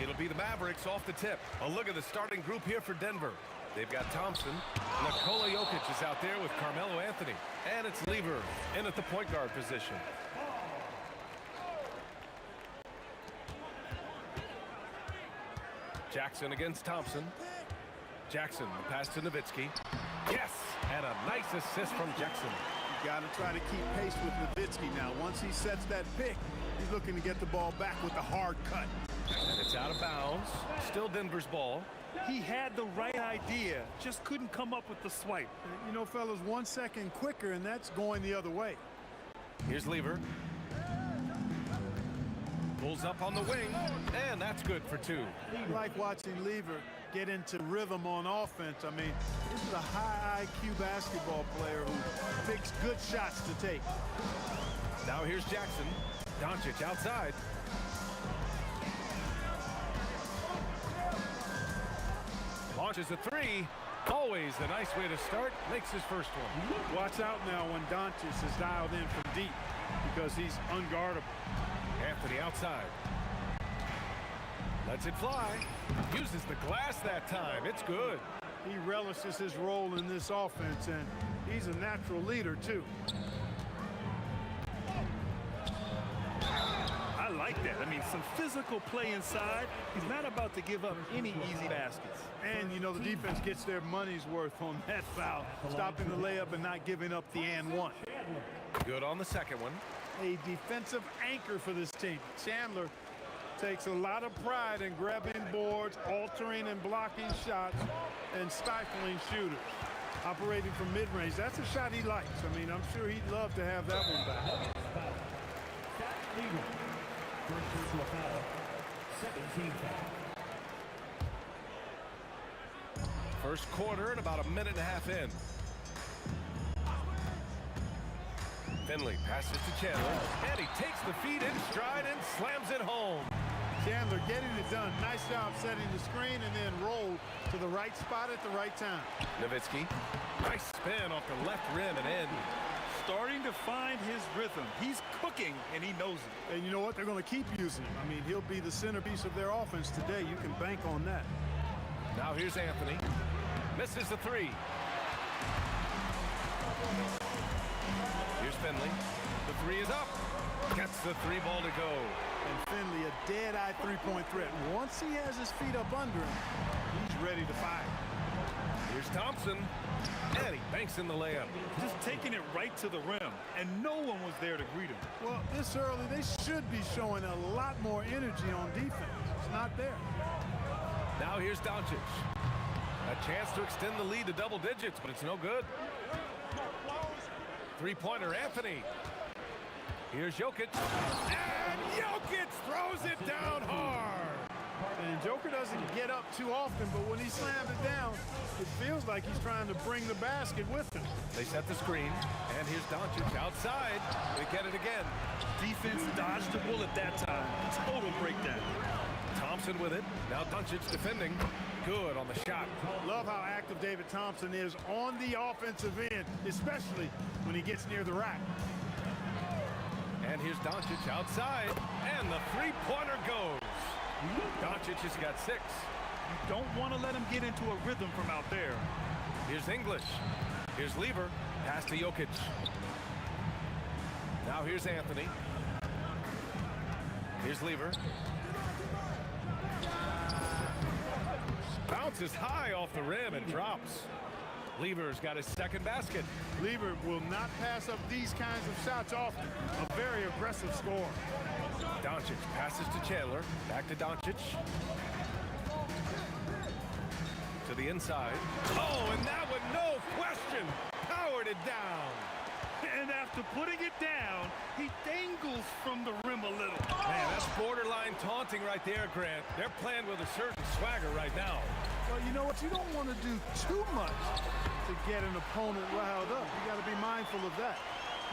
It'll be the Mavericks off the tip. A look at the starting group here for Denver. They've got Thompson. Nikola Jokic is out there with Carmelo Anthony. And it's Lever in at the point guard position. Jackson against Thompson. Jackson, the pass to Nowitzki. Yes! And a nice assist from Jackson. You got to try to keep pace with Nowitzki now. Once he sets that pick, he's looking to get the ball back with the hard cut. And it's out of bounds. Still Denver's ball. He had the right idea, just couldn't come up with the swipe. You know, fellas, 1 second quicker, and that's going the other way. Here's Lever. Pulls up on the wing, and that's good for two. I like watching Lever get into rhythm on offense. I mean, this is a high IQ basketball player who picks good shots to take. Now here's Jackson. Doncic outside. Launches a three. Always a nice way to start. Makes his first one. Watch out now when Doncic is dialed in from deep because he's unguardable. Anthony outside. Lets it fly. Uses the glass that time. It's good. He relishes his role in this offense, and he's a natural leader, too. I like that. I mean, some physical play inside. He's not about to give up any easy baskets. And, you know, the defense gets their money's worth on that foul, stopping the layup and not giving up the and one. Good on the second one. A defensive anchor for this team. Chandler takes a lot of pride in grabbing boards, altering and blocking shots, and stifling shooters. Operating from mid-range, that's a shot he likes. I mean, I'm sure he'd love to have that one back. First quarter and about a minute and a half in. Finley passes to Chandler, and he takes the feed in stride and slams it home. Chandler getting it done. Nice job setting the screen and then roll to the right spot at the right time. Nowitzki, nice spin off the left rim and in. Starting to find his rhythm. He's cooking, and he knows it. And you know what? They're going to keep using him. I mean, he'll be the centerpiece of their offense today. You can bank on that. Now here's Anthony. Misses the three. Here's Finley. The three is up. Gets the three ball to go. And Finley, a dead-eye three-point threat. Once he has his feet up under him, he's ready to fire. Here's Thompson. And he banks in the layup. Just taking it right to the rim, and no one was there to greet him. Well, this early, they should be showing a lot more energy on defense. It's not there. Now here's Doncic. A chance to extend the lead to double digits, but it's no good. Three-pointer, Anthony. Here's Jokic. And Jokic throws it down hard. And Joker doesn't get up too often, but when he slams it down, it feels like he's trying to bring the basket with him. They set the screen, and here's Doncic outside. They get it again. Defense dodged the bullet that time. Total breakdown. Thompson with it. Now Doncic defending. Good on the shot. Love how active David Thompson is on the offensive end, especially when he gets near the rack. And here's Doncic outside, and the three-pointer goes. Doncic has got 6. You don't want to let him get into a rhythm from out there. Here's English. Here's Lever. Pass to Jokic. Now here's Anthony. Here's Lever. bounces high off the rim and drops. Lever's got his second basket. Lever will not pass up these kinds of shots often. A very aggressive scorer. Doncic passes to Chandler. Back to Doncic. To the inside. Oh, and that one, no question, powered it down. And after putting it down, he dangles from the rim a little. Man, that's borderline taunting right there, Grant. They're playing with a certain swagger right now. Well, you know what? You don't want to do too much to get an opponent riled up. You got to be mindful of that.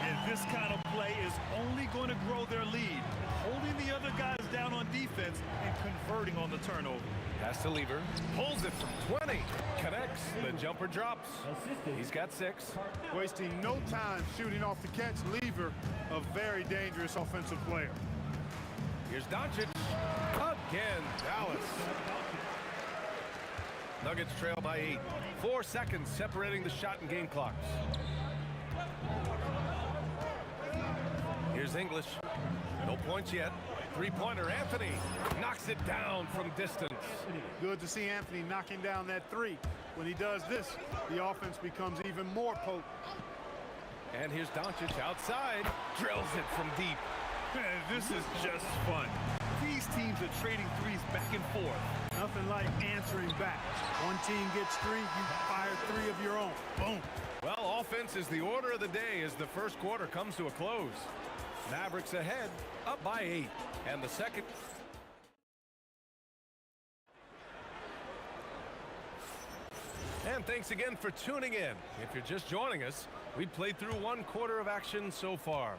And this kind of play is only going to grow their lead, holding the other guys down on defense and converting on the turnover. Pass to Lever. Pulls it from 20. Connects. The jumper drops. He's got 6. Wasting no time shooting off the catch. Lever, a very dangerous offensive player. Here's Doncic. Again, Dallas. Nuggets trail by 8. 4 seconds separating the shot and game clocks. Here's English. No points yet. Three-pointer, Anthony knocks it down from distance. Good to see Anthony knocking down that 3. When he does this, the offense becomes even more potent. And here's Doncic outside. Drills it from deep. This is just fun. These teams are trading threes back and forth. Nothing like answering back. One team gets 3, you fire 3 of your own. Boom. Well, offense is the order of the day as the first quarter comes to a close. Mavericks ahead, up by 8. And the second. And thanks again for tuning in. If you're just joining us, we played through 1 quarter of action so far.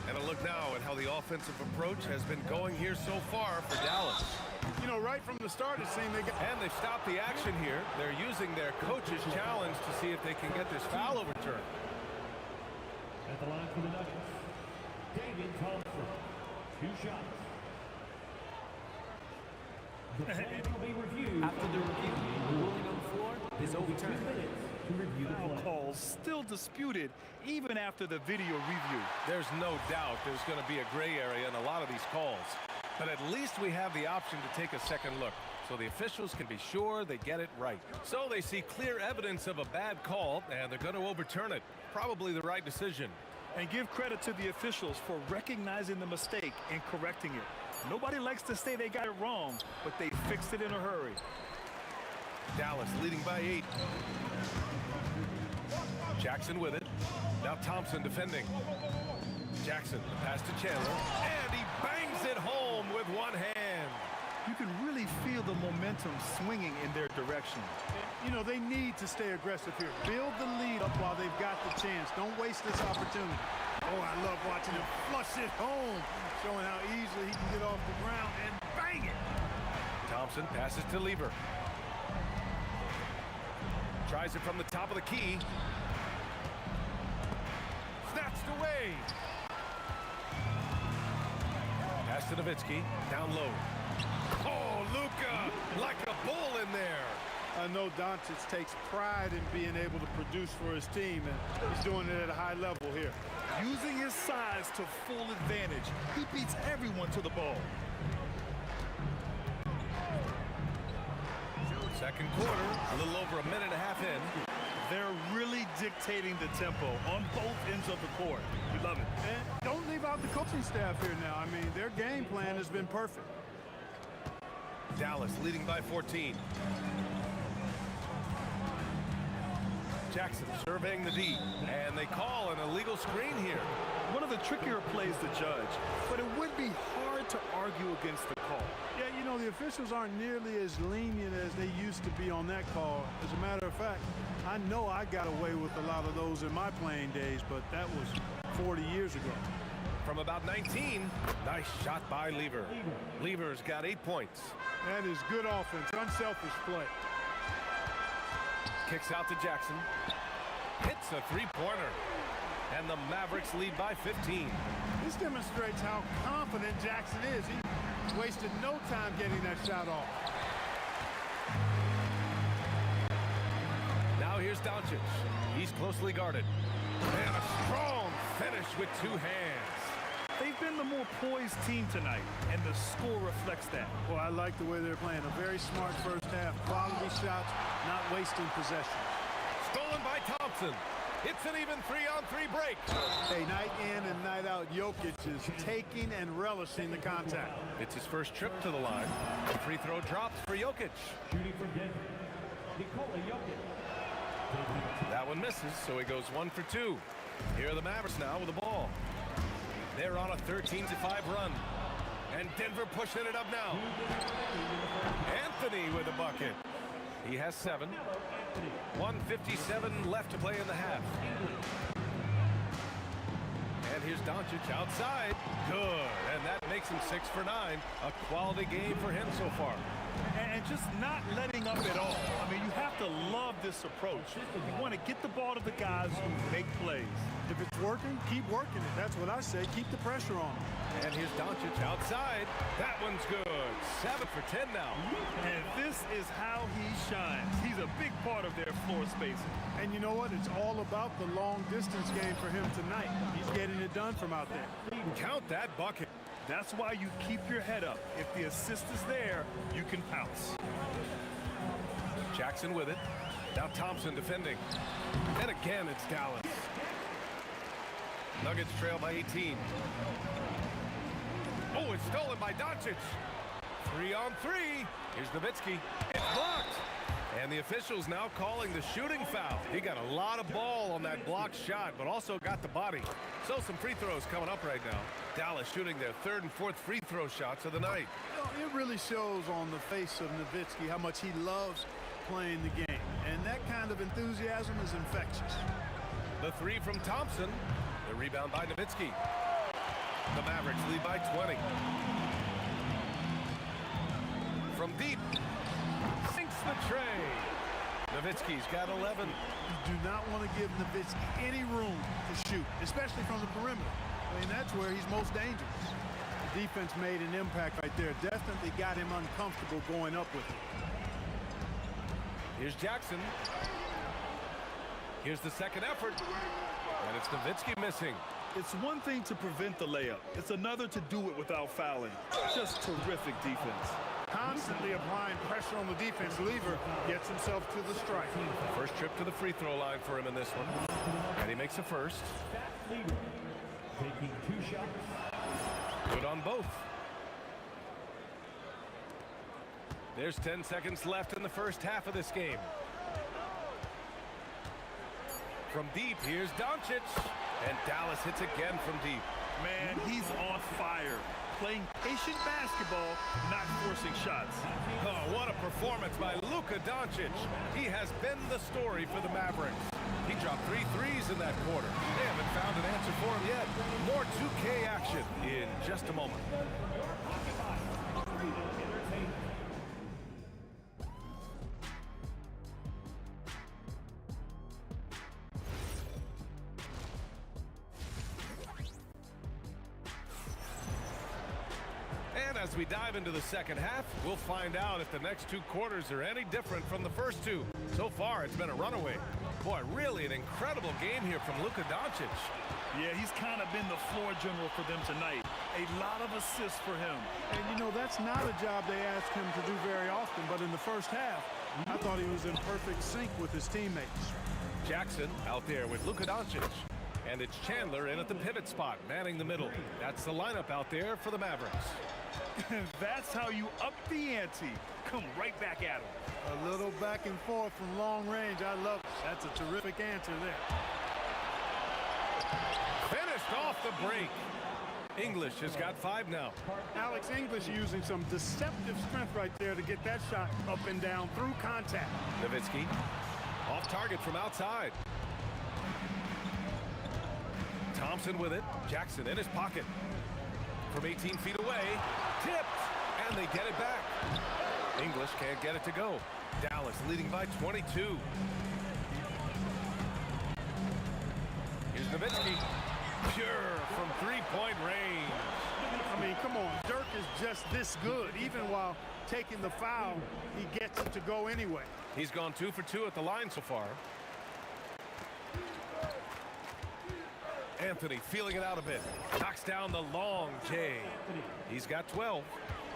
And a look now at how the offensive approach has been going here so far for Dallas. You know, right from the start, it seemed And they've stopped the action here. They're using their coach's challenge to see if they can get this foul overturned. At the line for the Nuggets, David Thompson. 2 shots. The play will be reviewed. After the review, the ruling on the floor is overturned. 2 minutes to review the Foul play. calls still disputed even after the video review. There's no doubt there's going to be a gray area in a lot of these calls. But at least we have the option to take a second look, so the officials can be sure they get it right. So they see clear evidence of a bad call, and they're going to overturn it. Probably the right decision. And give credit to the officials for recognizing the mistake and correcting it. Nobody likes to say they got it wrong, but they fixed it in a hurry. Dallas leading by 8. Jackson with it. Now Thompson defending. Jackson, the pass to Chandler, and he bangs it home with one hand. You can really feel the momentum swinging in their direction. You know, they need to stay aggressive here. Build the lead up while they've got the chance. Don't waste this opportunity. Oh, I love watching him flush it home, showing how easily he can get off the ground and bang it. Thompson passes to Lever. Tries it from the top of the key. Snatched away. Pass to Nowitzki, down low. Oh, Luka, like a bull in there. I know Doncic takes pride in being able to produce for his team, and he's doing it at a high level here. Using his size to full advantage, he beats everyone to the ball. Second quarter, a little over a minute and a half in. They're really dictating the tempo on both ends of the court. We love it. And don't leave out the coaching staff here now. I mean, their game plan has been perfect. Dallas leading by 14. Jackson surveying the D, and they call an illegal screen here. One of the trickier plays to judge, but it would be hard to argue against the call. Yeah, you know, the officials aren't nearly as lenient as they used to be on that call. As a matter of fact, I know I got away with a lot of those in my playing days, but that was 40 years ago. From about 19, nice shot by Lever. Lever's got 8 points. That is good offense, unselfish play. Kicks out to Jackson. Hits a three-pointer. And the Mavericks lead by 15. This demonstrates how confident Jackson is. He wasted no time getting that shot off. Now here's Doncic. He's closely guarded. And a strong finish with 2 hands. They've been the more poised team tonight, and the score reflects that. Well, I like the way they're playing. A very smart first half. Quality shots, not wasting possession. Stolen by Thompson. It's an even 3-on-3 break. Hey, night in and night out, Jokic is taking and relishing the contact. It's his first trip to the line. The free throw drops for Jokic. Shooting from Denver, Nikola Jokic. That one misses, so he goes 1 for 2. Here are the Mavericks now with the ball. They're on a 13-5 run. And Denver pushing it up now. Anthony with a bucket. He has 7. 1:57 left to play in the half. And here's Doncic outside. Good. And that makes him 6 for 9. A quality game for him so far. And just not letting up at all. I mean, you have to love this approach. You want to get the ball to the guys who make plays. If it's working, keep working it. That's what I say. Keep the pressure on. And here's Doncic outside. That one's good. 7 for 10 now. And this is how he shines. He's a big part of their floor spacing. And you know what? It's all about the long distance game for him tonight. He's getting it done from out there. Count that bucket. That's why you keep your head up. If the assist is there, you can pounce. Jackson with it. Now Thompson defending. And again, it's Dallas. Nuggets trail by 18. Oh, it's stolen by Doncic. 3-on-3. Here's Nowitzki. It's blocked. And the officials now calling the shooting foul. He got a lot of ball on that blocked shot, but also got the body. So some free throws coming up right now. Dallas shooting their 3rd and 4th free throw shots of the night. It really shows on the face of Nowitzki how much he loves playing the game. And that kind of enthusiasm is infectious. The 3 from Thompson. The rebound by Nowitzki. The Mavericks lead by 20. From deep. Sinks the tray. Nowitzki's got 11. You do not want to give Nowitzki any room to shoot, especially from the perimeter. I mean, that's where he's most dangerous. The defense made an impact right there. Definitely got him uncomfortable going up with it. Here's Jackson. Here's the second effort. And it's Nowitzki missing. It's one thing to prevent the layup. It's another to do it without fouling. Just terrific defense. Constantly applying pressure on the defense. Lever gets himself to the strike. First trip to the free throw line for him in this one. And he makes a first. Lever taking 2 shots. Good on both. There's 10 seconds left in the first half of this game. From deep, here's Doncic. And Dallas hits again from deep. Man, he's on fire. Playing patient basketball, not forcing shots. Oh, what a performance by Luka Doncic. He has been the story for the Mavericks. He dropped 3 threes in that quarter. They haven't found an answer for him yet. More 2K action in just a moment. And as we dive into the second half, we'll find out if the next 2 quarters are any different from the first 2. So far, it's been a runaway. Boy, really an incredible game here from Luka Doncic. Yeah, he's kind of been the floor general for them tonight. A lot of assists for him. And, you know, that's not a job they ask him to do very often. But in the first half, I thought he was in perfect sync with his teammates. Jackson out there with Luka Doncic. And it's Chandler in at the pivot spot, manning the middle. That's the lineup out there for the Mavericks. That's how you up the ante. Come right back at him. A little back and forth from long range. I love it. That's a terrific answer there. Finished off the break. English has got 5 now. Alex English using some deceptive strength right there to get that shot up and down through contact. Nowitzki off target from outside. Thompson with it. Jackson in his pocket. From 18 feet away. Tipped. And they get it back. English can't get it to go. Dallas leading by 22. Here's Nowitzki. Pure from 3-point range. I mean, come on. Dirk is just this good. Even while taking the foul, he gets it to go anyway. He's gone 2 for 2 at the line so far. Anthony feeling it out a bit. Knocks down the long J. He's got 12.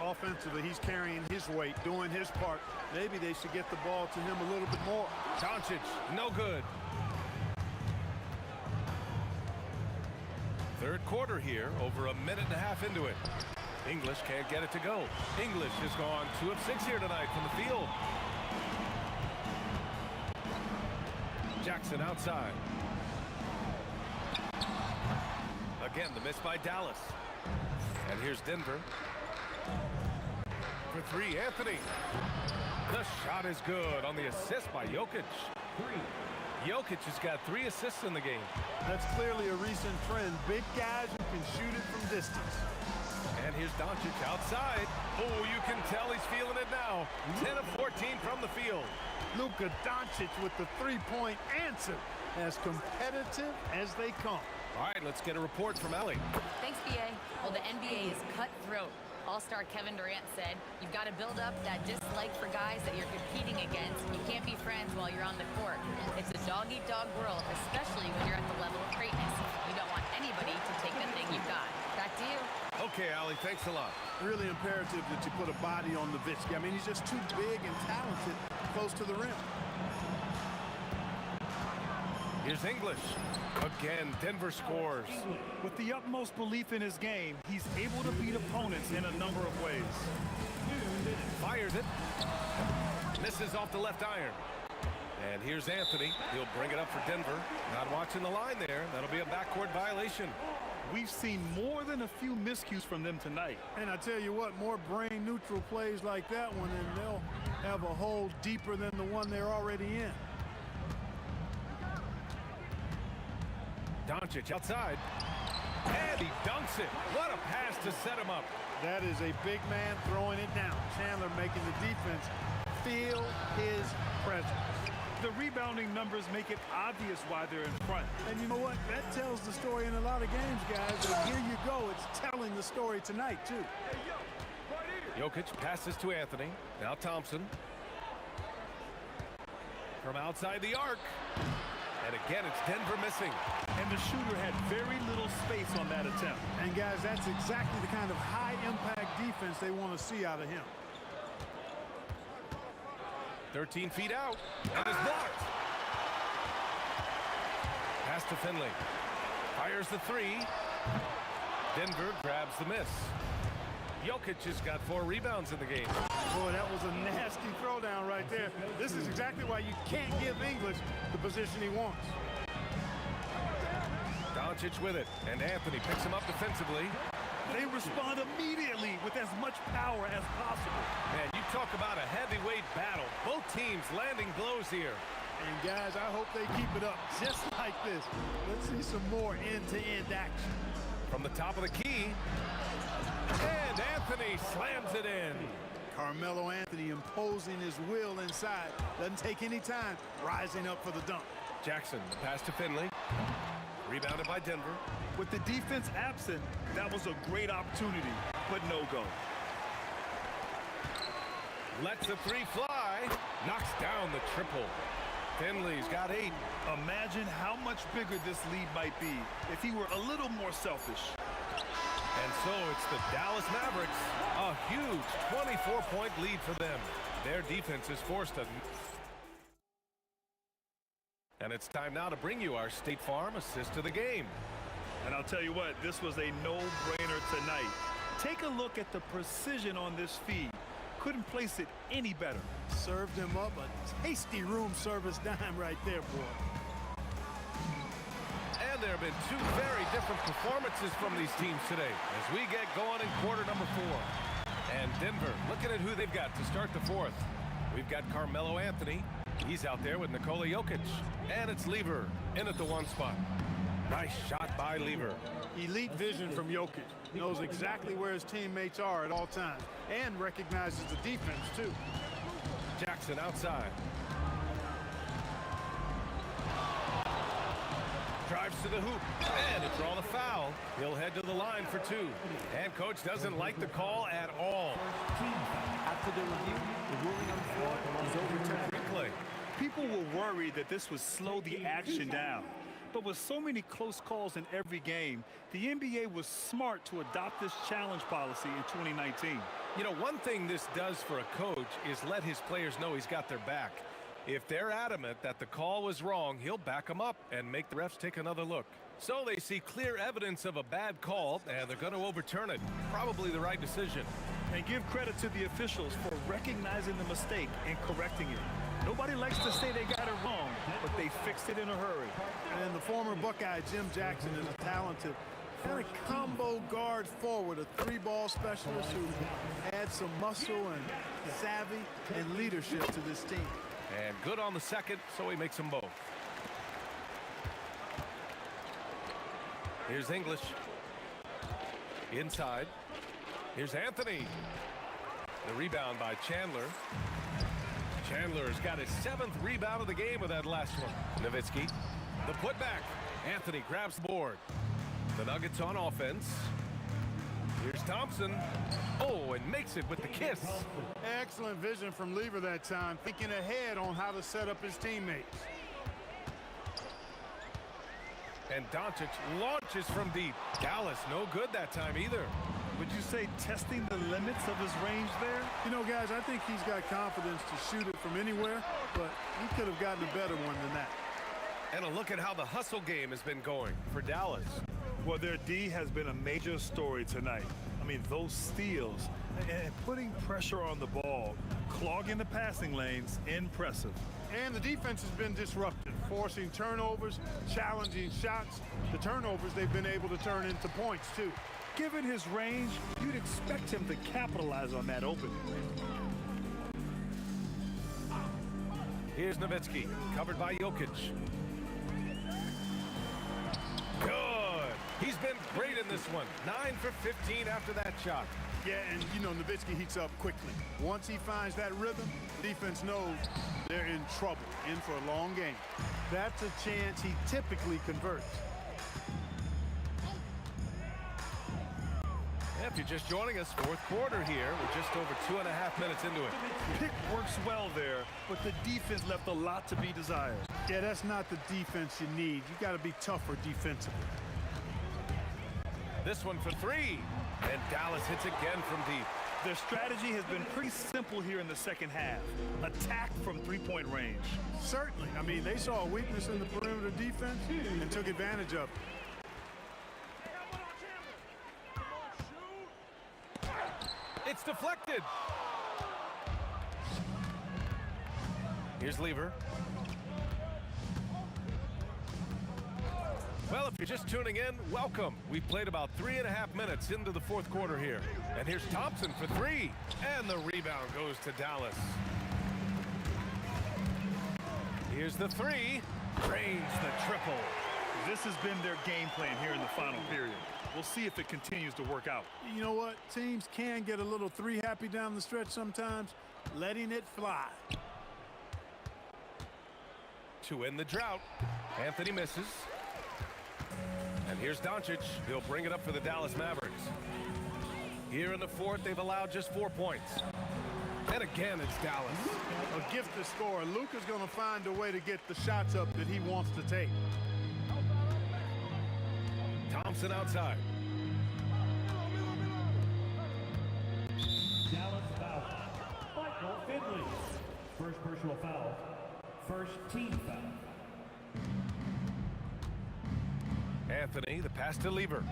Offensively, he's carrying his weight, doing his part. Maybe they should get the ball to him a little bit more. Doncic, no good. Third quarter here, over a minute and a half into it. English can't get it to go. English has gone 2 of 6 here tonight from the field. Jackson outside. Again, the miss by Dallas. And here's Denver. For 3, Anthony. The shot is good on the assist by Jokic. Jokic has got 3 assists in the game. That's clearly a recent trend. Big guys who can shoot it from distance. And here's Doncic outside. Oh, you can tell he's feeling it now. 10 of 14 from the field. Luka Doncic with the three-point answer. As competitive as they come. All right, let's get a report from Ellie. Thanks, BA. Well, the NBA is cutthroat. All-star Kevin Durant said, you've got to build up that dislike for guys that you're competing against. You can't be friends while you're on the court. It's a dog-eat-dog world, especially when you're at the level of greatness. You don't want anybody to take the thing you've got. Back to you. Okay, Allie, thanks a lot. Really imperative that you put a body on Nowitzki. I mean, he's just too big and talented close to the rim. Here's English. Again, Denver scores. With the utmost belief in his game, he's able to beat opponents in a number of ways. Fires it. Misses off the left iron. And here's Anthony. He'll bring it up for Denver. Not watching the line there. That'll be a backcourt violation. We've seen more than a few miscues from them tonight. And I tell you what, more brain-neutral plays like that one, and they'll have a hole deeper than the one they're already in. Doncic outside. And he dunks it. What a pass to set him up. That is a big man throwing it down. Chandler making the defense feel his presence. The rebounding numbers make it obvious why they're in front. And you know what? That tells the story in a lot of games, guys. And here you go. It's telling the story tonight, too. Jokic passes to Anthony. Now Thompson. From outside the arc. And again, it's Denver missing. And the shooter had very little space on that attempt. And, guys, that's exactly the kind of high-impact defense they want to see out of him. 13 feet out. And is blocked. Pass to Finley. Fires the 3. Denver grabs the miss. Jokic has got 4 rebounds in the game. Boy, that was a nasty throwdown right there. This is exactly why you can't give English the position he wants. Doncic with it, and Anthony picks him up defensively. They respond immediately with as much power as possible. Man, you talk about a heavyweight battle. Both teams landing blows here. And, guys, I hope they keep it up just like this. Let's see some more end-to-end action. From the top of the key. And Anthony slams it in. Carmelo Anthony imposing his will inside. Doesn't take any time, rising up for the dunk. Jackson, pass to Finley. Rebounded by Denver. With the defense absent, that was a great opportunity, but no go. Lets the 3 fly. Knocks down the triple. Finley's got 8. Imagine how much bigger this lead might be if he were a little more selfish. And so it's the Dallas Mavericks. A huge 24-point lead for them. Their defense is forced to... And it's time now to bring you our State Farm assist of the game. And I'll tell you what, this was a no-brainer tonight. Take a look at the precision on this feed. Couldn't place it any better. Served him up a tasty room service dime right there, boy. And there have been 2 very different performances from these teams today as we get going in quarter number 4. And Denver looking at who they've got to start the 4th. We've got Carmelo Anthony. He's out there with Nikola Jokic. And it's Lever in at the 1 spot. Nice shot by Lever. Elite vision from Jokic. Knows exactly where his teammates are at all times. And recognizes the defense, too. Jackson outside. Drives to the hoop. And to draw the foul. He'll head to the line for 2. And coach doesn't like the call at all. After the review, the ruling on the floor is overturned. Replay. People were worried that this would slow the action down. But with so many close calls in every game, the NBA was smart to adopt this challenge policy in 2019. You know, one thing this does for a coach is let his players know he's got their back. If they're adamant that the call was wrong, he'll back them up and make the refs take another look. So they see clear evidence of a bad call, and they're going to overturn it. Probably the right decision. And give credit to the officials for recognizing the mistake and correcting it. Nobody likes to say they got it wrong, but they fixed it in a hurry. And the former Buckeye Jim Jackson is a talented kind of combo guard forward, a three-ball specialist who adds some muscle and savvy and leadership to this team. And good on the second, so he makes them both. Here's English. Inside. Here's Anthony. The rebound by Chandler. Chandler's got his 7th rebound of the game with that last one. Nowitzki. The putback. Anthony grabs the board. The Nuggets on offense. Here's Thompson. Oh, and makes it with the kiss. Excellent vision from Lever that time, thinking ahead on how to set up his teammates. And Doncic launches from deep. Dallas no good that time either. Would you say testing the limits of his range there? You know, guys, I think he's got confidence to shoot it from anywhere, but he could have gotten a better one than that. And a look at how the hustle game has been going for Dallas. Well, their D has been a major story tonight. I mean, those steals and putting pressure on the ball, clogging the passing lanes, impressive. And the defense has been disruptive, forcing turnovers, challenging shots. The turnovers they've been able to turn into points, too. Given his range, you'd expect him to capitalize on that opening. Here's Nowitzki, covered by Jokic. Good. He's been great in this one. 9 for 15 after that shot. Yeah, and you know, Nowitzki heats up quickly. Once he finds that rhythm, defense knows they're in trouble, in for a long game. That's a chance he typically converts. If you're just joining us, 4th quarter here. We're just over 2.5 minutes into it. Pick works well there, but the defense left a lot to be desired. Yeah, that's not the defense you need. You got to be tougher defensively. This one for 3. And Dallas hits again from deep. Their strategy has been pretty simple here in the second half. Attack from three-point range. Certainly. I mean, they saw a weakness in the perimeter defense and took advantage of it. It's deflected. Here's Lever. Well, if you're just tuning in, welcome. We've played about 3.5 minutes into the 4th quarter here. And here's Thompson for 3. And the rebound goes to Dallas. Here's the 3. Drains the triple. This has been their game plan here in the final period. We'll see if it continues to work out. You know what? Teams can get a little 3 happy down the stretch sometimes, letting it fly. To end the drought, Anthony misses. And here's Doncic. He'll bring it up for the Dallas Mavericks. Here in the 4th, they've allowed just 4 points. And again, it's Dallas. A gifted scorer. Luka's going to find a way to get the shots up that he wants to take. Thompson outside. Dallas foul. Michael Finley. First personal foul. First team foul. Anthony, the pass to Lever.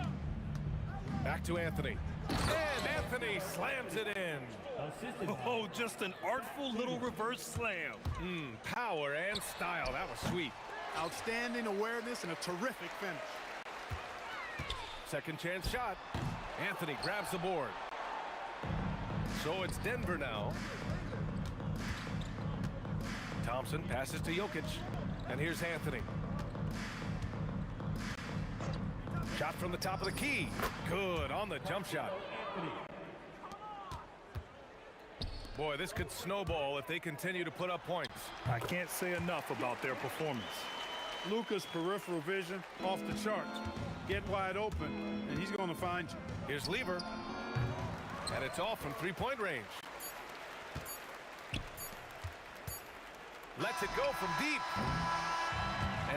Back to Anthony. And Anthony slams it in. Oh, just an artful little reverse slam. Power and style. That was sweet. Outstanding awareness and a terrific finish. Second chance shot. Anthony grabs the board. So it's Denver now. Thompson passes to Jokic. And here's Anthony. Shot from the top of the key. Good on the jump shot. Boy, this could snowball if they continue to put up points. I can't say enough about their performance. Luka's peripheral vision off the charts. Get wide open, and he's going to find you. Here's Lever. And it's all from 3-point range. Lets it go from deep.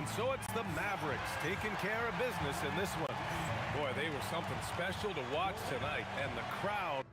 And so it's the Mavericks taking care of business in this one. Boy, they were something special to watch tonight, and the crowd.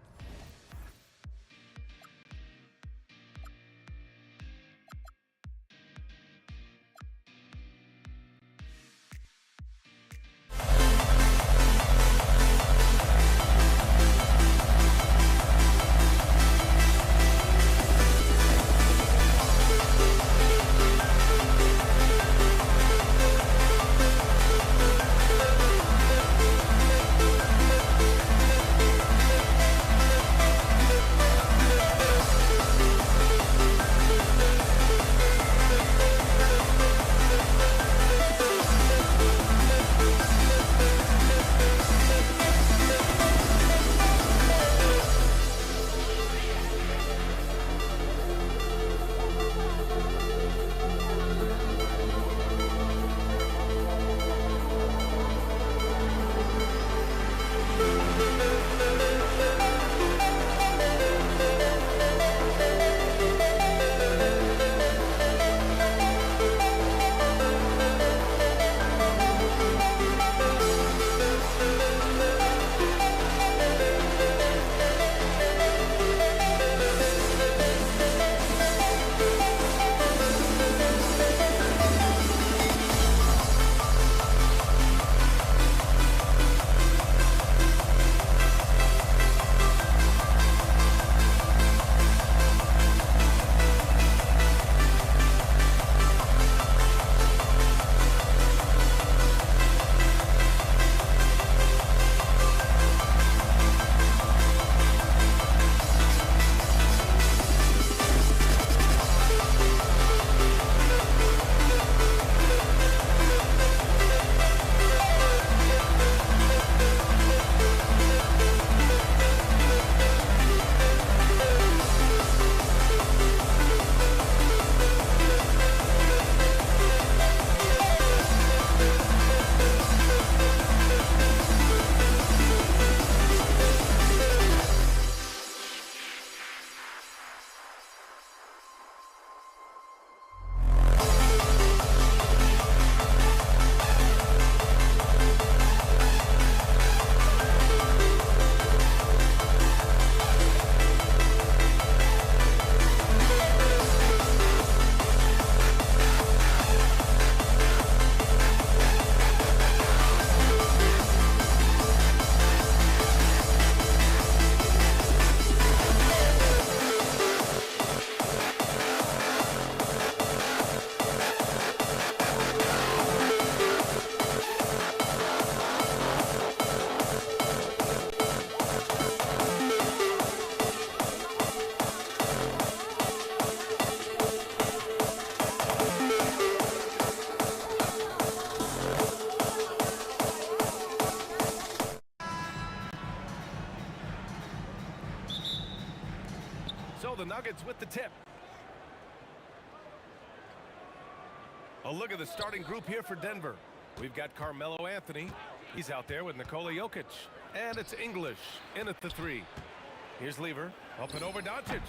So the Nuggets with the tip. A look at the starting group here for Denver. We've got Carmelo Anthony. He's out there with Nikola Jokic. And it's English in at the three. Here's Lever. Up and over Doncic.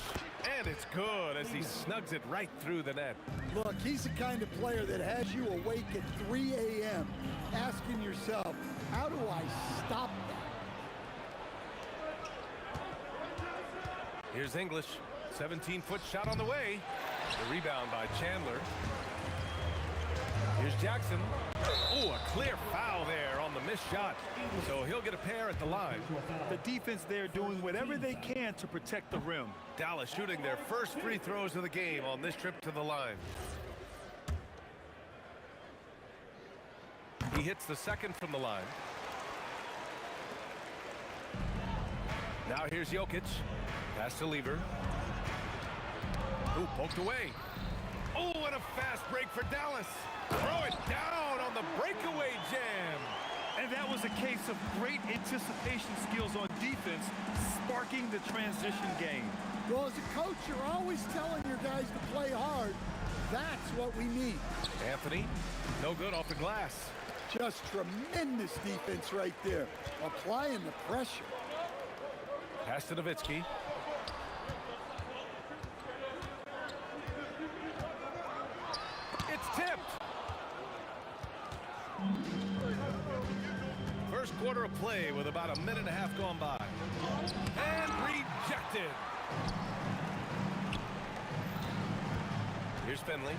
And it's good as he snugs it right through the net. Look, he's the kind of player that has you awake at 3 a.m. asking yourself, how do I stop that? Here's English. 17-foot shot on the way. The rebound by Chandler. Here's Jackson. Oh, a clear foul there on the missed shot. So he'll get a pair at the line. The defense there doing whatever they can to protect the rim. Dallas shooting their first free throws of the game on this trip to the line. He hits the second from the line. Now here's Jokic. Pass to Lever. Ooh, poked away. Oh, and a fast break for Dallas. Throw it down on the breakaway jam. And that was a case of great anticipation skills on defense, sparking the transition game. Well, as a coach, you're always telling your guys to play hard. That's what we need. Anthony, no good off the glass. Just tremendous defense right there, applying the pressure. Pass to Nowitzki. It's tipped. quarter of play with about a minute and a half gone by. And rejected. Here's Finley.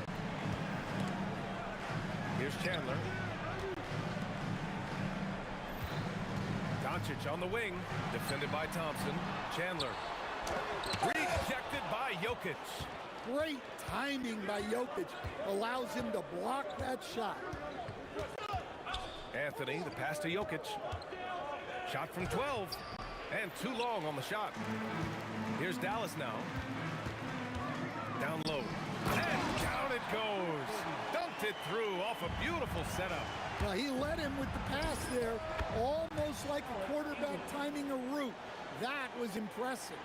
Here's Chandler. Doncic on the wing, defended by Thompson. Chandler. Rejected by Jokic. Great timing by Jokic. Allows him to block that shot. Anthony, the pass to Jokic. Shot from 12. And too long on the shot. Here's Dallas now. Down low. And down it goes. Dunked it through off a beautiful setup. Well, he led him with the pass there, almost like a quarterback timing a route. That was impressive.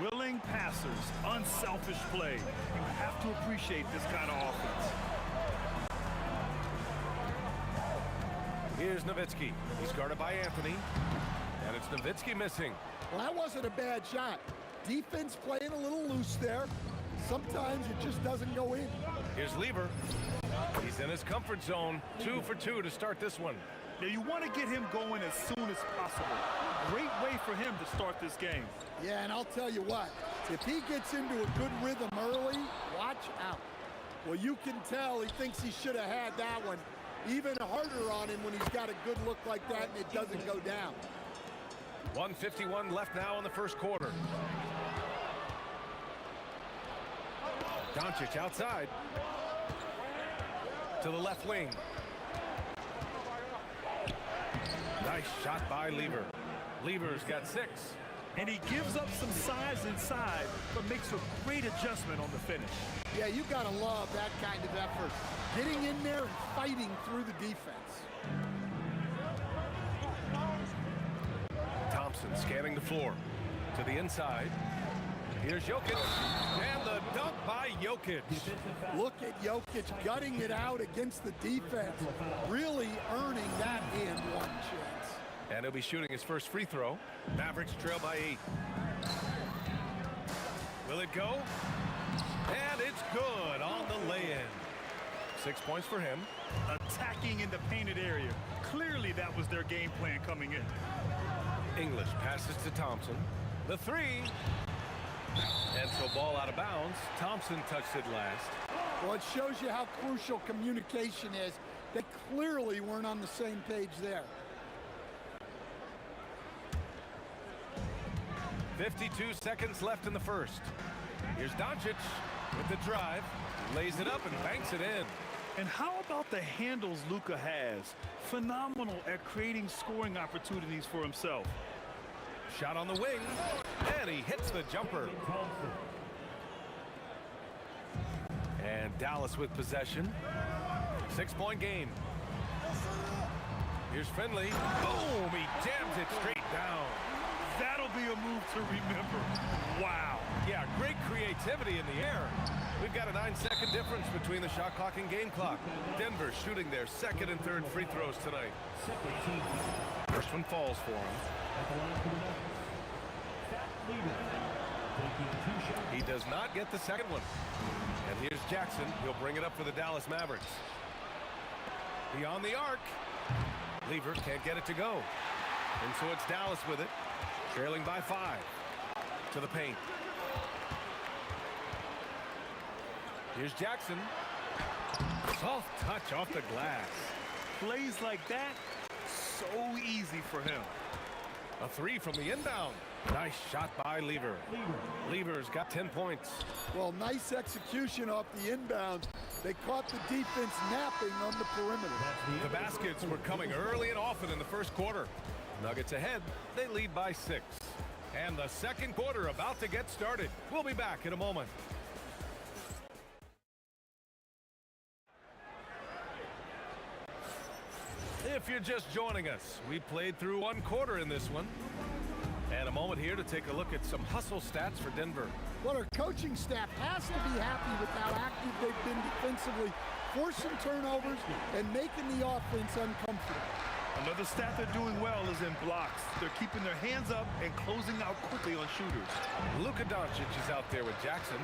Willing passers, unselfish play. You have to appreciate this kind of offense. Here's Nowitzki. He's guarded by Anthony. And it's Nowitzki missing. Well, that wasn't a bad shot. Defense playing a little loose there. Sometimes it just doesn't go in. Here's Lever. He's in his comfort zone. 2 for 2 to start this one. Now you want to get him going as soon as possible. Great way for him to start this game. Yeah, and I'll tell you what, if he gets into a good rhythm early, watch out. Well, you can tell he thinks he should have had that one. Even harder on him when he's got a good look like that and it doesn't go down. 1:51 left now in the first quarter. Doncic outside. To the left wing. Nice shot by Lever. Lever's got 6. And he gives up some size inside, but makes a great adjustment on the finish. Yeah, you got to love that kind of effort. Getting in there and fighting through the defense. Thompson scanning the floor. To the inside. Here's Jokic. And the dunk by Jokic. Look at Jokic gutting it out against the defense. Really earning that and one chance. And he'll be shooting his first free throw. Mavericks trail by 8. Will it go? And it's good on the lay-in. 6 points for him. Attacking in the painted area. Clearly that was their game plan coming in. English passes to Thompson. The 3. And so ball out of bounds. Thompson touched it last. Well, it shows you how crucial communication is. They clearly weren't on the same page there. 52 seconds left in the first. Here's Doncic with the drive. Lays it up and banks it in. And how about the handles Luka has? Phenomenal at creating scoring opportunities for himself. Shot on the wing, and he hits the jumper. And Dallas with possession. 6-point game. Here's Finley. Boom! He jams it straight down. That'll be a move to remember. Wow. Yeah, great creativity in the air. We've got a 9-second difference between the shot clock and game clock. Denver shooting their second and third free throws tonight. First one falls for him. He does not get the second one. And here's Jackson. He'll bring it up for the Dallas Mavericks. Beyond the arc. Lever can't get it to go. And so it's Dallas with it. Trailing by 5. To the paint. Here's Jackson. Soft touch off the glass. Plays like that, so easy for him. A 3 from the inbound. Nice shot by Lever. Lever's got 10 points. Well, nice execution off the inbound. They caught the defense napping on the perimeter. The baskets were coming early and often in the first quarter. Nuggets ahead. They lead by 6. And the second quarter about to get started. We'll be back in a moment. If you're just joining us, we played through one quarter in this one. And a moment here to take a look at some hustle stats for Denver. Well, our coaching staff has to be happy with how active they've been defensively, forcing turnovers and making the offense uncomfortable. Another stat they're doing well is in blocks. They're keeping their hands up and closing out quickly on shooters. Luka Doncic is out there with Jackson,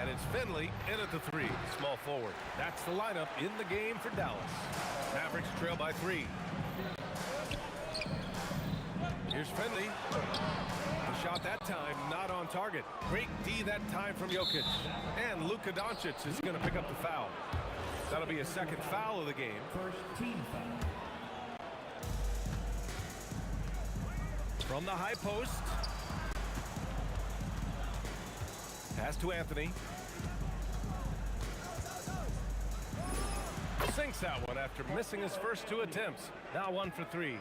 and it's Finley in at the 3, small forward. That's the lineup in the game for Dallas. Mavericks trail by 3. Here's Finley. The shot that time not on target. Great D that time from Jokic. And Luka Doncic is going to pick up the foul. That'll be a second foul of the game. First team foul. From the high post. Pass to Anthony. Sinks that one after missing his first 2 attempts. Now 1 for 3.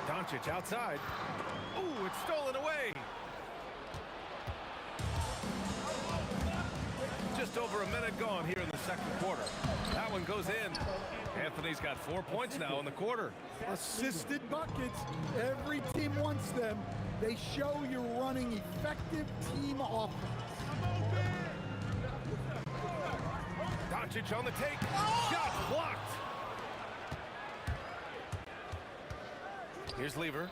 Doncic outside. Ooh, it's stolen away. Just over a minute gone here in the second quarter. That one goes in. Anthony's got 4 points now in the quarter. Assisted buckets. Every team wants them. They show you're running effective team offense. Doncic on the take. Shot blocked. Here's Lever.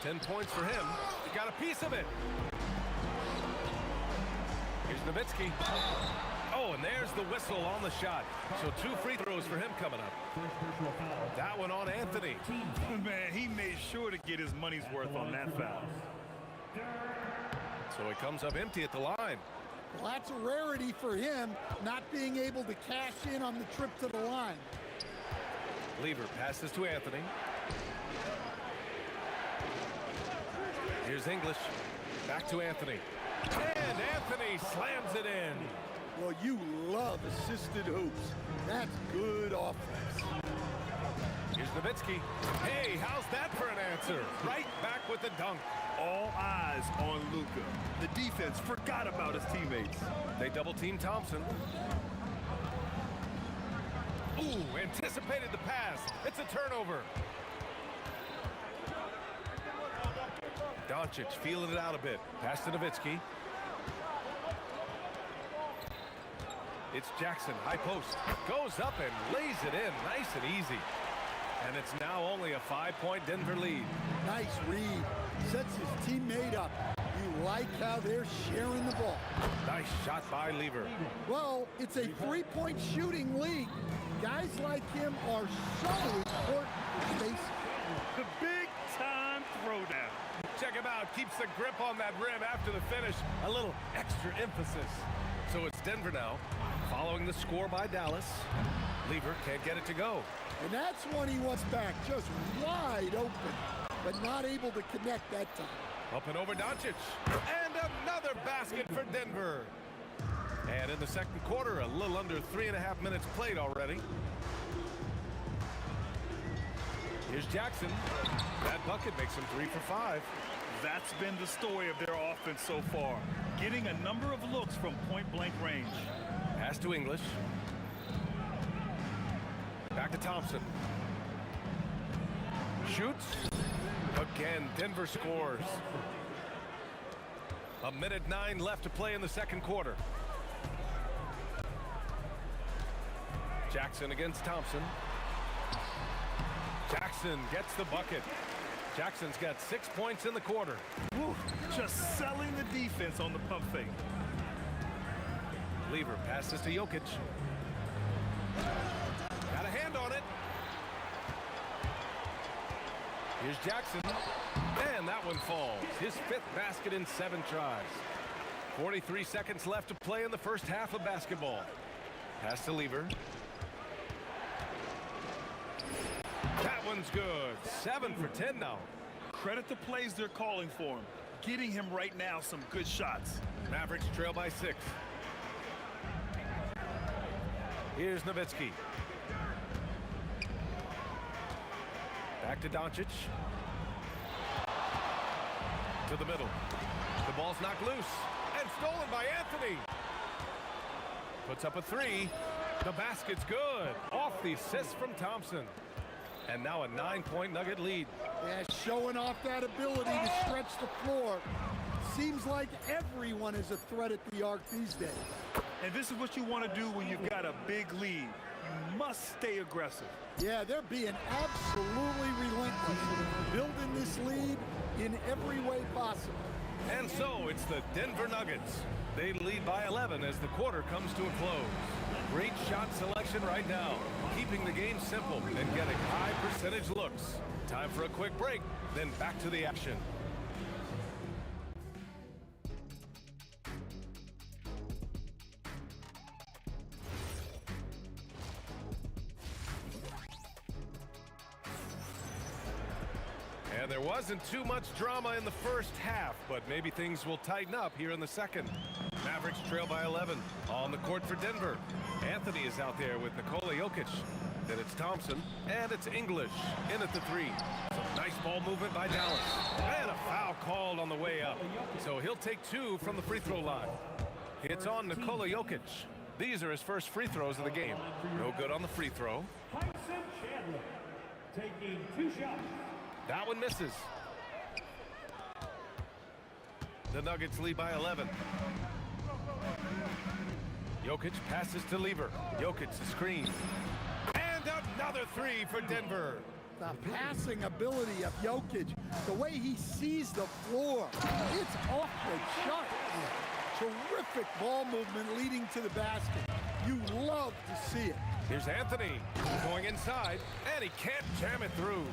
10 points for him. Got a piece of it. Here's Nowitzki. Oh, and there's the whistle on the shot. So 2 free throws for him coming up. That one on Anthony. Man, he made sure to get his money's worth on that foul. So he comes up empty at the line. Well, that's a rarity for him, not being able to cash in on the trip to the line. Lever passes to Anthony. Here's English. Back to Anthony. And Anthony slams it in. Well, you love assisted hoops. That's good offense. Here's Nowitzki. Hey, how's that for an answer? Right back with the dunk. All eyes on Luka. The defense forgot about his teammates. They double-team Thompson. Ooh, anticipated the pass. It's a turnover. Doncic feeling it out a bit. Pass to Nowitzki. It's Jackson, high post. Goes up and lays it in, nice and easy. And it's now only a 5-point Denver lead. Nice read. Sets his teammate up. You like how they're sharing the ball. Nice shot by Lever. Well, it's a 3-point shooting league. Guys like him are so important for space. The big-time throwdown. Check him out. Keeps the grip on that rim after the finish. A little extra emphasis. So it's Denver now, following the score by Dallas. Lever can't get it to go. And that's one he wants back, just wide open, but not able to connect that time. Up and over Doncic. And another basket for Denver. And in the second quarter, a little under 3.5 minutes played already. Here's Jackson. That bucket makes him 3 for 5. That's been the story of their offense so far. Getting a number of looks from point-blank range. Pass to English. Back to Thompson. Shoots. Again, Denver scores. 1:09 left to play in the second quarter. Jackson against Thompson. Jackson gets the bucket. Jackson's got 6 points in the quarter. Woo, just selling the defense on the pump fake. Lever passes to Jokic. Got a hand on it. Here's Jackson. And that one falls. His 5th basket in 7 tries. 43 seconds left to play in the first half of basketball. Pass to Lever. That one's good. 7 for 10 now. Credit the plays they're calling for him. Getting him right now some good shots. Mavericks trail by 6. Here's Nowitzki. Back to Doncic. To the middle. The ball's knocked loose. And stolen by Anthony. Puts up a 3. The basket's good. Off the assist from Thompson. And now a 9-point Nugget lead. Yeah, showing off that ability to stretch the floor. Seems like everyone is a threat at the arc these days. And this is what you want to do when you've got a big lead. You must stay aggressive. Yeah, they're being absolutely relentless, building this lead in every way possible. And so it's the Denver Nuggets. They lead by 11 as the quarter comes to a close. Great shot selection right now, keeping the game simple and getting high percentage looks. Time for a quick break, then back to the action. And there wasn't too much drama in the first half, but maybe things will tighten up here in the second. Mavericks trail by 11 on the court for Denver. Anthony is out there with Nikola Jokic. Then it's Thompson, and it's English in at the three. Some nice ball movement by Dallas. And a foul called on the way up. So he'll take two from the free throw line. It's on Nikola Jokic. These are his first free throws of the game. No good on the free throw. Tyson Chandler taking 2 shots. That one misses. The Nuggets lead by 11. Jokic passes to Lever. Jokic the screen. And another three for Denver. The passing ability of Jokic, the way he sees the floor, it's off the charts. Terrific ball movement leading to the basket. You love to see it. Here's Anthony going inside, and he can't jam it through.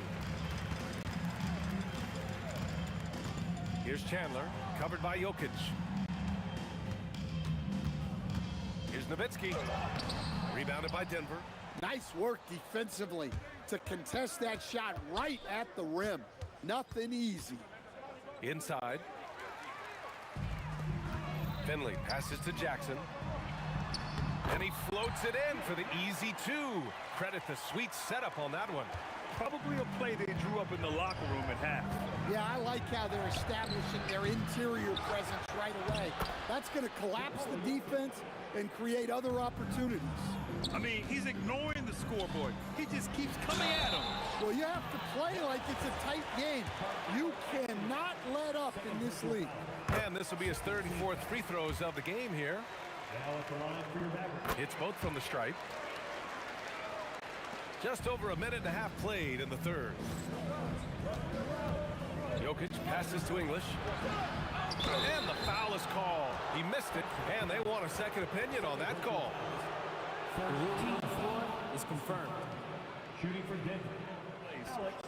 Here's Chandler, covered by Jokic. Here's Nowitzki, rebounded by Denver. Nice work defensively to contest that shot right at the rim. Nothing easy. Inside. Finley passes to Jackson. And he floats it in for the easy two. Credit the sweet setup on that one. Probably a play they drew up in the locker room at half. Yeah, I like how they're establishing their interior presence right away. That's going to collapse the defense and create other opportunities. I mean, he's ignoring the scoreboard. He just keeps coming at him. Well, you have to play like it's a tight game. You cannot let up in this league. And this will be his third and fourth free throws of the game here. Now at the line for your Mavericks. It's both from the stripe. Just over a minute and a half played in the third. Jokic passes to English. And the foul is called. He missed it, and they want a second opinion on that call. The rule on the floor is confirmed. Shooting for Denver.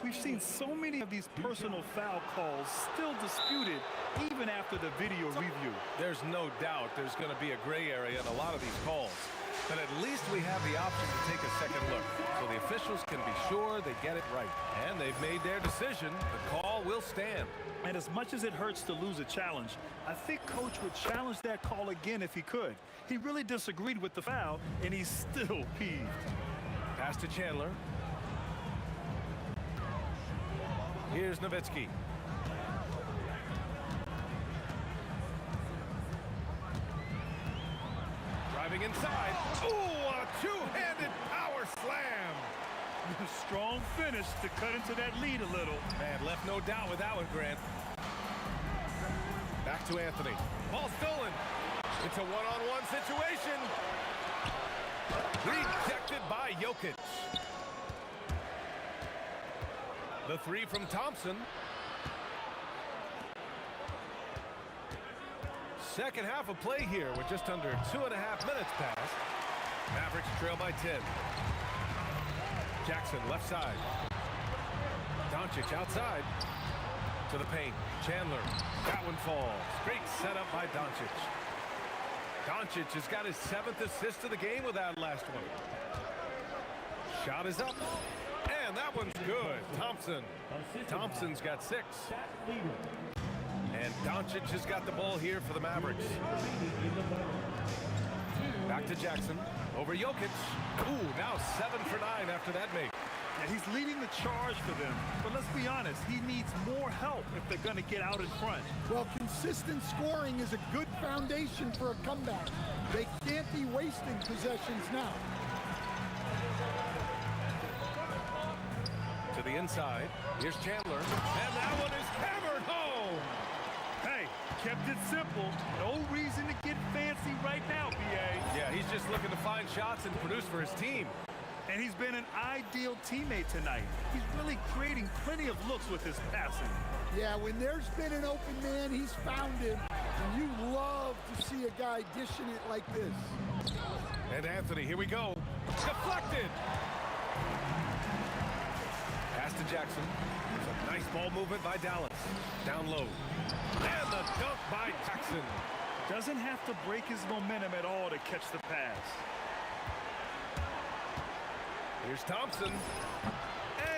We've seen so many of these personal foul calls still disputed even after the video review. There's no doubt there's going to be a gray area in a lot of these calls. But at least we have the option to take a second look, so the officials can be sure they get it right. And they've made their decision. The call will stand. And as much as it hurts to lose a challenge, I think Coach would challenge that call again if he could. He really disagreed with the foul, and he's still peeved. Pass to Chandler. Here's Nowitzki. Driving inside. Ooh, a two-handed power slam. Strong finish to cut into that lead a little. Man, left no doubt with that one, Grant. Back to Anthony. Ball stolen. It's a one-on-one situation. Rejected by Jokic. The three from Thompson. Second half of play here with just under 2.5 minutes passed. Mavericks trail by 10. Jackson left side. Doncic outside to the paint. Chandler. That one falls. Great setup by Doncic. Doncic has got his 7th assist of the game with that last one. Shot is up. And that one's good. Thompson. Thompson's got 6. And Doncic has got the ball here for the Mavericks. Back to Jackson. Over Jokic. Ooh, now 7 for 9 after that make. Yeah, he's leading the charge for them. But let's be honest, he needs more help if they're going to get out in front. Well, consistent scoring is a good foundation for a comeback. They can't be wasting possessions now. To the inside. Here's Chandler. And that one is hammered home. Hey, kept it simple. No reason to get fancy right now, B.A. Yeah, he's just looking to find shots and produce for his team. And he's been an ideal teammate tonight. He's really creating plenty of looks with his passing. Yeah, when there's been an open man, he's found him. And you love to see a guy dishing it like this. And Anthony, here we go. Deflected. Pass to Jackson. It's a nice ball movement by Dallas. Down low. And the dunk by Jackson. Doesn't have to break his momentum at all to catch the pass. Here's Thompson.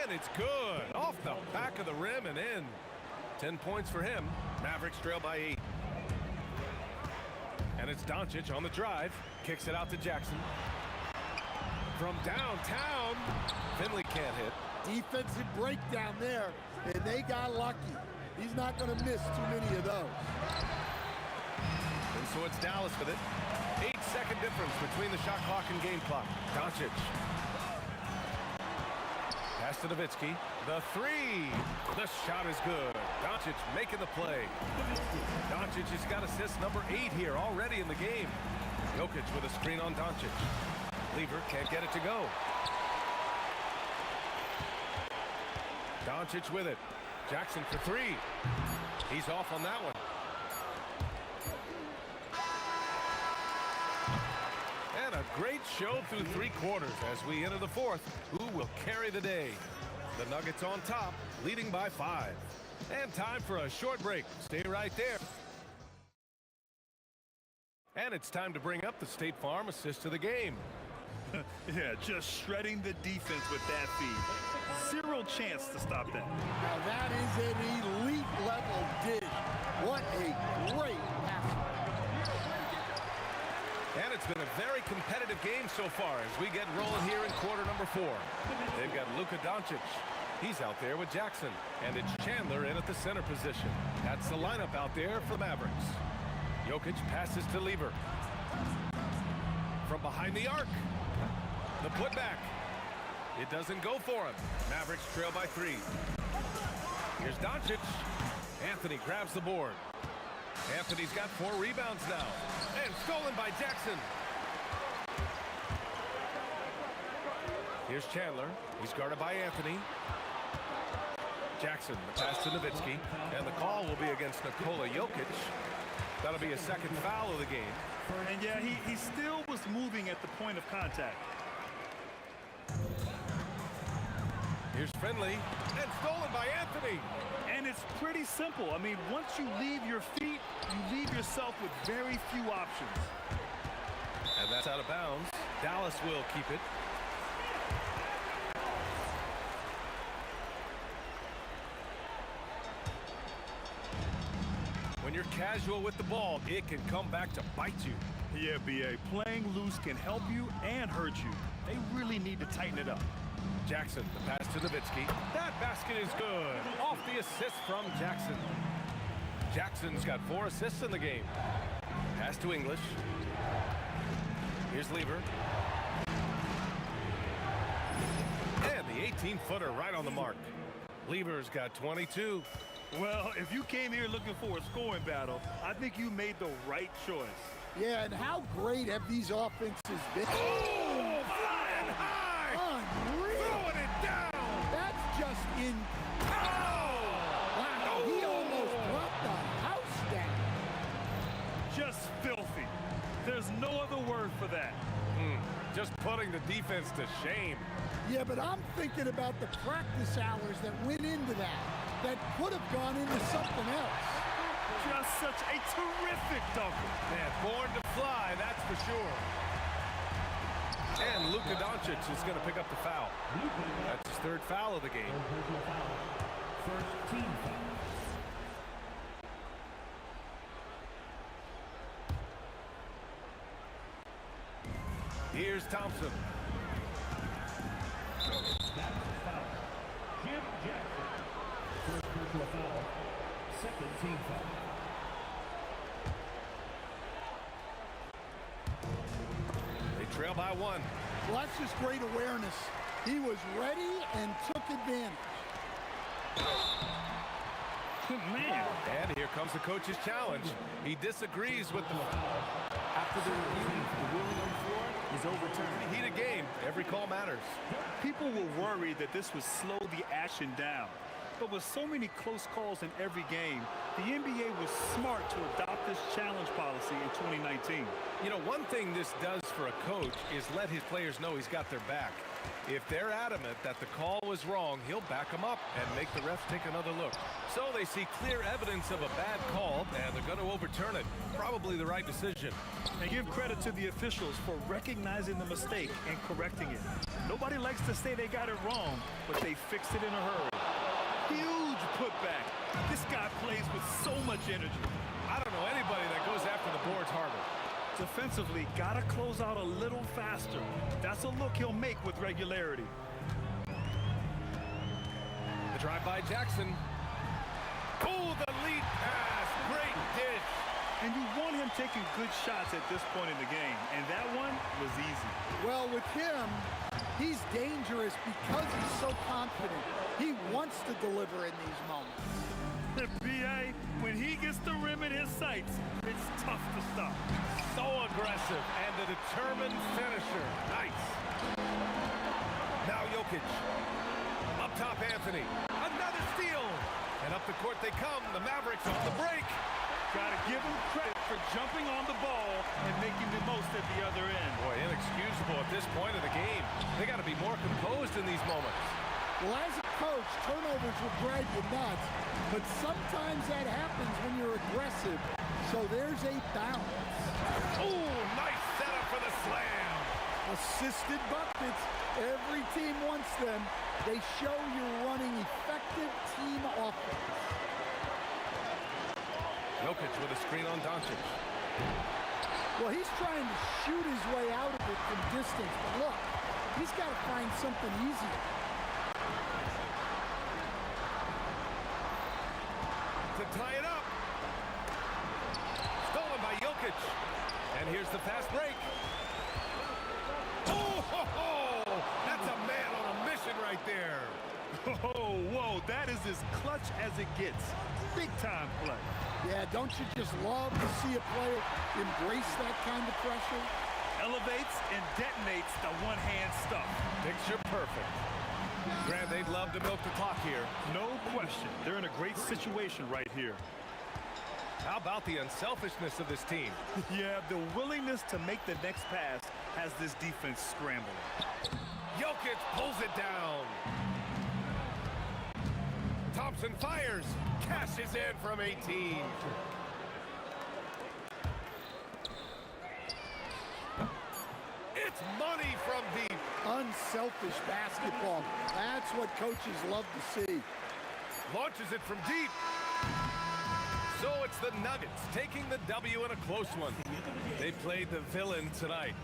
And it's good. Off the back of the rim and in. 10 points for him. Mavericks trail by 8. And it's Doncic on the drive. Kicks it out to Jackson. From downtown. Finley can't hit. Defensive breakdown there, and they got lucky. He's not going to miss too many of those. And so it's Dallas with it. 8-second difference between the shot clock and game clock. Doncic. Pass to Nowitzki. The three. The shot is good. Doncic making the play. Doncic has got assist number 8 here already in the game. Jokic with a screen on Doncic. Lever can't get it to go. Doncic with it. Jackson for 3. He's off on that one. And a great show through 3 quarters as we enter the 4th. Who will carry the day? The Nuggets on top, leading by 5. And time for a short break. Stay right there. And it's time to bring up the State Farm assist of the game. Yeah, just shredding the defense with that feed. Zero chance to stop that. Now that is an elite level dig. What a great pass. And it's been a very competitive game so far as we get rolling here in quarter number 4. They've got Luka Doncic. He's out there with Jackson. And it's Chandler in at the center position. That's the lineup out there for the Mavericks. Jokic passes to Lever. From behind the arc. The putback. It doesn't go for him. Mavericks trail by 3. Here's Doncic. Anthony grabs the board. Anthony's got 4 rebounds now. And stolen by Jackson. Here's Chandler. He's guarded by Anthony. Jackson, the pass to Nowitzki. And the call will be against Nikola Jokic. That'll be a second foul of the game. And yeah, he still was moving at the point of contact. Here's Finley. And stolen by Anthony. And it's pretty simple. I mean, once you leave your feet, you leave yourself with very few options. And that's out of bounds. Dallas will keep it. When you're casual with the ball, it can come back to bite you. Yeah, B.A. Playing loose can help you and hurt you. They really need to tighten it up. Jackson, the pass to Nowitzki. That basket is good. Off the assist from Jackson. Jackson's got 4 assists in the game. Pass to English. Here's Lever. And the 18-footer right on the mark. Lever's got 22. Well, if you came here looking for a scoring battle, I think you made the right choice. Yeah, and how great have these offenses been? Oh, flying high! Unreal! Throwing it down! That's just in. Oh! Wow, he almost brought the house down. Just filthy. There's no other word for that. Just putting the defense to shame. Yeah, but I'm thinking about the practice hours that went into that could have gone into something else. Just such a terrific dunker. Man, born to fly, that's for sure. And Luka Doncic is going to pick up the foul. That's his 3rd foul of the game. First team foul. Here's Thompson. Jim Jackson. First personal foul. Second team foul. They trail by 1. Well, that's just great awareness. He was ready and took advantage. Man. And here comes the coach's challenge. He disagrees with the foul. After the review, the ruling on the floor is overturned. Heat a game. Every call matters. People were worried that this would slow the action down. But with so many close calls in every game, the NBA was smart to adopt this challenge policy in 2019. You know, one thing this does for a coach is let his players know he's got their back. If they're adamant that the call was wrong, he'll back them up and make the refs take another look. So they see clear evidence of a bad call, and they're going to overturn it. Probably the right decision. And give credit to the officials for recognizing the mistake and correcting it. Nobody likes to say they got it wrong, but they fixed it in a hurry. Huge putback. This guy plays with so much energy. I don't know anybody that goes after the boards harder. Defensively, gotta close out a little faster. That's a look he'll make with regularity. The drive by Jackson. Oh, the lead pass. Great dish. And you want him taking good shots at this point in the game, and that one was easy. Well, with him, he's dangerous because he's so confident. He wants to deliver in these moments. The PA, when he gets the rim in his sights, it's tough to stop. So aggressive and a determined finisher. Nice. Now Jokic. Up top, Anthony. Another steal. And up the court they come. The Mavericks on the break. Gotta give him credit for jumping on the ball and making the most at the other end. Boy, inexcusable at this point of the game. They got to be more composed in these moments. Well, as a coach, turnovers will drive you nuts, but sometimes that happens when you're aggressive. So there's a balance. Oh, nice setup for the slam. Assisted buckets. Every team wants them. They show you're running effective team offense. Jokic with a screen on Doncic. Well, he's trying to shoot his way out of it from distance. But look, he's got to find something easier. To tie it up. Stolen by Jokic. And here's the fast break. Oh, ho, ho. That's a man on a mission right there. Oh, whoa, that is as clutch as it gets. Big time play. Yeah, don't you just love to see a player embrace that kind of pressure? Elevates and detonates the one-hand stuff. Picture perfect. Grant, they'd love to milk the clock here. No question. They're in a great situation right here. How about the unselfishness of this team? Yeah, the willingness to make the next pass has this defense scrambling. Jokic pulls it down. Thompson fires. Cashes in from 18. It's money from deep. Unselfish basketball. That's what coaches love to see. Launches it from deep. So it's the Nuggets taking the W in a close one. They played the villain tonight.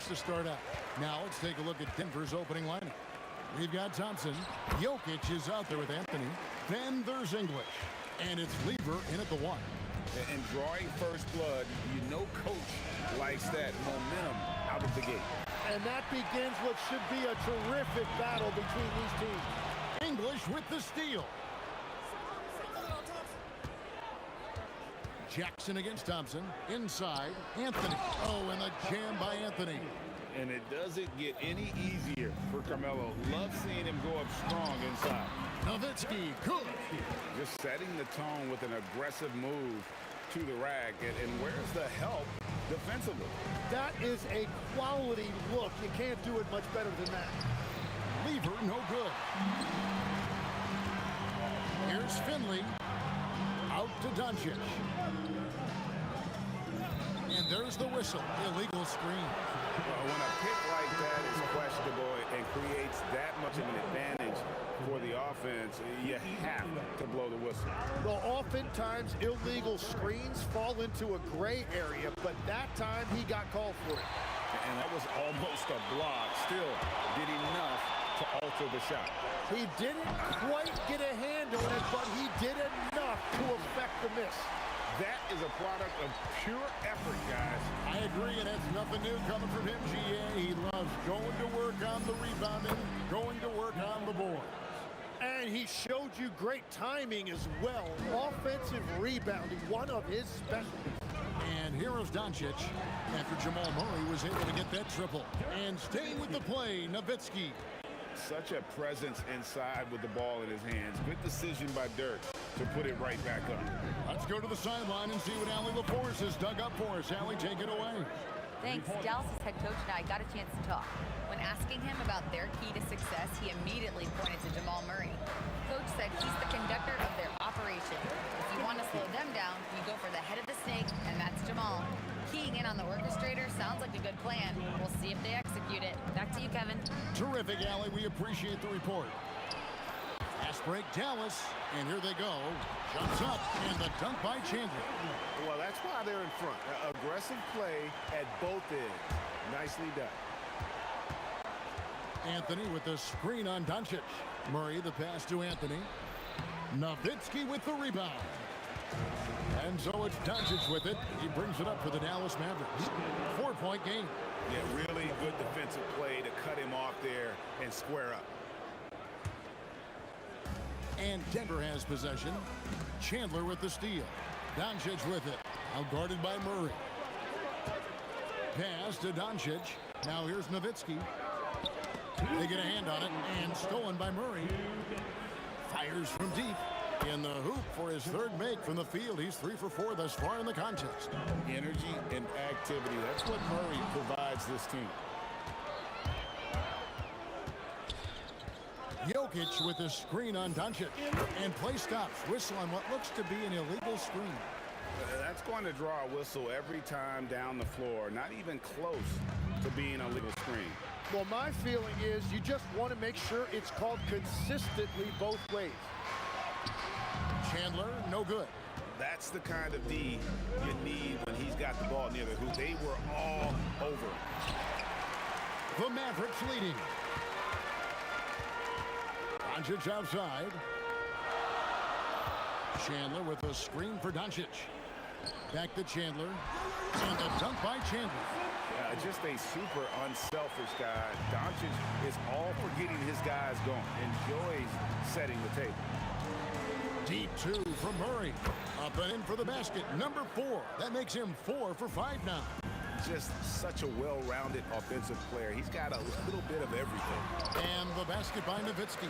works to start out. Now let's take a look at Denver's opening lineup. We've got Thompson. Jokic is out there with Anthony. Then there's English. And it's Lever in at the 1. And drawing first blood, you know coach likes that momentum out of the gate. And that begins what should be a terrific battle between these teams. English with the steal. Jackson against Thompson. Inside, Anthony. Oh, and the jam by Anthony. And it doesn't get any easier for Carmelo. Love seeing him go up strong inside. Nowitzki, good. Just setting the tone with an aggressive move to the rack. And where's the help defensively? That is a quality look. You can't do it much better than that. Lever, no good. Here's Finley. Out to Doncic. And there's the whistle. Illegal screen. Well, when a pick like that is questionable and creates that much of an advantage for the offense, you have to blow the whistle. Well, oftentimes illegal screens fall into a gray area, but that time he got called for it. And that was almost a block. Still did enough to alter the shot. He didn't quite get a hand on it, but he did enough to affect the miss. That is a product of pure effort, guys. I agree, and that's nothing new coming from him, GA. He loves going to work on the rebounding, going to work on the board. And he showed you great timing as well. Offensive rebounding, one of his specialties. And here is Doncic after Jamal Murray was able to get that triple. And staying with the play, Nowitzki. Such a presence inside with the ball in his hands. Good decision by Dirk to put it right back up. Let's go to the sideline and see what Allie LaForce has dug up for us. Allie, take it away. Thanks. Dallas' head coach and I got a chance to talk. When asking him about their key to success, he immediately pointed to Jamal Murray. Coach said he's the conductor of their operation. If you want to slow them down, you go for the head of the snake, and that's Jamal. Keying in on the orchestrator sounds like a good plan. We'll see if they execute it. Back to you, Kevin. Terrific, Allie. We appreciate the report. Fast break, Dallas. And here they go. Jumps up, and the dunk by Chandler. Well, that's why they're in front. Aggressive play at both ends. Nicely done. Anthony with the screen on Doncic. Murray the pass to Anthony. Nowitzki with the rebound. And so it's Doncic with it. He brings it up for the Dallas Mavericks. 4-point game. Yeah, really good defensive play to cut him off there and square up. And Denver has possession. Chandler with the steal. Doncic with it. Now guarded by Murray. Pass to Doncic. Now here's Nowitzki. They get a hand on it, and stolen by Murray. Fires from deep. In the hoop for his third make from the field. He's 3 for 4 thus far in the contest. Energy and activity. That's what Murray provides this team. Jokic with a screen on Doncic. And play stops. Whistle on what looks to be an illegal screen. That's going to draw a whistle every time down the floor. Not even close to being a legal screen. Well, my feeling is you just want to make sure it's called consistently both ways. Chandler, no good. That's the kind of D you need when he's got the ball near the hoop. They were all over. The Mavericks leading. Doncic outside. Chandler with a screen for Doncic. Back to Chandler. And a dunk by Chandler. Just a super unselfish guy. Doncic is all for getting his guys going. Enjoys setting the table. Deep 2 from Murray. Up and in for the basket. Number 4. That makes him 4 for 5 now. Just such a well-rounded offensive player. He's got a little bit of everything. And the basket by Nowitzki.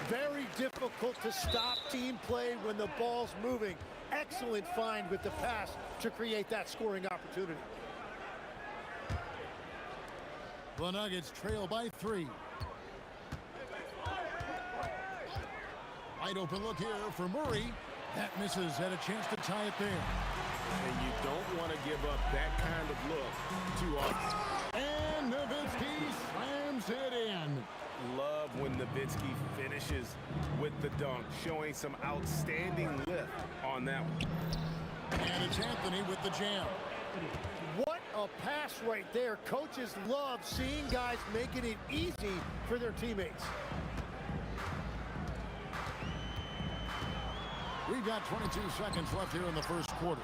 Very difficult to stop team play when the ball's moving. Excellent find with the pass to create that scoring opportunity. The Nuggets trail by 3. Wide open look here for Murray. That misses. Had a chance to tie it there. And you don't want to give up that kind of look too often. And Nowitzki slams it in. Love when Nowitzki finishes with the dunk, showing some outstanding lift on that one. And it's Anthony with the jam. What a pass right there. Coaches love seeing guys making it easy for their teammates. We've got 22 seconds left here in the first quarter.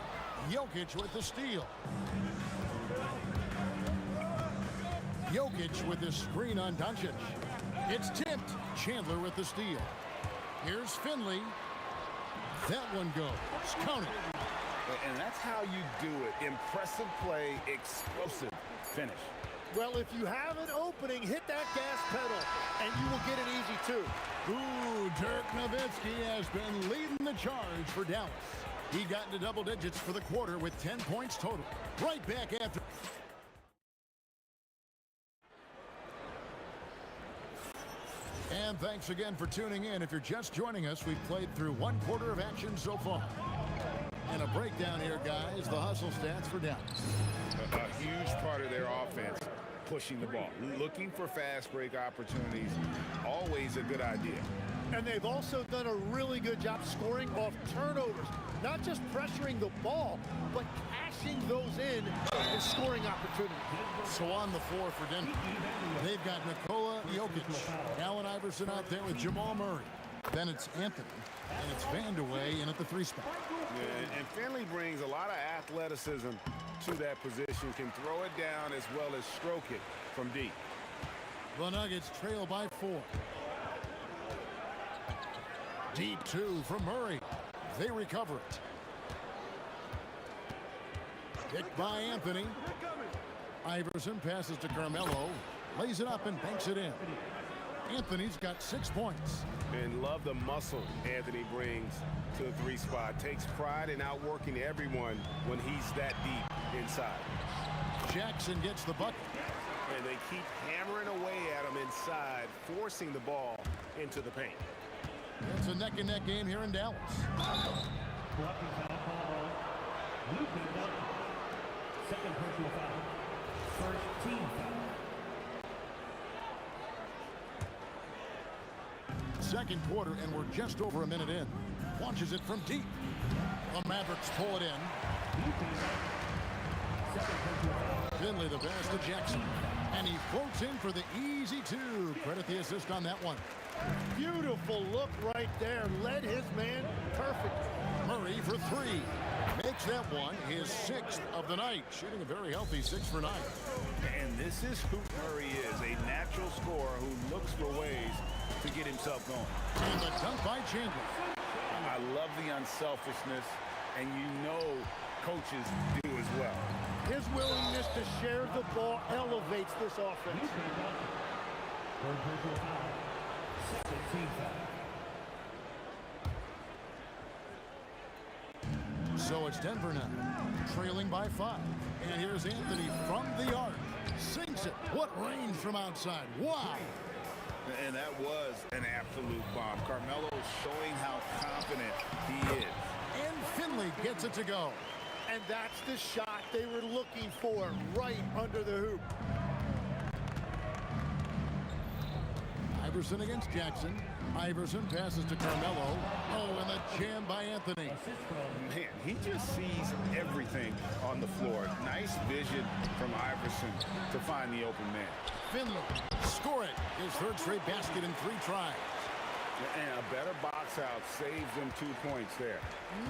Jokic with the steal. Jokic with the screen on Doncic. It's tipped. Chandler with the steal. Here's Finley. That one goes. Counted. And that's how you do it. Impressive play, explosive finish. Well, if you have an opening, hit that gas pedal, and you will get it easy, too. Ooh, Dirk Nowitzki has been leading the charge for Dallas. He got into double digits for the quarter with 10 points total. Right back after. And thanks again for tuning in. If you're just joining us, we've played through one quarter of action so far. And a breakdown here, guys, the hustle stats for Dallas. A huge part of their offense, pushing the ball, looking for fast break opportunities, always a good idea. And they've also done a really good job scoring off turnovers. Not just pressuring the ball, but cashing those in and scoring opportunities. So on the floor for Denver, they've got Nikola Jokic, Allen Iverson out there with Jamal Murray. Then it's Anthony, and it's Vandeweghe in at the 3 spot. Yeah, and Finley brings a lot of athleticism to that position, can throw it down as well as stroke it from deep. The Nuggets trail by 4. Deep 2 from Murray. They recover it. Picked by Anthony. Iverson passes to Carmelo. Lays it up and banks it in. Anthony's got 6 points. And love the muscle Anthony brings to the 3 spot. Takes pride in outworking everyone when he's that deep inside. Jackson gets the bucket. And they keep hammering away at him inside, forcing the ball into the paint. It's a neck-and-neck game here in Dallas. Blocking foul call. Luka Doncic. Second personal foul. First team foul. Second quarter, and we're just over a minute in. Launches it from deep. The Mavericks pull it in. Finley the pass to Jackson. And he floats in for the easy 2. Credit the assist on that one. Beautiful look right there. Led his man perfect. Murray for 3. Makes that one his 6th of the night. Shooting a very healthy 6 for 9. And this is who Murray is, a natural scorer who looks for ways to get himself going. And the dunk by Chandler. I love the unselfishness, and you know coaches do as well. His willingness to share the ball elevates this offense. Third personal foul. Second team foul. So it's Denver now, trailing by 5. And here's Anthony from the arc. Sinks it. What range from outside. Wow. And that was an absolute bomb. Carmelo showing how confident he is. And Finley gets it to go. And that's the shot they were looking for, right under the hoop. Iverson against Jackson. Iverson passes to Carmelo. Oh, and the jam by Anthony. Man, he just sees everything on the floor. Nice vision from Iverson to find the open man. Finley, score it. His 3rd straight basket in 3 tries. And a better box out saves them 2 points there.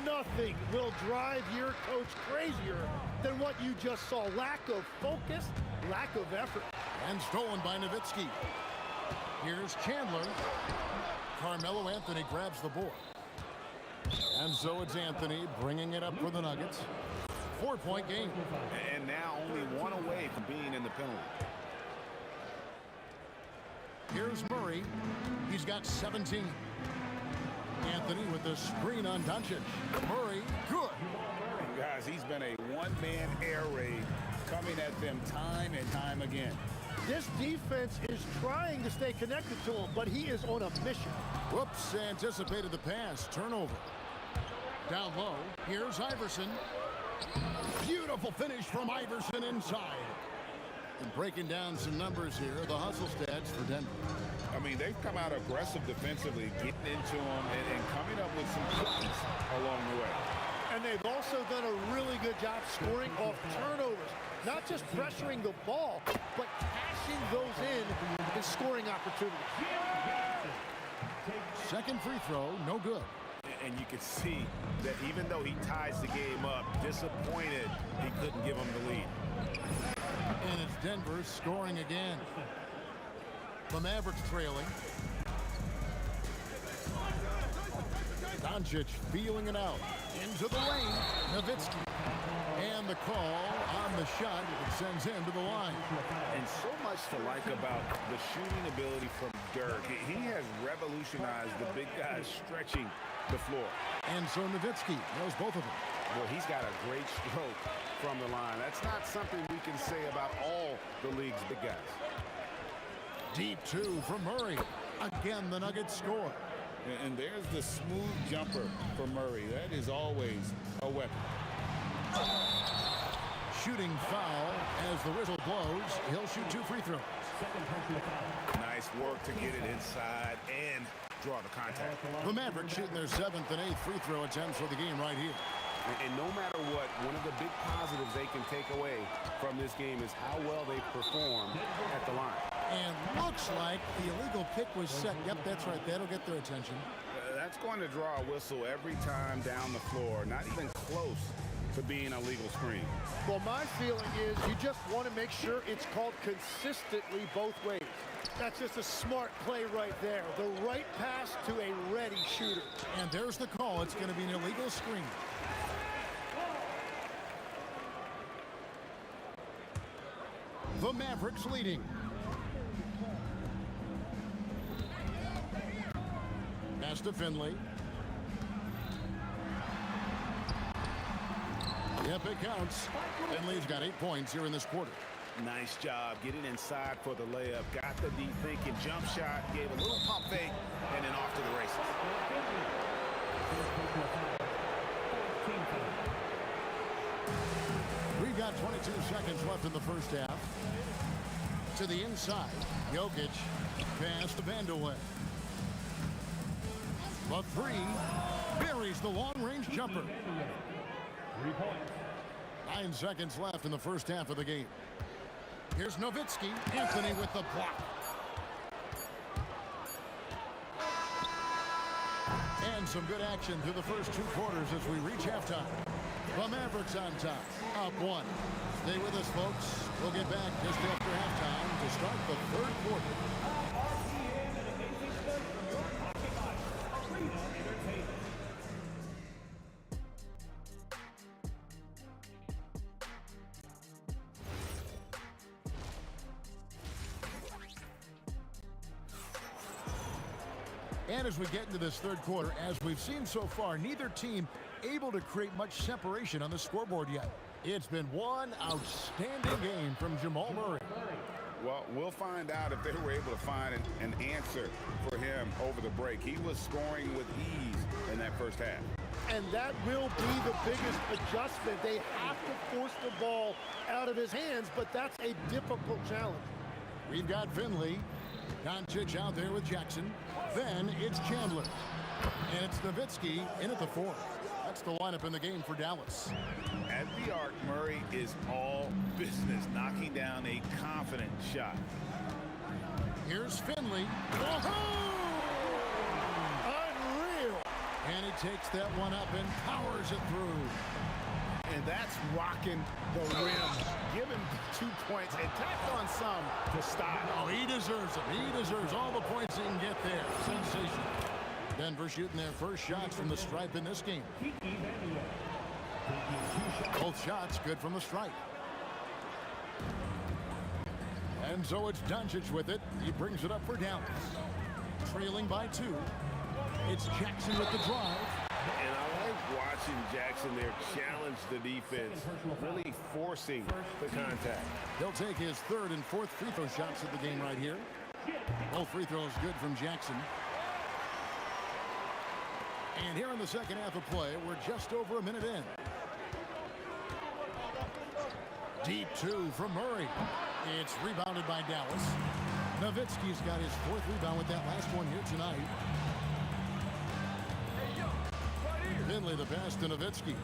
Nothing will drive your coach crazier than what you just saw. Lack of focus, lack of effort. And stolen by Nowitzki. Here's Chandler. Carmelo Anthony grabs the board. And so it's Anthony bringing it up for the Nuggets. 4-point game. And now only 1 away from being in the penalty. Here's Murray. He's got 17. Anthony with the screen on Doncic. Murray, good. Guys, he's been a one-man air raid coming at them time and time again. This defense is trying to stay connected to him, but he is on a mission. Whoops, anticipated the pass. Turnover. Down low, here's Iverson. Beautiful finish from Iverson inside. And breaking down some numbers here, the hustle stats for Denver. I mean, they've come out aggressive defensively, getting into them and coming up with some cookies along the way. And they've also done a really good job scoring off turnovers. Not just pressuring the ball, but cashing those in and scoring opportunities. Second free throw, no good. And you can see that even though he ties the game up, disappointed he couldn't give him the lead. And it's Denver scoring again. The Mavericks trailing. Doncic feeling it out. Into the lane. Nowitzki. And the call on the shot that sends him to the line. And so much to like about the shooting ability from Dirk. He has revolutionized the big guys stretching the floor. And so Nowitzki knows both of them. Well, he's got a great stroke from the line. That's not something we can say about all the league's big guys. Deep two from Murray. Again, the Nuggets score. And there's the smooth jumper for Murray. That is always a weapon. Shooting foul as the whistle blows. He'll shoot 2 free throws. Nice work to get it inside and draw the contact. The Mavericks shooting their 7th and 8th free throw attempts for the game right here. And no matter what, one of the big positives they can take away from this game is how well they perform at the line. And looks like the illegal pick was set. Yep, that's right. That'll get their attention. That's going to draw a whistle every time down the floor. Not even close to being a legal screen. Well, my feeling is you just want to make sure it's called consistently both ways. That's just a smart play right there. The right pass to a ready shooter. And there's the call. It's going to be an illegal screen. The Mavericks leading. Pass to Finley. Yep, it counts. Finley's got 8 points here in this quarter. Nice job getting inside for the layup. Got the deep thinking jump shot. Gave a little pump fake and then off to the races. We've got 22 seconds left in the first half. To the inside. Jokic. Pass to Vanderlei. The three. Buries the long-range jumper. 3 points. 9 seconds left in the first half of the game. Here's Nowitzki. Anthony with the block. And some good action through the first 2 quarters as we reach halftime. The Mavericks on top, up 1. Stay with us, folks. We'll get back just after halftime to start the 3rd quarter. And as we get into this 3rd quarter, as we've seen so far, neither team able to create much separation on the scoreboard yet. It's been one outstanding game from Jamal Murray. Well, we'll find out if they were able to find an answer for him over the break. He was scoring with ease in that first half. And that will be the biggest adjustment. They have to force the ball out of his hands, but that's a difficult challenge. We've got Finley. Doncic out there with Jackson. Then it's Chandler. And it's Nowitzki in at the 4. That's the lineup in the game for Dallas. At the arc, Murray is all business, knocking down a confident shot. Here's Finley. Unreal. And he takes that one up and powers it through. And that's rocking the rim. Give him 2 points and tack on some to stop. Oh, he deserves it. He deserves all the points he can get there. Sensation. Denver shooting their first shots from the stripe in this game. Both shots good from the stripe. And so it's Doncic with it. He brings it up for Dallas. Trailing by 2. It's Jackson with the drive. And I like watching Jackson there challenge the defense, really forcing the contact. He'll take his 3rd and 4th free throw shots of the game right here. Both free throws good from Jackson. And here in the second half of play, we're just over a minute in. Deep 2 from Murray. It's rebounded by Dallas. Nowitzki's got his 4th rebound with that last one here tonight. Finley the pass to Nowitzki.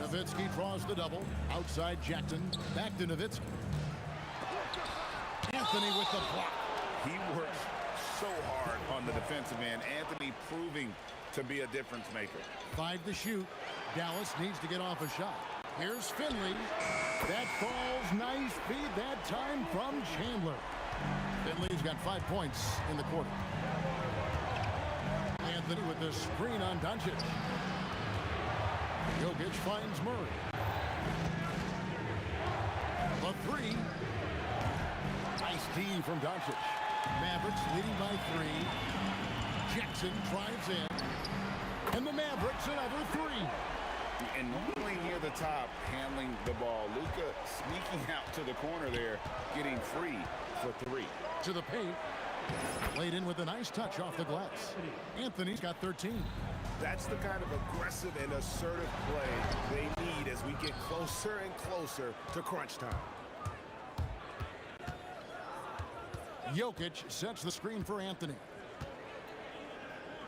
Nowitzki draws the double. Outside Jackson. Back to Nowitzki. Anthony with the block. He works so hard on the defensive end. Anthony proving to be a difference maker. 5 to shoot. Dallas needs to get off a shot. Here's Finley. That falls. Nice feed that time from Chandler. Finley's got 5 points in the quarter. Anthony with the screen on Doncic. Jokic finds Murray. The 3. Nice D from Doncic. Mavericks leading by 3. Jackson drives in. And the Mavericks another 3. And really near the top, handling the ball. Luka sneaking out to the corner there, getting free for 3. To the paint. Laid in with a nice touch off the glass. Anthony's got 13. That's the kind of aggressive and assertive play they need as we get closer and closer to crunch time. Jokic sets the screen for Anthony.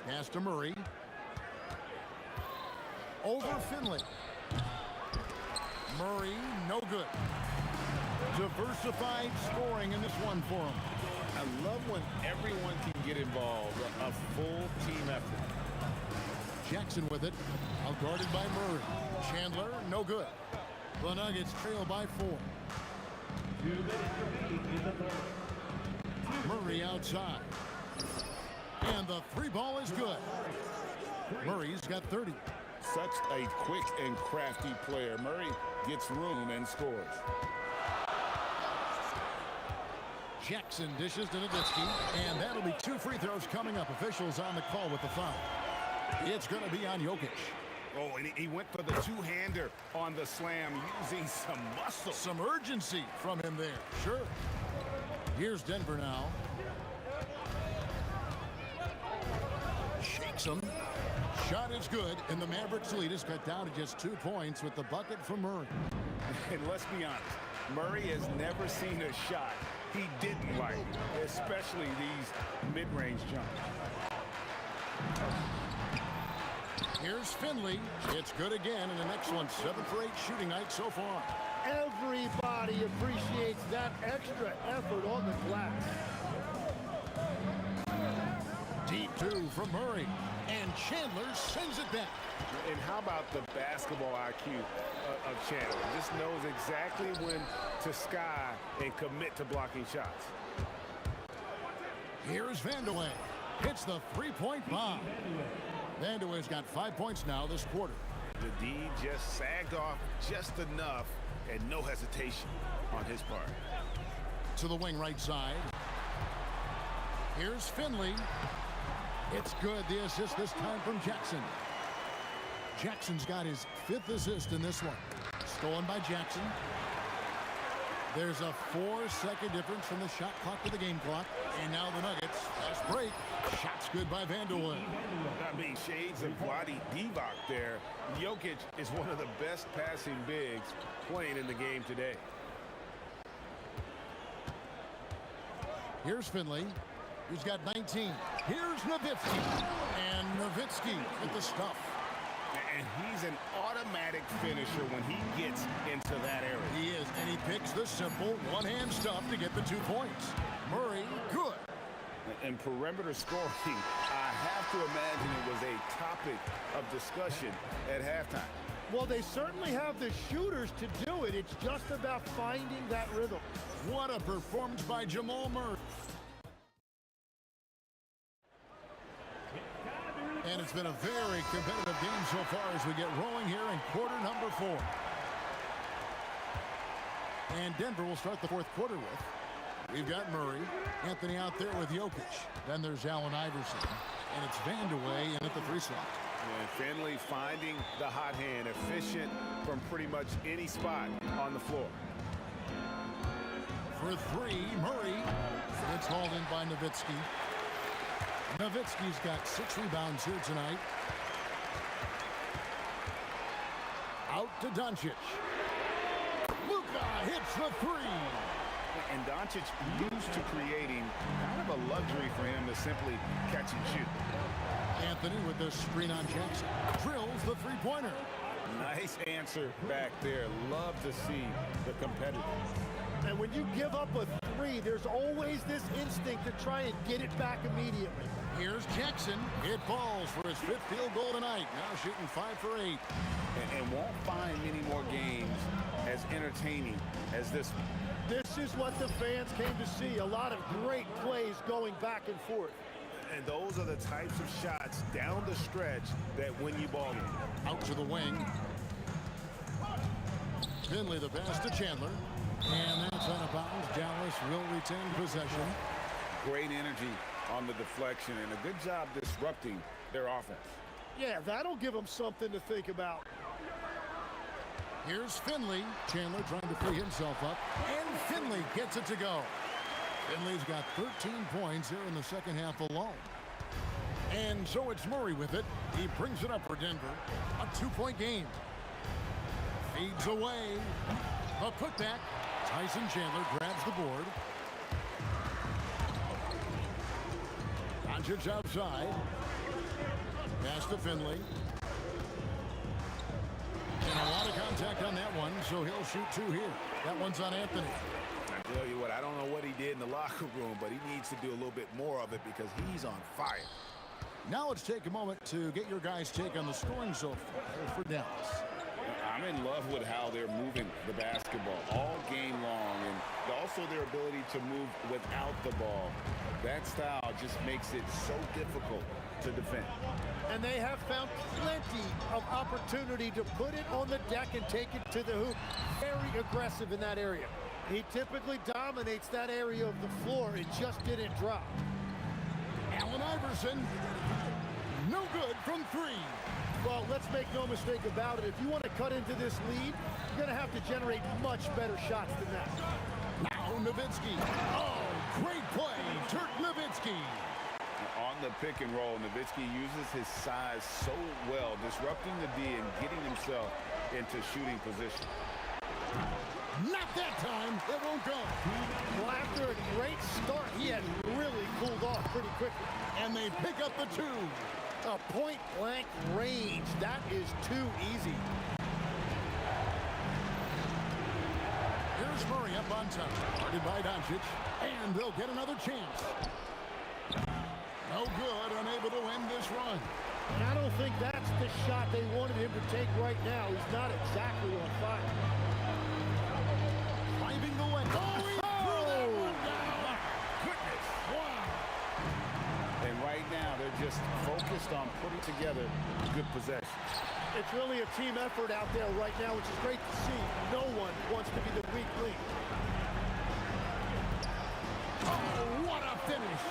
Pass to Murray. Over Finley. Murray, no good. Diversified scoring in this one for him. I love when everyone can get involved, a full team effort. Jackson with it, outguarded by Murray. Chandler, no good. The Nuggets trail by 4. 2 minutes remaining in the third. Murray outside. And the 3 ball is good. Murray's got 30. Such a quick and crafty player. Murray gets room and scores. Jackson dishes to Nowitzki, and that'll be 2 free throws coming up. Officials on the call with the foul. It's going to be on Jokic. Oh, and he went for the two-hander on the slam, using some muscle. Some urgency from him there. Sure. Here's Denver now. Shakes him. Shot is good, and the Mavericks lead is cut down to just 2 points with the bucket from Murray. And let's be honest, Murray has never seen a shot he didn't like, especially these mid-range jumps. Here's Finley. It's good again, and an excellent 7 for 8 shooting night so far. Everybody appreciates that extra effort on the glass. Deep 2 from Murray. And Chandler sends it back. And how about the basketball IQ of Chandler? Just knows exactly when to sky and commit to blocking shots. Here's Vandeweghe. Hits the 3-point bomb. Vandeweghe's got 5 points now this quarter. The D just sagged off just enough and no hesitation on his part. To the wing right side. Here's Finley. It's good. The assist this time from Jackson. Jackson's got his 5th assist in this one. Stolen by Jackson. There's a 4-second difference from the shot clock to the game clock. And now the Nuggets, fast break. Shot's good by Vandeweghe. I mean, shades of Vlade Divac there. Jokic is one of the best passing bigs playing in the game today. Here's Finley, who's got 19. Here's Nowitzki. And Nowitzki with the stuff. And he's an automatic finisher when he gets into that area. He is, and he picks the simple one-hand stuff to get the 2 points. Murray, good. And perimeter scoring, I have to imagine it was a topic of discussion at halftime. Well, they certainly have the shooters to do it. It's just about finding that rhythm. What a performance by Jamal Murray. And it's been a very competitive game so far as we get rolling here in quarter number 4. And Denver will start the 4th quarter with. We've got Murray, Anthony out there with Jokic. Then there's Allen Iverson. And it's Vandeweghe in at the 3 slot. And Finley finding the hot hand, efficient from pretty much any spot on the floor. For 3, Murray. It's hauled in by Nowitzki. Nowitzki's got 6 rebounds here tonight. Out to Doncic. Luka hits the 3. And Doncic used to creating kind of a luxury for him to simply catch and shoot. Anthony with the screen on Jackson. Drills the 3-pointer. Nice answer back there. Love to see the competitor. And when you give up a three, there's always this instinct to try and get it back immediately. Here's Jackson. It falls for his 5th field goal tonight. Now shooting 5 for 8. And won't find many more games as entertaining as this one. This is what the fans came to see. A lot of great plays going back and forth. And those are the types of shots down the stretch that win you ball games. Out to the wing. Finley the pass to Chandler. And that's out of bounds. Dallas will retain possession. Great energy on the deflection and a good job disrupting their offense. Yeah, that'll give them something to think about. Here's Finley. Chandler trying to free himself up. And Finley gets it to go. Finley's got 13 points here in the second half alone. And so it's Murray with it. He brings it up for Denver. A 2-point game. Feeds away. A putback. Tyson Chandler grabs the board. Doncic outside. Pass to Finley. And a lot of contact on that one, so he'll shoot 2 here. That one's on Anthony. I tell you what, I don't know what he did in the locker room, but he needs to do a little bit more of it because he's on fire. Now let's take a moment to get your guys' take on the scoring so far for Dallas. I'm in love with how they're moving the basketball all game long, and also their ability to move without the ball. That style just makes it so difficult to defend. And they have found plenty of opportunity to put it on the deck and take it to the hoop. Very aggressive in that area. He typically dominates that area of the floor. It just didn't drop. Allen Iverson, no good from 3. Well, let's make no mistake about it. If you want to cut into this lead, you're going to have to generate much better shots than that. Now Nowitzki. Oh, great play, Dirk Nowitzki. On the pick and roll, Nowitzki uses his size so well, disrupting the D and getting himself into shooting position. Not that time. It won't go. Well, after a great start, he had really cooled off pretty quickly. And they pick up the 2. A point-blank range. That is too easy. Here's Murray up on top. Guarded by Doncic. And they'll get another chance. No good. Unable to end this run. And I don't think that's the shot they wanted him to take right now. He's not exactly on fire. Driving the lane. Oh, he threw that one down. Goodness. Wow. And right now, they're just focused on putting together good possession. It's really a team effort out there right now, which is great to see. No one wants to be the weak link. Oh, what a finish.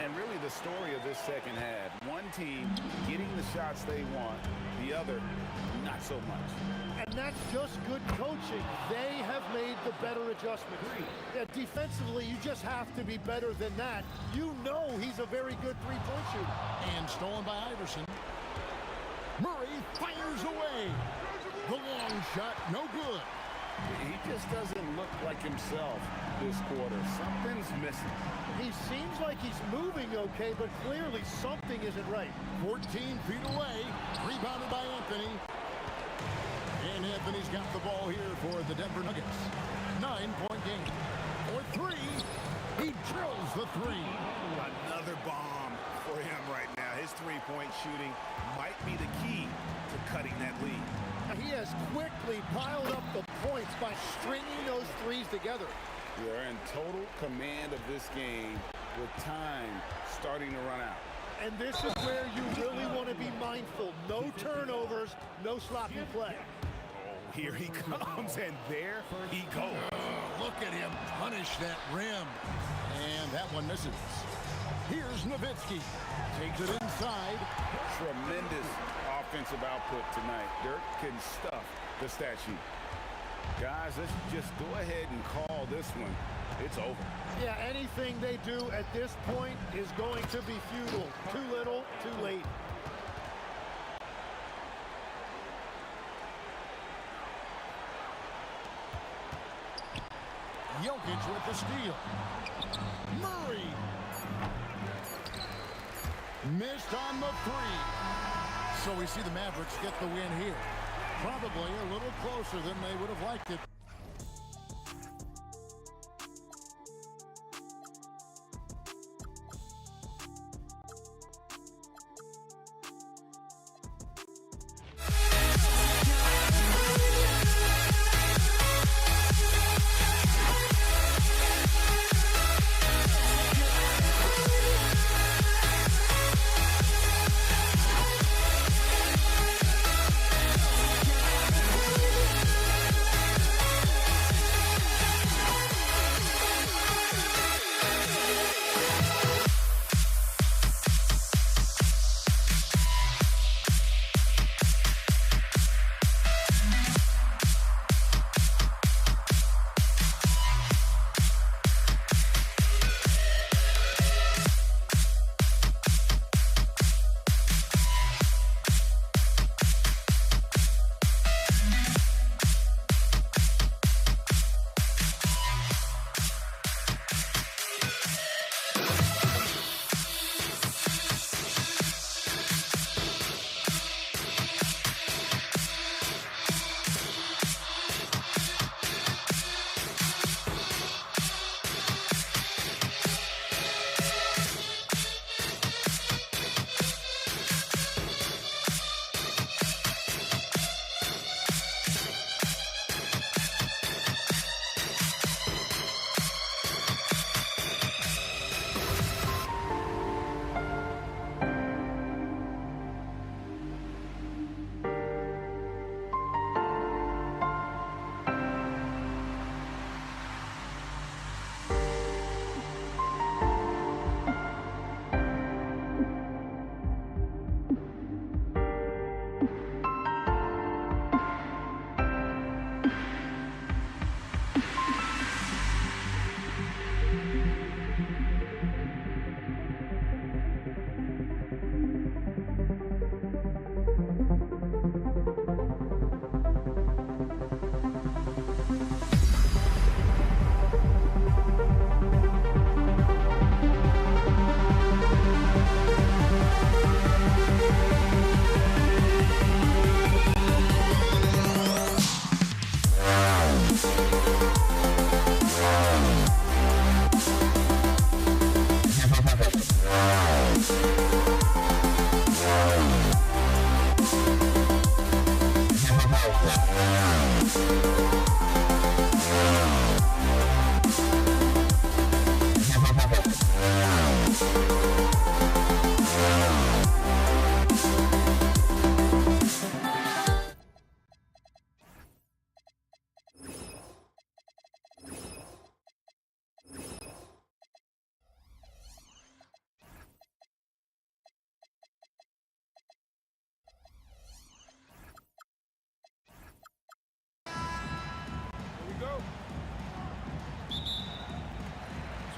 And really the story of this second half, one team getting the shots they want, the other not so much. And that's just good coaching. They have made the better adjustments. Yeah, defensively, you just have to be better than that. You know he's a very good three-point shooter. And stolen by Iverson. Murray fires away. The long shot, no good. He just doesn't look like himself this quarter. Something's missing. He seems like he's moving okay, but clearly something isn't right. 14 feet away. Rebounded by Anthony. And Anthony's got the ball here for the Denver Nuggets. 9-point game. For 3. He drills the 3. Another bomb for him right now. His three-point shooting might be the key to cutting that lead. He has quickly piled up the points by stringing those threes together. We're in total command of this game with time starting to run out. And this is where you really want to be mindful. No turnovers, no sloppy play. Oh, here he comes, and there he goes. Oh, look at him punish that rim. And that one misses. Here's Nowitzki. Takes it inside. Tremendous offensive output tonight. Dirk can stuff the stat sheet. Guys, let's just go ahead and call this one. It's over. Yeah, anything they do at this point is going to be futile. Too little, too late. Jokic with the steal. Murray. Missed on the 3. So we see the Mavericks get the win here. Probably a little closer than they would have liked it.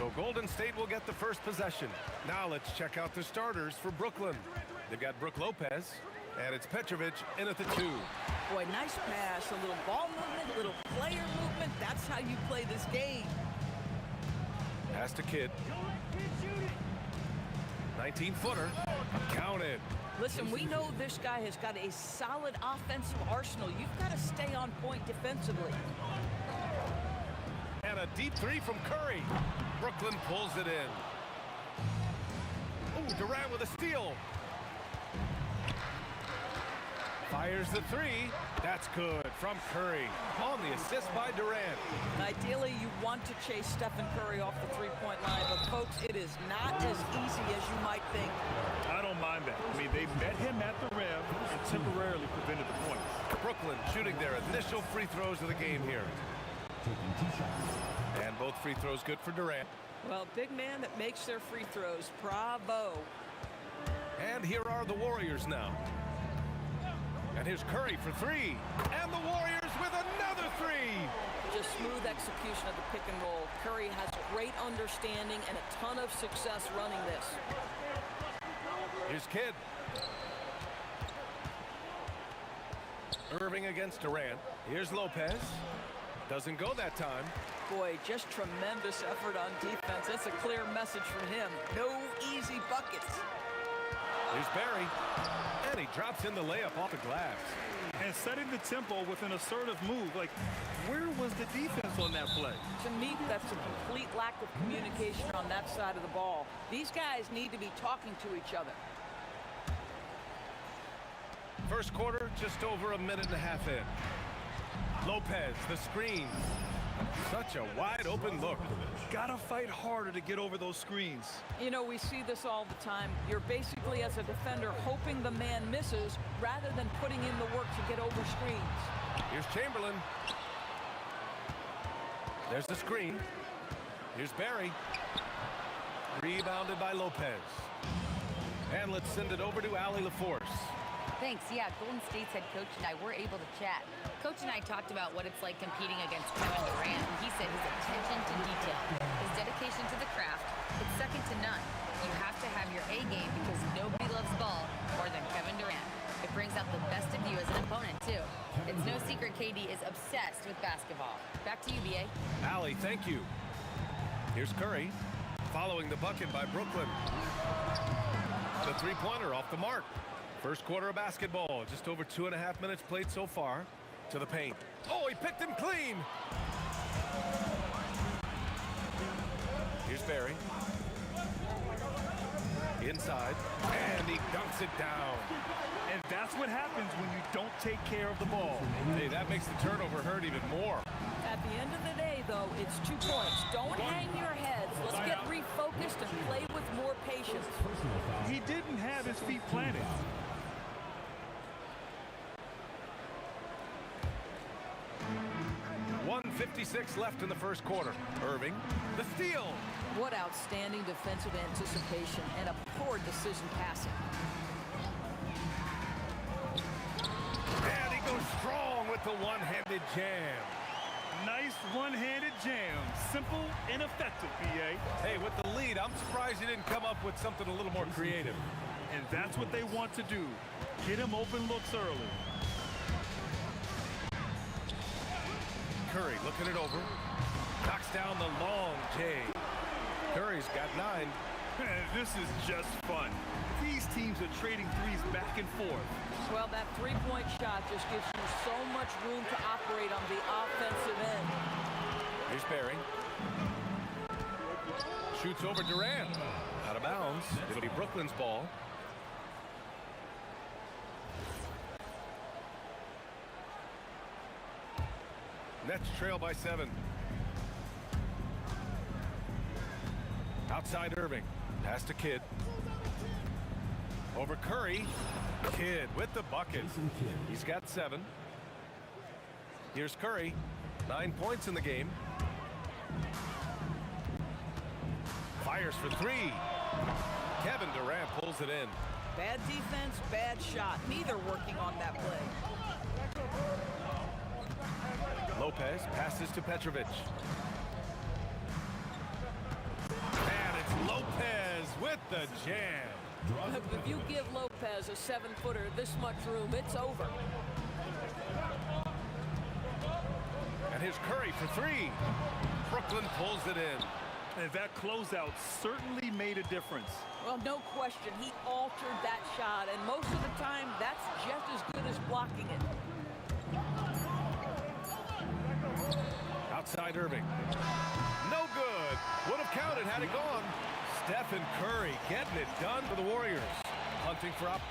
So Golden State will get the first possession. Now let's check out the starters for Brooklyn. They've got Brook Lopez, and it's Petrovic in at the 2. Boy, nice pass, a little ball movement, a little player movement. That's how you play this game. Pass to Kidd. 19-footer. Counted. Listen, we know this guy has got a solid offensive arsenal. You've got to stay on point defensively. And a deep 3 from Curry. Brooklyn pulls it in. Ooh, Durant with a steal. Fires the 3. That's good from Curry. On the assist by Durant. Ideally, you want to chase Stephen Curry off the three-point line, but folks, it is not as easy as you might think. I don't mind that. I mean, they met him at the rim and temporarily prevented the points. Brooklyn shooting their initial free throws of the game here. And both free throws good for Durant. Well, big man that makes their free throws. Bravo. And here are the Warriors now. And here's Curry for 3. And the Warriors with another 3. Just smooth execution of the pick and roll. Curry has great understanding and a ton of success running this. Here's Kidd. Irving against Durant. Here's Lopez. Doesn't go that time. Boy, just tremendous effort on defense. That's a clear message from him. No easy buckets. Here's Barry. And he drops in the layup off the glass. And setting the tempo with an assertive move. Like, where was the defense on that play? To me, that's a complete lack of communication on that side of the ball. These guys need to be talking to each other. First quarter, just over a minute and a half in. Lopez, the screen. Such a wide open look. Gotta fight harder to get over those screens. You know, we see this all the time. You're basically, as a defender, hoping the man misses rather than putting in the work to get over screens. Here's Chamberlain. There's the screen. Here's Barry. Rebounded by Lopez. And let's send it over to Allie LaForce. Thanks. Yeah, Golden State's head coach and I were able to chat. Coach and I talked about what it's like competing against Kevin Durant, and he said his attention to detail, his dedication to the craft, it's second to none. You have to have your A game because nobody loves ball more than Kevin Durant. It brings out the best of you as an opponent, too. It's no secret KD is obsessed with basketball. Back to you, BA. Allie, thank you. Here's Curry, following the bucket by Brooklyn. The three-pointer off the mark. First quarter of basketball, just over 2.5 minutes played so far. To the paint. Oh, he picked him clean. Here's Barry. Inside, and he dunks it down. And that's what happens when you don't take care of the ball. Hey, that makes the turnover hurt even more. At the end of the day, though, it's 2 points. Don't hang your heads. Let's get refocused and play with more patience. He didn't have his feet planted. .156 left in the first quarter. Irving, the steal. What outstanding defensive anticipation and a poor decision passing. And he goes strong with the one-handed jam. Nice one-handed jam. Simple and effective, BA. Hey, with the lead, I'm surprised he didn't come up with something a little more creative. And that's what they want to do. Get him open looks early. Curry looking it over. Knocks down the long J. Curry's got 9. This is just fun. These teams are trading threes back and forth. Well, that three-point shot just gives you so much room to operate on the offensive end. Here's Barry. Shoots over Durant. Out of bounds. It'll be Brooklyn's ball. Nets trail by 7. Outside Irving. Pass to Kidd. Over Curry. Kidd with the bucket. He's got 7. Here's Curry. 9 points in the game. Fires for 3. Kevin Durant pulls it in. Bad defense, bad shot. Neither working on that play. Lopez passes to Petrovic. And it's Lopez with the jam. If you give Lopez a 7-footer this much room, it's over. And here's Curry for 3. Brooklyn pulls it in. And that closeout certainly made a difference. Well, no question. He altered that shot, and most of the time, that's just as good as blocking it. Outside Irving. No good. Would have counted had it gone. Stephen Curry getting it done for the Warriors. Hunting for up.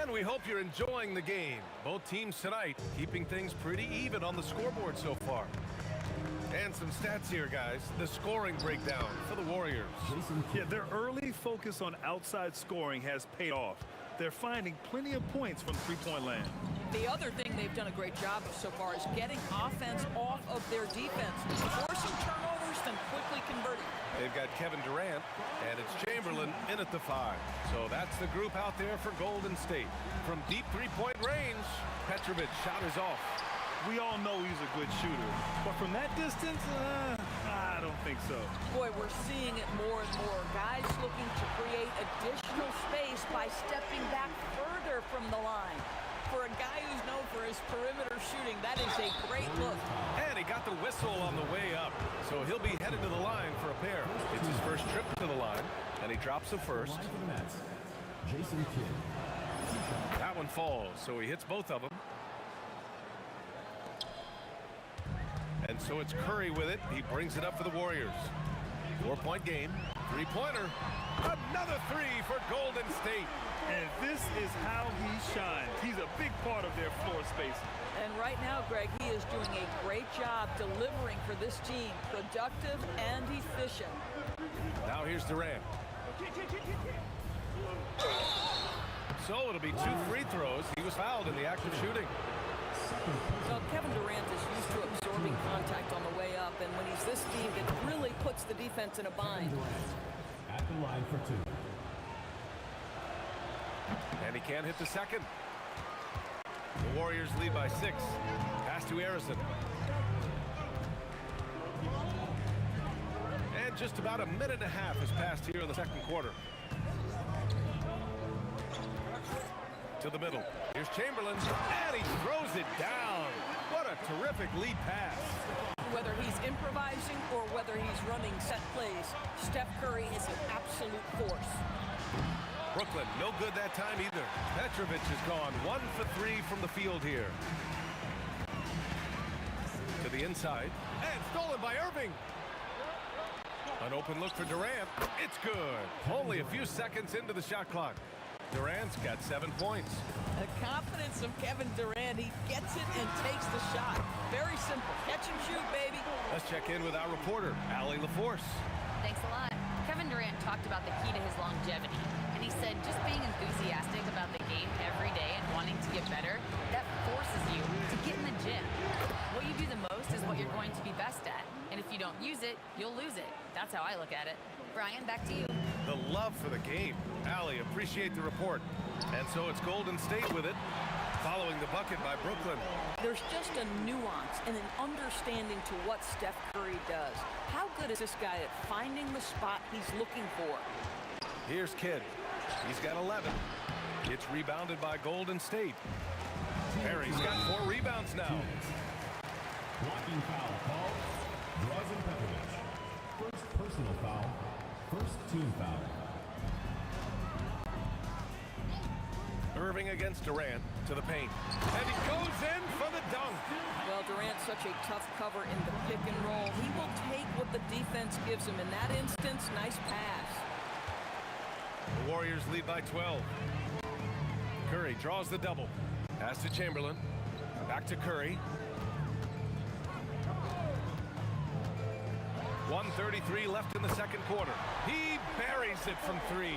And we hope you're enjoying the game. Both teams tonight keeping things pretty even on the scoreboard so far. And some stats here, guys. The scoring breakdown for the Warriors. Yeah, their early focus on outside scoring has paid off. They're finding plenty of points from three-point land. The other thing they've done a great job of so far is getting offense off of their defense, forcing turnovers, then quickly converting. They've got Kevin Durant, and it's Chamberlain in at the 5. So that's the group out there for Golden State. From deep three-point range, Petrovic shot is off. We all know he's a good shooter, but from that distance, I don't think so. Boy, we're seeing it more and more. Guys looking to create additional space by stepping back further from the line. For a guy who's known for his perimeter shooting, that is a great look. And he got the whistle on the way up, so he'll be headed to the line for a pair. It's his first trip to the line, and he drops the first. Jason Kidd. That one falls, so he hits both of them. And so it's Curry with it. He brings it up for the Warriors. 4-point game. Three-pointer. Another three for Golden State. And this is how he shines. He's a big part of their floor space. And right now, Greg, he is doing a great job delivering for this team. Productive and efficient. Now here's Durant. So it'll be 2 free throws. He was fouled in the act of shooting. So Kevin Durant is used to absorbing contact on the way up, and when he's this deep, it really puts the defense in a bind. At the line for 2. And he can't hit the second. The Warriors lead by 6. Pass to Harrison. And just about a minute and a half has passed here in the second quarter. To the middle. Here's Chamberlain, and he throws it down. What a terrific lead pass. Whether he's improvising or whether he's running set plays, Steph Curry is an absolute force. Brooklyn, no good that time either. Petrovic has gone 1 for 3 from the field here. To the inside, and stolen by Irving. An open look for Durant. It's good. Only a few seconds into the shot clock. Durant's got 7 points. The confidence of Kevin Durant. He gets it and takes the shot. Very simple. Catch and shoot, baby. Let's check in with our reporter, Allie LaForce. Thanks a lot. Kevin Durant talked about the key to his longevity. And he said just being enthusiastic about the game every day and wanting to get better, that forces you to get in the gym. What you do the most is what you're going to be best at. And if you don't use it, you'll lose it. That's how I look at it. Brian, back to you. The love for the game. Allie, appreciate the report. And so it's Golden State with it, following the bucket by Brooklyn. There's just a nuance and an understanding to what Steph Curry does. How good is this guy at finding the spot he's looking for? Here's Kidd. He's got 11. It's rebounded by Golden State. Perry's got 4 rebounds now. Blocking foul called. Drazen Petrovic. First personal foul. First team foul. Irving against Durant to the paint. And he goes in for the dunk. Well, Durant's such a tough cover in the pick and roll. He will take what the defense gives him. In that instance, nice pass. The Warriors lead by 12. Curry draws the double. Pass to Chamberlain. Back to Curry. 1:33 left in the second quarter. He buries it from 3.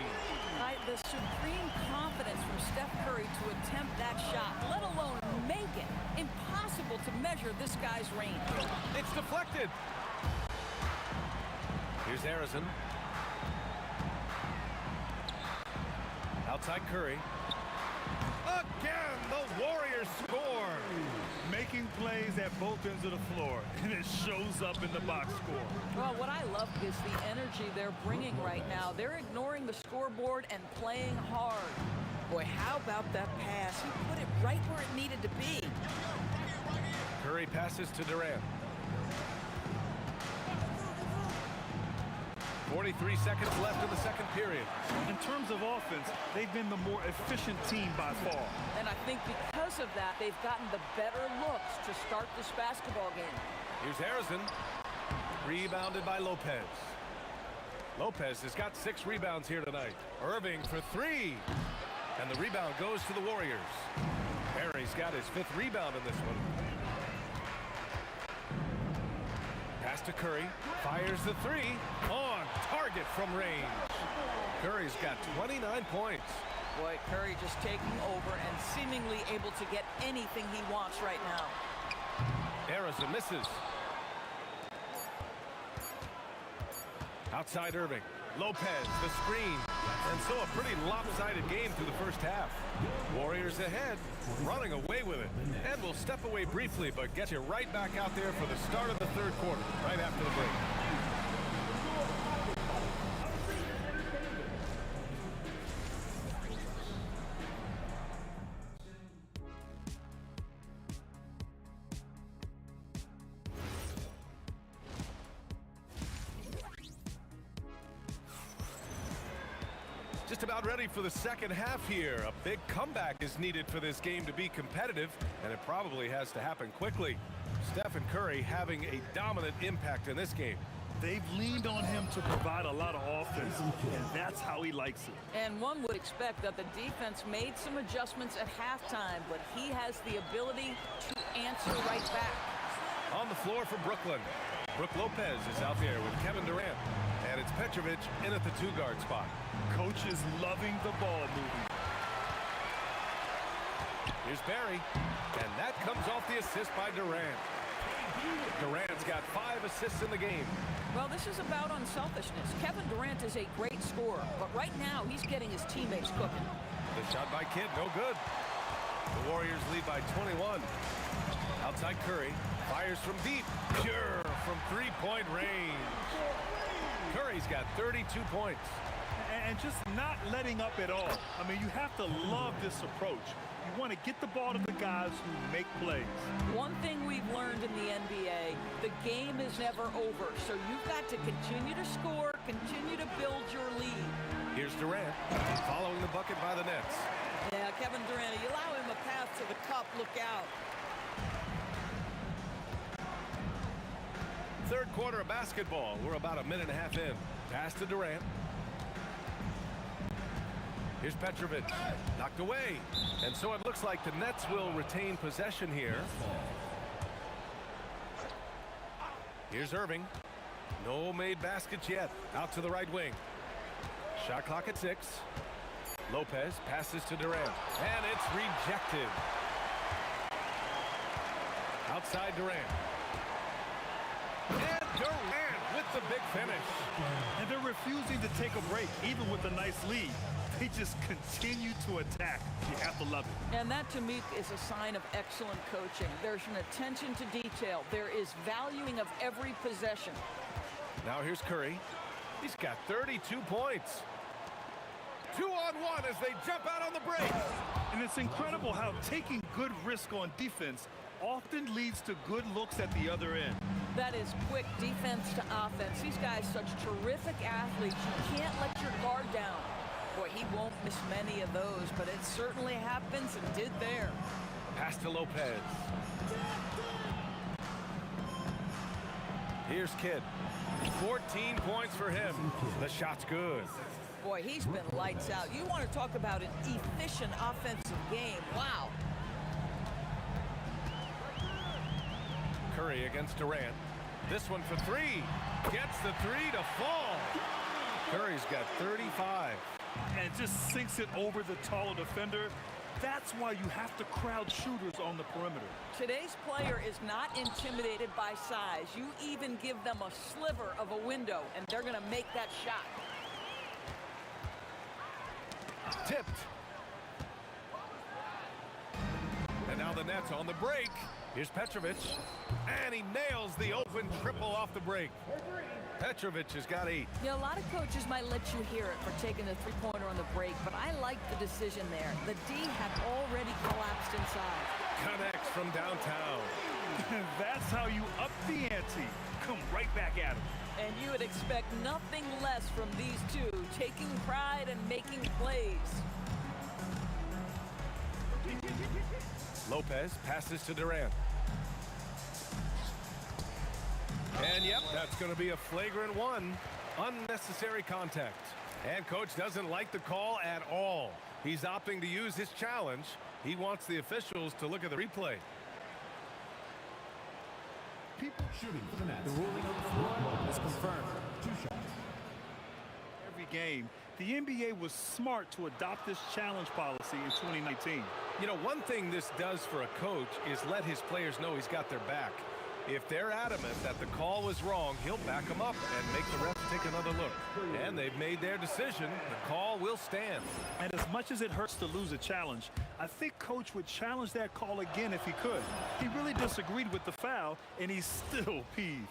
The supreme confidence from Steph Curry to attempt that shot, let alone make it. Impossible to measure this guy's range. It's deflected. Here's Harrison. Outside Curry. Again, the Warriors score. Making plays at both ends of the floor, and it shows up in the box score. Well, what I love is the energy they're bringing right now. They're ignoring the scoreboard and playing hard. Boy, how about that pass? He put it right where it needed to be. Curry passes to Durant. 43 seconds left in the second period. In terms of offense, they've been the more efficient team by far. And I think because of that, they've gotten the better looks to start this basketball game. Here's Harrison. Rebounded by Lopez. Lopez has got 6 rebounds here tonight. Irving for 3. And the rebound goes to the Warriors. Perry's got his 5th rebound in this one. Pass to Curry. Fires the 3. On target from range. Curry's got 29 points. Boy, Curry just taking over and seemingly able to get anything he wants right now. Harrison misses. Outside Irving. Lopez, the screen. And so a pretty lopsided game through the first half. Warriors ahead, running away with it. And we'll step away briefly, but get you right back out there for the start of the third quarter, right after the break. Just about ready for the second half here. A big comeback is needed for this game to be competitive, and it probably has to happen quickly. Stephen Curry having a dominant impact in this game. They've leaned on him to provide a lot of offense, and that's how he likes it. And one would expect that the defense made some adjustments at halftime, but he has the ability to answer right back. On the floor for Brooklyn, Brook Lopez is out there with Kevin Durant, and it's Petrovic in at the two-guard spot. Coach is loving the ball movement. Here's Barry, and that comes off the assist by Durant. Durant's got 5 assists in the game. Well, this is about unselfishness. Kevin Durant is a great scorer, but right now he's getting his teammates cooking. The shot by Kidd, no good. The Warriors lead by 21. Outside Curry, fires from deep. Pure from three-point range. Curry's got 32 points. And just not letting up at all. I mean, you have to love this approach. You want to get the ball to the guys who make plays. One thing we've learned in the NBA, the game is never over. So you've got to continue to score, continue to build your lead. Here's Durant, following the bucket by the Nets. Yeah, Kevin Durant, you allow him a path to the cup, look out. Third quarter of basketball. We're about a minute and a half in. Pass to Durant. Here's Petrovic, knocked away. And so it looks like the Nets will retain possession here. Here's Irving. No made baskets yet. Out to the right wing. Shot clock at 6. Lopez passes to Durant. And it's rejected. Outside Durant. And Durant with the big finish. And they're refusing to take a break, even with a nice lead. They just continue to attack. You have to love it. And that, to me, is a sign of excellent coaching. There's an attention to detail. There is valuing of every possession. Now here's Curry. He's got 32 points. 2-on-1 as they jump out on the break. And it's incredible how taking good risk on defense often leads to good looks at the other end. That is quick defense to offense. These guys, such terrific athletes. You can't let your guard down. Boy, he won't miss many of those, but it certainly happens and did there. Pass to Lopez. Here's Kidd. 14 points for him. The shot's good. Boy, he's been lights out. You want to talk about an efficient offensive game. Wow. Curry against Durant. This one for 3. Gets the 3 to fall. Curry's got 35. And just sinks it over the taller defender. That's why you have to crowd shooters on the perimeter. Today's player is not intimidated by size. You even give them a sliver of a window, and they're going to make that shot. Tipped. And now the Nets on the break. Here's Petrovic. And he nails the open triple off the break. Petrovic has got 8. You know, a lot of coaches might let you hear it for taking the three-pointer on the break, but I like the decision there. The D had already collapsed inside. Connects from downtown. That's how you up the ante. Come right back at him. And you would expect nothing less from these two, taking pride and making plays. Lopez passes to Durant. And yep, that's going to be a flagrant 1. Unnecessary contact. And coach doesn't like the call at all. He's opting to use his challenge. He wants the officials to look at the replay. People shooting for the Nets. The ruling on the floor is confirmed. 2 shots. Every game, the NBA was smart to adopt this challenge policy in 2019. You know, one thing this does for a coach is let his players know he's got their back. If they're adamant that the call was wrong, he'll back them up and make the refs take another look. And they've made their decision. The call will stand. And as much as it hurts to lose a challenge, I think Coach would challenge that call again if he could. He really disagreed with the foul, and he's still peeved.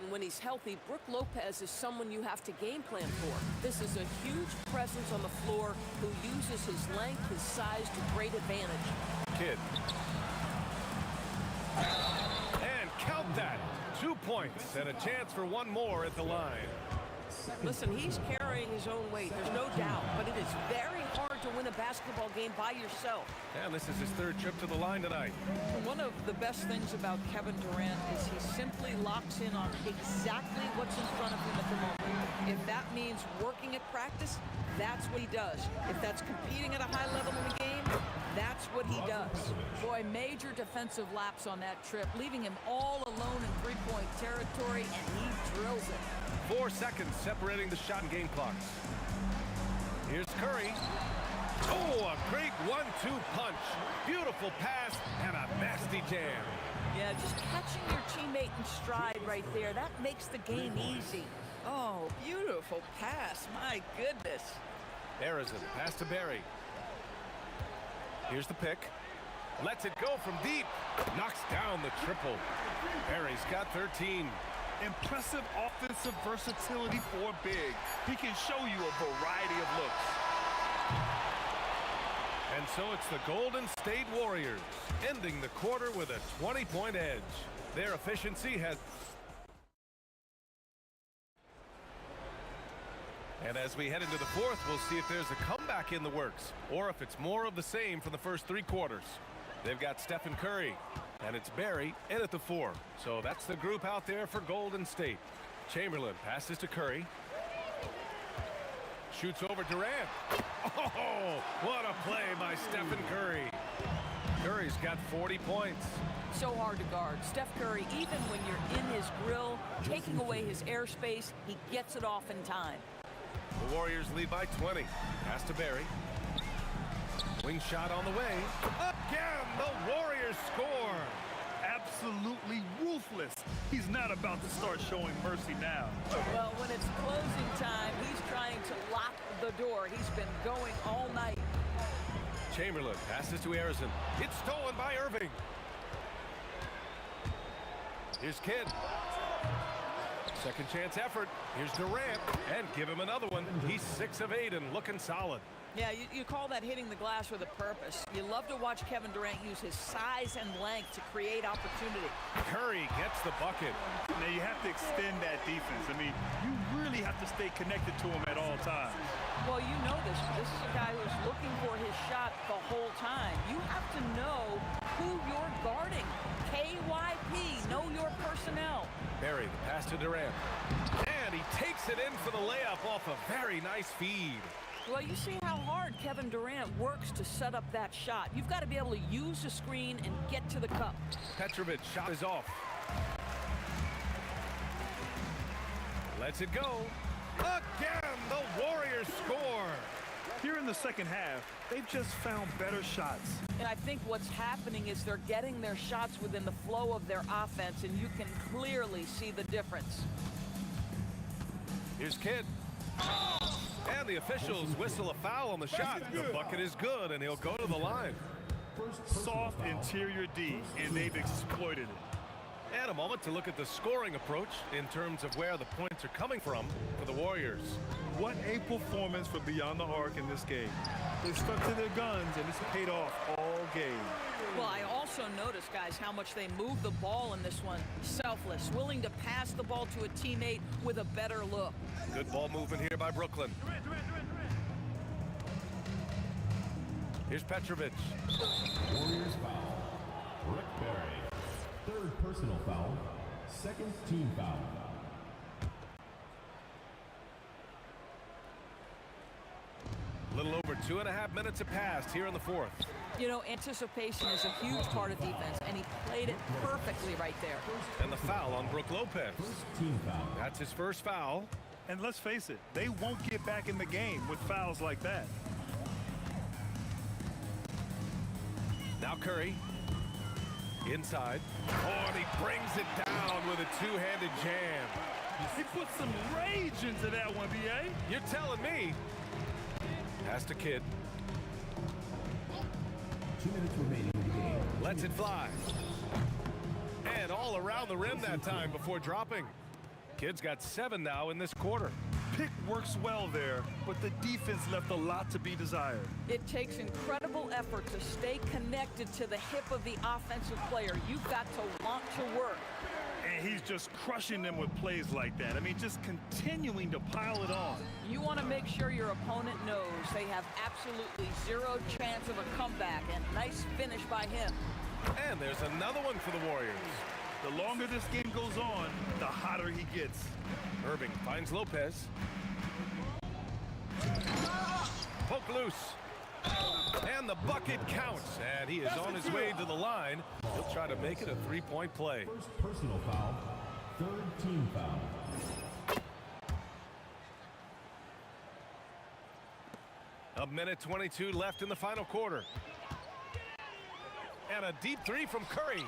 When he's healthy, Brook Lopez is someone you have to game plan for. This is a huge presence on the floor who uses his length, his size to great advantage. Kidd. And count that. 2 points and a chance for one more at the line. Listen, he's carrying his own weight, there's no doubt, but it is very hard to win a basketball game by yourself. And this is his third trip to the line tonight. One of the best things about Kevin Durant is he simply locks in on exactly what's in front of him at the moment. If that means working at practice, that's what he does. If that's competing at a high level in the game, that's what he does. Boy, major defensive lapse on that trip, leaving him all alone in three-point territory, and he drills it. 4 seconds separating the shot and game clocks. Here's Curry. Oh, a great 1-2 punch. Beautiful pass and a nasty jam. Yeah, just catching your teammate in stride right there, that makes the game easy. Oh, beautiful pass, my goodness. Arizin, pass to Barry. Here's the pick. Lets it go from deep. Knocks down the triple. Barry's got 13. Impressive offensive versatility for big. He can show you a variety of looks. And so it's the Golden State Warriors ending the quarter with a 20-point edge. Their efficiency has... And as we head into the fourth, we'll see if there's a comeback in the works or if it's more of the same from the first 3 quarters. They've got Stephen Curry, and it's Barry in at the 4. So that's the group out there for Golden State. Chamberlain passes to Curry. Shoots over Durant. Oh, what a play by Stephen Curry. Curry's got 40 points. So hard to guard. Steph Curry, even when you're in his grill, taking away his airspace, he gets it off in time. The Warriors lead by 20. Pass to Barry. Wing shot on the way. Again, the Warriors score. Absolutely ruthless. He's not about to start showing mercy now. Well, when it's closing time, he's trying to lock the door. He's been going all night. Chamberlain passes to Arizin. It's stolen by Irving. Here's Kidd. Second chance effort. Here's Durant. And give him another one. He's 6 of 8 and looking solid. Yeah, you call that hitting the glass with a purpose. You love to watch Kevin Durant use his size and length to create opportunity. Curry gets the bucket. Now you have to extend that defense. I mean, you really have to stay connected to him at all times. Well, you know this. This is a guy who's looking for his shot the whole time. You have to know who you're guarding. KYP, know your personnel. Barry, the pass to Durant. And he takes it in for the layup off a very nice feed. Well, you see how hard Kevin Durant works to set up that shot. You've got to be able to use the screen and get to the cup. Petrovic shot is off. Lets it go. Again, the Warriors score. Here in the second half, they've just found better shots. And I think what's happening is they're getting their shots within the flow of their offense, and you can clearly see the difference. Here's Kidd. And the officials whistle a foul on the shot. The bucket is good, and he'll go to the line. Soft interior D, and they've exploited it. And a moment to look at the scoring approach in terms of where the points are coming from for the Warriors. What a performance for Beyond the Arc in this game. They stuck to their guns, and it's paid off all game. Well, I also noticed, guys, how much they moved the ball in this one. Selfless, willing to pass the ball to a teammate with a better look. Good ball movement here by Brooklyn. Here's Petrovic. Warriors foul. Rick Barry. Third personal foul. Second team foul. A little over 2.5 minutes have passed here in the fourth. You know, anticipation is a huge part of defense, and he played it perfectly right there. And the foul on Brook Lopez. Team foul. That's his first foul. And let's face it, they won't get back in the game with fouls like that. Now Curry. Inside. Oh, and he brings it down with a two-handed jam. He put some rage into that one, B.A. You're telling me. Pass to Kidd. 2 minutes remaining in the game. Lets it fly. And all around the rim that time before dropping. Kidd's got 7 now in this quarter. Pick works well there, but the defense left a lot to be desired. It takes incredible effort to stay connected to the hip of the offensive player. You've got to want to work. And he's just crushing them with plays like that. I mean, just continuing to pile it on. You want to make sure your opponent knows they have absolutely zero chance of a comeback, and nice finish by him. And there's another one for the Warriors. The longer this game goes on, the hotter he gets. Irving finds Lopez. Poke loose. And the bucket counts. And he is on his way to the line. He'll try to make it a three-point play. First personal foul, third team foul. A minute 22 left in the final quarter. And a deep three from Curry.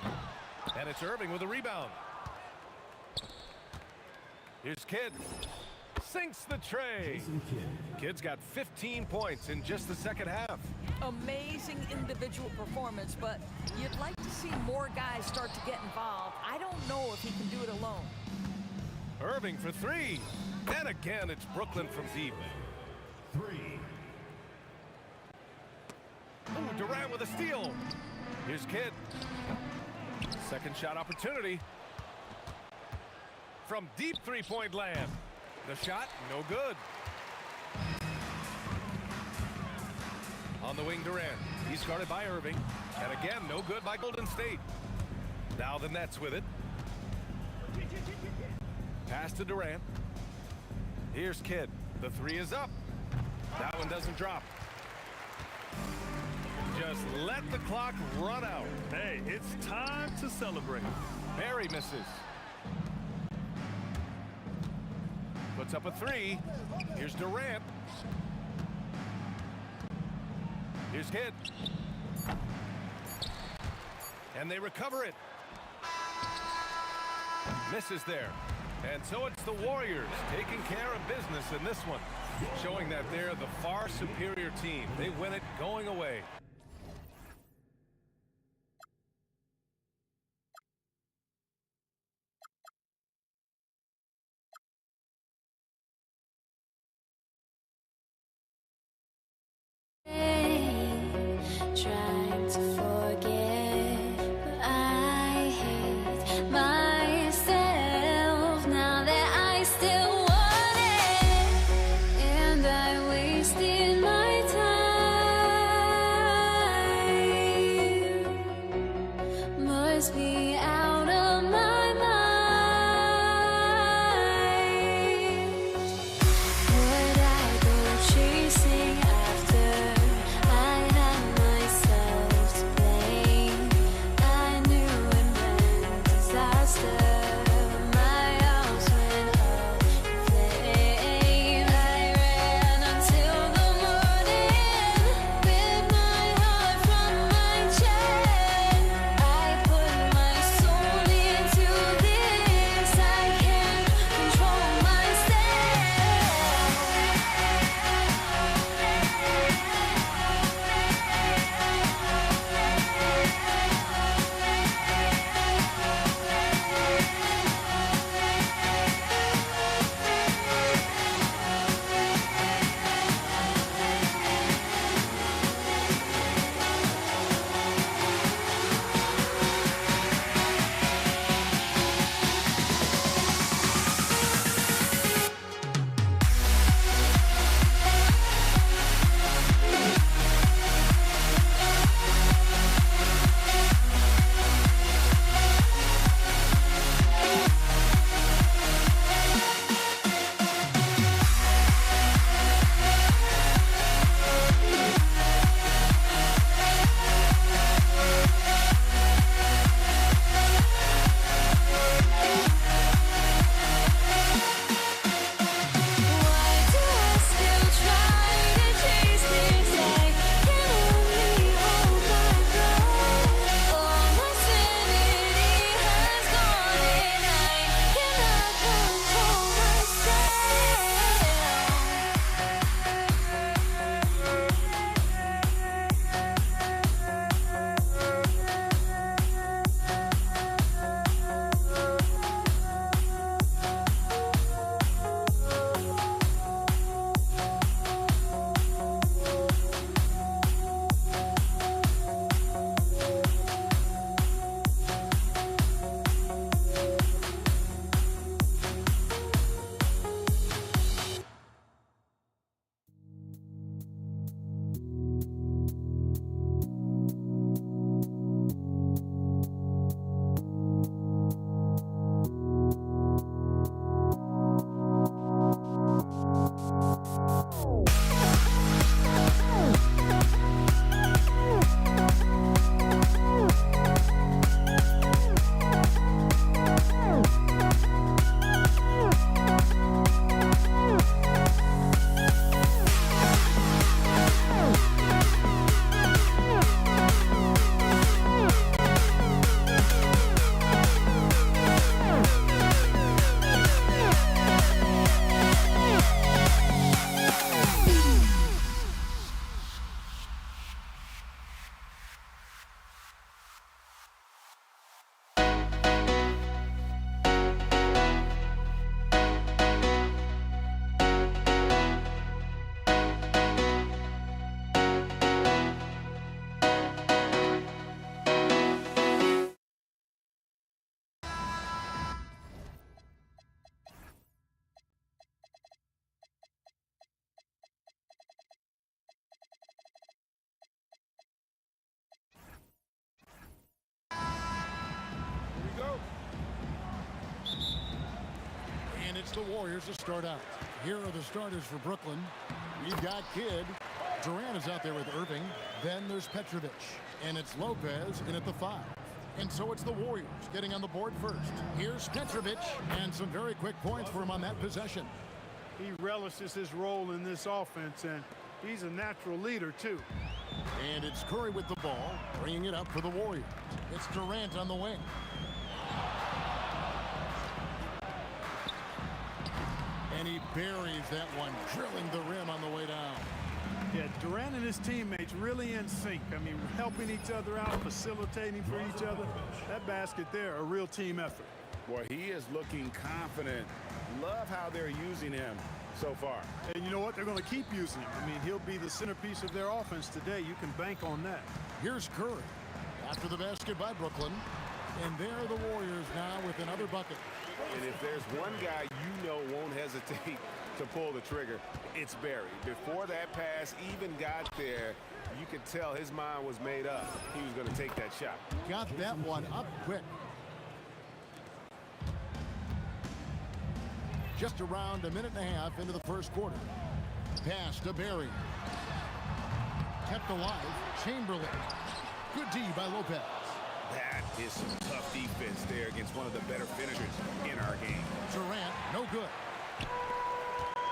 And it's Irving with a rebound. Here's Kidd. Sinks the tray. Kidd's got 15 points in just the second half. Amazing individual performance, but you'd like to see more guys start to get involved. I don't know if he can do it alone. Irving for three. And again, it's Brooklyn from deep. Three. Ooh, Durant with a steal. Here's Kidd. Second shot opportunity. From deep three-point land. The shot, no good. On the wing, Durant. He's guarded by Irving. And again, no good by Golden State. Now the Nets with it. Pass to Durant. Here's Kidd. The three is up. That one doesn't drop. Just let the clock run out. Hey, it's time to celebrate. Barry misses. Puts up a three. Here's Durant. Here's Kidd. And they recover it. Misses there. And so it's the Warriors taking care of business in this one, showing that they're the far superior team. They win it going away. Trying to forget, but I hate myself now that I still want it, and I wasted my time. it's the Warriors to start out. Here are the starters for Brooklyn. We've got Kidd. Durant is out there with Irving. Then there's Petrovic. And it's Lopez in at the 5. And so it's the Warriors getting on the board first. Here's Petrovic, and some very quick points for him on that possession. He relishes his role in this offense, and he's a natural leader, too. And it's Curry with the ball, bringing it up for the Warriors. It's Durant on the wing. And he buries that one, drilling the rim on the way down. Yeah, Durant and his teammates really in sync. I mean, helping each other out, facilitating for each other. That basket there, a real team effort. Well, he is looking confident. Love how they're using him so far. And you know what? They're going to keep using him. I mean, he'll be the centerpiece of their offense today. You can bank on that. Here's Curry after the basket by Brooklyn. And there are the Warriors now with another bucket. And if there's one guy you know won't hesitate to pull the trigger, it's Barry. Before that pass even got there, you could tell his mind was made up. He was going to take that shot. Got that one up quick. Just around a minute and a half into the first quarter. Pass to Barry. Kept alive. Chamberlain. Good D by Lopez. That is some tough defense there against one of the better finishers in our game. Durant, no good.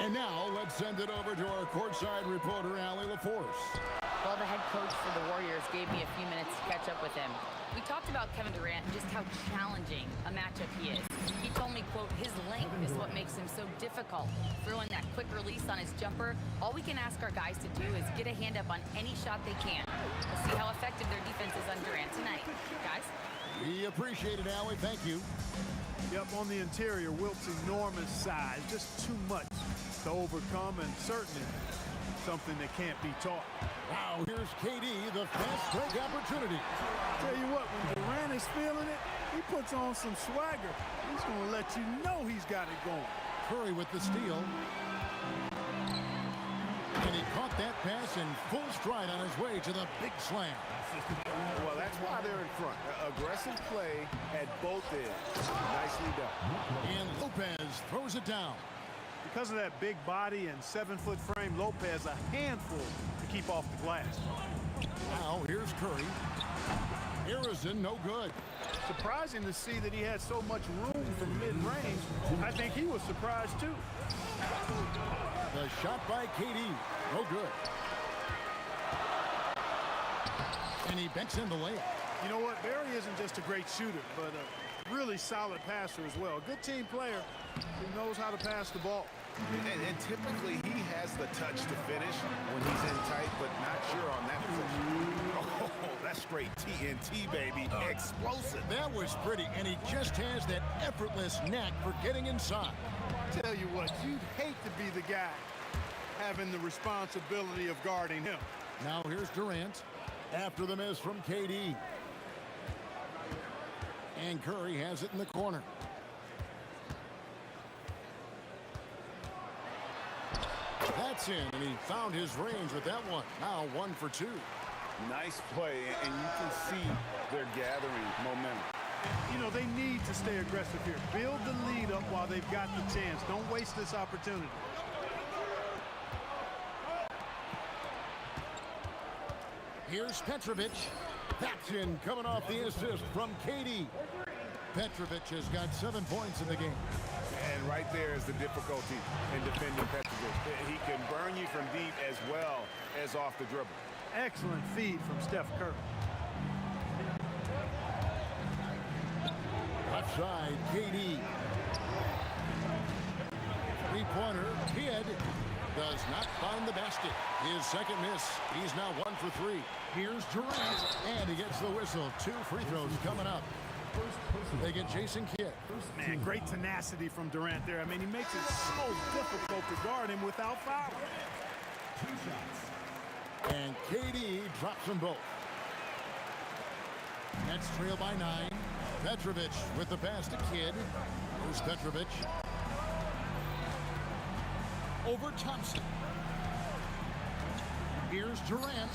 And now let's send it over to our courtside reporter, Allie LaForce. Well, the head coach for the Warriors gave me a few minutes to catch up with him. We talked about Kevin Durant and just how challenging a matchup he is. He told me, quote, his length is what makes him so difficult. Throwing that quick release on his jumper, all we can ask our guys to do is get a hand up on any shot they can. We'll see how effective their defense is on Durant tonight. Guys? We appreciate it, Allie. Thank you. Yep, on the interior, Wilt's enormous size, just too much to overcome, and certainly something that can't be taught. Now here's KD, the fast break opportunity. Tell you what, when Durant is feeling it, he puts on some swagger. He's going to let you know he's got it going. Curry with the steal. And he caught that pass in full stride on his way to the big slam. Well, that's why they're in front. Aggressive play at both ends. Nicely done. And Lopez throws it down. Because of that big body and 7-foot frame, Lopez a handful to keep off the glass. Now here's Curry. Harrison, no good. Surprising to see that he had so much room from mid-range. I think he was surprised too. The shot by KD, no good. And he banks in the layup. You know what? Barry isn't just a great shooter, but a really solid passer as well. A good team player who knows how to pass the ball. And typically he has the touch to finish when he's in tight, but not sure on that position. Oh, that's straight TNT, baby. Explosive. That was pretty, and he just has that effortless knack for getting inside. Tell you what, you'd hate to be the guy having the responsibility of guarding him. Now here's Durant after the miss from KD. And Curry has it in the corner. That's in, and he found his range with that one. Now 1 for 2. Nice play, and you can see they're gathering momentum. You know, they need to stay aggressive here. Build the lead up while they've got the chance. Don't waste this opportunity. Here's Petrovic. That's in, coming off the assist from KD. Petrovic has got 7 points in the game. And right there is the difficulty in defending Petrovic. He can burn you from deep as well as off the dribble. Excellent feed from Steph Curry. Left side, KD. Three-pointer, Kidd does not find the basket. His second miss. He's now 1 for 3. Here's Durant, and he gets the whistle. 2 free throws coming up. They get Jason Kidd. Man, great tenacity from Durant there. I mean, he makes it so difficult to guard him without fouling. 2 shots. And KD drops them both. Nets trail by 9. Petrovic with the pass to Kidd. Here's Petrovic. Over Thompson. Here's Durant.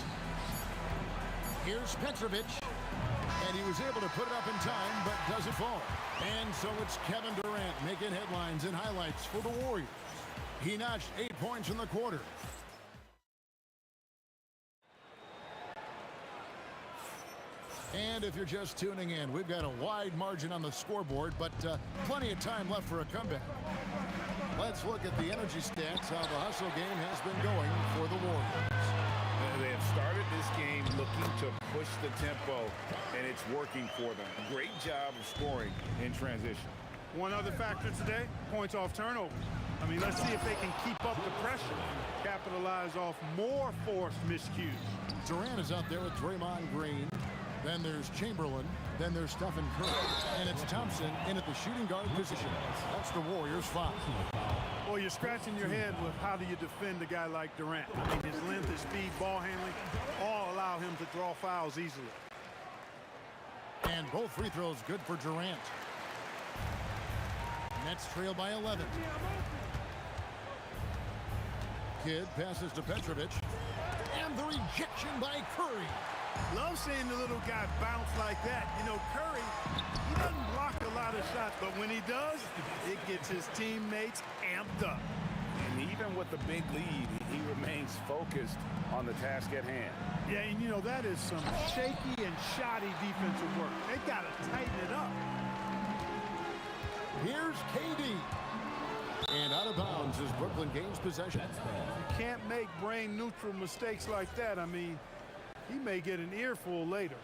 Here's Petrovic. And he was able to put it up in time, but doesn't fall. And so it's Kevin Durant making headlines and highlights for the Warriors. He notched 8 points in the quarter. And if you're just tuning in, we've got a wide margin on the scoreboard, but plenty of time left for a comeback. Let's look at the energy stats, how the hustle game has been going for the Warriors. They have started this game looking to push the tempo, and it's working for them. Great job of scoring in transition. One other factor today, points off turnover. I mean, let's see if they can keep up the pressure, capitalize off more forced miscues. Durant is out there with Draymond Green. Then there's Chamberlain. Then there's Stephen Curry. And it's Thompson in at the shooting guard position. That's the Warriors' foul. Well, you're scratching your head with how do you defend a guy like Durant. I mean, his length, his speed, ball handling, all allow him to draw fouls easily. And both free throws good for Durant. Nets trail by 11. Kidd passes to Petrovic. And the rejection by Curry. Love seeing the little guy bounce like that. You know, Curry, he doesn't block a lot of shots, but when he does, it gets his teammates amped up. And even with the big lead, he remains focused on the task at hand. Yeah, and you know, that is some shaky and shoddy defensive work. They got to tighten it up. Here's KD. And out of bounds as Brooklyn gains possession. You can't make brain-neutral mistakes like that. I mean, he may get an earful later.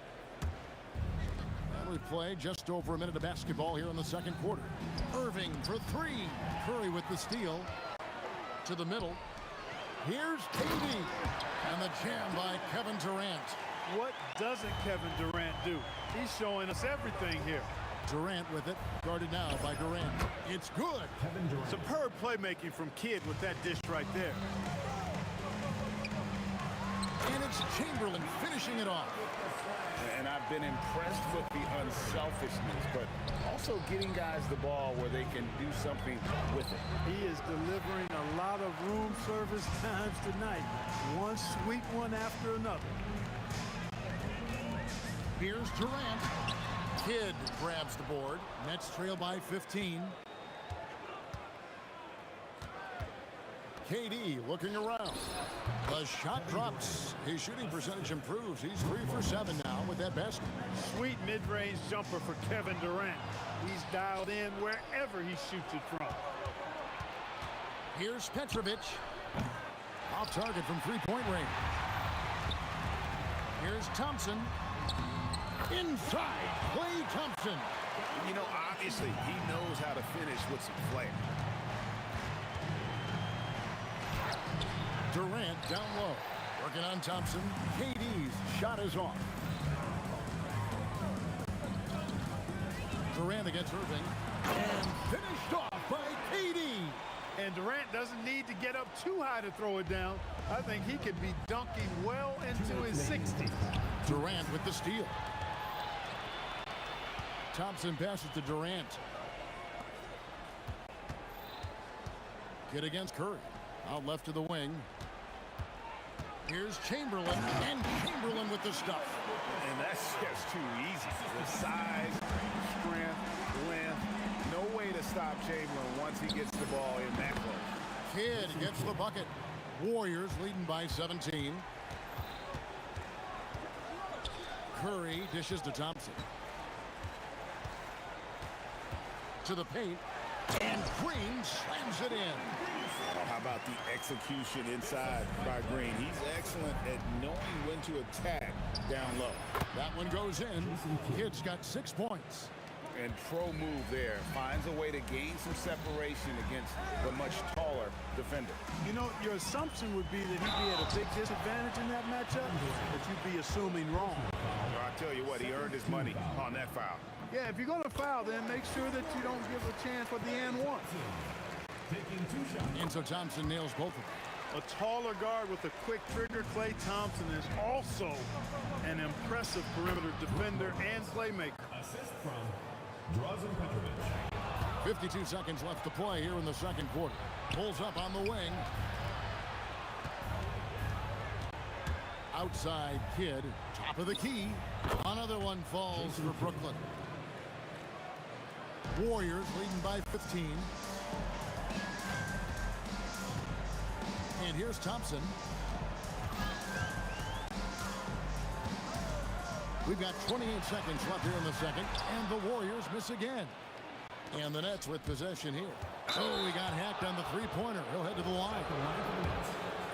And we play just over a minute of basketball here in the second quarter. Irving for three. Curry with the steal. To the middle. Here's KD. And the jam by Kevin Durant. What doesn't Kevin Durant do? He's showing us everything here. Durant with it. Guarded now by Durant. It's good. Kevin Durant. Superb playmaking from Kidd with that dish right there. And it's Chamberlain finishing it off. And I've been impressed with the unselfishness, but also getting guys the ball where they can do something with it. He is delivering a lot of room service times tonight. One sweet one after another. Here's Durant. Kidd grabs the board. Nets trail by 15. KD looking around. The shot drops. His shooting percentage improves. He's 3 for 7 now with that basket. Sweet mid-range jumper for Kevin Durant. He's dialed in wherever he shoots it from. Here's Petrovic. Off target from three-point range. Here's Thompson. Inside, Klay Thompson. You know, obviously, he knows how to finish with some flair. Durant down low. Working on Thompson. KD's shot is off. Durant against Irving. And finished off by KD. And Durant doesn't need to get up too high to throw it down. I think he could be dunking well into his 60s. Durant with the steal. Thompson passes to Durant. Kidd against Curry. Out left to the wing. Here's Chamberlain, and Chamberlain with the stuff. And that's just too easy. The size, strength, length. No way to stop Chamberlain once he gets the ball in that close. Kidd gets the bucket. Warriors leading by 17. Curry dishes to Thompson. To the paint. And Green slams it in. How about the execution inside by Green? He's excellent at knowing when to attack down low. That one goes in. Kidd's got 6 points. And pro move there. Finds a way to gain some separation against the much taller defender. You know, your assumption would be that he'd be at a big disadvantage in that matchup, but you'd be assuming wrong. Well, I tell you what, he earned his money on that foul. Yeah, if you're going to foul, then make sure that you don't give a chance for the and one. And so Thompson nails both of them. A taller guard with a quick trigger, Klay Thompson, is also an impressive perimeter defender and playmaker. Assist from Drazen Petrovic. 52 seconds left to play here in the second quarter. Pulls up on the wing. outside Kidd. Top of the key. Another one falls for Brooklyn. Warriors leading by 15. And here's Thompson. We've got 28 seconds left here in the second, and the Warriors miss again. And the Nets with possession here. Oh, he got hacked on the three-pointer. He'll head to the line.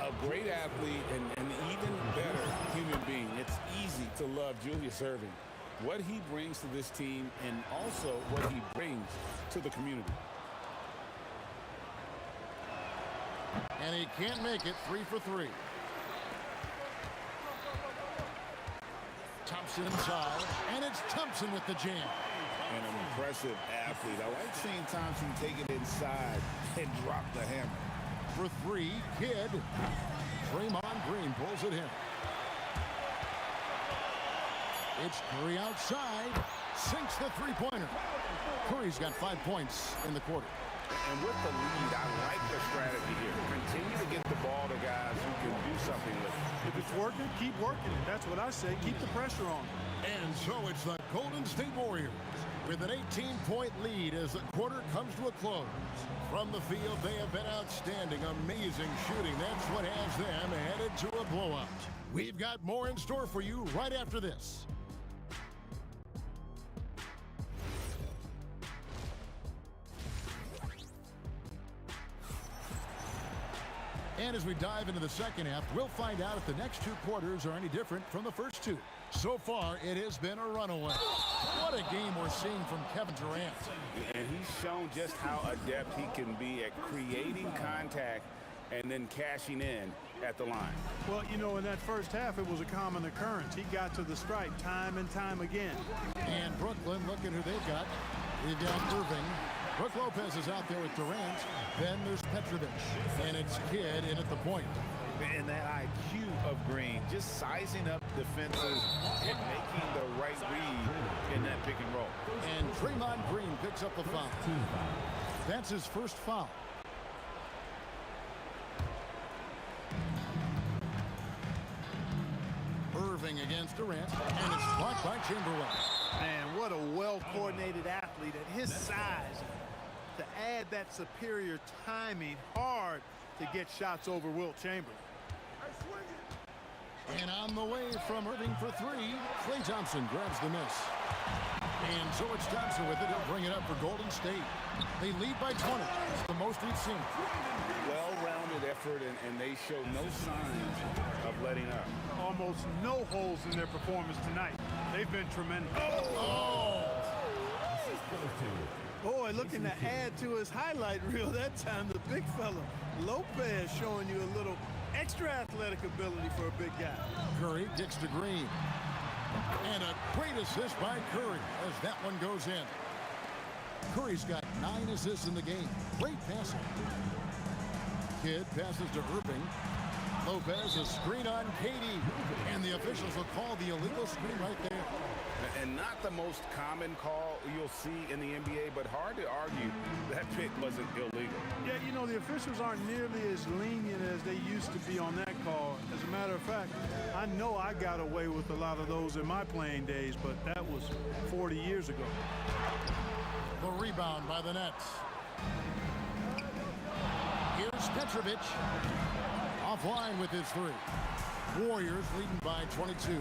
A great athlete and an even better human being. It's easy to love Julius Erving. What he brings to this team and also what he brings to the community. And he can't make it. 3 for 3. Thompson inside, and it's Thompson with the jam. And an impressive athlete. I like seeing Thompson take it inside and drop the hammer. For 3, Kidd. Draymond Green pulls it in. It's Curry outside. Sinks the three-pointer. Curry's got 5 points in the quarter. And with the lead, I like the strategy here. Continue to get the ball to guys who can do something with it. If it's working, keep working. That's what I say. Keep the pressure on. And so it's the Golden State Warriors with an 18-point lead as the quarter comes to a close. From the field, they have been outstanding, amazing shooting. That's what has them headed to a blowout. We've got more in store for you right after this. And as we dive into the second half, we'll find out if the next 2 quarters are any different from the first 2. So far, it has been a runaway. What a game we're seeing from Kevin Durant. And he's shown just how adept he can be at creating contact and then cashing in at the line. Well, you know, in that first half, it was a common occurrence. He got to the stripe time and time again. And Brooklyn, look at who they've got. They've got Irving. Brook Lopez is out there with Durant. Then there's Petrovic. And it's Kidd in at the point. And that IQ of Green, just sizing up defenses and making the right read in that pick and roll. And Draymond Green picks up the foul. That's his first foul. Irving against Durant, and it's blocked by Chamberlain. Man, what a well-coordinated athlete at his size. To add that superior timing, hard to get shots over Wilt Chamberlain. And on the way from Irving for 3, Klay Thompson grabs the miss. And so it's Thompson with it. He'll bring it up for Golden State. They lead by 20. It's the most we've seen. Well-rounded effort, and they show no signs of letting up. Almost no holes in their performance tonight. They've been tremendous. Boy, looking to add to his highlight reel that time, the big fella. Lopez showing you a little extra athletic ability for a big guy. Curry kicks to Green. And a great assist by Curry as that one goes in. Curry's got 9 assists in the game. Great passing. Kidd passes to Irving. Lopez, a screen on Katie. And the officials will call the illegal screen right there. And not the most common call you'll see in the NBA, but hard to argue that pick wasn't illegal. Yeah, you know, the officials aren't nearly as lenient as they used to be on that call. As a matter of fact, I know I got away with a lot of those in my playing days, but that was 40 years ago. The rebound by the Nets. Here's Petrovic. Offline with his 3. Warriors leading by 22.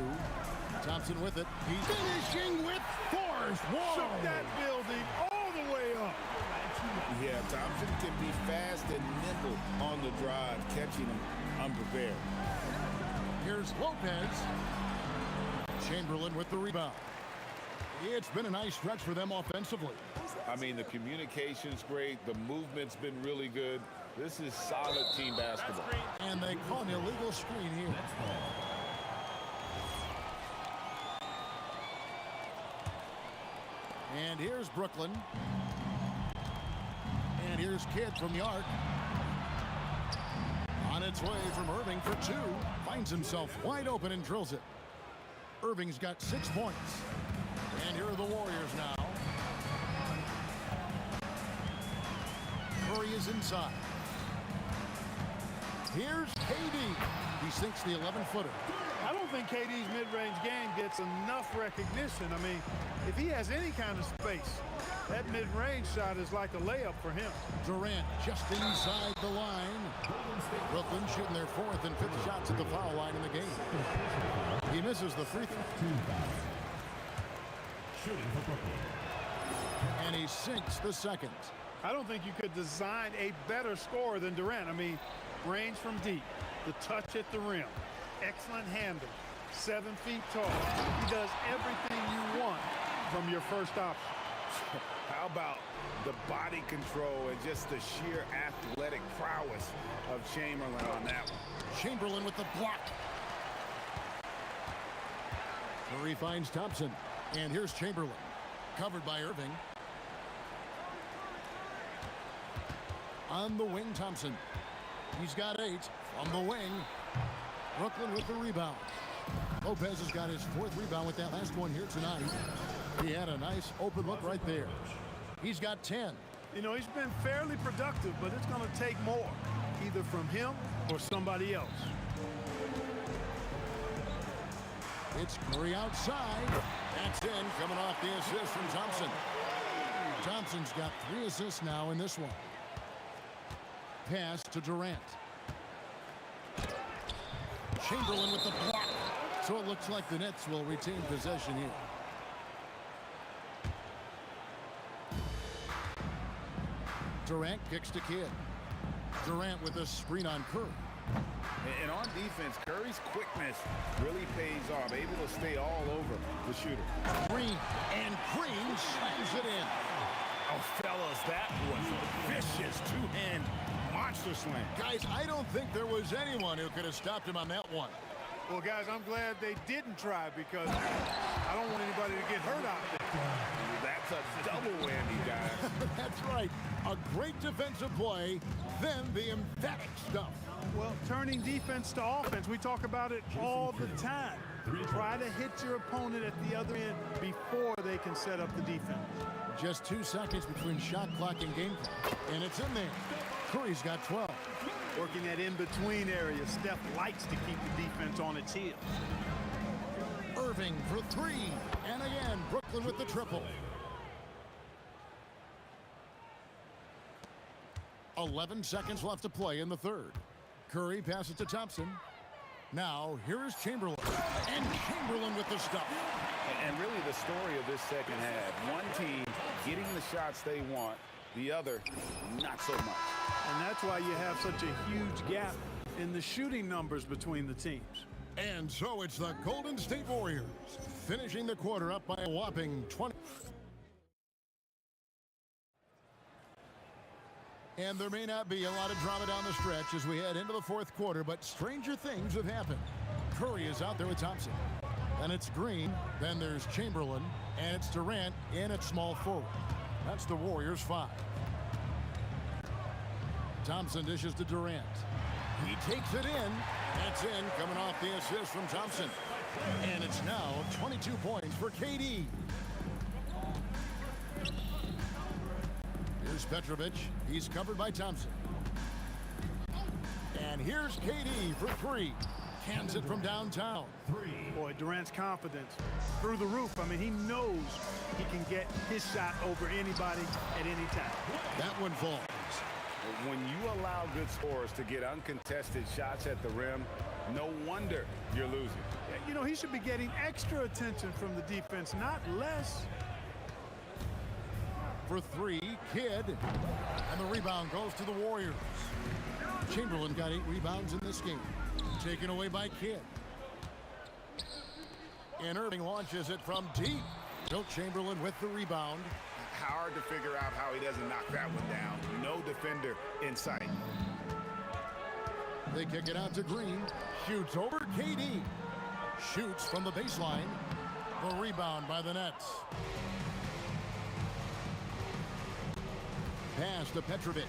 Thompson with it. He's finishing with force. Whoa! Shook that building all the way up. Yeah, Thompson can be fast and nimble on the drive, catching him unprepared. Here's Lopez. Chamberlain with the rebound. It's been a nice stretch for them offensively. I mean, the communication's great. The movement's been really good. This is solid team basketball. And they call an illegal screen here. And here's Brooklyn. And here's Kidd from the arc. On its way from Irving for 2. Finds himself wide open and drills it. Irving's got 6 points. And here are the Warriors now. Curry is inside. Here's KD. He sinks the 11-footer. I don't think KD's mid-range game gets enough recognition. I mean, if he has any kind of space, that mid-range shot is like a layup for him. Durant just inside the line. Brooklyn shooting their 4th and 5th shots at the foul line in the game. He misses the free throw. Shooting for Brooklyn. And he sinks the second. I don't think you could design a better scorer than Durant. I mean, range from deep, the touch at the rim, excellent handle, 7 feet tall. He does everything you want from your first option. How about the body control and just the sheer athletic prowess of Chamberlain on that one? Chamberlain with the block. Murray finds Thompson. And here's Chamberlain. Covered by Irving. On the wing, Thompson. He's got 8 from the wing. Brooklyn with the rebound. Lopez has got his 4th rebound with that last one here tonight. He had a nice open look right there. He's got 10. You know, he's been fairly productive, but it's going to take more, either from him or somebody else. It's Curry outside. That's in, coming off the assist from Thompson. Thompson's got 3 assists now in this one. Pass to Durant. Chamberlain with the block. So it looks like the Nets will retain possession here. Durant kicks to Kidd. Durant with a screen on Curry. And on defense, Curry's quickness really pays off, able to stay all over the shooter. Green, and Green slams it in. Oh, fellas, that was a vicious two-hand monster slam. Guys, I don't think there was anyone who could have stopped him on that one. Well, guys, I'm glad they didn't try because I don't want anybody to get hurt out there. That's a double whammy, guys. That's right. A great defensive play, then the emphatic stuff. Well, turning defense to offense, we talk about it all the time. Try to hit your opponent at the other end before they can set up the defense. Just 2 seconds between shot clock and game clock, and it's in there. Curry's got 12. Working that in-between area, Steph likes to keep the defense on its heels. Irving for 3, and again, Brooklyn with the triple. 11 seconds left to play in the third. Curry passes to Thompson. Now, here is Chamberlain. And Chamberlain with the stuff. And really the story of this second half. One team getting the shots they want, the other not so much. And that's why you have such a huge gap in the shooting numbers between the teams. And so it's the Golden State Warriors finishing the quarter up by a whopping 20. And there may not be a lot of drama down the stretch as we head into the fourth quarter, but stranger things have happened. Curry is out there with Thompson. Then it's Green. Then there's Chamberlain. And it's Durant in at small forward. That's the Warriors' 5. Thompson dishes to Durant. He takes it in. That's in, coming off the assist from Thompson. And it's now 22 points for KD. Here's Petrovic. He's covered by Thompson. And here's KD for 3. Cans it from downtown. 3. Boy, Durant's confidence through the roof. I mean, he knows he can get his shot over anybody at any time. That one falls. When you allow good scorers to get uncontested shots at the rim, no wonder you're losing. You know, he should be getting extra attention from the defense, not less. For 3, Kidd. And the rebound goes to the Warriors. Chamberlain got 8 rebounds in this game. Taken away by Kidd. And Irving launches it from deep. Wilt Chamberlain with the rebound. Hard to figure out how he doesn't knock that one down. No defender in sight. They kick it out to Green. Shoots over KD. Shoots from the baseline. The rebound by the Nets. Pass to Petrovic.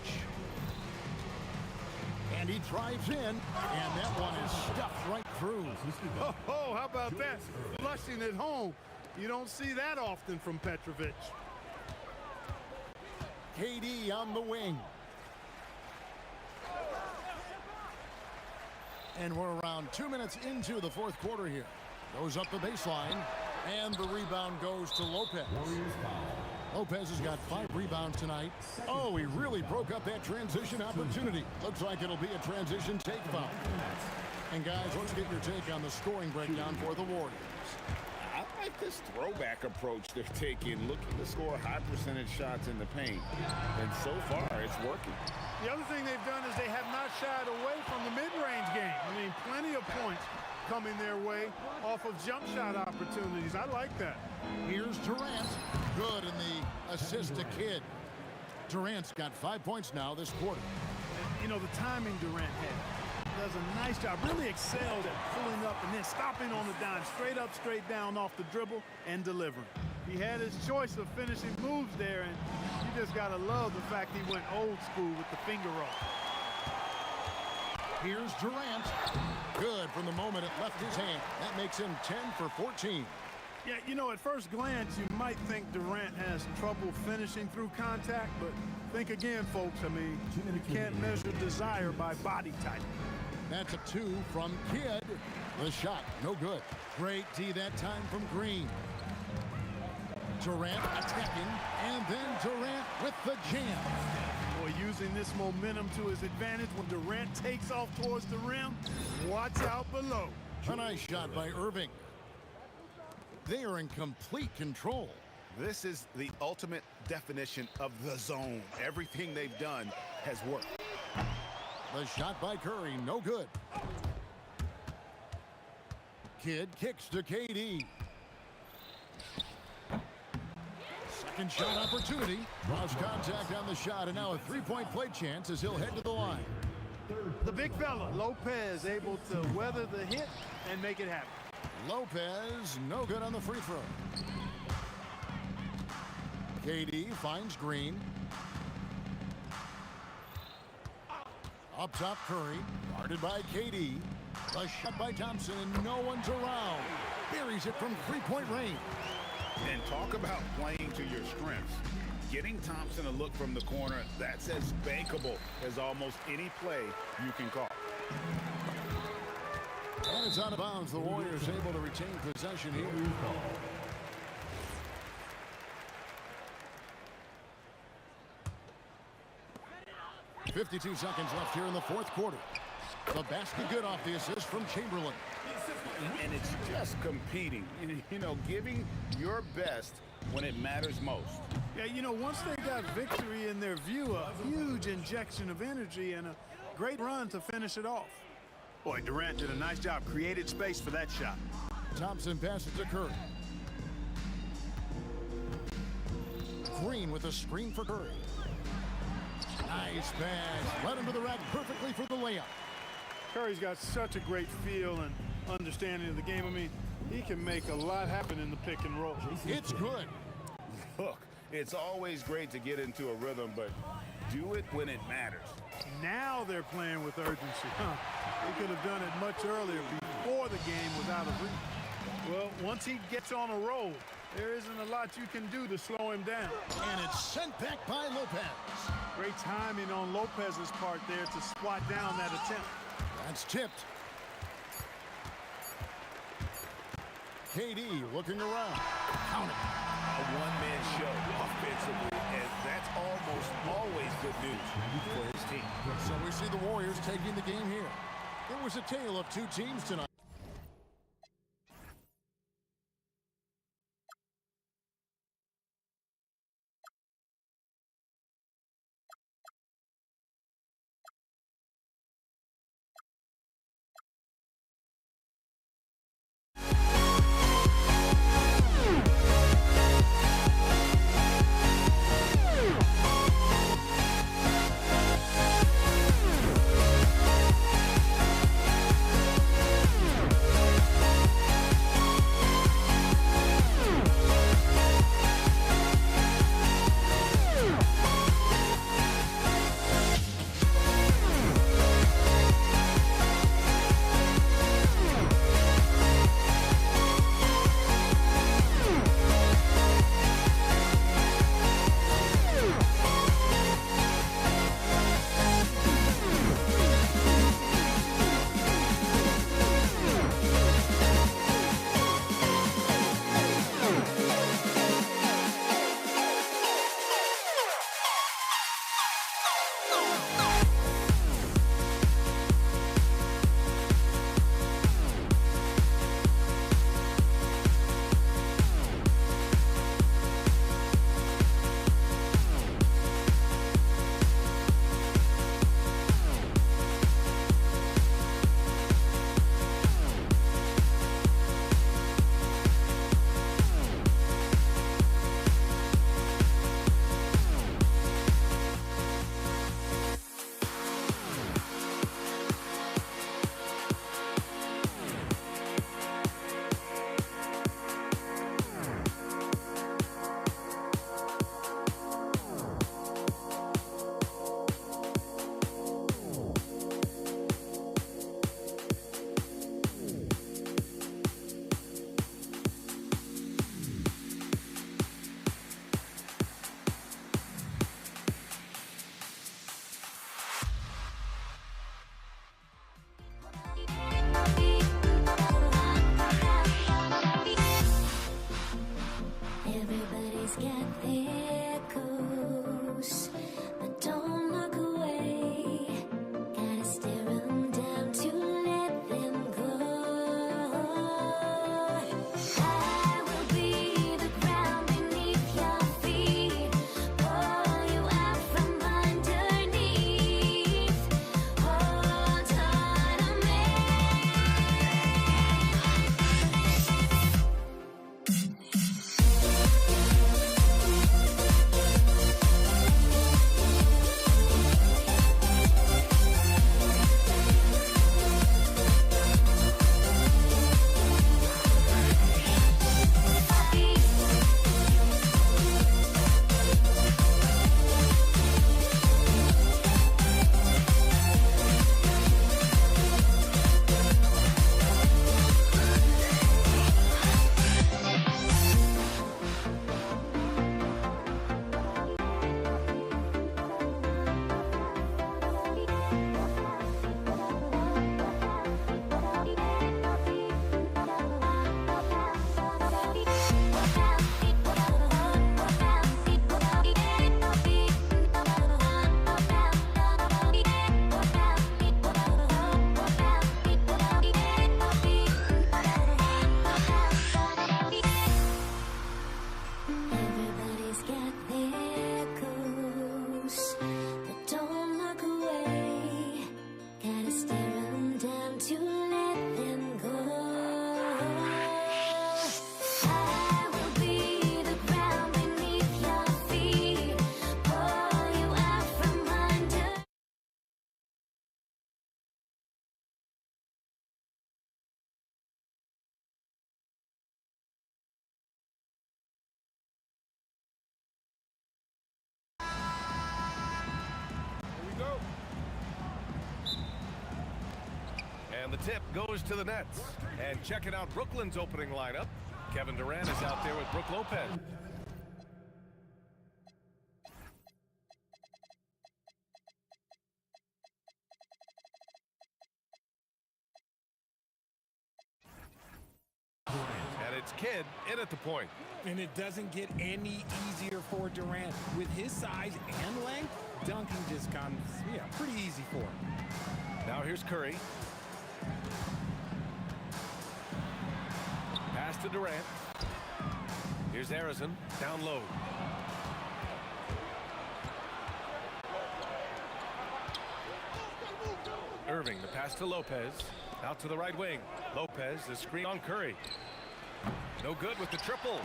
And he drives in. And that one is stuffed right through. Oh, how about that? Flushing it home. You don't see that often from Petrovic. KD on the wing. And we're around 2 minutes into the fourth quarter here. Goes up the baseline, and the rebound goes to Lopez. Lopez has got 5 rebounds tonight. Oh, he really broke up that transition opportunity. Looks like it'll be a transition take foul. And guys, let's get your take on the scoring breakdown for the Warriors. I like this throwback approach they're taking, looking to score high percentage shots in the paint. And so far, it's working. The other thing they've done is they have not shied away from the mid-range game. I mean, plenty of points coming their way off of jump shot opportunities. I like that. Here's Durant. Good in the assist to Kidd. Durant's got 5 points now this quarter. And, you know, the timing Durant had does a nice job. Really excelled at pulling up and then stopping on the dime. Straight up, straight down off the dribble and delivering. He had his choice of finishing moves there, and you just got to love the fact he went old school with the finger roll. Here's Durant. Good from the moment it left his hand. That makes him 10 for 14. Yeah, you know, at first glance, you might think Durant has trouble finishing through contact, but think again, folks. I mean, you can't measure desire by body type. That's a 2 from Kidd. The shot, no good. Great D that time from Green. Durant attacking, and then Durant with the jam. Boy, using this momentum to his advantage when Durant takes off towards the rim. Watch out below. A nice shot by Irving. They are in complete control. This is the ultimate definition of the zone. Everything they've done has worked. The shot by Curry, no good. Kidd kicks to KD. Second shot opportunity. Draws contact on the shot, and now a three-point play chance as he'll head to the line. The big fella, Lopez, able to weather the hit and make it happen. Lopez, no good on the free throw. KD finds Green. Up top, Curry, guarded by KD. The shot by Thompson, and no one's around. Buries it from three-point range. And talk about playing to your strengths. Getting Thompson a look from the corner, that's as bankable as almost any play you can call. And it's out of bounds. The Warriors able to retain possession here. 52 seconds left here in the fourth quarter. The basket good off the assist from Chamberlain. And it's just competing, you know, giving your best when it matters most. Yeah, you know, once they got victory in their view, a huge injection of energy and a great run to finish it off. Boy, Durant did a nice job, created space for that shot. Thompson passes to Curry. Green with a screen for Curry. Nice pass. Led him to the rack perfectly for the layup. Curry's got such a great feel and understanding of the game. I mean, he can make a lot happen in the pick and roll. It's good. Look, it's always great to get into a rhythm, but do it when it matters. Now they're playing with urgency. They could have done it much earlier before the game was out of reach. Well, once he gets on a roll, there isn't a lot you can do to slow him down. And it's sent back by Lopez. Great timing on Lopez's part there to swat down that attempt. That's tipped. KD looking around. Count it. A one-man show offensively, and that's almost always good news for his team. So we see the Warriors taking the game here. It was a tale of two teams tonight. And the tip goes to the Nets. And checking out Brooklyn's opening lineup, Kevin Durant is out there with Brook Lopez. And it's Kidd in at the point. And it doesn't get any easier for Durant. With his size and length, dunking just comes, pretty easy for him. Now here's Curry. Pass to Durant. Here's Harrison, down low. Irving, the pass to Lopez. Out to the right wing. Lopez, the screen on Curry. No good with the triple.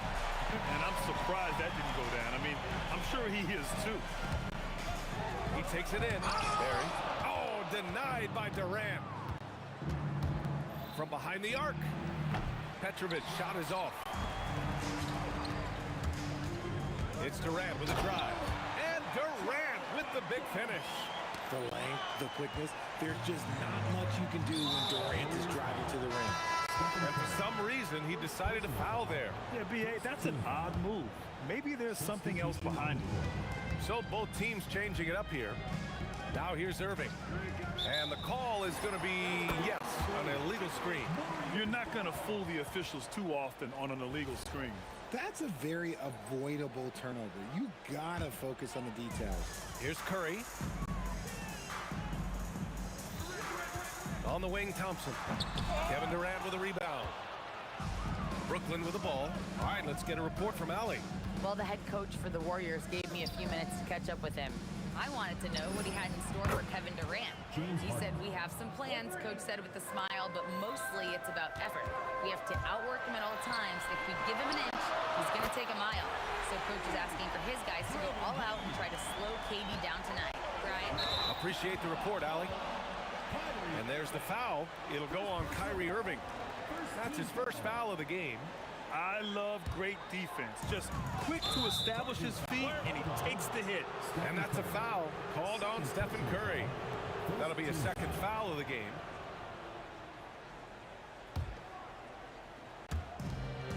And I'm surprised that didn't go down. I mean, I'm sure he is too. He takes it in. Barry. Oh, denied by Durant. From behind the arc. Petrovic's shot is off. It's Durant with a drive. And Durant with the big finish. The length, the quickness, there's just not much you can do when Durant is driving to the rim. And for some reason, he decided to foul there. Yeah, B.A., that's an odd move. Maybe there's something else behind it. So both teams changing it up here. Now here's Irving. And the call is going to be, yes, an illegal screen. You're not going to fool the officials too often on an illegal screen. That's a very avoidable turnover. You got to focus on the details. Here's Curry. On the wing, Thompson. Kevin Durant with a rebound. Brooklyn with the ball. All right, let's get a report from Allie. Well, the head coach for the Warriors gave me a few minutes to catch up with him. I wanted to know what he had in store for Kevin Durant. He said, we have some plans, Coach said with a smile, but mostly it's about effort. We have to outwork him at all times. If we give him an inch, he's going to take a mile. So Coach is asking for his guys to go all out and try to slow KD down tonight. Brian? Appreciate the report, Allie. And there's the foul. It'll go on Kyrie Irving. That's his first foul of the game. I love great defense. Just quick to establish his feet, and he takes the hit. And that's a foul called on Stephen Curry. That'll be a second foul of the game.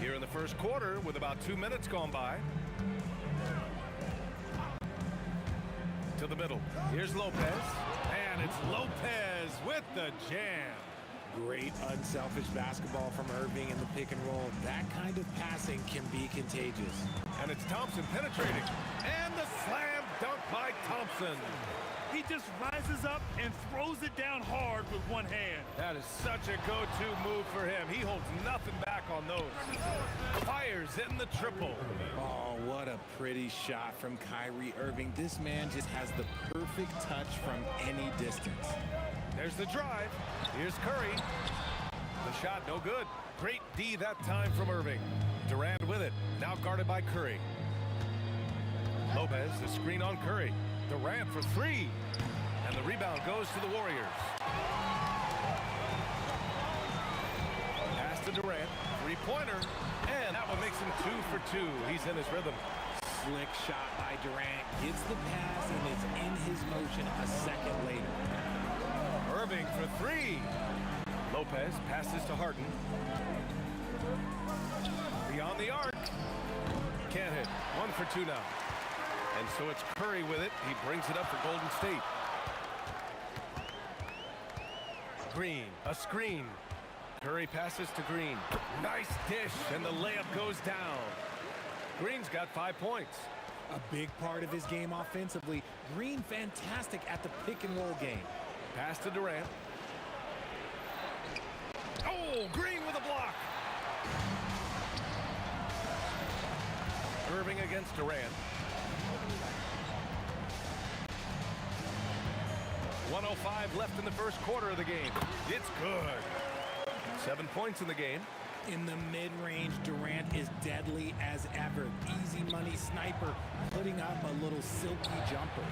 Here in the first quarter with about 2 minutes gone by. To the middle. Here's Lopez. And it's Lopez with the jam. Great unselfish basketball from Irving in the pick and roll. That kind of passing can be contagious. And it's Thompson penetrating. And the slam dunk by Thompson. He just rises up and throws it down hard with one hand. That is such a go-to move for him. He holds nothing back on those. Fires in the triple. Oh, what a pretty shot from Kyrie Irving. This man just has the perfect touch from any distance. There's the drive. Here's Curry. The shot no good. Great D that time from Irving. Durant with it. Now guarded by Curry. Lopez, the screen on Curry. Durant for three. And the rebound goes to the Warriors. Pass to Durant. Three-pointer. And that one makes him 2 for 2. He's in his rhythm. Slick shot by Durant. Gets the pass and it's in his motion a second later. Irving for three. Lopez passes to Harden. Beyond the arc. Can't hit. 1 for 2 now. And so it's Curry with it. He brings it up for Golden State. Green, a screen. Curry passes to Green. Nice dish, and the layup goes down. Green's got 5 points. A big part of his game offensively. Green fantastic at the pick and roll game. Pass to Durant. Oh, Green with a block. Irving against Durant. 1:05 left in the first quarter of the game. It's good. 7 points in the game. In the mid-range, Durant is deadly as ever. Easy money sniper, putting up a little silky jumper.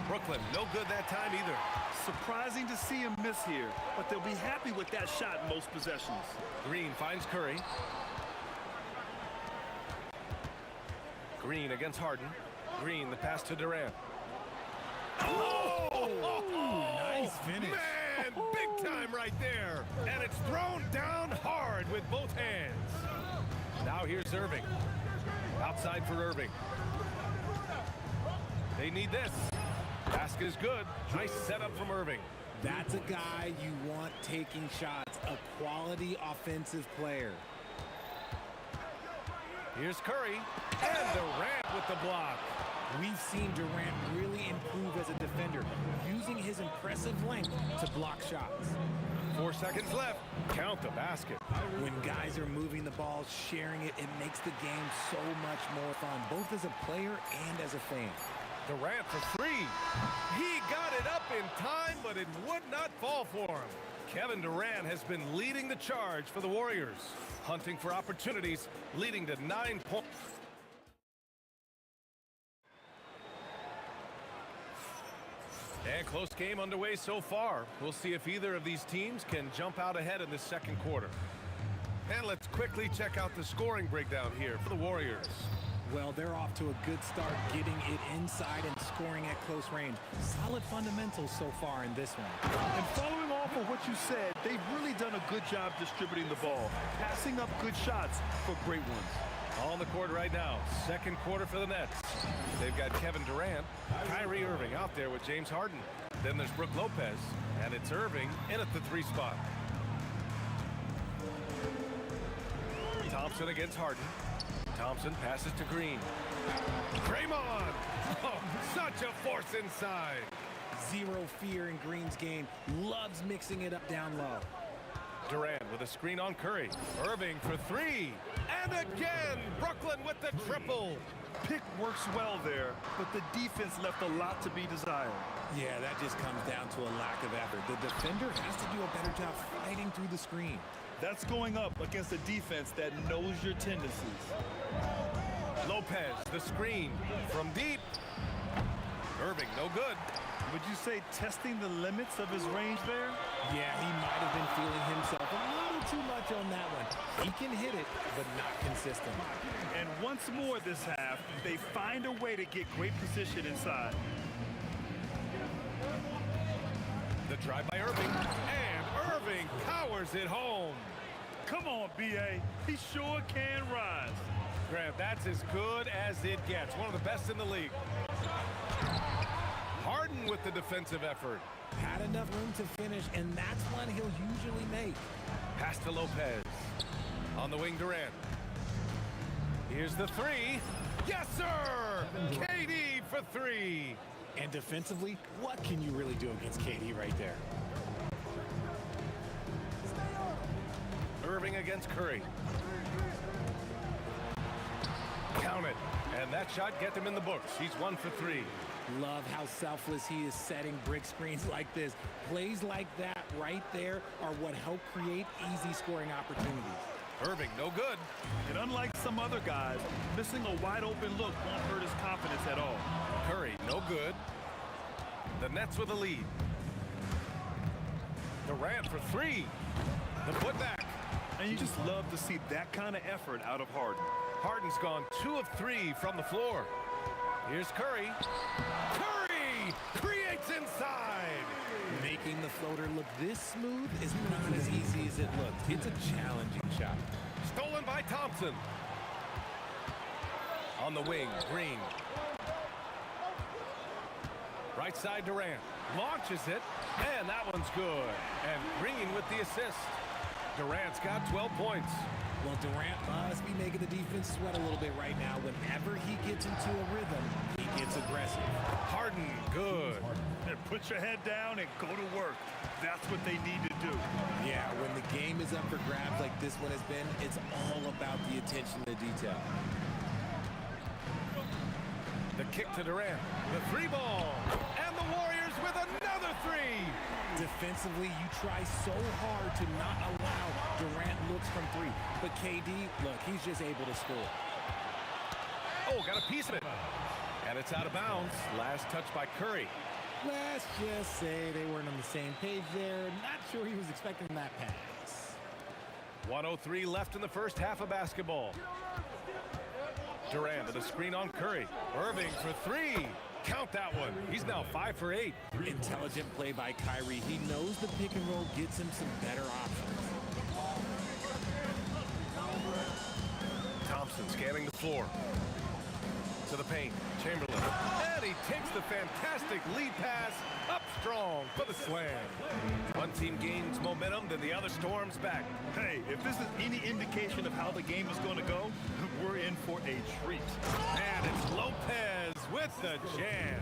Brooklyn, no good that time either. Surprising to see him miss here, but they'll be happy with that shot in most possessions. Green finds Curry. Green against Harden. Green, the pass to Durant. Oh! Nice finish. Man! And big time right there. And it's thrown down hard with both hands. Now here's Irving. Outside for Irving. They need this. Basket is good. Nice setup from Irving. That's a guy you want taking shots, a quality offensive player. Here's Curry, and Durant with the block. We've seen Durant really improve as a defender, using his impressive length to block shots. 4 seconds left. Count the basket. When guys are moving the ball, sharing it, it makes the game so much more fun, both as a player and as a fan. Durant for three. He got it up in time, but it would not fall for him. Kevin Durant has been leading the charge for the Warriors, hunting for opportunities, leading to 9 points. And close game underway so far. We'll see if either of these teams can jump out ahead in the second quarter. And let's quickly check out the scoring breakdown here for the Warriors. Well, they're off to a good start, getting it inside and scoring at close range. Solid fundamentals so far in this one. And following off of what you said, they've really done a good job distributing the ball, passing up good shots for great ones. On the court right now, second quarter for the Nets. They've got Kevin Durant, Kyrie Irving out there with James Harden. Then there's Brook Lopez, and it's Irving in at the 3 spot. Thompson against Harden. Thompson passes to Green. Draymond! Oh, such a force inside. Zero fear in Green's game. Loves mixing it up down low. Durant with a screen on Curry. Irving for 3. And again, Brooklyn with the triple. Pick works well there, but the defense left a lot to be desired. Yeah, that just comes down to a lack of effort. The defender has to do a better job fighting through the screen. That's going up against a defense that knows your tendencies. Lopez, the screen from deep. Irving, no good. Would you say testing the limits of his range there? Yeah, he might have been feeling himself a little too much on that one. He can hit it, but not consistent. And once more this half, they find a way to get great position inside. The drive by Irving, and Irving powers it home. Come on, B.A. He sure can rise. Grant, that's as good as it gets. One of the best in the league. Harden with the defensive effort. Had enough room to finish, and that's one he'll usually make. Pass to Lopez. On the wing, Durant. Here's the 3. Yes, sir! KD for 3. And defensively, what can you really do against KD right there? Irving against Curry. Count it. And that shot gets him in the books. He's 1 for 3. Love how selfless he is setting brick screens like this. Plays like that right there are what help create easy scoring opportunities. Irving, no good. And unlike some other guys, missing a wide open look won't hurt his confidence at all. Curry, no good. The Nets with a lead. Durant for 3. The putback. And you just love to see that kind of effort out of Harden. Harden's gone 2 of 3 from the floor. Here's Curry. Curry creates inside. Making the floater look this smooth is not as easy as it looked. It's a challenging shot. Stolen by Thompson. On the wing, Green. Right side, Durant. Launches it, and that one's good. And Green with the assist. Durant's got 12 points. Well, Durant must be making the defense sweat a little bit right now. Whenever he gets into a rhythm, he gets aggressive. Harden, good. And put your head down and go to work. That's what they need to do. Yeah, when the game is up for grabs like this one has been, it's all about the attention to detail. The kick to Durant. The 3 ball. And the Warriors with another 3. Defensively, you try so hard to not allow Durant looks from 3. But KD, look, he's just able to score. Oh, got a piece of it. And it's out of bounds. Last touch by Curry. Let's just say they weren't on the same page there. Not sure he was expecting that pass. 1:03 left in the first half of basketball. Durant with a screen on Curry. Irving for 3. Count that one. He's now 5 for 8. Intelligent play by Kyrie. He knows the pick and roll gets him some better options. Thompson scanning the floor. To the paint. Chamberlain. And he takes the fantastic lead pass up strong for the slam. One team gains momentum, then the other storms back. Hey, if this is any indication of how the game is going to go, we're in for a treat. And it's Lopez with the jam.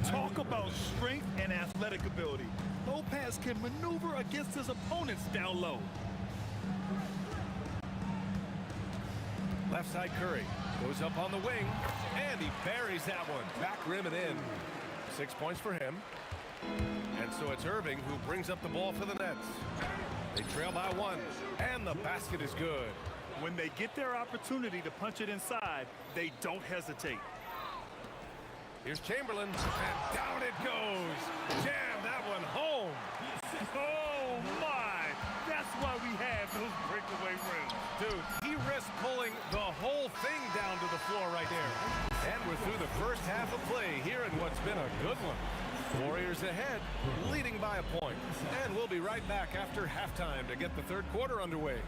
Talk about strength and athletic ability. Lopez can maneuver against his opponents down low. Left side Curry goes up on the wing, and he buries that one. Back rim and in. 6 points for him. And so it's Irving who brings up the ball for the Nets. They trail by 1, and the basket is good. When they get their opportunity to punch it inside, they don't hesitate. Here's Chamberlain, and down it goes. Jam that one home. Oh, my! That's why we have those breakaway rims. Dude, he risked pulling the whole thing down to the floor right there. And we're through the first half of play here in what's been a good one. Warriors ahead, leading by a point. And we'll be right back after halftime to get the third quarter underway.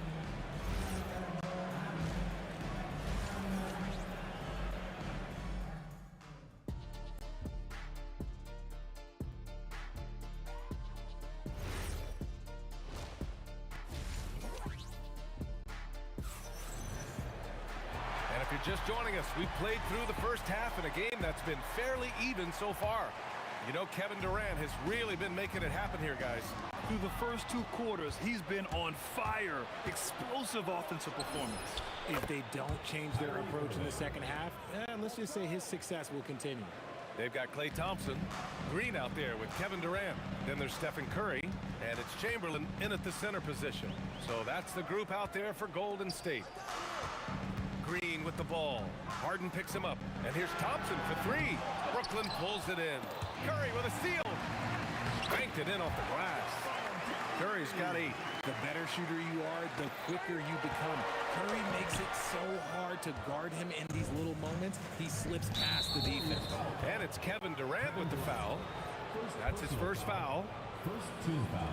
Just joining us, we've played through the first half in a game that's been fairly even so far. You know, Kevin Durant has really been making it happen here, guys. Through the first 2 quarters, he's been on fire. Explosive offensive performance. If they don't change their approach in the second half, let's just say his success will continue. They've got Klay Thompson, Green out there with Kevin Durant. Then there's Stephen Curry, and it's Chamberlain in at the center position. So that's the group out there for Golden State. Green with the ball. Harden picks him up. And here's Thompson for 3. Brooklyn pulls it in. Curry with a steal. Banked it in off the glass. Curry's got 8. The better shooter you are, the quicker you become. Curry makes it so hard to guard him in these little moments. He slips past the defense. And it's Kevin Durant with the foul. That's his first foul. First team foul.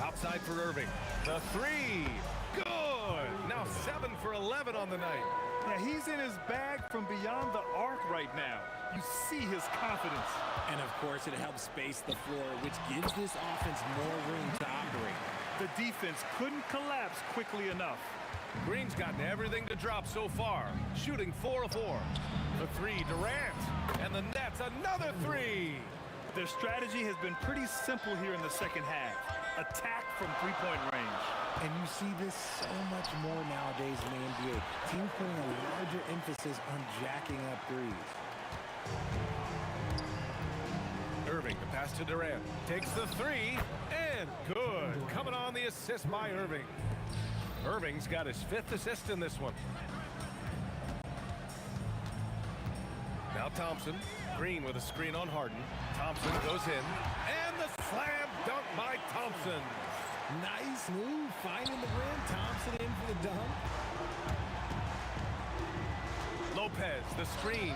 Outside for Irving. The 3. Good. Now 7 for 11 on the night. Yeah, he's in his bag from beyond the arc right now. You see his confidence. And, of course, it helps space the floor, which gives this offense more room to operate. The defense couldn't collapse quickly enough. Green's gotten everything to drop so far. Shooting 4 of 4. The 3, Durant. And the Nets, another 3. Their strategy has been pretty simple here in the second half. Attack from 3-point range. And you see this so much more nowadays in the NBA. Teams putting a larger emphasis on jacking up threes. Irving, the pass to Durant. Takes the 3, and good. Coming on the assist by Irving. Irving's got his 5th assist in this one. Now Thompson. Green with a screen on Harden. Thompson goes in. And the slam dunk by Thompson. Nice move. Finding the rim. Thompson in for the dunk. Lopez, the screen.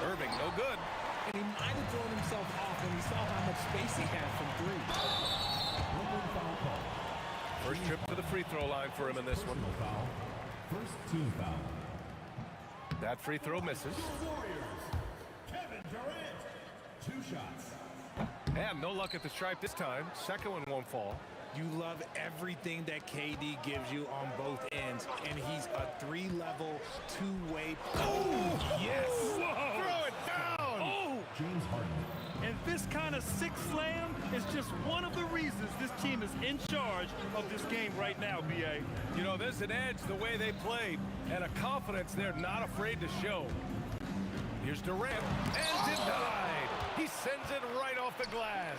Irving, no good. And he might have thrown himself off when he saw how much space he had from 3. First trip to the free throw line for him in this one. First team foul. That free throw misses. Kevin Durant. 2 shots. And no luck at the stripe this time. Second one won't fall. You love everything that KD gives you on both ends, and he's a 3-level, 2-way. Oh, yes! Whoa. Throw it down! Oh! James Harden. And this kind of sick slam is just one of the reasons this team is in charge of this game right now, B.A. You know, there's an edge the way they played, and a confidence they're not afraid to show. Here's Durant, and denied. He sends it right off the glass.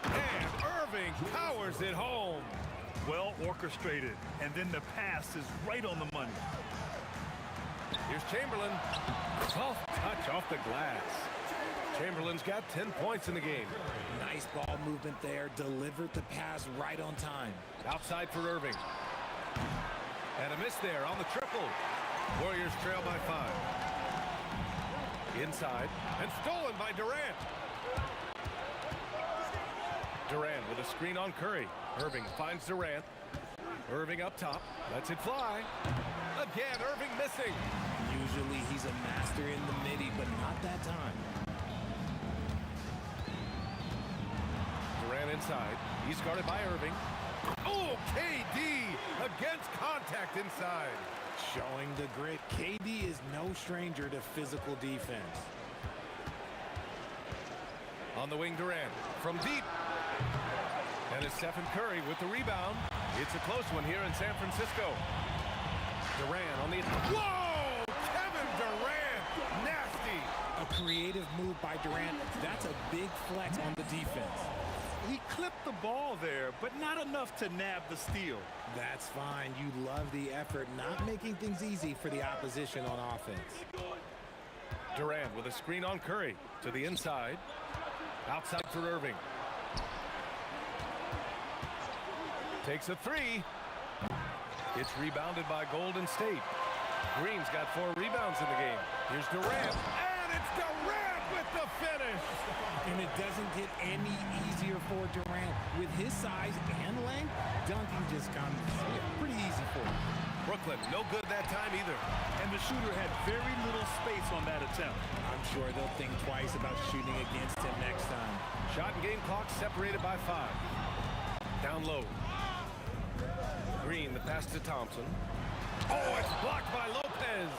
And Irving powers it home. Well orchestrated, and then the pass is right on the money. Here's Chamberlain. Soft touch off the glass. Chamberlain's got 10 points in the game. Nice ball movement there. Delivered the pass right on time. Outside for Irving. And a miss there on the triple. Warriors trail by 5. Inside, and stolen by Durant. Durant with a screen on Curry. Irving finds Durant. Irving up top, lets it fly. Again, Irving missing. Usually he's a master in the midi, but not that time. Durant inside. He's guarded by Irving. Oh, KD against contact inside. Showing the grit. KD is no stranger to physical defense. On the wing, Durant from deep. And it's Stephen Curry with the rebound. It's a close one here in San Francisco. Durant on the... Whoa! Kevin Durant! Nasty! A creative move by Durant. That's a big flex on the defense. He clipped the ball there, but not enough to nab the steal. That's fine. You love the effort, not making things easy for the opposition on offense. Durant with a screen on Curry to the inside. Outside for Irving. Takes a three. It's rebounded by Golden State. Green's got 4 rebounds in the game. Here's Durant. And it's Durant with the finish. And it doesn't get any easier for Durant. With his size and length, dunking just comes pretty easy for him. Brooklyn, no good that time either. And the shooter had very little space on that attempt. I'm sure they'll think twice about shooting against him next time. Shot and game clock separated by 5. Down low. Green, the pass to Thompson. Oh, it's blocked by Lopez.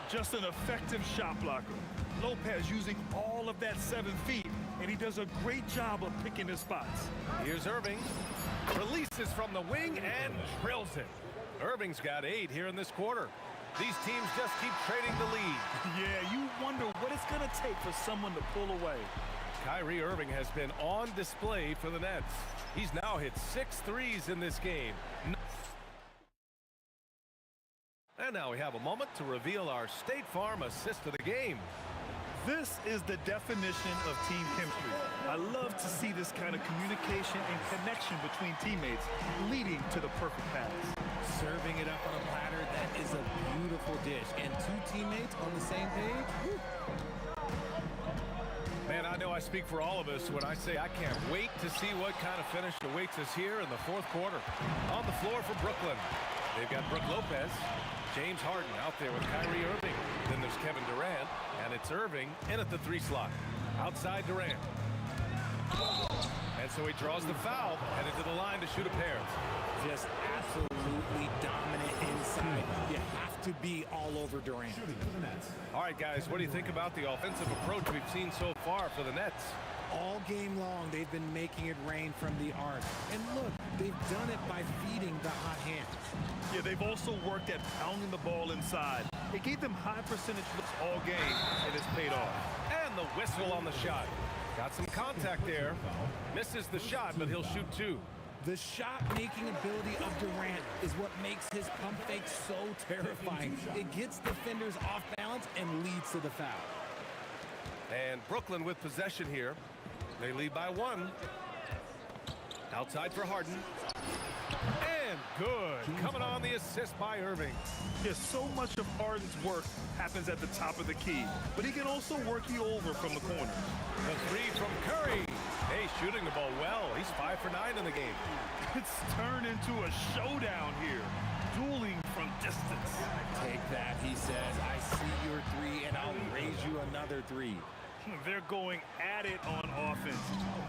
Just an effective shot blocker. Lopez using all of that 7 feet, and he does a great job of picking his spots. Here's Irving. Releases from the wing and drills it. Irving's got 8 here in this quarter. These teams just keep trading the lead. Yeah, you wonder what it's going to take for someone to pull away. Kyrie Irving has been on display for the Nets. He's now hit 6 threes in this game. And now we have a moment to reveal our State Farm assist of the game. This is the definition of team chemistry. I love to see this kind of communication and connection between teammates leading to the perfect pass. Serving it up on a platter, that is a beautiful dish. And 2 teammates on the same page? Woo. Man, I know I speak for all of us when I say I can't wait to see what kind of finish awaits us here in the 4th quarter. On the floor for Brooklyn, they've got Brook Lopez, James Harden out there with Kyrie Irving. Then there's Kevin Durant, and it's Irving in at the 3 slot. Outside Durant. And so he draws the foul, headed to the line to shoot a pair. Just absolutely dominant inside. You have to be all over Durant. All right, guys, what do you think about the offensive approach we've seen so far for the Nets? All game long, they've been making it rain from the arc. And look, they've done it by feeding the hot hand. Yeah, they've also worked at pounding the ball inside. It gave them high percentage looks all game, and it's paid off. And the whistle on the shot. Got some contact there. Misses the shot, but he'll shoot 2. The shot-making ability of Durant is what makes his pump fake so terrifying. It gets defenders off balance and leads to the foul. And Brooklyn with possession here. They lead by 1. Outside for Harden. And good. Coming on the assist by Irving. Yeah, so much of Harden's work happens at the top of the key, but he can also work you over from the corner. The 3 from Curry. Hey, shooting the ball well. He's 5 for 9 in the game. It's turned into a showdown here. Dueling from distance. Take that, he says. I see your 3, and I'll raise you another 3. They're going at it on offense.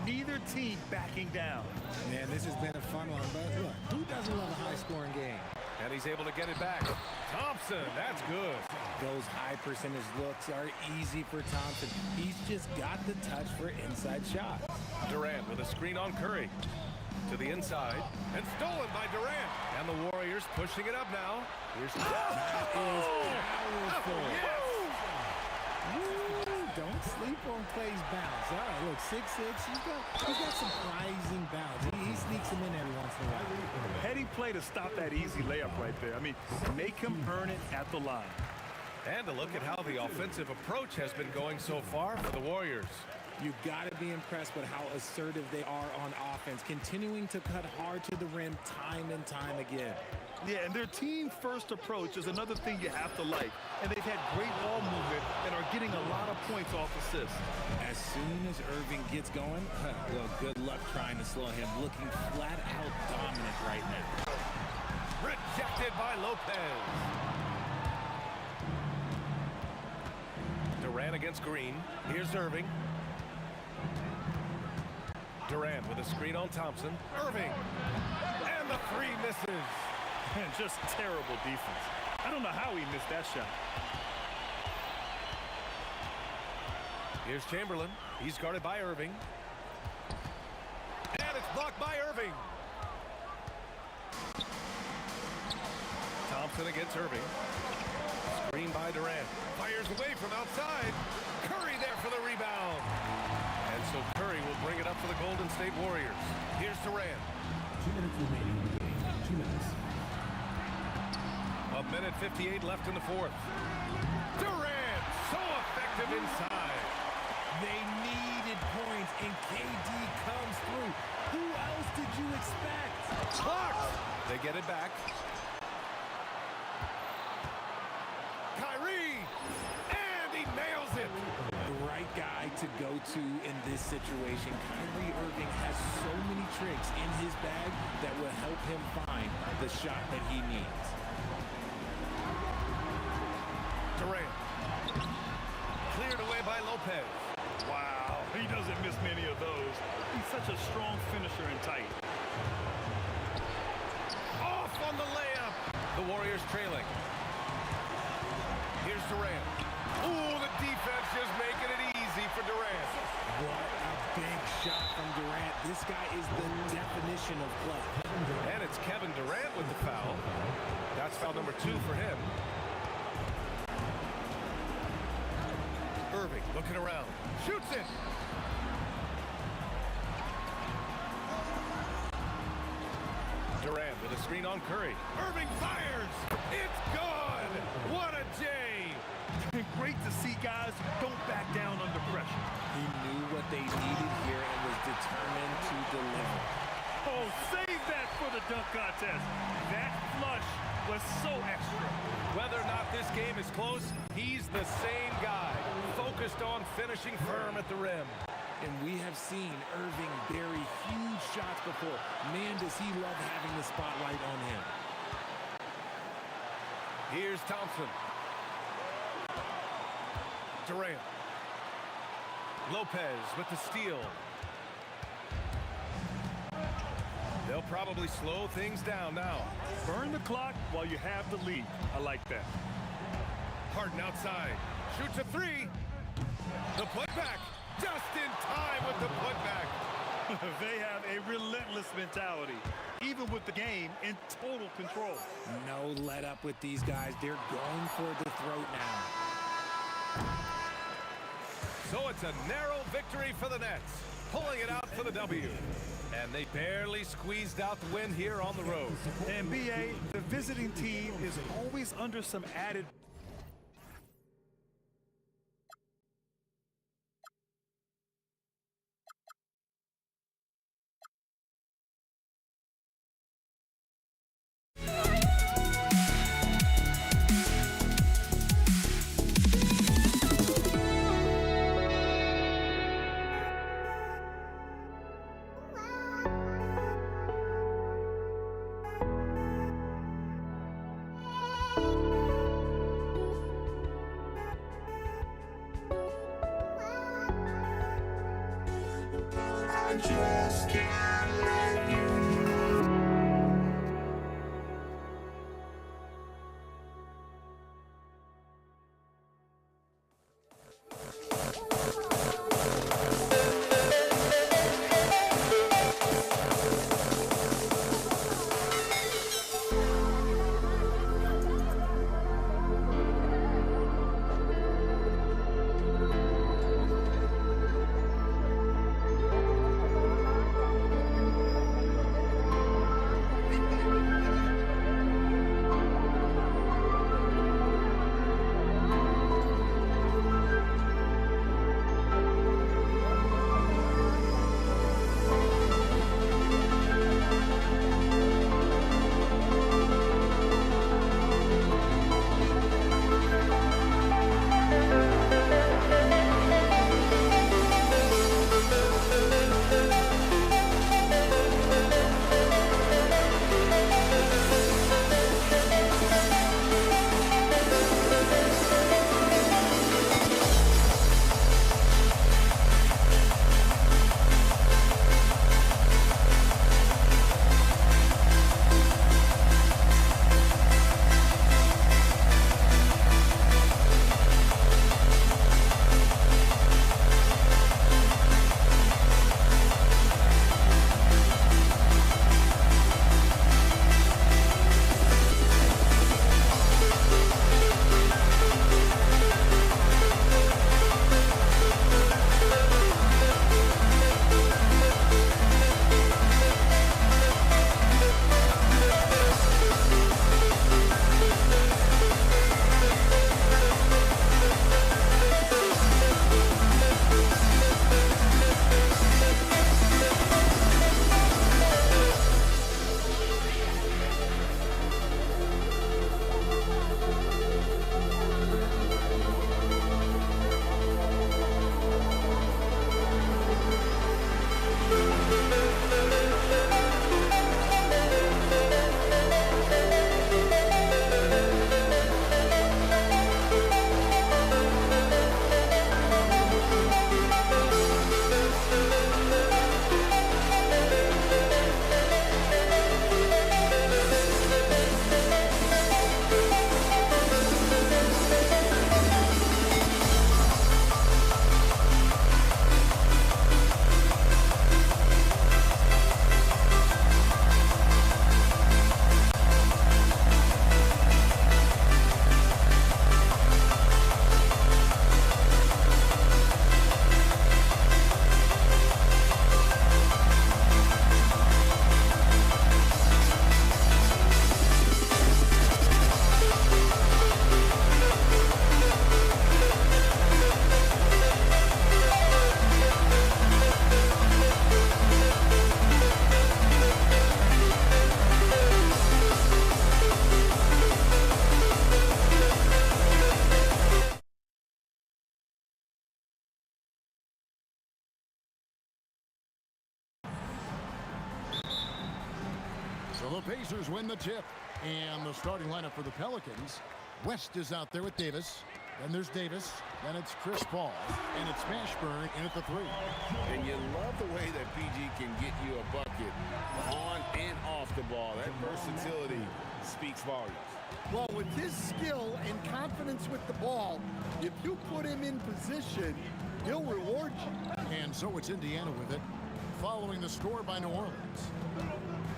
Neither team backing down. Man, this has been a fun one, but look, who doesn't love a high-scoring game? And he's able to get it back. Thompson, that's good. Those high percentage looks are easy for Thompson. He's just got the touch for inside shots. Durant with a screen on Curry. To the inside, and stolen by Durant. And the Warriors pushing it up now. Here's that is powerful. Yes. Don't sleep on Clay's bounce. All right, look, 6'6". He's got surprising bounce. He sneaks him in every once in a while. Heading play to stop that easy layup right there. I mean, make him earn it at the line. And to look at how the offensive approach has been going so far for the Warriors. You got to be impressed with how assertive they are on offense, continuing to cut hard to the rim time and time again. Yeah, and their team-first approach is another thing you have to like. And they've had great ball movement and are getting a lot of points off assists. As soon as Irving gets going, well, good luck trying to slow him. Looking flat out dominant right now. Rejected by Lopez. Durant against Green. Here's Irving. Durant with a screen on Thompson. Irving. And the three misses. Man, just terrible defense. I don't know how he missed that shot. Here's Chamberlain. He's guarded by Irving. And it's blocked by Irving. Thompson against Irving. Screen by Durant. Fires away from outside. Curry there for the rebound. And so Curry will bring it up for the Golden State Warriors. Here's Durant. 2 minutes remaining in the game. 2 minutes. A minute 58 left in the fourth. Durant, so effective inside. They needed points, and KD comes through. Who else did you expect? Blocked. They get it back. Kyrie, and he nails it. The right guy to go to in this situation. Kyrie Irving has so many tricks in his bag that will help him find the shot that he needs. Durant. Cleared away by Lopez. Wow, he doesn't miss many of those. He's such a strong finisher and tight. Off on the layup. The Warriors trailing. Here's Durant. Ooh, the defense just making it easy for Durant. What a big shot from Durant. This guy is the definition of play. And it's Kevin Durant with the foul. That's foul number 2 for him. Irving looking around. Shoots it. Durant with a screen on Curry. Irving fires. It's good. What a J. Great to see guys who don't back down under pressure. He knew what they needed here and was determined to deliver. Oh, save that for the dunk contest. That flush was so extra. Whether or not this game is close, he's the same guy, focused on finishing firm at the rim. And we have seen Irving bury huge shots before. Man, does he love having the spotlight on him. Here's Thompson. Durant. Lopez with the steal. They'll probably slow things down now. Burn the clock while you have the lead. I like that. Harden outside. Shoots a 3. The putback. Just in time with the putback. They have a relentless mentality, even with the game in total control. No let up with these guys. They're going for the throat now. So it's a narrow victory for the Nets, pulling it out for the W. And they barely squeezed out the win here on the road. And BA, the visiting team is always under some added The Pacers win the tip. And the starting lineup for the Pelicans. West is out there with Davis. Then there's Davis. Then it's Chris Paul. And it's Mashburn in at the 3. And you love the way that PG can get you a bucket on and off the ball. That versatility speaks volumes. Well, with his skill and confidence with the ball, if you put him in position, he'll reward you. And so it's Indiana with it, following the score by New Orleans.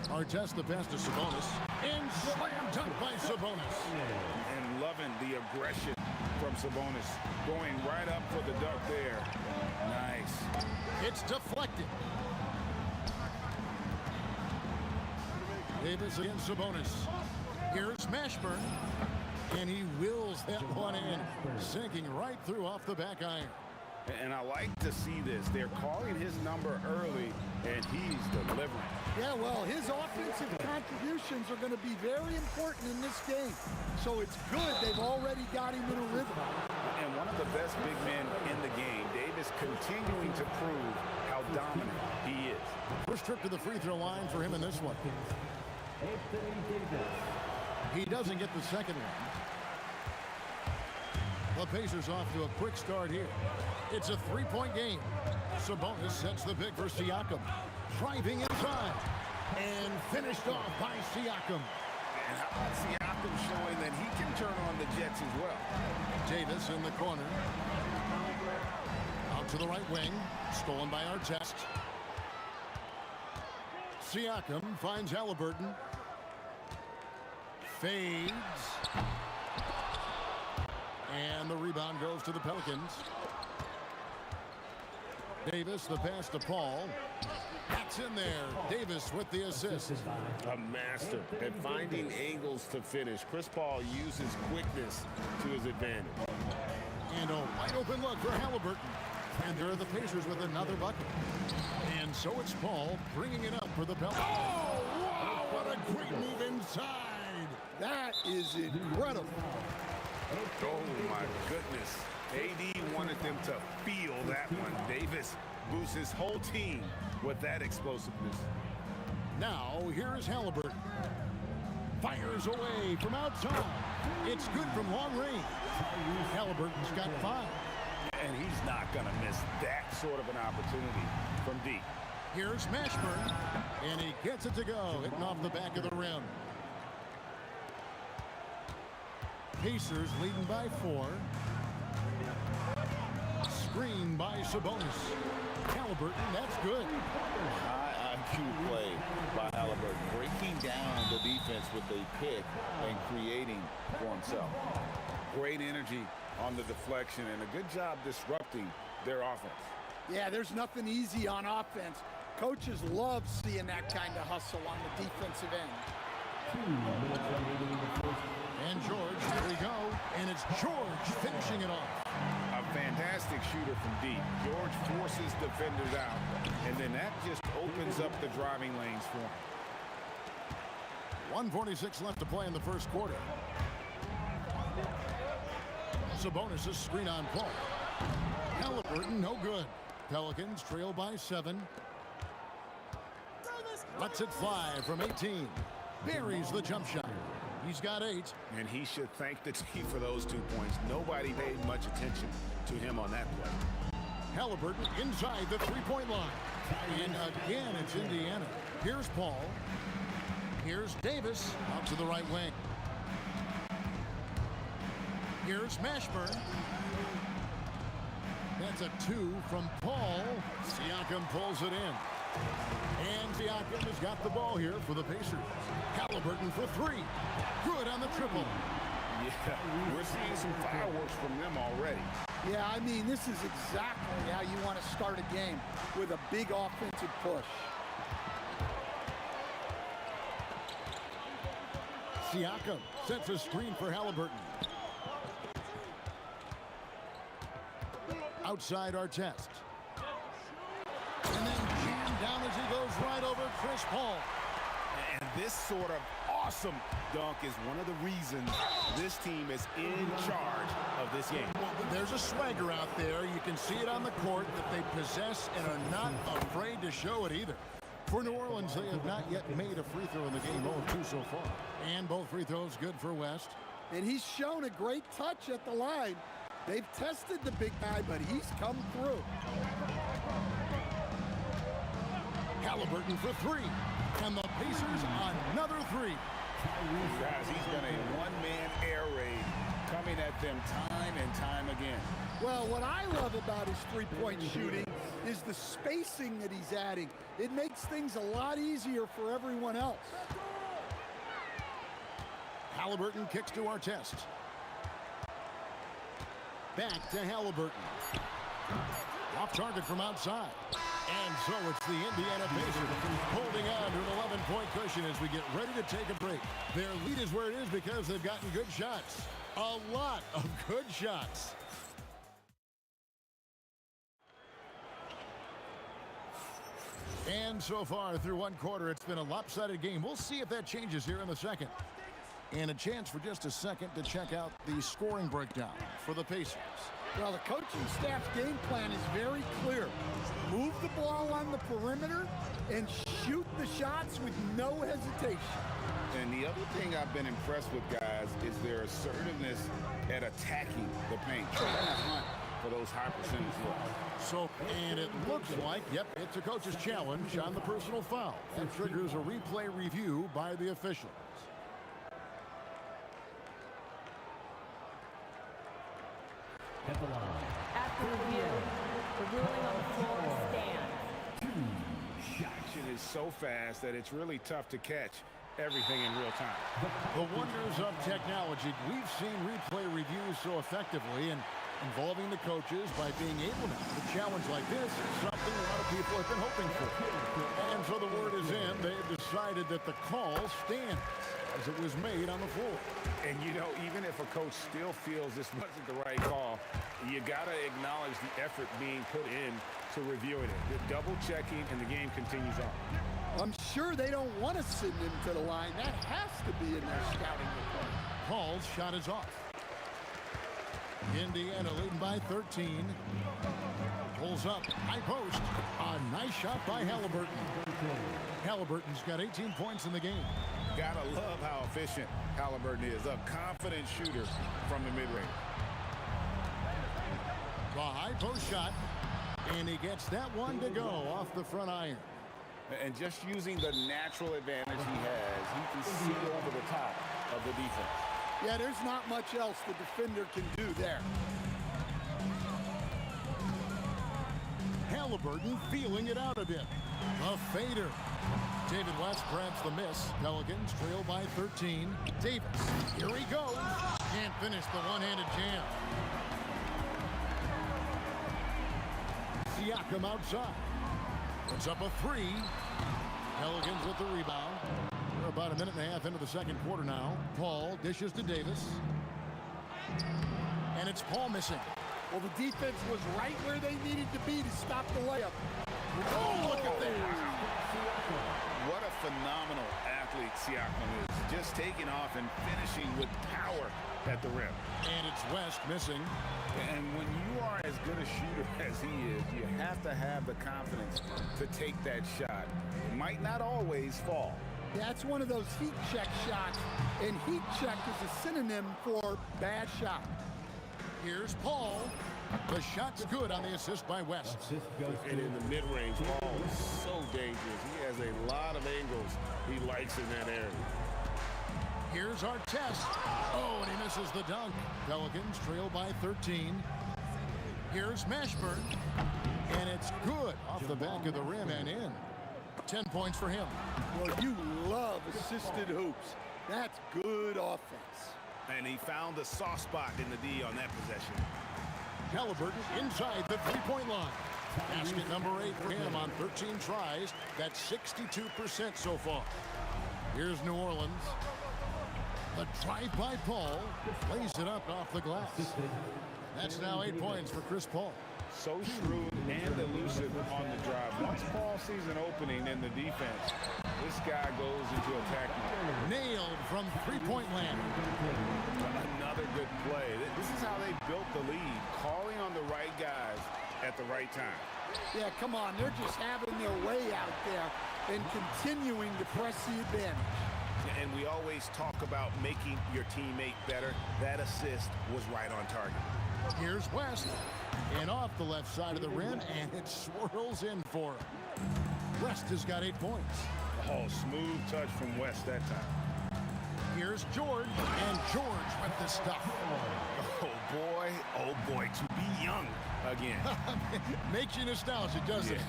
Artest the pass to Sabonis, and slam dunk by Sabonis. And loving the aggression from Sabonis, going right up for the dunk there. Nice. It's deflected. Davis against Sabonis. Here's Mashburn, and he wills that one in, sinking right through off the back iron. And I like to see this. They're calling his number early, and he's delivering. Yeah, well, his offensive contributions are going to be very important in this game. So it's good they've already got him in a rhythm. And one of the best big men in the game, Davis, continuing to prove how dominant he is. First trip to the free throw line for him in this one. He doesn't get the second one. The Pacers off to a quick start here. It's a three-point game. Sabonis sets the pick for Siakam. Driving inside. And finished off by Siakam. And how about Siakam showing that he can turn on the Jets as well. Davis in the corner. Out to the right wing. Stolen by Artest. Siakam finds Halliburton. Fades. And the rebound goes to the Pelicans. Davis, the pass to Paul. That's in there. Davis with the assist. A master at finding angles to finish. Chris Paul uses quickness to his advantage. And a wide open look for Halliburton. And there are the Pacers with another bucket. And so it's Paul bringing it up for the Pelicans. Oh, wow, what a great move inside. That is incredible. Oh, my goodness. AD wanted them to feel that one. Davis boosts his whole team with that explosiveness. Now, here's Halliburton. Fires away from outside. It's good from long range. Halliburton's got 5. And he's not going to miss that sort of an opportunity from deep. Here's Mashburn. And he gets it to go, hitting off the back of the rim. Pacers leading by 4. Screen by Sabonis. Halliburton, that's good. High IQ play by Halliburton, breaking down the defense with a pick and creating for himself. Great energy on the deflection and a good job disrupting their offense. Yeah, there's nothing easy on offense. Coaches love seeing that kind of hustle on the defensive end. And George, here we go. And it's George finishing it off. A fantastic shooter from deep. George forces defenders out, and then that just opens up the driving lanes for him. 1:46 left to play in the first quarter. Sabonis' screen on Paul. Halliburton, no good. Pelicans trail by 7. Lets it fly from 18. Buries the jump shot. He's got 8. And he should thank the team for those 2 points. Nobody paid much attention to him on that play. Halliburton inside the three-point line. And again, it's Indiana. Here's Paul. Here's Davis out to the right wing. Here's Mashburn. That's a 2 from Paul. Siakam pulls it in. And Siakam has got the ball here for the Pacers. Halliburton for 3. Good on the triple. Yeah, we're seeing some fireworks from them already. Yeah, I mean, this is exactly how you want to start a game, with a big offensive push. Siakam sets a screen for Halliburton. Outside Artest. And then jammed down as he goes right over Chris Paul. And this sort of awesome dunk is one of the reasons this team is in charge of this game. Well, there's a swagger out there. You can see it on the court that they possess and are not afraid to show it either. For New Orleans, they have not yet made a free throw in the game, 0-2 so far. And both free throws good for West. And he's shown a great touch at the line. They've tested the big guy, but he's come through. Halliburton for three. And the Pacers another three. Guys, he's been a one-man air raid coming at them time and time again. Well, what I love about his three-point shooting is the spacing that he's adding. It makes things a lot easier for everyone else. Halliburton kicks to Artest. Back to Halliburton. Off target from outside. And so it's the Indiana Pacers holding on to an 11-point cushion as we get ready to take a break. Their lead is where it is because they've gotten good shots. A lot of good shots. And so far through one quarter, it's been a lopsided game. We'll see if that changes here in the second. And a chance for just a second to check out the scoring breakdown for the Pacers. Well, the coaching staff's game plan is very clear. Move the ball on the perimeter and shoot the shots with no hesitation. And the other thing I've been impressed with, guys, is their assertiveness at attacking the paint, trying to hunt for those high percentage looks. So, and it looks like, yep, it's a coach's challenge on the personal foul. That triggers a replay review by the officials. After review, the ruling on the floor stands. Action is so fast that it's really tough to catch everything in real time. The wonders of technology. We've seen replay reviews so effectively and involving the coaches by being able to challenge like this is something a lot of people have been hoping for. And so the word is in. They've decided that the call stands as it was made on the floor. And, you know, even if a coach still feels this wasn't the right call, you got to acknowledge the effort being put in to reviewing it. The double checking, and the game continues on. I'm sure they don't want to send him to the line. That has to be in their scouting report. Paul's shot is off. Indiana leading by 13. Pulls up, high post. A nice shot by Halliburton. Halliburton's got 18 points in the game. Gotta love how efficient Halliburton is. A confident shooter from the mid-range. The high post shot, and he gets that one to go off the front iron. And just using the natural advantage he has, he can see over the top of the defense. Yeah, there's not much else the defender can do there. Halliburton feeling it out a bit. A fader. David West grabs the miss. Pelicans trail by 13. Davis, here he goes. Can't finish the one-handed jam. Siakam outside. Puts up a three. Pelicans with the rebound. We're about a minute and a half into the second quarter now. Paul dishes to Davis. And it's Paul missing. Well, the defense was right where they needed to be to stop the layup. Oh, look at that. What a phenomenal athlete Siakam is. Just taking off and finishing with power at the rim. And it's West missing. And when you are as good a shooter as he is, you have to have the confidence to take that shot. It might not always fall. That's one of those heat check shots, and heat check is a synonym for bad shot. Here's Paul. The shot's good on the assist by West. And in the mid-range, Paul is so dangerous. He has a lot of angles he likes in that area. Here's Artest. Oh, and he misses the dunk. Pelicans trail by 13. Here's Mashburn. And it's good off the back of the rim and in. 10 points for him. Well, you love assisted hoops. That's good offense. And he found the soft spot in the D on that possession. Halliburton inside the three-point line. Basket number 8 for him on 13 tries. That's 62% so far. Here's New Orleans. The drive by Paul. Plays it up off the glass. That's now 8 points for Chris Paul. So shrewd and elusive on the drive. Once Paul sees an opening in the defense, this guy goes into attack mode. Nailed from three-point land. Another good play. This is how they built the lead, calling on the right guys at the right time. Yeah, come on. They're just having their way out there and continuing to press the advantage. And we always talk about making your teammate better. That assist was right on target. Here's West. And off the left side of the rim, and it swirls in for him. West has got 8 points. Oh, smooth touch from West that time. Here's George, and George with the stuff. Oh boy, to be young again. Makes you nostalgic, doesn't it?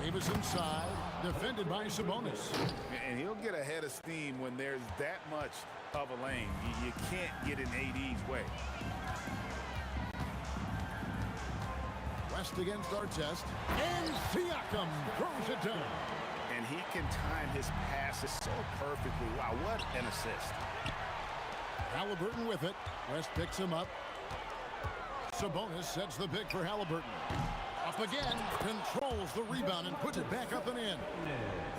Davis inside, defended by Sabonis. And he'll get a head of steam when there's that much of a lane. You can't get in AD's way. West against Artest, and Siakam throws it down. And he can time his passes so perfectly. Wow, what an assist. Halliburton with it. West picks him up. Sabonis sets the pick for Halliburton. Up again, controls the rebound and puts it back up and in.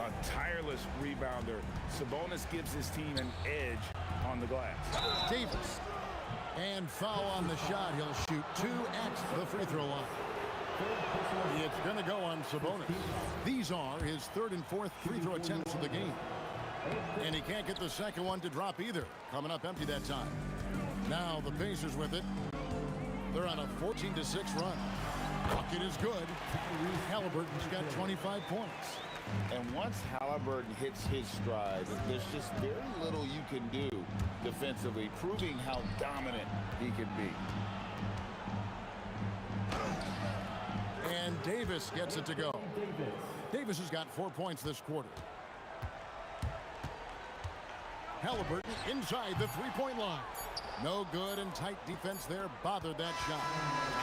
A tireless rebounder. Sabonis gives his team an edge on the glass. Davis. And foul on the shot. He'll shoot 2 at the free throw line. It's going to go on Sabonis. These are his 3rd and 4th free throw attempts of the game. And he can't get the second one to drop either. Coming up empty that time. Now the Pacers with it. They're on a 14-6 run. Bucket is good. Halliburton's got 25 points. And once Halliburton hits his stride, there's just very little you can do defensively, proving how dominant he can be. And Davis gets it to go. Davis has got 4 points this quarter. Halliburton inside the three-point line. No good, and tight defense there bothered that shot.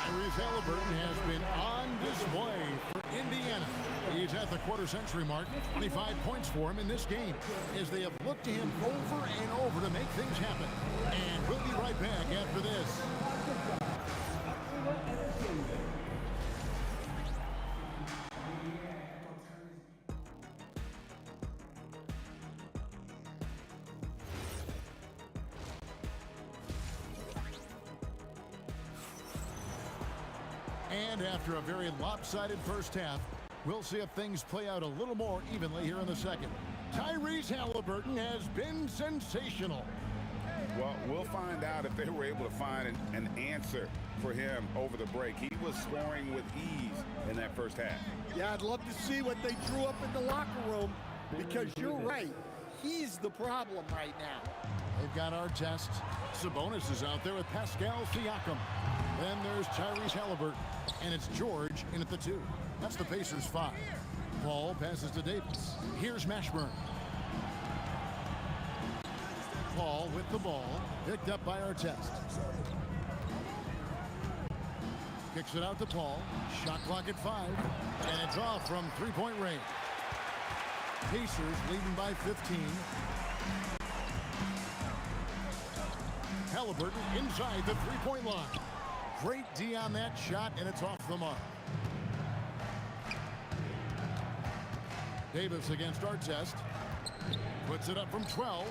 Tyrese Halliburton has been on display for Indiana. He's at the quarter-century mark. 25 points for him in this game as they have looked to him over and over to make things happen. And we'll be right back after this. And after a very lopsided first half, we'll see if things play out a little more evenly here in the second. Tyrese Halliburton has been sensational. Well, we'll find out if they were able to find an answer for him over the break. He was scoring with ease in that first half. Yeah, I'd love to see what they drew up in the locker room, because you're right. He's the problem right now. They've got Artest. Sabonis is out there with Pascal Siakam. Then there's Tyrese Halliburton, and it's George in at the 2. That's the Pacers' 5. Paul passes to Davis. Here's Mashburn. Paul with the ball, picked up by Artest. Kicks it out to Paul. Shot clock at 5, and it's off from three-point range. Pacers leading by 15. Halliburton inside the three-point line. Great D on that shot, and it's off the mark. Davis against Artest. Puts it up from 12,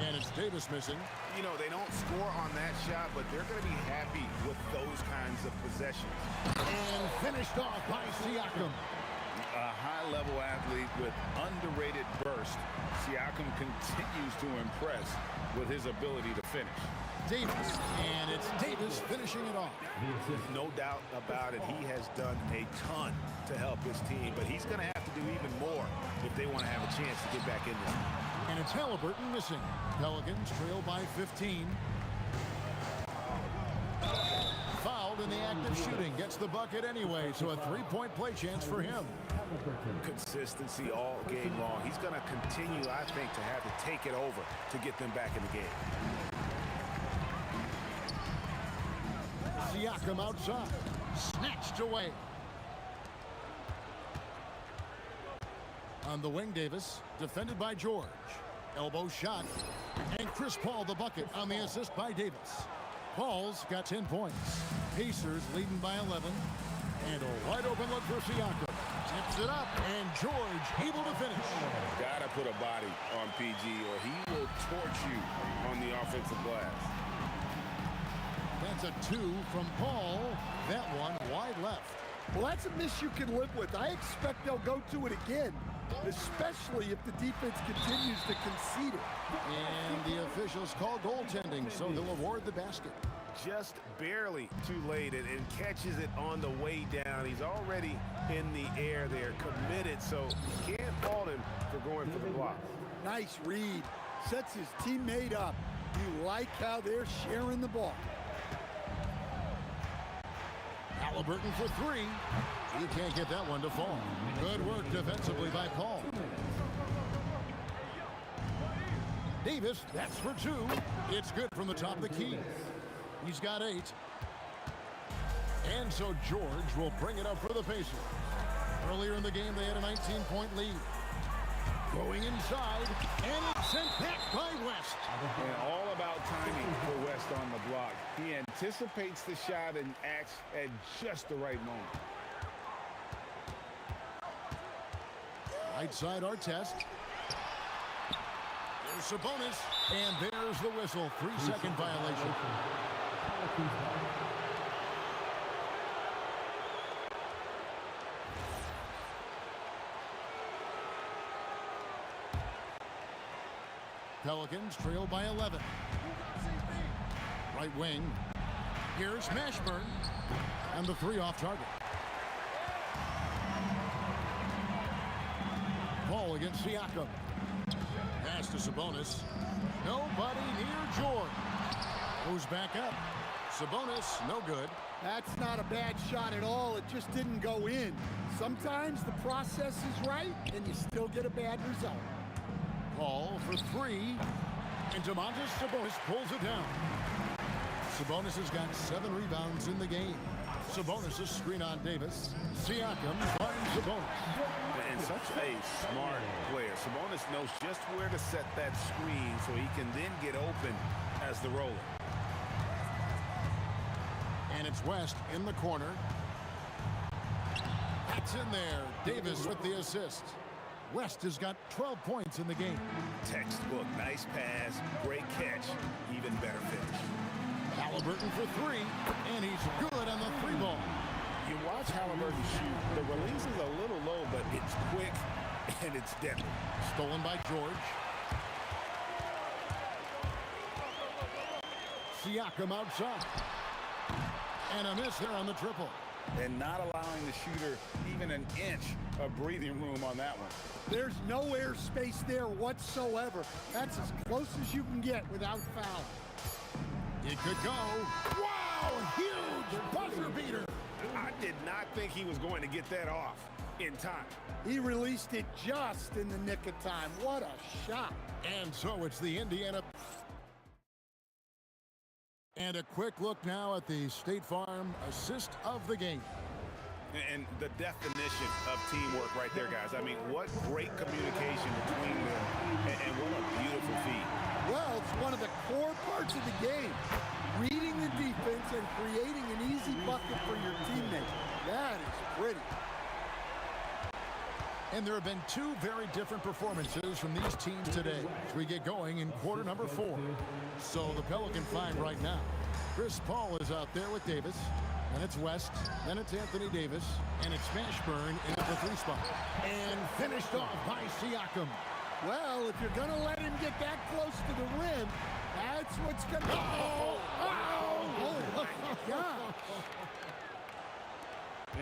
and it's Davis missing. You know, they don't score on that shot, but they're going to be happy with those kinds of possessions. And finished off by Siakam. A high-level athlete with underrated burst. Siakam continues to impress with his ability to finish. Davis, and it's Davis finishing it off. No doubt about it, he has done a ton to help his team, but he's going to have to do even more if they want to have a chance to get back in this. And it's Halliburton missing. Pelicans trail by 15. Fouled in the act of shooting. Gets the bucket anyway, so a three-point play chance for him. Consistency all game long. He's going to continue, I think, to have to take it over to get them back in the game. Siakam outside. Snatched away. On the wing, Davis. Defended by George. Elbow shot. And Chris Paul the bucket on the assist by Davis. Paul's got 10 points. Pacers leading by 11. And a wide open look for Siakam. Tips it up, and George able to finish. Gotta put a body on PG, or he will torch you on the offensive glass. That That's a 2 from Paul. That one wide left. Well, that's a miss you can live with. I expect they'll go to it again, especially if the defense continues to concede it. And the officials call goaltending, so they'll award the basket. Just barely too late and catches it on the way down. He's already in the air there, committed, so can't fault him for going for the block. Nice read. Sets his teammate up. You like how they're sharing the ball. Halliburton for 3. He can't get that one to fall. Good work defensively by Paul. Davis, that's for 2. It's good from the top of the key. He's got 8. And so George will bring it up for the Pacers. Earlier in the game, they had a 19-point lead. Going inside, and it's sent back by West. And all about timing for West on the block. He anticipates the shot and acts at just the right moment. Right side, Artest. There's Sabonis, and there's the whistle. 3-second violation. Pelicans trail by 11. Right wing. Here's Mashburn. And the 3 off target. Ball against Siakam. Pass to Sabonis. Nobody near George. Goes back up. Sabonis, no good. That's not a bad shot at all. It just didn't go in. Sometimes the process is right, and you still get a bad result. Paul for 3. And Domantas Sabonis pulls it down. Sabonis has got 7 rebounds in the game. Sabonis' screen on Davis. Siakam finds Sabonis. And such a smart player. Sabonis knows just where to set that screen so he can then get open as the roller. And it's West in the corner. That's in there. Davis with the assist. West has got 12 points in the game. Textbook, nice pass, great catch, even better finish. Halliburton for 3, and he's good on the 3 ball. You watch Halliburton shoot. The release is a little low, but it's quick and it's deadly. Stolen by George. Siakam outside. And a miss there on the triple. And not allowing the shooter even an inch of breathing room on that one. There's no airspace there whatsoever. That's as close as you can get without foul. It could go. Wow, huge buzzer beater. I did not think he was going to get that off in time. He released it just in the nick of time. What a shot. And so it's the Indiana. And a quick look now at the State Farm assist of the game. And the definition of teamwork right there, guys. I mean, what great communication between them, and what a beautiful feed. Well, it's one of the core parts of the game. Reading the defense and creating an easy bucket for your teammate. That is pretty. And there have been 2 very different performances from these teams today as we get going in quarter number 4. So the Pelican 5 right now. Chris Paul is out there with Davis. Then it's West. Then it's Anthony Davis. And it's Mashburn in at the 3 spot. And finished off by Siakam. Well, if you're going to let him get that close to the rim, that's what's going to... Oh, my gosh.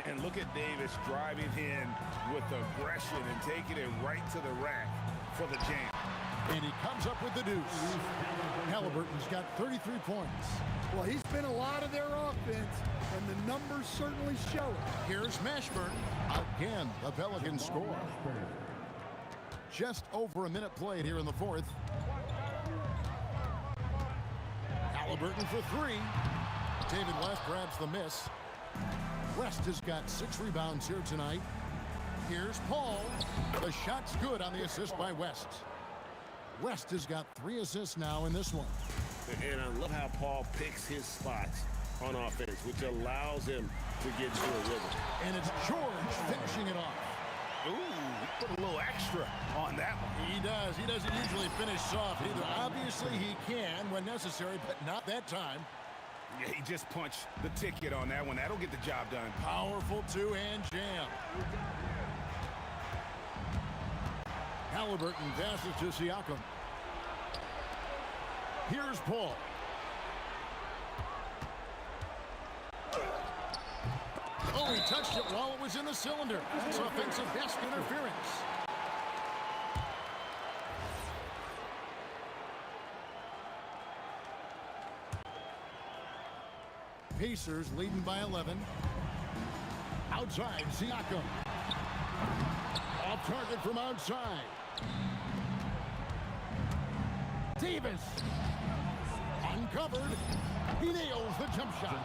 And look at Davis driving in with aggression and taking it right to the rack for the jam. And he comes up with the deuce. Halliburton's got 33 points. Well, he's been a lot of their offense, and the numbers certainly show it. Here's Mashburn. Again, the Pelicans score. Just over a minute played here in the 4th. Halliburton for 3. David West grabs the miss. West has got 6 rebounds here tonight. Here's Paul. The shot's good on the assist by West. West has got 3 assists now in this one. And I love how Paul picks his spots on offense, which allows him to get into a rhythm. And it's George finishing it off. Ooh, he put a little extra on that one. He does. He doesn't usually finish soft either. Obviously, he can when necessary, but not that time. Yeah, he just punched the ticket on that one. That'll get the job done. Powerful two-hand jam. Halliburton passes to Siakam. Here's Paul. Oh, he touched it while it was in the cylinder. That's offensive best interference. Pacers leading by 11. Outside, Siakam. Off target from outside. Davis. Uncovered. He nails the jump shot.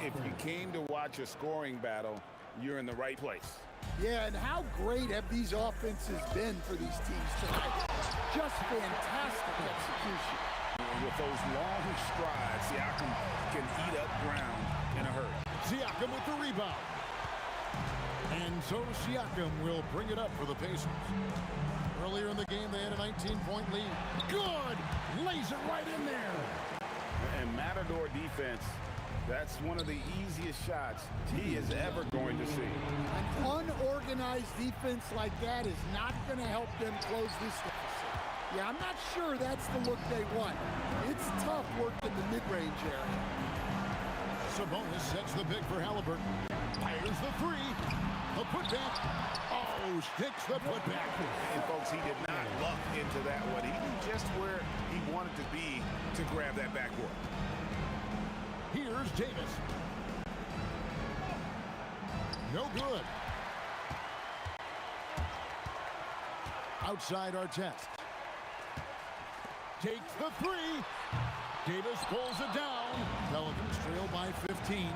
If you came to watch a scoring battle, you're in the right place. Yeah, and how great have these offenses been for these teams tonight? Just fantastic execution. With those long strides, Siakam can eat up ground in a hurry. Siakam with the rebound. And so Siakam will bring it up for the Pacers. Earlier in the game, they had a 19-point lead. Good! Lays it right in there. And Matador defense, that's one of the easiest shots he is ever going to see. An unorganized defense like that is not going to help them close this deficit. Yeah, I'm not sure that's the look they want. It's tough work in the mid-range area. Sabonis sets the pick for Halliburton. Fires the three. The putback. Oh, sticks the putback. And folks, he did not luck into that one. He knew just where he wanted to be to grab that backboard. Here's Davis. No good. Outside Artest. Takes the three. Davis pulls it down. Pelicans trail by 15.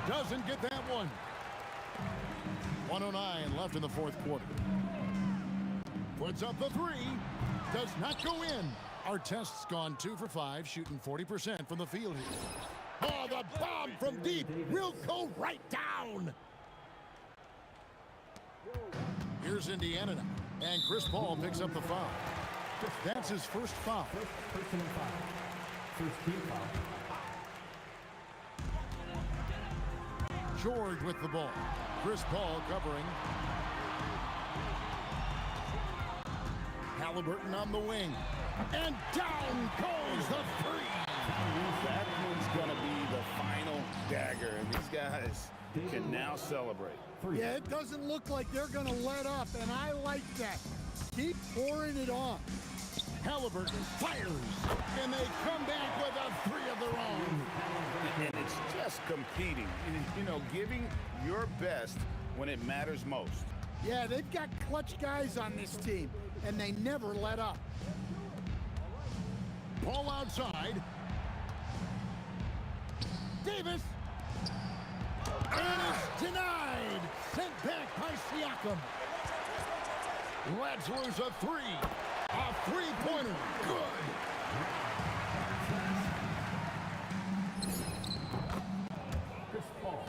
Doesn't get that one. 1:09 left in the fourth quarter. Puts up the three. Does not go in. Artest's gone 2 for 5, shooting 40% from the field here. Oh, the bomb from deep will go right down. Here's Indiana now. And Chris Paul picks up the foul. That's his first foul. Personal foul. First team foul. George with the ball. Chris Paul covering. Halliburton on the wing. And down goes the three. That one's going to be the final dagger. And these guys can now celebrate. Yeah, it doesn't look like they're going to let up, and I like that. Keep pouring it on. Halliburton fires, and they come back with a three of their own. And it's just competing, you know, giving your best when it matters most. Yeah, they've got clutch guys on this team, and they never let up. Ball outside. Davis. And it's denied. Sent back by Siakam. Lets loose a three. A three-pointer. Good. Chris Paul.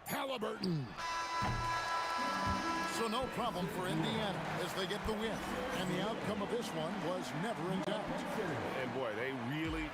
Halliburton. So no problem for Indiana as they get the win. And the outcome of this one was never in doubt. And boy, they really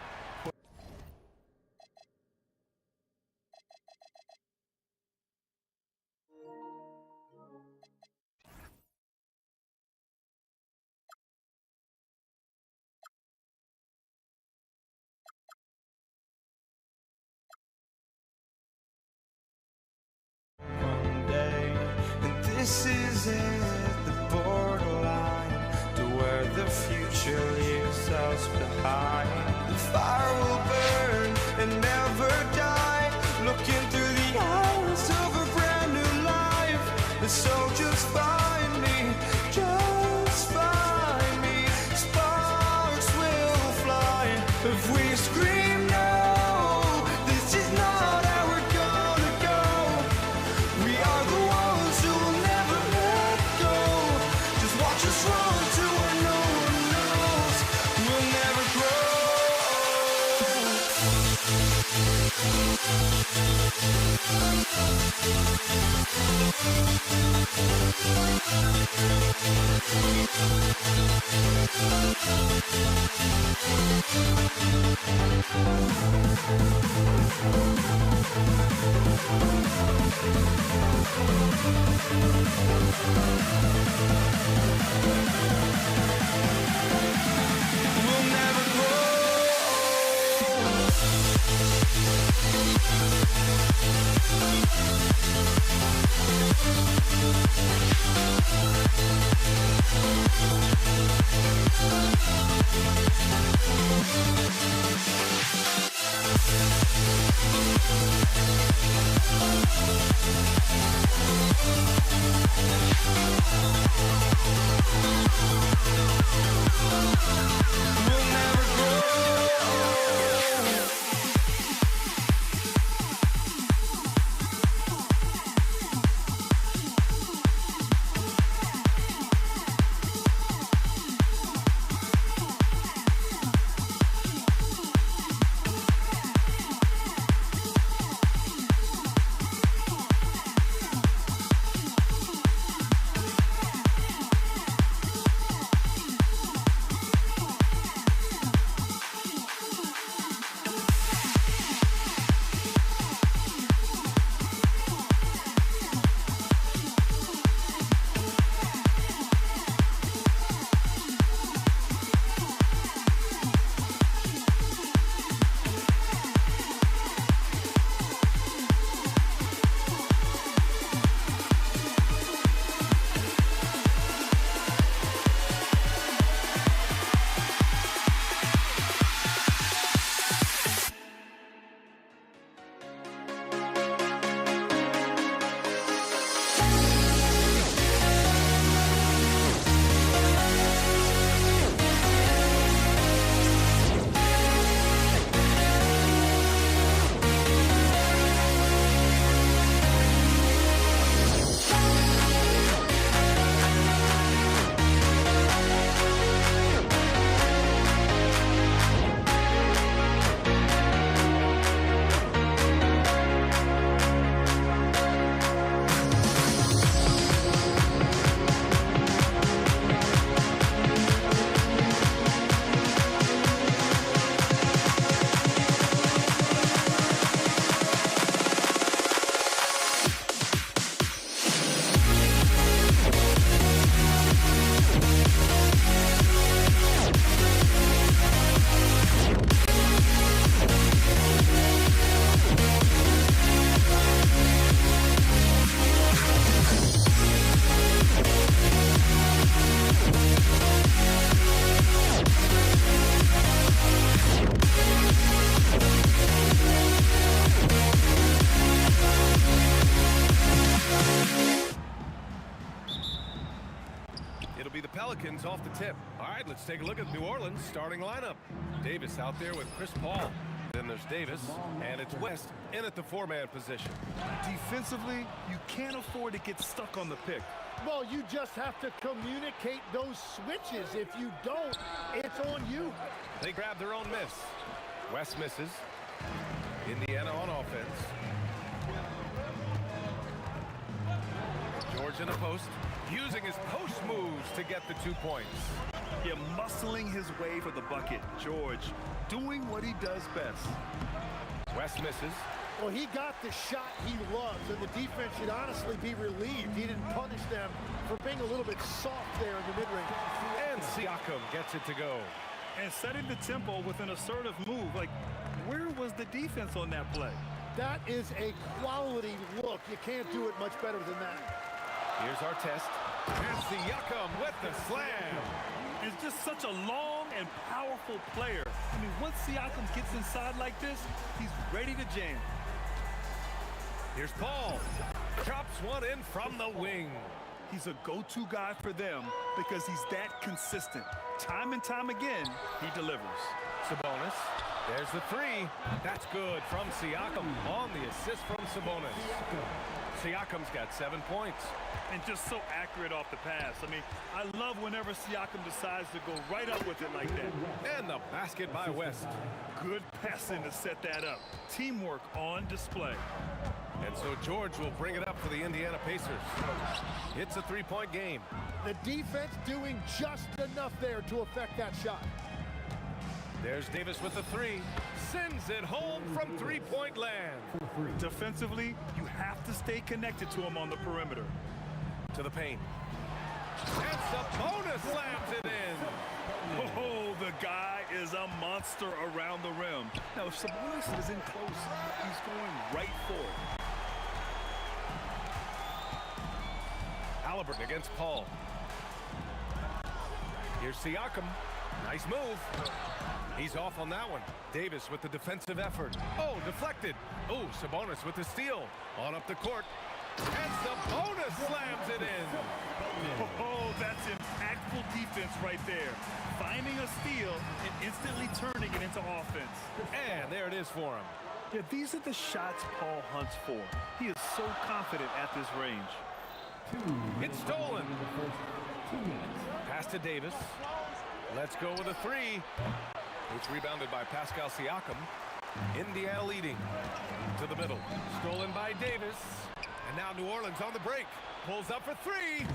This is it, the borderline to where the future leaves us behind. The fire will burn and never die, looking through the eyes of a brand new life. And so just find me, just find me. Sparks will fly if we scream no. This is not how we're gonna go. We are the ones who will never let go. Just watch us run to where no one knows. We'll never grow. We'll never grow. We'll never grow. Pelicans off the tip. All right, let's take a look at New Orleans starting lineup. Davis out there with Chris Paul. Then there's Davis, and it's West in at the four-man position. Defensively, you can't afford to get stuck on the pick. Well, you just have to communicate those switches. If you don't, it's on you. They grab their own miss. West misses. Indiana on offense. George in the post, using his post moves to get the 2 points. Yeah, muscling his way for the bucket. George doing what he does best. West misses. Well, he got the shot he loves, and the defense should honestly be relieved. He didn't punish them for being a little bit soft there in the mid-range. And Siakam gets it to go. And setting the tempo with an assertive move. Like, where was the defense on that play? That is a quality look. You can't do it much better than that. Here's our test. And Siakam with the slam. It's just such a long and powerful player. I mean, once Siakam gets inside like this, he's ready to jam. Here's Paul. Chops one in from the wing. He's a go-to guy for them because he's that consistent. Time and time again, he delivers. Sabonis. There's the three. That's good from Siakam on the assist from Sabonis. Siakam's got 7 points. And just so accurate off the pass. I mean, I love whenever Siakam decides to go right up with it like that. And the basket by West. Good passing to set that up. Teamwork on display. And so George will bring it up for the Indiana Pacers. It's a three-point game. The defense doing just enough there to affect that shot. There's Davis with the three. Sends it home from three-point land. Defensively, you have to stay connected to him on the perimeter. To the paint. And Sabonis slams it in. Oh, the guy is a monster around the rim. Now, if Sabonis is in close, he's going right for it. Halliburton against Paul. Here's Siakam. Nice move. He's off on that one. Davis with the defensive effort. Oh, deflected. Oh, Sabonis with the steal. On up the court. And Sabonis slams it in. Oh, that's impactful defense right there. Finding a steal and instantly turning it into offense. And there it is for him. Yeah, these are the shots Paul hunts for. He is so confident at this range. It's stolen. Pass to Davis. Let's go with a three. It's rebounded by Pascal Siakam. Indiana leading to the middle. Stolen by Davis. And now New Orleans on the break. Pulls up for three.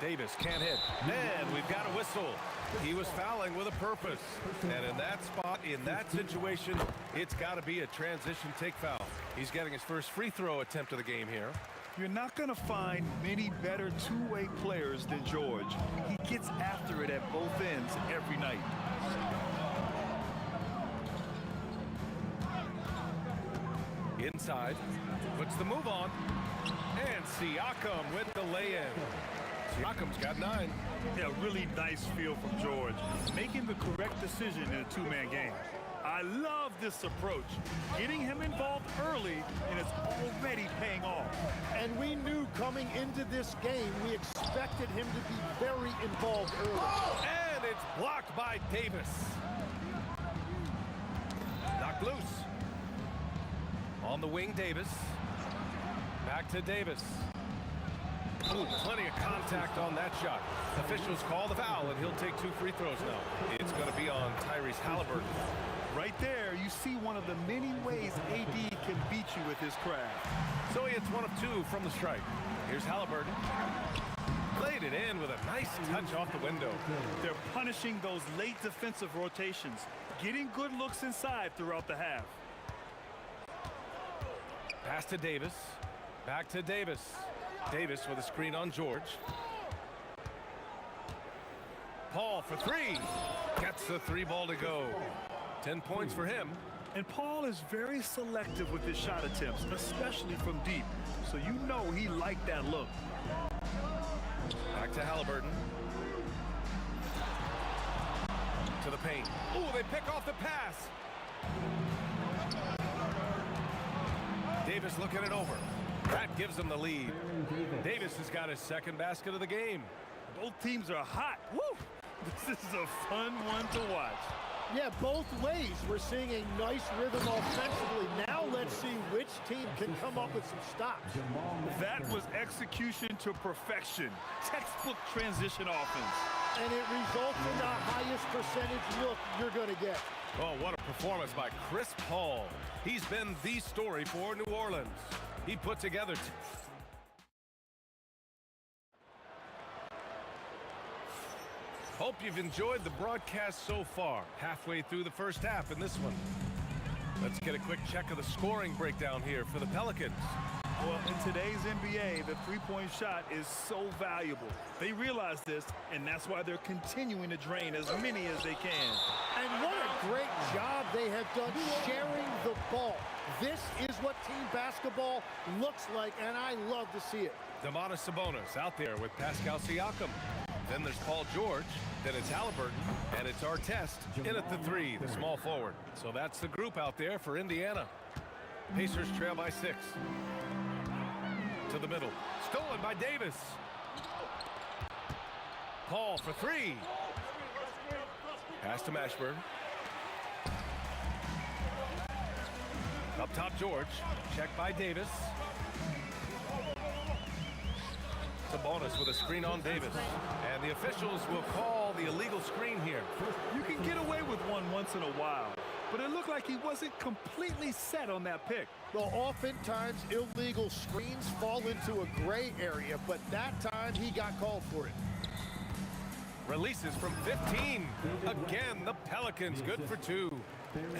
Davis can't hit. And we've got a whistle. He was fouling with a purpose. And in that spot, in that situation, it's got to be a transition take foul. He's getting his first free throw attempt of the game here. You're not going to find many better two-way players than George. He gets after it at both ends every night. Inside, puts the move on, and Siakam with the lay-in. Siakam's got 9. Yeah, really nice feel from George, making the correct decision in a two-man game. I love this approach, getting him involved early, and it's already paying off. And we knew coming into this game, we expected him to be very involved early. And it's blocked by Davis. Knocked loose. On the wing, Davis. Back to Davis. Ooh, plenty of contact on that shot. Officials call the foul, and he'll take 2 free throws now. It's going to be on Tyrese Halliburton. Right there, you see one of the many ways AD can beat you with his craft. So he hits 1 of 2 from the stripe. Here's Halliburton. Played it in with a nice touch off the window. They're punishing those late defensive rotations, getting good looks inside throughout the half. Pass to Davis. Back to Davis. Davis with a screen on George. Paul for 3. Gets the 3 ball to go. 10 points for him. And Paul is very selective with his shot attempts, especially from deep. So you know he liked that look. Back to Halliburton. To the paint. Ooh, they pick off the pass. Davis looking it over. That gives them the lead. Davis has got his second basket of the game. Both teams are hot. Woo! This is a fun one to watch. Yeah, both ways. We're seeing a nice rhythm offensively. Now let's see which team can come up with some stops. That was execution to perfection. Textbook transition offense. And it results in the highest percentage look you're going to get. Oh, what a performance by Chris Paul. He's been the story for New Orleans. He put together... Hope you've enjoyed the broadcast so far. Halfway through the first half in this one. Let's get a quick check of the scoring breakdown here for the Pelicans. Well, in today's NBA, the three-point shot is so valuable. They realize this, and that's why they're continuing to drain as many as they can. And what a great job they have done sharing the ball. This is what team basketball looks like, and I love to see it. Domantas Sabonis out there with Pascal Siakam. Then there's Paul George. Then it's Halliburton. And it's Artest in at the 3, the small forward. So that's the group out there for Indiana. Pacers trail by 6. To the middle. Stolen by Davis. Paul for 3. Pass to Mashburn. Up top, George. Checked by Davis. Sabonis with a screen on Davis. And the officials will call the illegal screen here. You can get away with one once in a while. but it looked like he wasn't completely set on that pick. Well, oftentimes illegal screens fall into a gray area, but that time he got called for it. Releases from 15. Again, the Pelicans good for 2.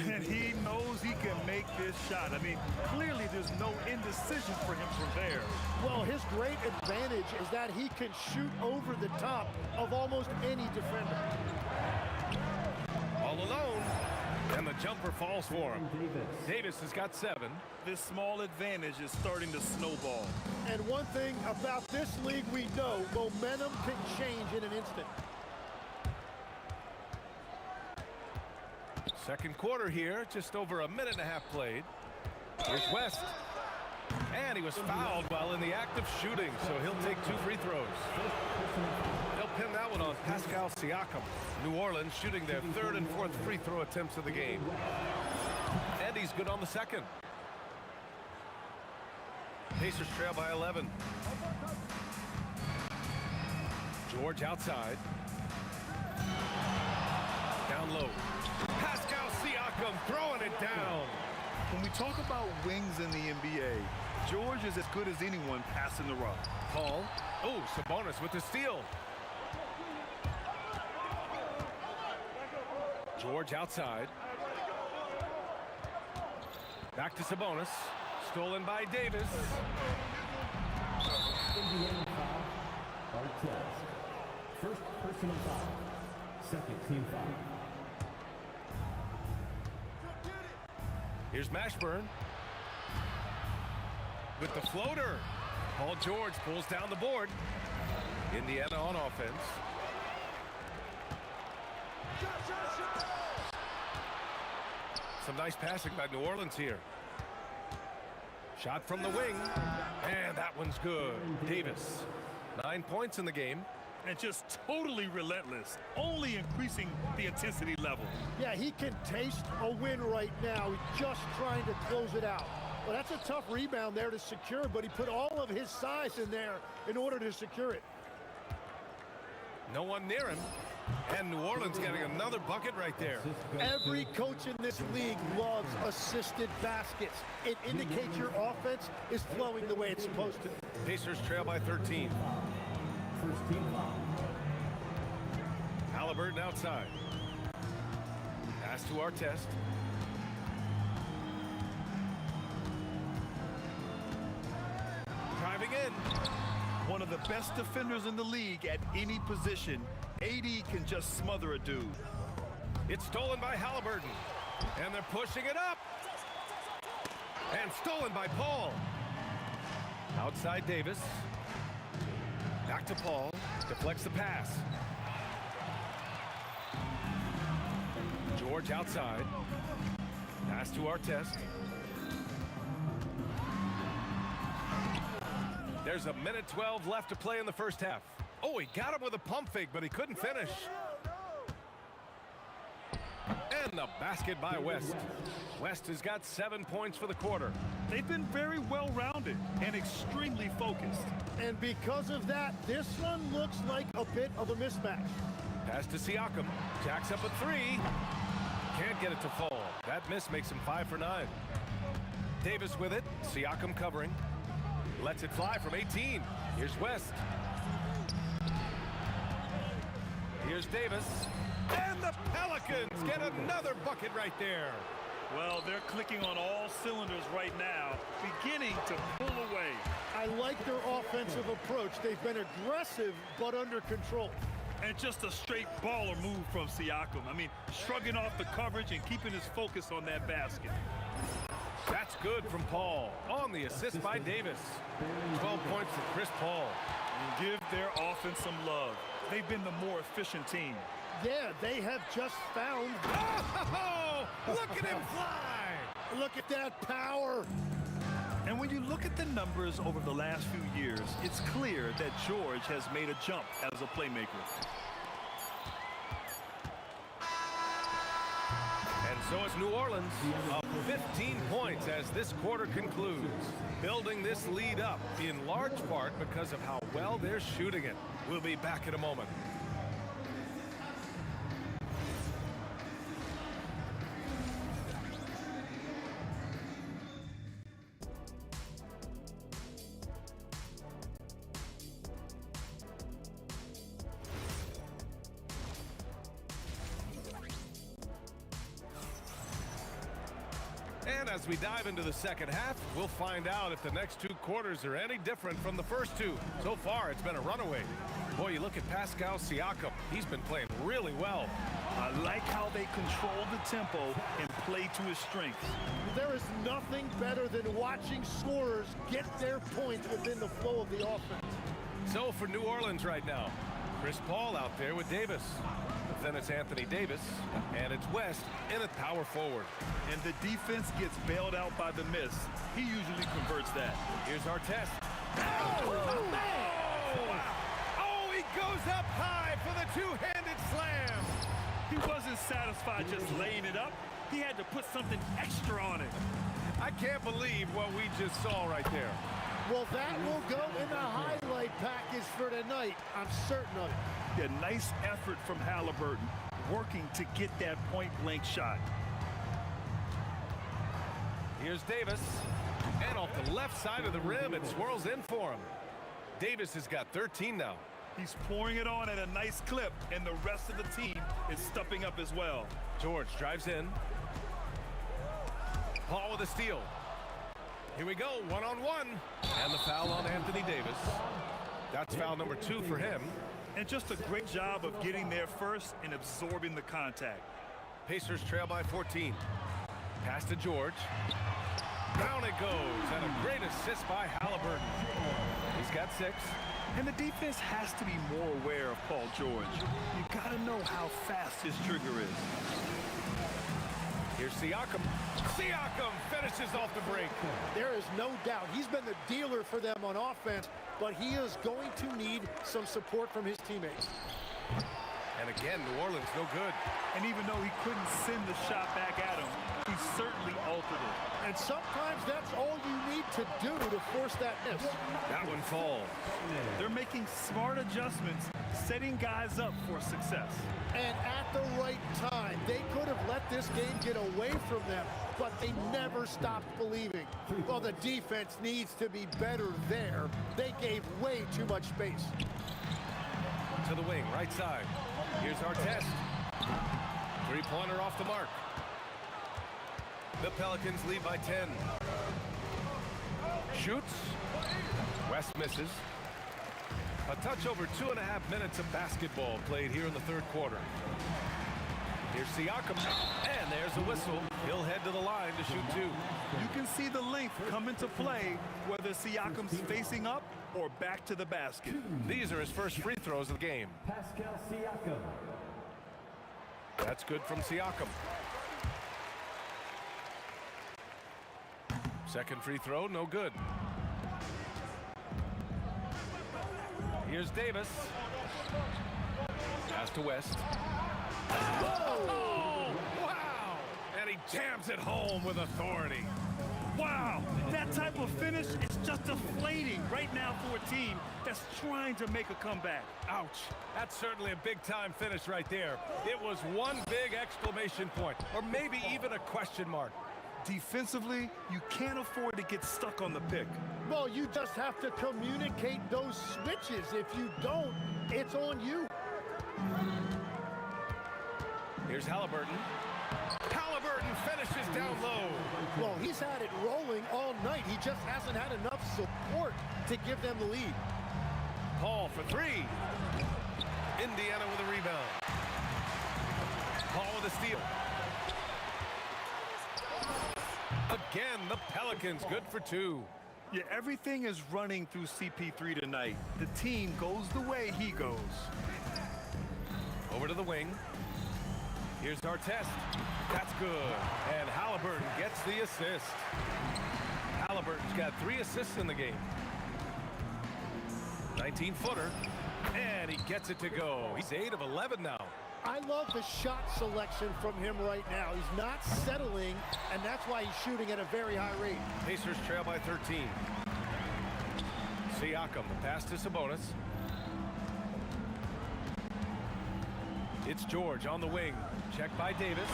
And he knows he can make this shot. I mean, clearly there's no indecision for him from there. Well, his great advantage is that he can shoot over the top of almost any defender. All alone, and the jumper falls for him. Davis has got 7. This small advantage is starting to snowball. And one thing about this league we know, momentum can change in an instant. Second quarter here, just over a minute and a half played. Here's West. And he was fouled while in the act of shooting, so he'll take 2 free throws. They'll pin that one on Pascal Siakam. New Orleans shooting their 3rd and 4th free throw attempts of the game. And he's good on the second. Pacers trail by 11. George outside. Down low. Pascal Siakam throwing it down. When we talk about wings in the NBA, George is as good as anyone passing the rock. Paul. Oh, Sabonis with the steal. George outside. Back to Sabonis. Stolen by Davis. Indiana foul. Artest. First personal foul. Second team foul. Here's Mashburn. With the floater. Paul George pulls down the board. Indiana on offense. Some nice passing by New Orleans here. Shot from the wing. And that one's good. Davis. 9 points in the game. And just totally relentless, only increasing the intensity level. Yeah, he can taste a win right now. He's just trying to close it out. Well, that's a tough rebound there to secure, but he put all of his size in there in order to secure it. No one near him. And New Orleans getting another bucket right there. Every coach in this league loves assisted baskets. It indicates your offense is flowing the way it's supposed to. Pacers trail by 13. First team foul. Halliburton outside. Pass to Artest. Driving in. One of the best defenders in the league at any position. AD can just smother a dude. It's stolen by Halliburton. And they're pushing it up. And stolen by Paul. Outside Davis. Back to Paul. Deflects the pass. George outside. Pass to Artest. There's a minute 12 left to play in the first half. Oh, he got him with a pump fake, but he couldn't finish. And the basket by West. West has got 7 points for the quarter. They've been very well-rounded and extremely focused. And because of that, this one looks like a bit of a mismatch. Pass to Siakam. Jacks up a 3. Can't get it to fall. That miss makes him 5 for 9. Davis with it. Siakam covering. Lets it fly from 18. Here's West. Here's Davis. And the Pelicans get another bucket right there. Well, they're clicking on all cylinders right now, beginning to pull away. I like their offensive approach. They've been aggressive, but under control. And just a straight baller move from Siakam. I mean, shrugging off the coverage and keeping his focus on that basket. That's good from Paul. On the assist by Davis. 12 points for Chris Paul. And give their offense some love. They've been the more efficient team. Yeah, they have just found. Oh, look at him fly! Look at that power. And when you look at the numbers over the last few years, it's clear that George has made a jump as a playmaker. And so is New Orleans, up 15 points as this quarter concludes, building this lead up in large part because of how well they're shooting it. We'll be back in a moment. And as we dive into the second half, we'll find out if the next 2 quarters are any different from the first 2. So far, it's been a runaway. Boy, you look at Pascal Siakam. He's been playing really well. I like how they control the tempo and play to his strengths. There is nothing better than watching scorers get their points within the flow of the offense. So for New Orleans right now, Chris Paul out there with Davis. Then it's Anthony Davis, and it's West in at power forward. And the defense gets bailed out by the miss. He usually converts that. Here's our test. Oh, he goes up high for the two-handed slam. He wasn't satisfied just laying it up. He had to put something extra on it. I can't believe what we just saw right there. Well, that will go in the highlight package for tonight. I'm certain of it. A nice effort from Halliburton, working to get that point-blank shot. Here's Davis, and off the left side of the rim, it swirls in for him. Davis has got 13 now. He's pouring it on at a nice clip, and the rest of the team is stepping up as well. George drives in. Paul with a steal. Here we go, one-on-one. And the foul on Anthony Davis. That's foul number 2 for him. And just a great job of getting there first and absorbing the contact. Pacers trail by 14. Pass to George. Down it goes, and a great assist by Halliburton. He's got 6. And the defense has to be more aware of Paul George. You got to know how fast his trigger is. Here's Siakam. Siakam finishes off the break. There is no doubt he's been the dealer for them on offense, but he is going to need some support from his teammates. And again, New Orleans no good. And even though he couldn't send the shot back at him, he certainly altered it. And sometimes that's all you need to do to force that miss. That one falls. They're making smart adjustments, setting guys up for success. And at the right time, they could have let this game get away from them, but they never stopped believing. Well, the defense needs to be better there. They gave way too much space. To the wing, right side. Here's our test. 3-pointer off the mark. The Pelicans lead by 10. Shoots. West misses. A touch over 2.5 minutes of basketball played here in the third quarter. Here's Siakam, and there's a whistle. He'll head to the line to shoot 2. You can see the length come into play, whether Siakam's facing up or back to the basket. These are his first free throws of the game. Pascal Siakam. That's good from Siakam. Second free throw, no good. Here's Davis. Pass to West. Oh, wow! And he jams it home with authority. Wow, that type of finish is just deflating right now for a team that's trying to make a comeback. Ouch. That's certainly a big-time finish right there. It was one big exclamation point, or maybe even a question mark. Defensively, you can't afford to get stuck on the pick. Well, you just have to communicate those switches. If you don't, it's on you. Here's Halliburton. Halliburton finishes down low. Well, he's had it rolling all night. He just hasn't had enough support to give them the lead. Paul for 3. Indiana with a rebound. Paul with a steal. Again, the Pelicans good for 2. Yeah, everything is running through CP3 tonight. The team goes the way he goes. Over to the wing. Here's our test. That's good. And Halliburton gets the assist. Halliburton's got 3 assists in the game. 19-footer. And he gets it to go. He's 8 of 11 now. I love the shot selection from him right now. He's not settling, and that's why he's shooting at a very high rate. Pacers trail by 13. Siakam, the pass to Sabonis. It's George on the wing. Checked by Davis.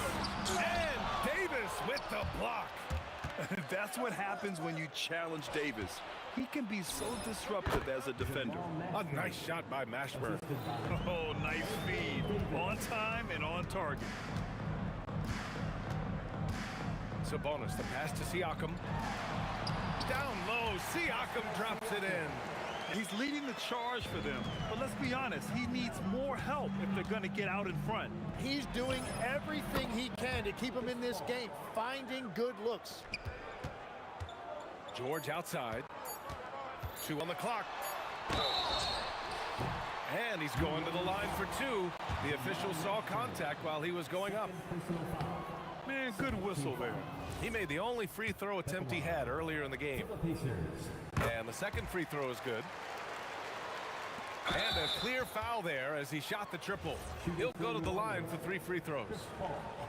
And Davis with the block. That's what happens when you challenge Davis. He can be so disruptive as a defender. A nice shot by Mashburn. Oh, nice feed. On time and on target. Sabonis, the pass to Siakam. Down low, Siakam drops it in. He's leading the charge for them, but let's be honest, he needs more help if they're going to get out in front. He's doing everything he can to keep him in this game, finding good looks. George outside. 2 on the clock. And he's going to the line for 2. The official saw contact while he was going up. Man, good whistle there. He made the only free throw attempt he had earlier in the game. And the second free throw is good. And a clear foul there as he shot the triple. He'll go to the line for 3 free throws.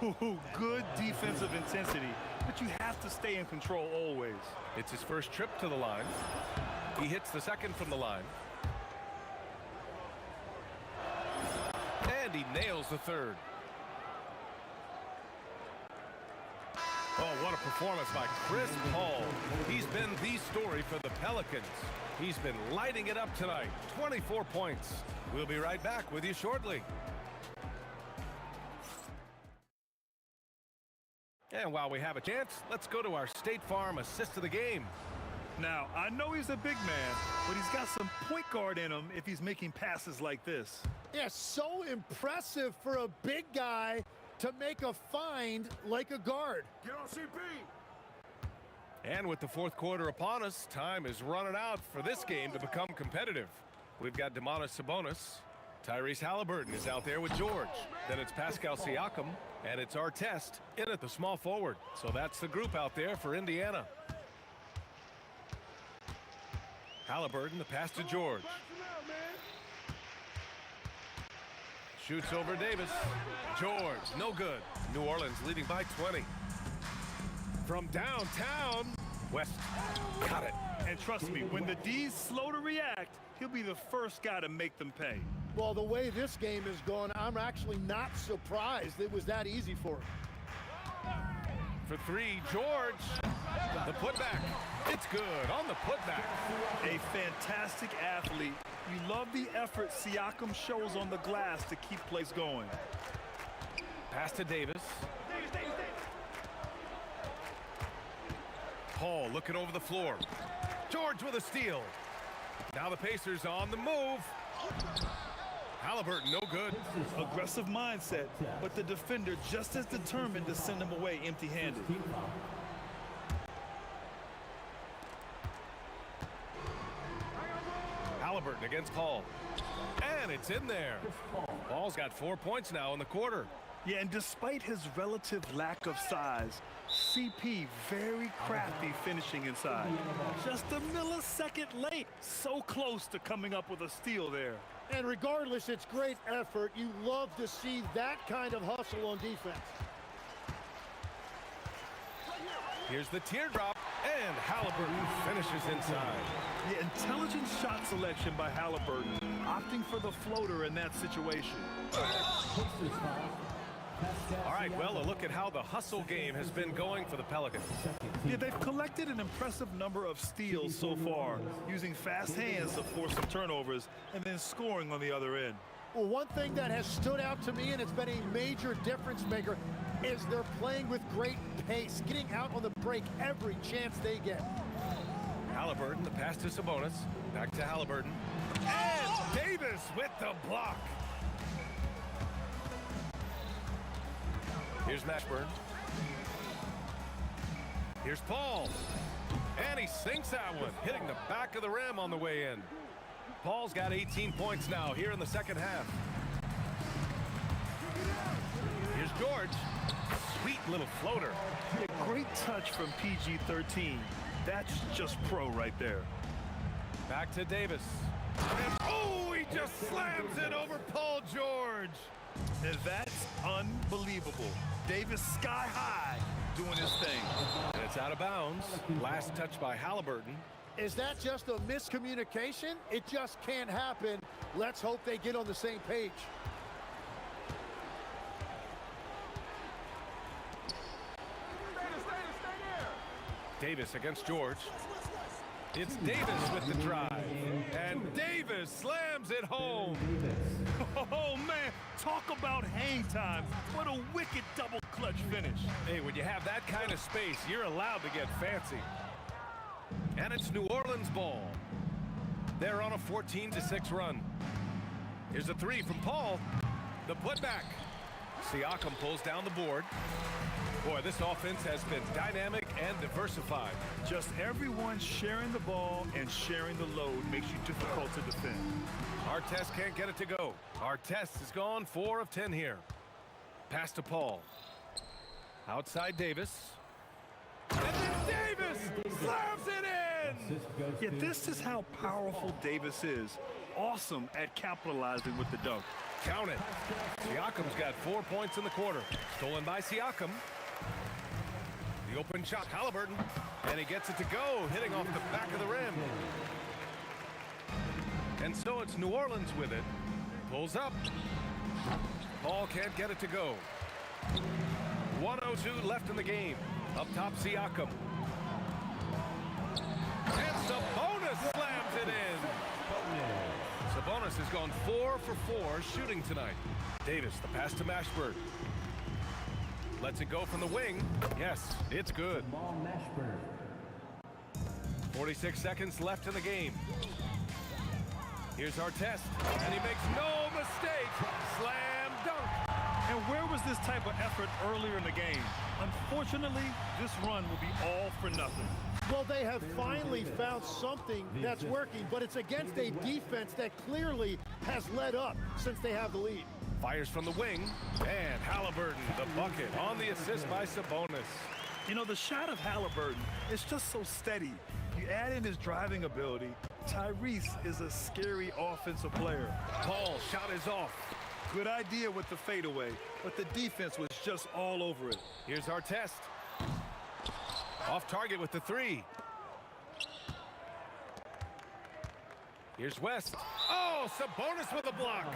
Ooh, good defensive intensity, but you have to stay in control always. It's his first trip to the line. He hits the second from the line. And he nails the third. Oh, what a performance by Chris Paul. He's been the story for the Pelicans. He's been lighting it up tonight. 24 points. We'll be right back with you shortly. And while we have a chance, let's go to our State Farm assist of the game. Now, I know he's a big man, but he's got some point guard in him if he's making passes like this. Yeah, so impressive for a big guy to make a find like a guard. Get on CP. And with the fourth quarter upon us, time is running out for this game to become competitive. We've got Domantas Sabonis. Tyrese Halliburton is out there with George. Then it's Pascal Siakam, and it's Artest in at the small forward. So that's the group out there for Indiana. Halliburton, the pass to George. Shoots over Davis. George, no good. New Orleans leading by 20. From downtown, West got it. And trust me, when the D's slow to react, he'll be the first guy to make them pay. Well, the way this game is going, I'm actually not surprised it was that easy for him. For 3, George. The putback. It's good on the putback. A fantastic athlete. You love the effort Siakam shows on the glass to keep plays going. Pass to Davis. Paul looking over the floor. George with a steal. Now the Pacers on the move. Halliburton, no good. Aggressive mindset, but the defender just as determined to send him away empty-handed. Halliburton against Paul. And it's in there. Paul's got 4 points now in the quarter. Yeah, and despite his relative lack of size, CP very crafty finishing inside. Just a millisecond late. So close to coming up with a steal there. And regardless, it's great effort. You love to see that kind of hustle on defense. Here's the teardrop, and Halliburton finishes inside. Yeah, intelligent shot selection by Halliburton, opting for the floater in that situation. All right, well, a look at how the hustle game has been going for the Pelicans. Yeah, they've collected an impressive number of steals so far, using fast hands to force some turnovers and then scoring on the other end. Well, one thing that has stood out to me, and it's been a major difference maker, is they're playing with great pace, getting out on the break every chance they get. Halliburton, the pass to Sabonis. Back to Halliburton. And Davis with the block. Here's Mashburn. Here's Paul. And he sinks that one, hitting the back of the rim on the way in. Paul's got 18 points now here in the second half. Here's George. Sweet little floater. A great touch from PG-13. That's just pro right there. Back to Davis. And oh, he just slams it over Paul George. And that's unbelievable. Davis sky high doing his thing. And it's out of bounds. Last touch by Halliburton. Is that just a miscommunication? It just can't happen. Let's hope they get on the same page. Davis against George. It's Davis with the drive. And Davis slams it home. Oh, man, talk about hang time. What a wicked double clutch finish. Hey, when you have that kind of space, you're allowed to get fancy. And it's New Orleans ball. They're on a 14-6 run. Here's a three from Paul. The putback. Siakam pulls down the board. Boy, this offense has been dynamic and diversified. Just everyone sharing the ball and sharing the load makes you difficult to defend. Artest can't get it to go. Artest is gone 4 of 10 here. Pass to Paul. Outside Davis. And then Davis slams it in! Yeah, this is how powerful Davis is. Awesome at capitalizing with the dunk. Count it. Siakam's got 4 points in the quarter. Stolen by Siakam. The open shot, Halliburton. And he gets it to go, hitting off the back of the rim. And so it's New Orleans with it. Pulls up. Paul can't get it to go. 1:02 left in the game. Up top, Siakam. And Sabonis slams it in. Sabonis has gone 4 for 4 shooting tonight. Davis, the pass to Mashburn. Lets it go from the wing. Yes, it's good. 46 seconds left in the game. Here's Artest, and he makes no mistake. Slam dunk. And where was this type of effort earlier in the game? Unfortunately, this run will be all for nothing. Well, they have finally found something that's working, but it's against a defense that clearly has let up since they have the lead. Fires from the wing, and Halliburton, the bucket, on the assist by Sabonis. You know, the shot of Halliburton is just so steady. You add in his driving ability, Tyrese is a scary offensive player. Paul's shot is off. Good idea with the fadeaway, but the defense was just all over it. Here's Artest. Off target with the three. Here's West. Oh, Sabonis with a block.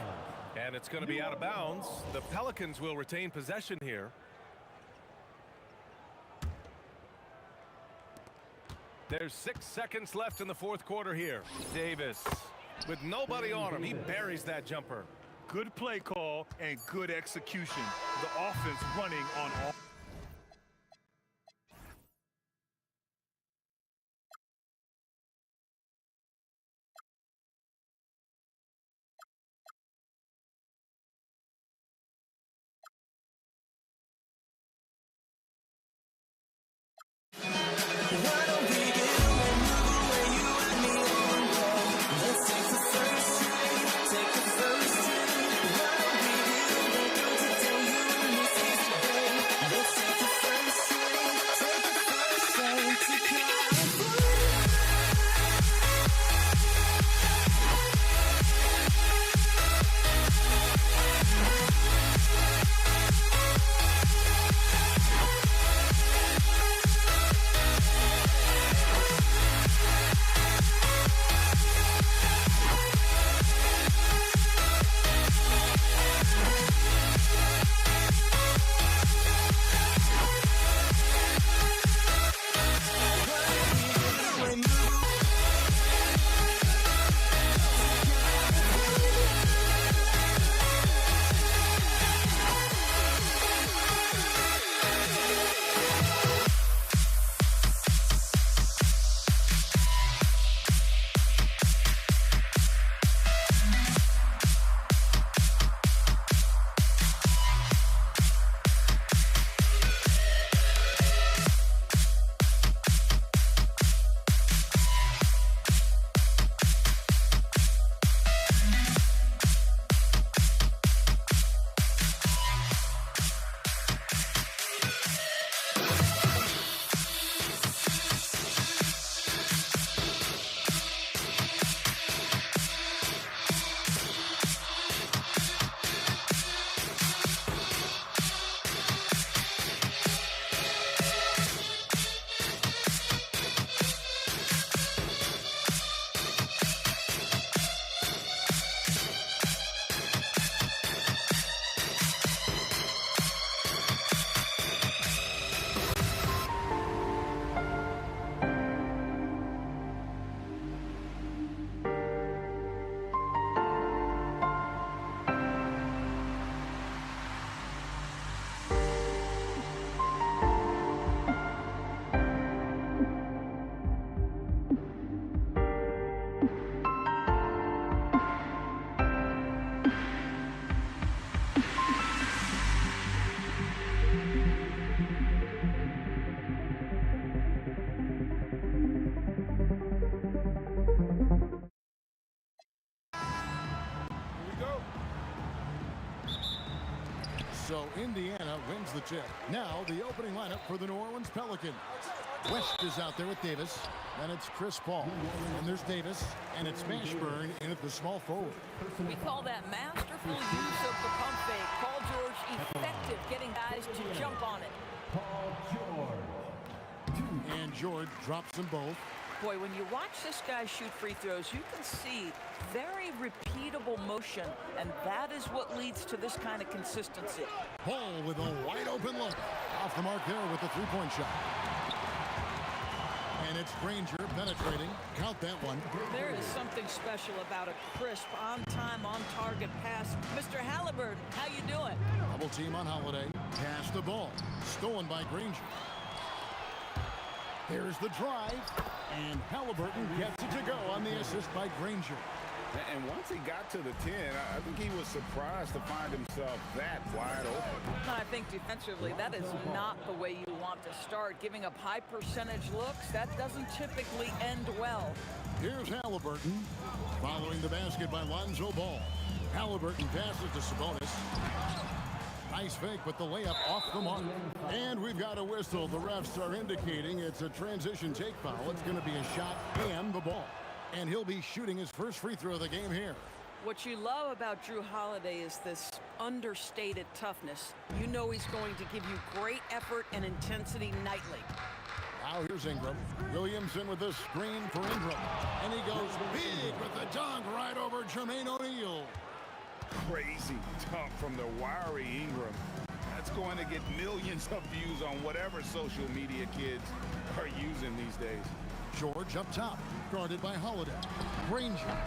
And it's going to be out of bounds. The Pelicans will retain possession here. There's 6 seconds left in the fourth quarter here. Davis, with nobody on him, he buries that jumper. Good play call and good execution. The offense running on all. So Indiana wins the tip. Now the opening lineup for the New Orleans Pelicans. West is out there with Davis. Then it's Chris Paul. And there's Davis. And it's Mashburn in at the small forward. We call that masterful use of the pump fake. Paul George effective getting guys to jump on it. And George drops them both. Boy, when you watch this guy shoot free throws, you can see very repeatable motion, and that is what leads to this kind of consistency. Paul with a wide open look. Off the mark there with the three-point shot. And it's Granger penetrating. Count that one. There is something special about a crisp, on-time, on-target pass. Mr. Halliburton, how you doing? Double team on Holiday. Pass the ball. Stolen by Granger. There's the drive. And Halliburton gets it to go on the assist by Granger. And once he got to the 10, I think he was surprised to find himself that wide open. I think defensively, that is not the way you want to start. Giving up high percentage looks, that doesn't typically end well. Here's Halliburton. Following the basket by Lonzo Ball. Halliburton passes to Sabonis. Nice fake, but the layup off the mark. And we've got a whistle. The refs are indicating it's a transition take foul. It's going to be a shot and the ball. And he'll be shooting his first free throw of the game here. What you love about Drew Holiday is this understated toughness. You know he's going to give you great effort and intensity nightly. Now here's Ingram. Williamson with the screen for Ingram. And he goes big with the dunk right over Jermaine O'Neal. Crazy dunk from the wiry Ingram. That's going to get millions of views on whatever social media kids are using these days. George up top, guarded by Holiday. Granger,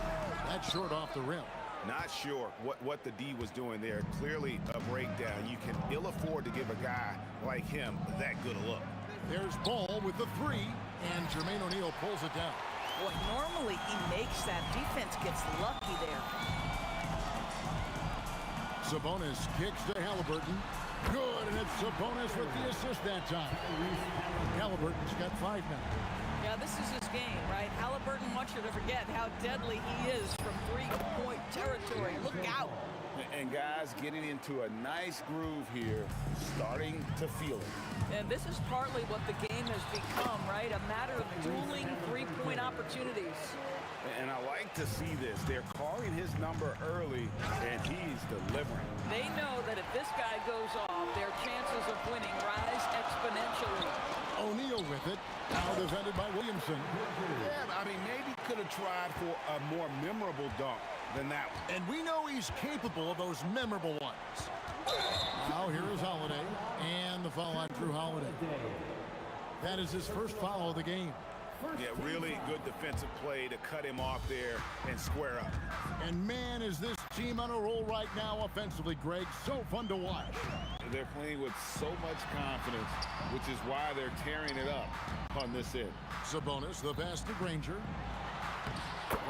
that's short off the rim. Not sure what the D was doing there. Clearly a breakdown. You can ill afford to give a guy like him that good a look. There's Ball with the three, and Jermaine O'Neal pulls it down. Boy, normally he makes that. Defense gets lucky there. Sabonis kicks to Halliburton. Good, and it's Sabonis with the assist that time. Halliburton's got 5 now. Yeah, this is his game, right? Halliburton wants you to forget how deadly he is from three-point territory. Look out. And guys getting into a nice groove here, starting to feel it. And this is partly what the game has become, right? A matter of dueling three-point opportunities. And I like to see this. They're calling his number early, and he's delivering. They know that if this guy goes off, their chances of winning rise exponentially. O'Neal with it. Now defended by Williamson. Yeah, I mean, maybe could have tried for a more memorable dunk than that one. And we know he's capable of those memorable ones. Now here is Holiday. And the foul on Drew Holiday. That is his first foul of the game. Yeah, really good defensive play to cut him off there and square up. And man, is this team on a roll right now offensively, Greg. So fun to watch. They're playing with so much confidence, which is why they're tearing it up on this end. Sabonis, the pass to Granger.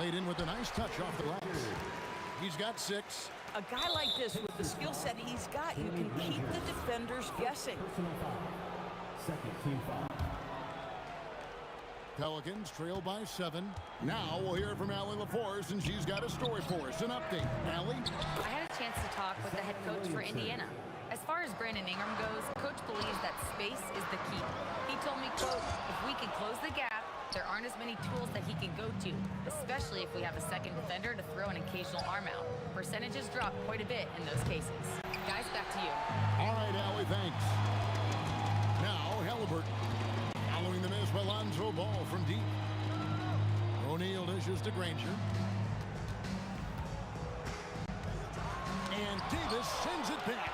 Laid in with a nice touch off the glass. He's got 6. A guy like this with the skill set he's got, you can keep the defenders guessing. Second team foul. Pelicans trail by 7. Now we'll hear from Allie LaForce, and she's got a story for us. An update. Allie? I had a chance to talk with the head coach for Indiana. As far as Brandon Ingram goes, coach believes that space is the key. He told me, quote, if we can close the gap, there aren't as many tools that he can go to, especially if we have a second defender to throw an occasional arm out. Percentages drop quite a bit in those cases. Guys, back to you. All right, Allie, thanks. Now, Halliburton. Following the miss by Lonzo Ball from deep. O'Neal dishes to Granger. And Davis sends it back.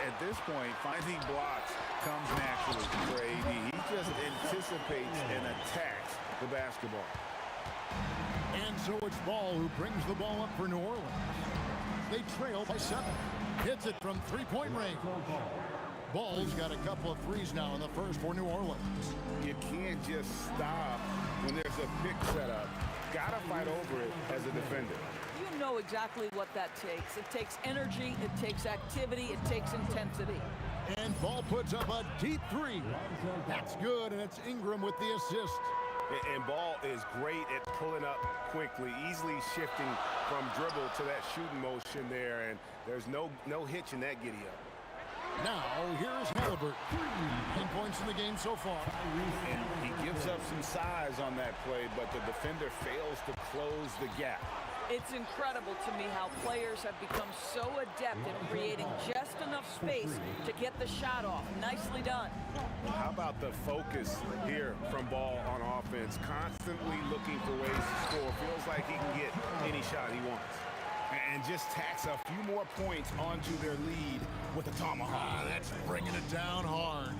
At this point, finding blocks comes naturally for AD. He just anticipates and attacks the basketball. And so it's Ball who brings the ball up for New Orleans. They trail by 7. Hits it from three-point range. Ball's got a couple of threes now in the first for New Orleans. You can't just stop when there's a pick set up. Gotta fight over it as a defender. You know exactly what that takes. It takes energy, it takes activity, it takes intensity. And Ball puts up a deep 3. That's good, and it's Ingram with the assist. And Ball is great at pulling up quickly, easily shifting from dribble to that shooting motion there, and there's no hitch in that giddy up. Now, here's Halliburton. 10 points in the game so far. And he gives up some size on that play, but the defender fails to close the gap. It's incredible to me how players have become so adept at creating just enough space to get the shot off. Nicely done. How about the focus here from Ball on offense? Constantly looking for ways to score. Feels like he can get any shot he wants. And just tacks a few more points onto their lead with a tomahawk. That's bringing it down hard.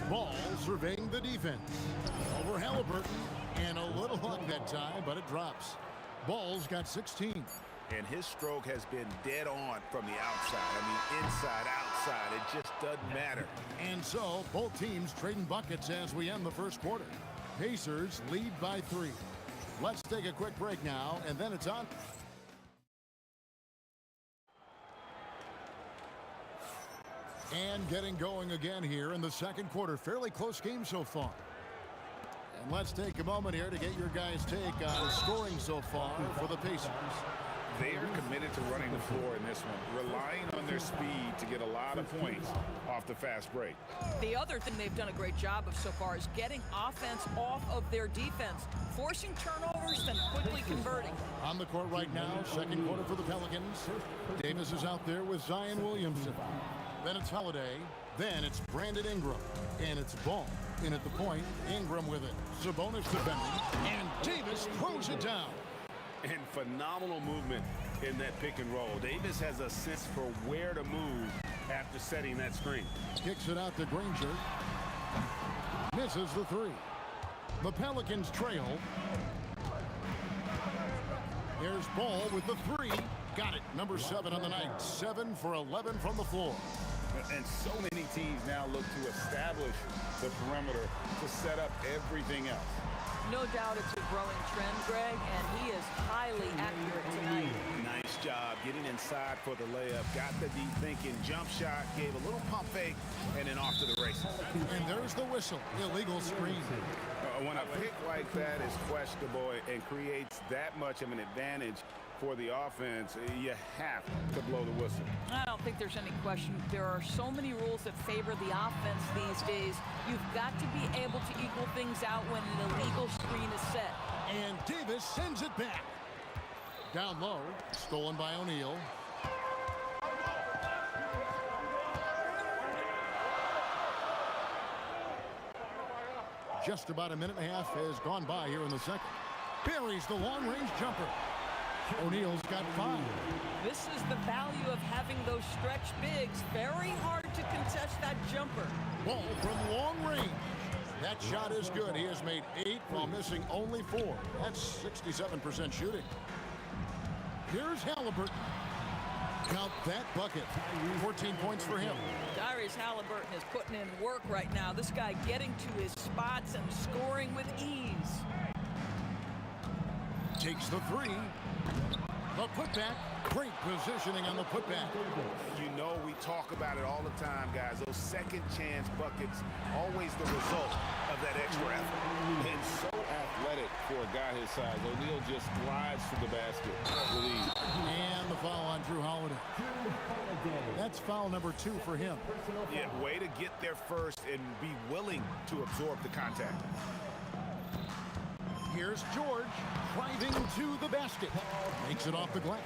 Ball surveying the defense. Over Halliburton. And a little luck that time, but it drops. Ball's got 16. And his stroke has been dead on from the outside. I mean, inside, outside, it just doesn't matter. And so, both teams trading buckets as we end the first quarter. Pacers lead by 3. Let's take a quick break now, and then it's on. And getting going again here in the second quarter. Fairly close game so far. And let's take a moment here to get your guys' take on scoring so far for the Pacers. They are committed to running the floor in this one, relying on their speed to get a lot of points off the fast break. The other thing they've done a great job of so far is getting offense off of their defense, forcing turnovers, then quickly converting. On the court right now, second quarter for the Pelicans. Davis is out there with Zion Williamson. Then it's Holiday. Then it's Brandon Ingram. And it's Ball. In at the point, Ingram with it. Sabonis defending. And Davis throws it down. And phenomenal movement in that pick and roll. Davis has a sense for where to move after setting that screen. Kicks it out to Granger. Misses the 3. The Pelicans trail. There's Ball with the 3. Got it. Number 7 on the night. 7 for 11 from the floor. And so many teams now look to establish the perimeter to set up everything else. No doubt it's a growing trend, Greg, and he is highly accurate tonight. Nice job getting inside for the layup. Got the deep thinking jump shot, gave a little pump fake, and then off to the races. And there's the whistle. Illegal screen. When a pick like that is questionable and creates that much of an advantage for the offense, you have to blow the whistle. I don't think there's any question. There are so many rules that favor the offense these days. You've got to be able to equal things out when an illegal screen is set. And Davis sends it back. Down low, stolen by O'Neal. Just about a minute and a half has gone by here in the second. Buries the long-range jumper. O'Neal's got 5. This is the value of having those stretch bigs. Very hard to contest that jumper. Ball from long range. That shot is good. He has made 8 while missing only 4. That's 67% shooting. Here's Halliburton. Count that bucket. 14 points for him. Tyrese Halliburton is putting in work right now. This guy getting to his spots and scoring with ease. Takes the 3. The putback. Great positioning on the putback. You know, we talk about it all the time, guys. Those second chance buckets, always the result of that extra effort. And so athletic for a guy his size. O'Neal just glides to the basket with ease. And the foul on Drew Holiday. That's foul number 2 for him. Yeah, way to get there first and be willing to absorb the contact. Here's George driving to the basket. Makes it off the glass.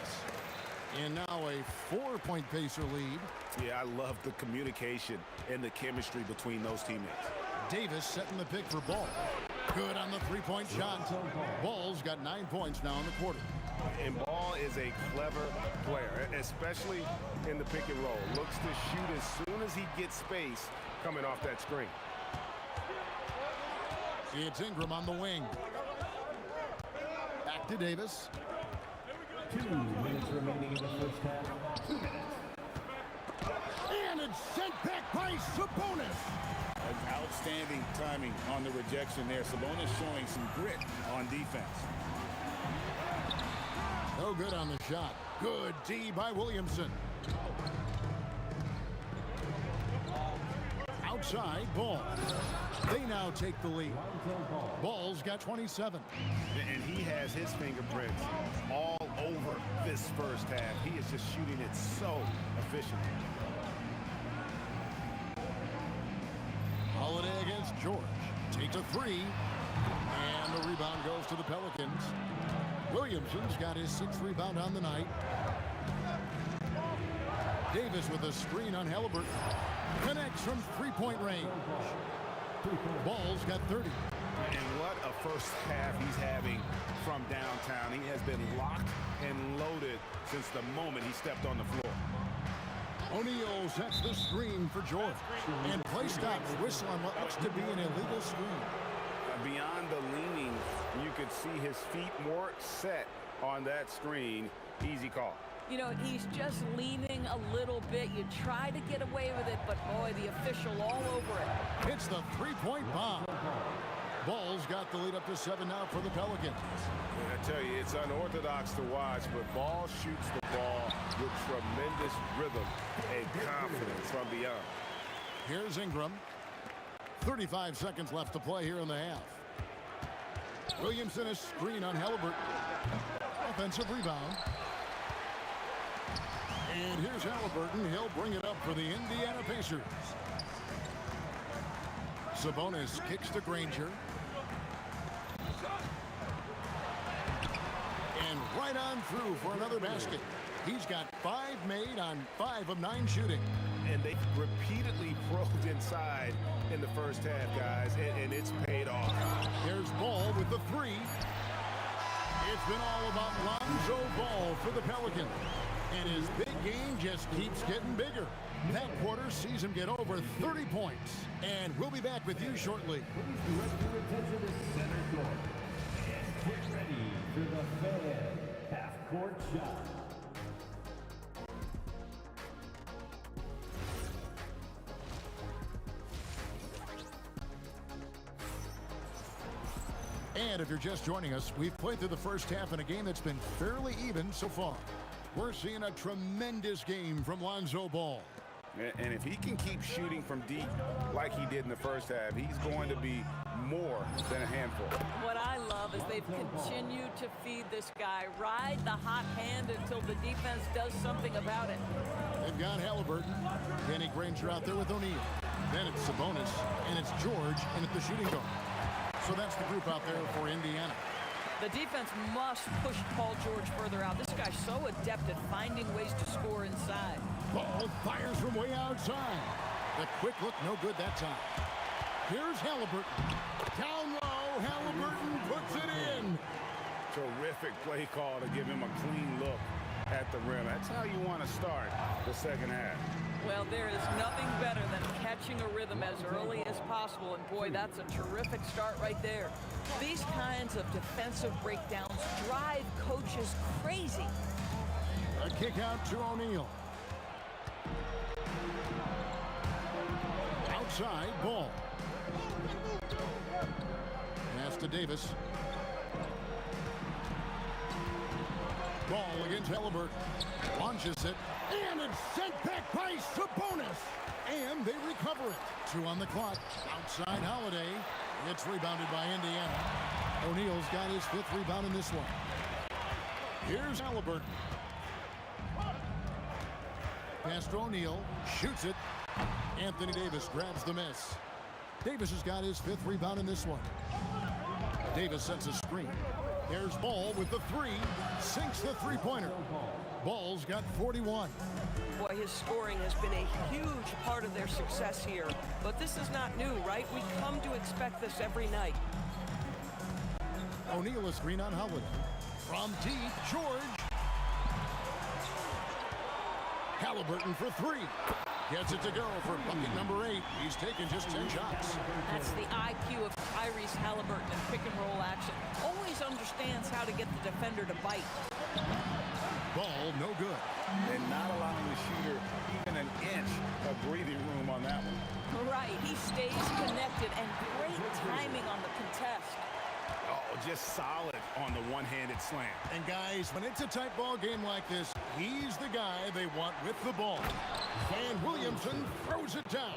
And now a 4-point Pacer lead. Yeah, I love the communication and the chemistry between those teammates. Davis setting the pick for Ball. Good on the 3-point shot. Ball's got 9 points now in the quarter. And Ball is a clever player, especially in the pick and roll. Looks to shoot as soon as he gets space coming off that screen. It's Ingram on the wing. Back to Davis. 2 minutes remaining in the first half. 2 minutes. And it's sent back by Sabonis. Outstanding timing on the rejection there. Sabonis showing some grit on defense. No good on the shot. Good D by Williamson. Outside, Ball. They now take the lead. Ball's got 27. And he has his fingerprints all over this first half. He is just shooting it so efficiently. Holiday against George. Takes a three. And the rebound goes to the Pelicans. Williamson's got his 6th rebound on the night. Davis with a screen on Halliburton. Connects from three-point range. Ball's got 30. And what a first half he's having from downtown. He has been locked and loaded since the moment he stepped on the floor. O'Neal sets the screen for George. And play stops. Whistle on what looks to be an illegal screen. Beyond the leaning, you could see his feet more set on that screen. Easy call. You know, he's just leaning a little bit. You try to get away with it, but boy, the official all over it. Hits the three-point bomb. Ball's got the lead up to 7 now for the Pelicans. I tell you, it's unorthodox to watch, but Ball shoots the ball with tremendous rhythm and confidence from beyond. Here's Ingram. 35 seconds left to play here in the half. Williamson a screen on Halliburton. Offensive rebound. And here's Halliburton. He'll bring it up for the Indiana Pacers. Sabonis kicks to Granger. And right on through for another basket. He's got 5 made on 5 of 9 shooting. And they repeatedly probed inside in the first half, guys, and it's paid off. Here's Ball with the 3. It's been all about Lonzo Ball for the Pelicans. And his big game just keeps getting bigger. That quarter sees him get over 30 points. And we'll be back with you shortly. Get ready for the Fan half-court shot. And if you're just joining us, we've played through the first half in a game that's been fairly even so far. We're seeing a tremendous game from Lonzo Ball. And if he can keep shooting from deep like he did in the first half, he's going to be more than a handful. What I love is they've continued to feed this guy, ride the hot hand until the defense does something about it. They've got Halliburton, Danny Granger out there with O'Neal. Then it's Sabonis, and it's George, and it's the shooting guard. So that's the group out there for Indiana. The defense must push Paul George further out. This guy's so adept at finding ways to score inside. Ball fires from way outside. The quick look, no good that time. Here's Halliburton. Down low, Halliburton puts it in. Terrific play call to give him a clean look at the rim. That's how you want to start the second half. Well, there is nothing better than catching a rhythm as early as possible, and boy, that's a terrific start right there. These kinds of defensive breakdowns drive coaches crazy. A kick out to O'Neal. Outside, Ball. Pass to Davis. Ball against Halliburton. Launches it. And it's sent back by Sabonis. And they recover it. 2 on the clock. Outside Holiday. It's rebounded by Indiana. O'Neal's got his 5th rebound in this one. Here's Halliburton. Pass to O'Neal. Shoots it. Anthony Davis grabs the miss. Davis has got his 5th rebound in this one. Davis sets a screen. There's Ball with the 3. Sinks the three-pointer. Ball's got 41. Boy, his scoring has been a huge part of their success here. But this is not new, right? We come to expect this every night. O'Neal is screen on Holiday. From deep, George. Halliburton for 3. Gets it to go for bucket number 8. He's taken just 10 shots. That's the IQ of Tyrese Halliburton in pick-and-roll action. Always understands how to get the defender to bite. Ball, no good. And not allowing the shooter even an inch of breathing room on that one. Right, he stays connected, and great timing on the contest. Oh, just solid on the one-handed slam. And guys, when it's a tight ball game like this, he's the guy they want with the ball. And Williamson throws it down.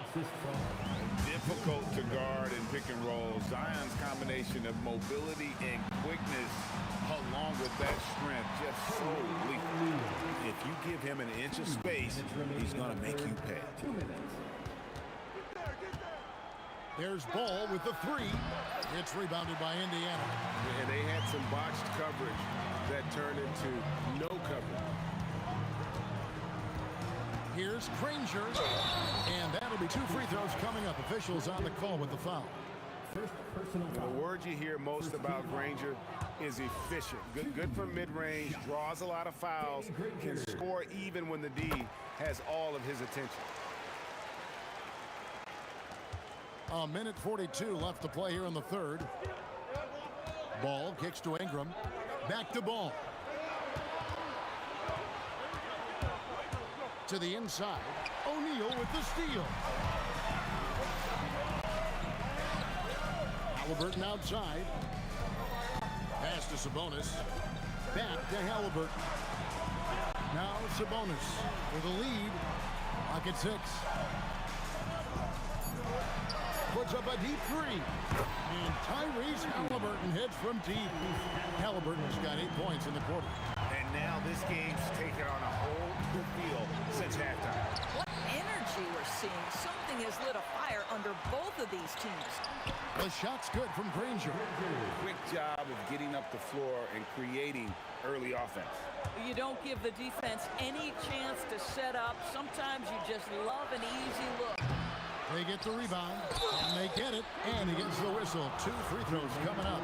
Dip difficult to guard in pick and roll. Zion's combination of mobility and quickness along with that strength just so lethal. If you give him an inch of space, he's going to make you pay. 2 minutes. There's Ball with the three. It's rebounded by Indiana. And they had some botched coverage that turned into no coverage. Here's Granger. And that'll be 2 free throws coming up. Officials on the call with the foul. First personal The foul. word you hear most about Granger is efficient. Good from mid-range, draws a lot of fouls, can score even when the D has all of his attention. A minute 42 left to play here in the third. Ball kicks to Ingram. Back to Ball. To the inside. O'Neal with the steal. Halliburton outside. Pass to Sabonis. Back to Halliburton. Now Sabonis with a lead. Pocket 6. Puts up a deep three. And Tyrese Halliburton hits from deep. Halliburton's got 8 points in the quarter. And now this game's taken on a whole new feel since halftime. What energy we're seeing. Something has lit a fire under both of these teams. The shot's good from Granger. Quick job of getting up the floor and creating early offense. You don't give the defense any chance to set up. Sometimes you just love an easy look. They get the rebound, and they get it, and he gets the whistle. 2 free throws coming up.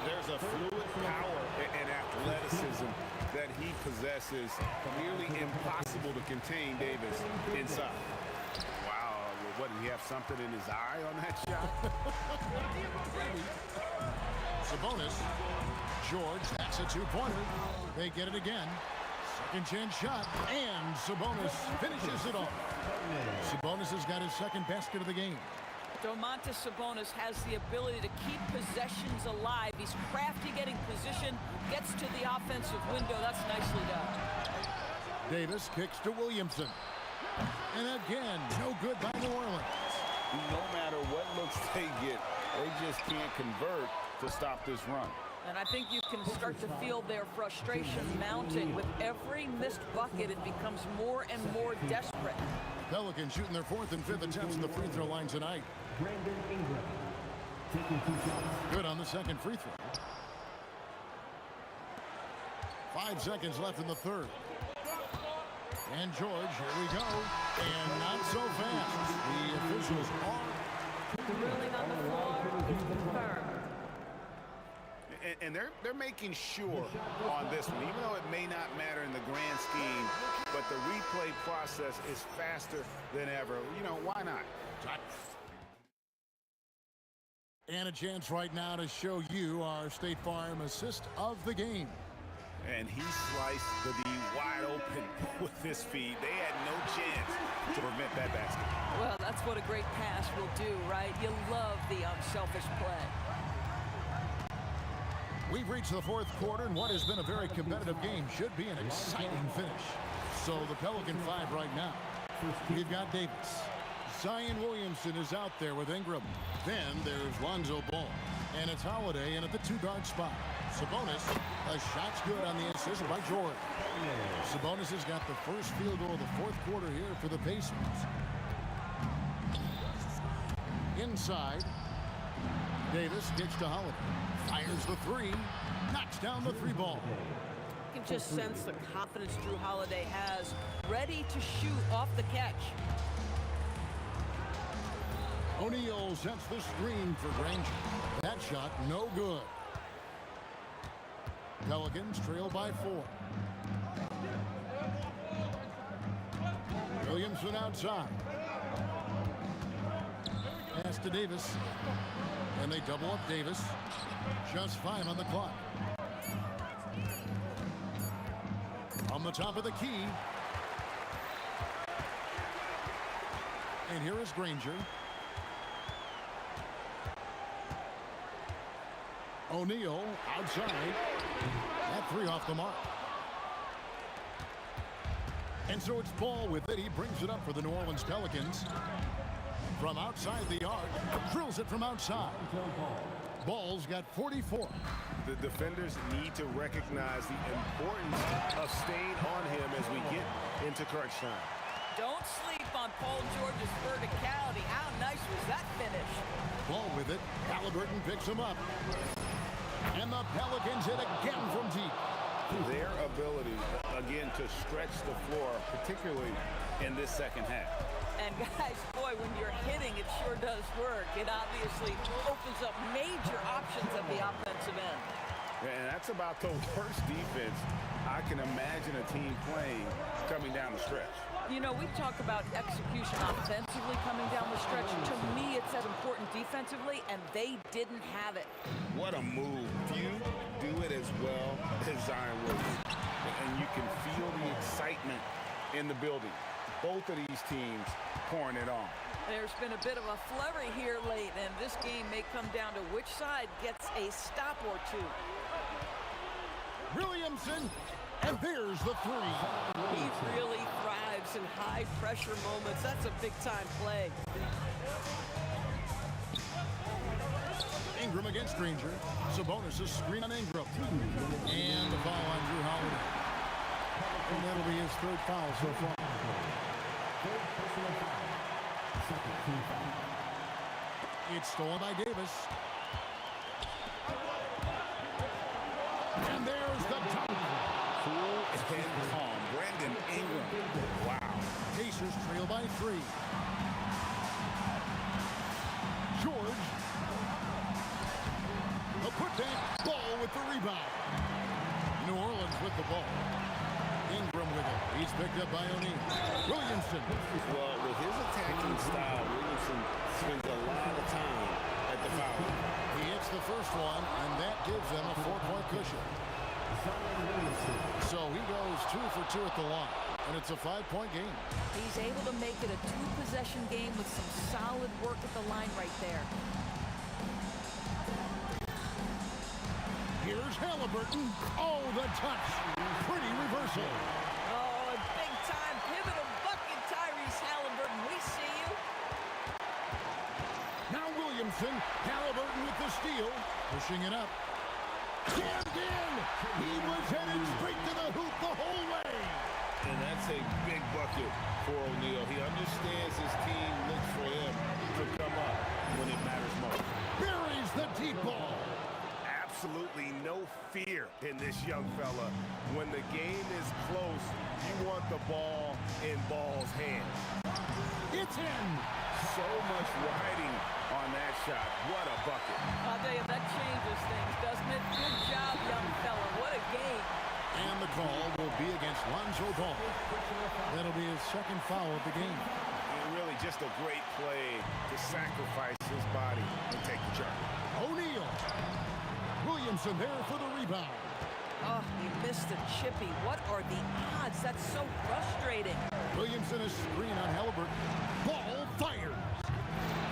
There's a fluid power and athleticism that he possesses. Nearly impossible to contain Davis inside. Wow, what, did he have something in his eye on that shot? Sabonis. George, that's a 2-pointer. They get it again. Second chance shot, and Sabonis finishes it off. Sabonis has got his second basket of the game. Domantas Sabonis has the ability to keep possessions alive. He's crafty getting position, gets to the offensive window. That's nicely done. Davis kicks to Williamson. And again, no good by New Orleans. No matter what looks they get, they just can't convert to stop this run. And I think you can start to feel their frustration mounting. With every missed bucket, it becomes more and more desperate. Pelicans shooting their 4th and 5th attempts at the free throw line tonight. Brandon Ingram. Taking 2 shots. Good on the second free throw. 5 seconds left in the third. And George, here we go. And not so fast. The officials are. The ruling on the floor is confirmed. And they're making sure on this one, even though it may not matter in the grand scheme, but the replay process is faster than ever. You know, why not? And a chance right now to show you our State Farm assist of the game. And he sliced the D wide open with his feed. They had no chance to prevent that basket. Well, that's what a great pass will do, right? You love the unselfish play. We've reached the 4th quarter, and what has been a very competitive game should be an exciting finish. So the Pelican 5 right now. We've got Davis. Zion Williamson is out there with Ingram. Then there's Lonzo Ball. And it's Holiday in at the 2-guard spot. Sabonis, a shot's good on the assist by George. Sabonis has got the first field goal of the 4th quarter here for the Pacers. Inside, Davis kicks to Holiday. Fires the 3, knocks down the 3 ball. You can just sense the confidence Drew Holiday has, ready to shoot off the catch. O'Neal sets the screen for Granger. That shot, no good. Pelicans trail by 4. Williamson outside. Pass to Davis. And they double up Davis. Just 5 on the clock. On the top of the key. And here is Granger. O'Neal outside. That 3 off the mark. And so it's Ball with it. He brings it up for the New Orleans Pelicans. From outside the arc, drills it from outside. Ball's got 44. The defenders need to recognize the importance of staying on him as we get into crunch time. Don't sleep on Paul George's verticality. How nice was that finish? Ball with it. Halliburton picks him up. And the Pelicans hit again from deep. Their ability, again, to stretch the floor, particularly in this second half. And guys, boy, when you're hitting, it sure does work. It obviously opens up major options at the offensive end. And that's about the worst defense I can imagine a team playing coming down the stretch. You know, we talk about execution offensively coming down the stretch. To me, it's as important defensively, and they didn't have it. What a move. Few do it as well as Zion Williams. And you can feel the excitement in the building. Both of these teams pouring it on. There's been a bit of a flurry here late, and this game may come down to which side gets a stop or two. Williamson, and there's the three. He really thrives in high-pressure moments. That's a big-time play. Ingram against Granger. Sabonis a screen on Ingram. And the foul on Drew Holiday. And that'll be his third foul so far. It's stolen by Davis. And there's the dunk. Cool and calm. Brandon Ingram. Wow. Pacers trail by 3. George. A putback. Ball with the rebound. New Orleans with the ball. Ingram with it. He's picked up by O'Neal. Williamson. Well, with his attacking style, Williamson spends a lot of time at the foul line. He hits the first one, and that gives them a 4-point cushion. So he goes 2 for 2 at the line, and it's a 5-point game. He's able to make it a 2-possession game with some solid work at the line right there. Here's Halliburton. Oh, the touch. Pretty reversal. Oh, a big-time pivotal bucket, Tyrese Halliburton. We see you. Now Williamson. Halliburton with the steal. Pushing it up. Jammed in. He was headed straight to the hoop the whole way. And that's a big bucket for O'Neal. He understands his team looks for him to come up when it matters most. Buries the deep ball. Absolutely no fear in this young fella. When the game is close, you want the ball in Ball's hands. It's in. So much riding on that shot. What a bucket. I'll tell you, that changes things, doesn't it? Good job, young fella. What a game. And the call will be against Lonzo Ball. That'll be his second foul of the game. And really just a great play to sacrifice his body and take the charge. O'Neal. Williamson there for the rebound. Oh, he missed the chippy. What are the odds? That's so frustrating. Williamson is screen on Halliburton. Ball fired.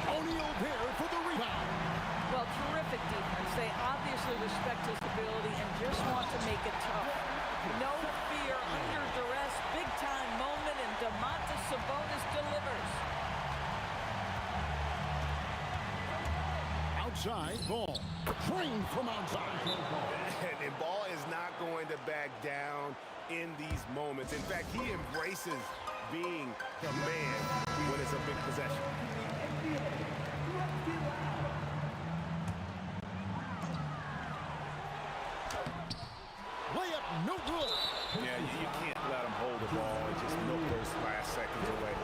O'Neal there for the rebound. Well, terrific defense. They obviously respect his ability and just want to make it tough. No fear, under duress, big-time moment, and Domantas Sabonis delivers. Outside, Ball. Trained from outside. And Ball is not going to back down in these moments. In fact, he embraces being the man when it's a big possession. Layup, no good. Yeah, you can't let him hold the ball and just milk those last seconds away.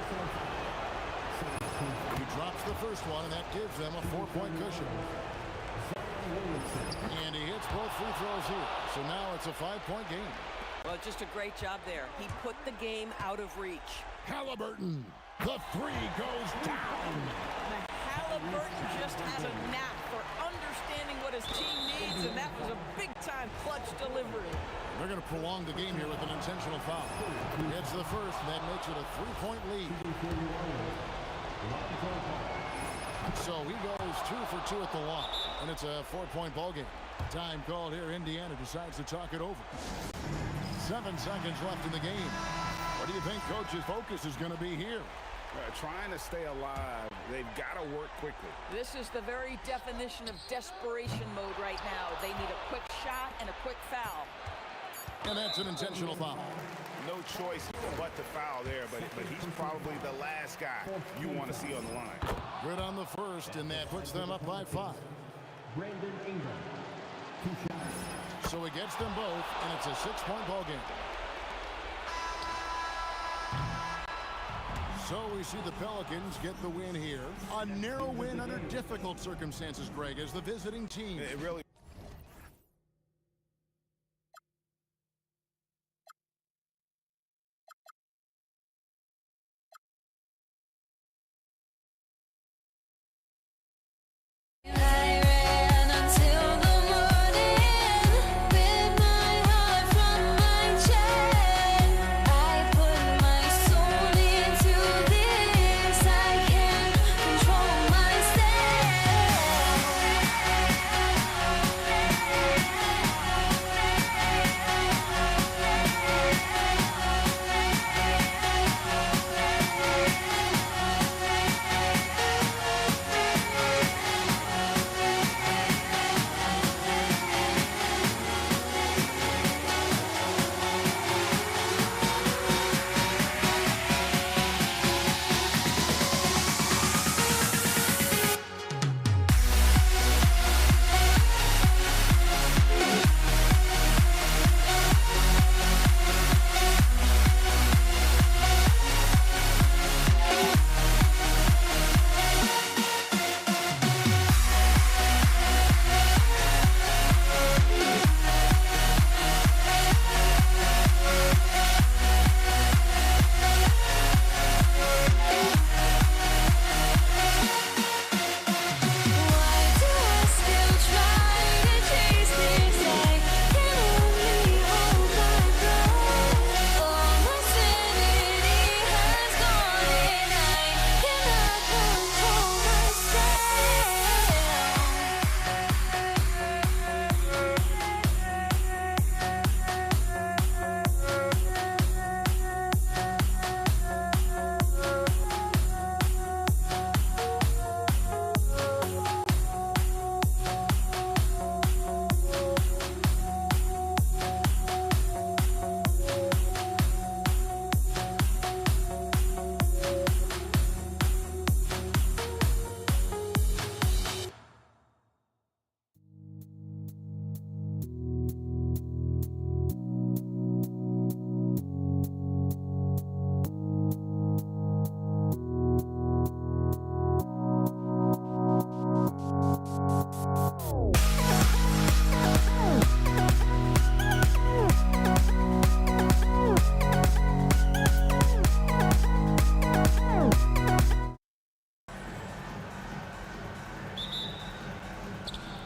He drops the first one, and that gives them a 4-point cushion. And he hits both free throws here. So now it's a 5-point game. Well, just a great job there. He put the game out of reach. Halliburton. The three goes down. Halliburton just has a knack for understanding what his team needs, and that was a big-time clutch delivery. They're going to prolong the game here with an intentional foul. It's the first, and that makes it a 3-point lead. So he goes 2 for 2 at the line, and it's a 4-point ball game. Time called here. Indiana decides to talk it over. 7 seconds left in the game. What do you think Coach's focus is going to be here? Trying to stay alive. They've got to work quickly. This is the very definition of desperation mode right now. They need a quick shot and a quick foul. And that's an intentional foul. No choice but to foul there, but he's probably the last guy you want to see on the line. Good on the first, and that puts them up by 5. Brandon Ingram. 2 shots. So he gets them both, and it's a 6-point ball game. So we see the Pelicans get the win here. A narrow win under difficult circumstances, Greg, as the visiting team. It really...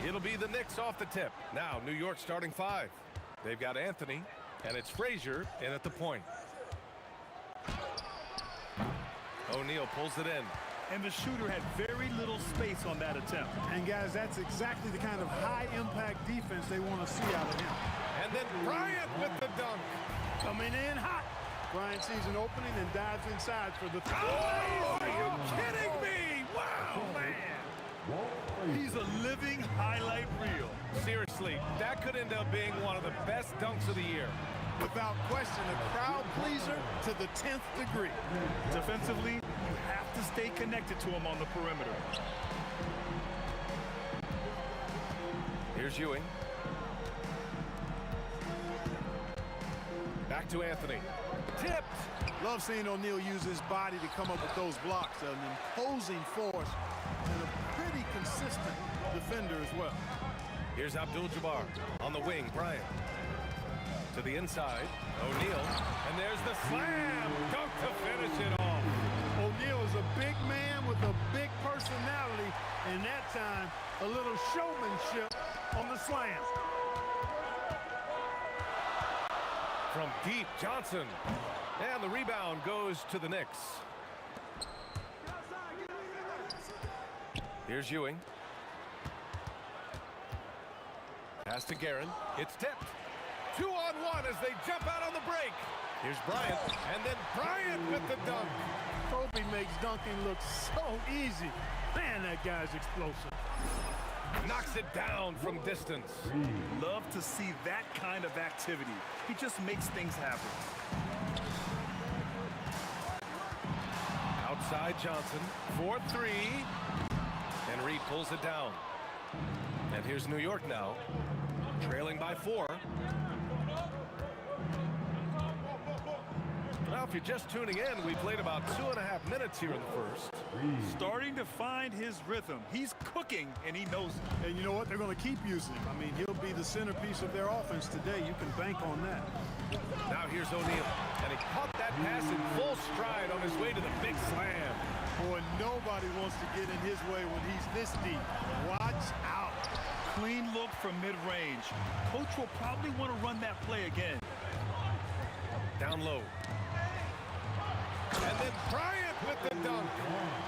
It'll be the Knicks off the tip. Now, New York starting 5. They've got Anthony, and it's Frazier in at the point. O'Neal pulls it in. And the shooter had very little space on that attempt. And, guys, that's exactly the kind of high-impact defense they want to see out of him. And then Bryant with the dunk. Coming in hot. Bryant sees an opening and dives inside for the three. Oh, are you kidding me? Wow, man. He's a living highlight reel. Seriously, that could end up being one of the best dunks of the year. Without question, a crowd pleaser to the 10th degree. Defensively, you have to stay connected to him on the perimeter. Here's Ewing. Back to Anthony. Tipped. Love seeing O'Neal use his body to come up with those blocks. An imposing force and a pretty consistent defender as well. Here's Abdul-Jabbar on the wing. Bryant to the inside. O'Neal, and there's the slam. Dunk to finish it off. O'Neal is a big man with a big personality, and that time a little showmanship on the slam. From deep, Johnson. And the rebound goes to the Knicks. Here's Ewing. Pass to Guerin. It's tipped. 2-on-1 as they jump out on the break. Here's Bryant, and then Bryant with the dunk. Kobe makes dunking look so easy. Man, that guy's explosive. Knocks it down from distance. Love to see that kind of activity. He just makes things happen. Outside Johnson, 4-3. And Reed pulls it down. And here's New York now, trailing by 4. Now, if you're just tuning in, we played about 2.5 minutes here in the first. Starting to find his rhythm. He's cooking, and he knows it. And you know what? They're going to keep using him. I mean, he'll be the centerpiece of their offense today. You can bank on that. Now here's O'Neal, and he caught that pass in full stride on his way to the big slam. Boy, nobody wants to get in his way when he's this deep. Watch out. Clean look from mid-range. Coach will probably want to run that play again. Down low. And then Bryant with the dunk.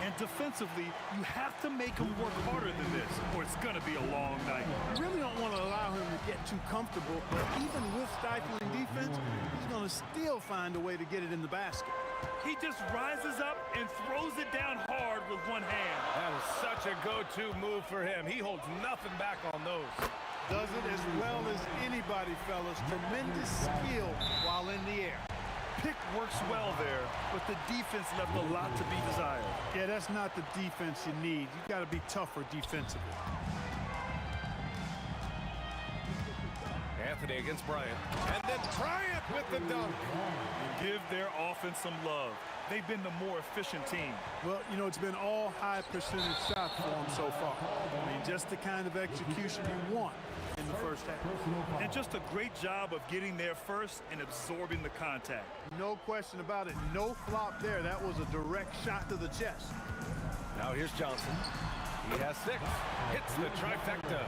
And defensively, you have to make him work harder than this, or it's going to be a long night. You really don't want to allow him to get too comfortable, but even with stifling defense, he's going to still find a way to get it in the basket. He just rises up and throws it down hard with one hand. That is such a go-to move for him. He holds nothing back on those. Does it as well as anybody, fellas. Tremendous skill while in the air. Pick works well there, but the defense left a lot to be desired. Yeah, that's not the defense you need. You got to be tougher defensively. Anthony against Bryant. And then Bryant with the dunk. Give their offense some love. They've been the more efficient team. Well, you know, it's been all high percentage shots for them so far. I mean, just the kind of execution you want in the first half. And just a great job of getting there first and absorbing the contact. No question about it. No flop there. That was a direct shot to the chest. Now here's Johnson. He has 6. Hits the trifecta.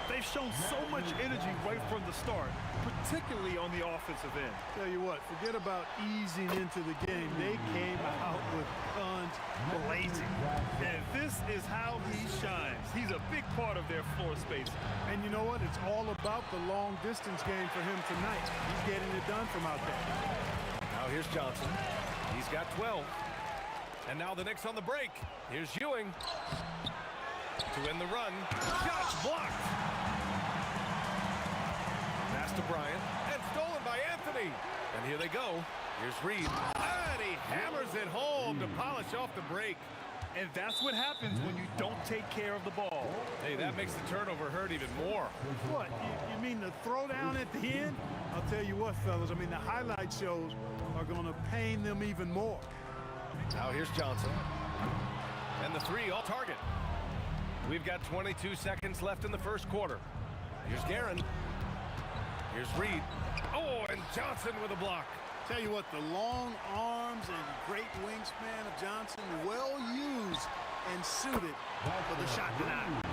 They've shown so much energy right from the start, particularly on the offensive end. Tell you what, forget about easing into the game. They came out with guns blazing. And this is how he shines. He's a big part of their floor space. And you know what? It's all about the long distance game for him tonight. He's getting it done from out there. Now here's Johnson. He's got 12. And now the Knicks on the break. Here's Ewing to win the run. Shots blocked. Pass to Bryant, and stolen by Anthony. And here they go. Here's Reed, and he hammers it home to polish off the break. And that's what happens when you don't take care of the ball. Hey, that makes the turnover hurt even more. What, you mean the throwdown at the end? I'll tell you what, fellas, I mean, the highlight shows are going to pain them even more. Now here's Johnson. And the 3 all target. We've got 22 seconds left in the first quarter. Here's Guerin. Here's Reed. Oh, and Johnson with a block. Tell you what, the long arms and great wingspan of Johnson, well used and suited for the shot tonight.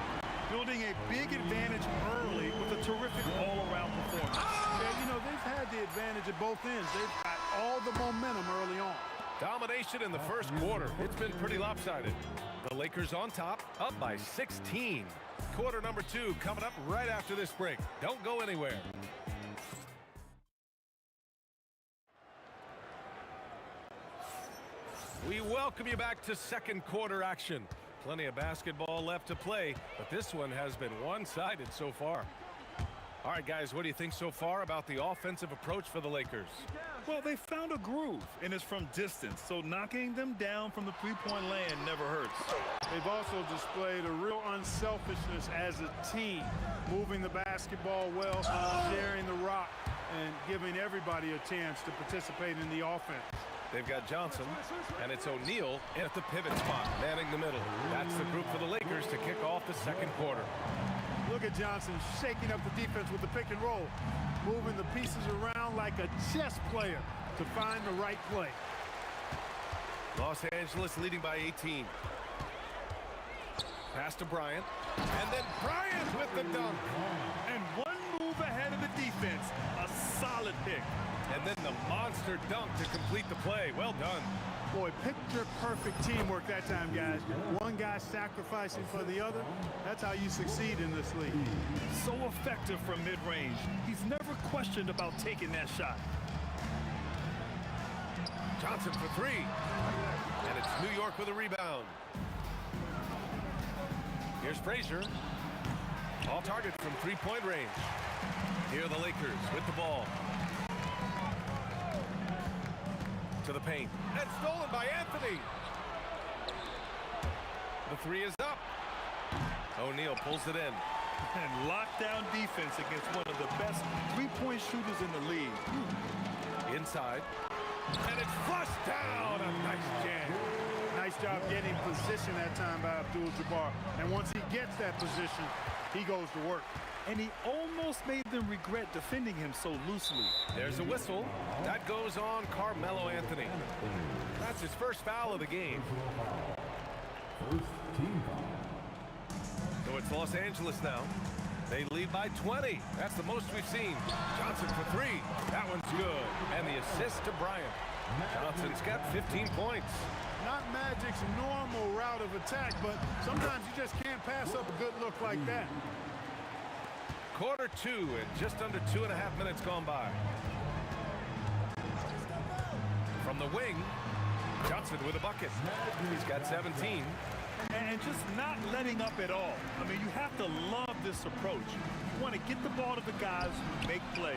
Building a big advantage early with a terrific all-around performance. Yeah, you know, they've had the advantage at both ends. They've got all the momentum early on. Domination in the first quarter. It's been pretty lopsided. The Lakers on top, up by 16. Quarter number 2 coming up right after this break. Don't go anywhere. We welcome you back to second quarter action. Plenty of basketball left to play, but this one has been one-sided so far. All right, guys, what do you think so far about the offensive approach for the Lakers? Well, they found a groove, and it's from distance, so knocking them down from the three-point land never hurts. They've also displayed a real unselfishness as a team, moving the basketball well, sharing the rock, and giving everybody a chance to participate in the offense. They've got Johnson, and it's O'Neal at the pivot spot, manning the middle. That's the group for the Lakers to kick off the second quarter. Look at Johnson shaking up the defense with the pick and roll, moving the pieces around like a chess player to find the right play. Los Angeles leading by 18. Pass to Bryant, and then Bryant with the dunk. And one move ahead of the defense, a solid pick. And then the monster dunk to complete the play. Well done. Boy, picture-perfect teamwork that time, guys. One guy sacrificing for the other. That's how you succeed in this league. So effective from mid-range. He's never questioned about taking that shot. Johnson for three. And it's New York with a rebound. Here's Frazier. All target from three-point range. Here are the Lakers with the ball. To the paint. And stolen by Anthony. The three is up. O'Neal pulls it in. And lockdown defense against one of the best three-point shooters in the league. Inside. And it's flushed down. A nice jam. Nice job getting position that time by Abdul-Jabbar. And once he gets that position, he goes to work. And he almost made them regret defending him so loosely. There's a whistle. That goes on Carmelo Anthony. That's his first foul of the game. First team foul. So it's Los Angeles now. They lead by 20. That's the most we've seen. Johnson for three. That one's good. And the assist to Bryant. Johnson's got 15 points. Not Magic's normal route of attack, but sometimes you just can't pass up a good look like that. Quarter two and just under 2.5 minutes gone by. From the wing, Johnson with a bucket. He's got 17. And just not letting up at all. I mean, you have to love this approach. You want to get the ball to the guys who make plays.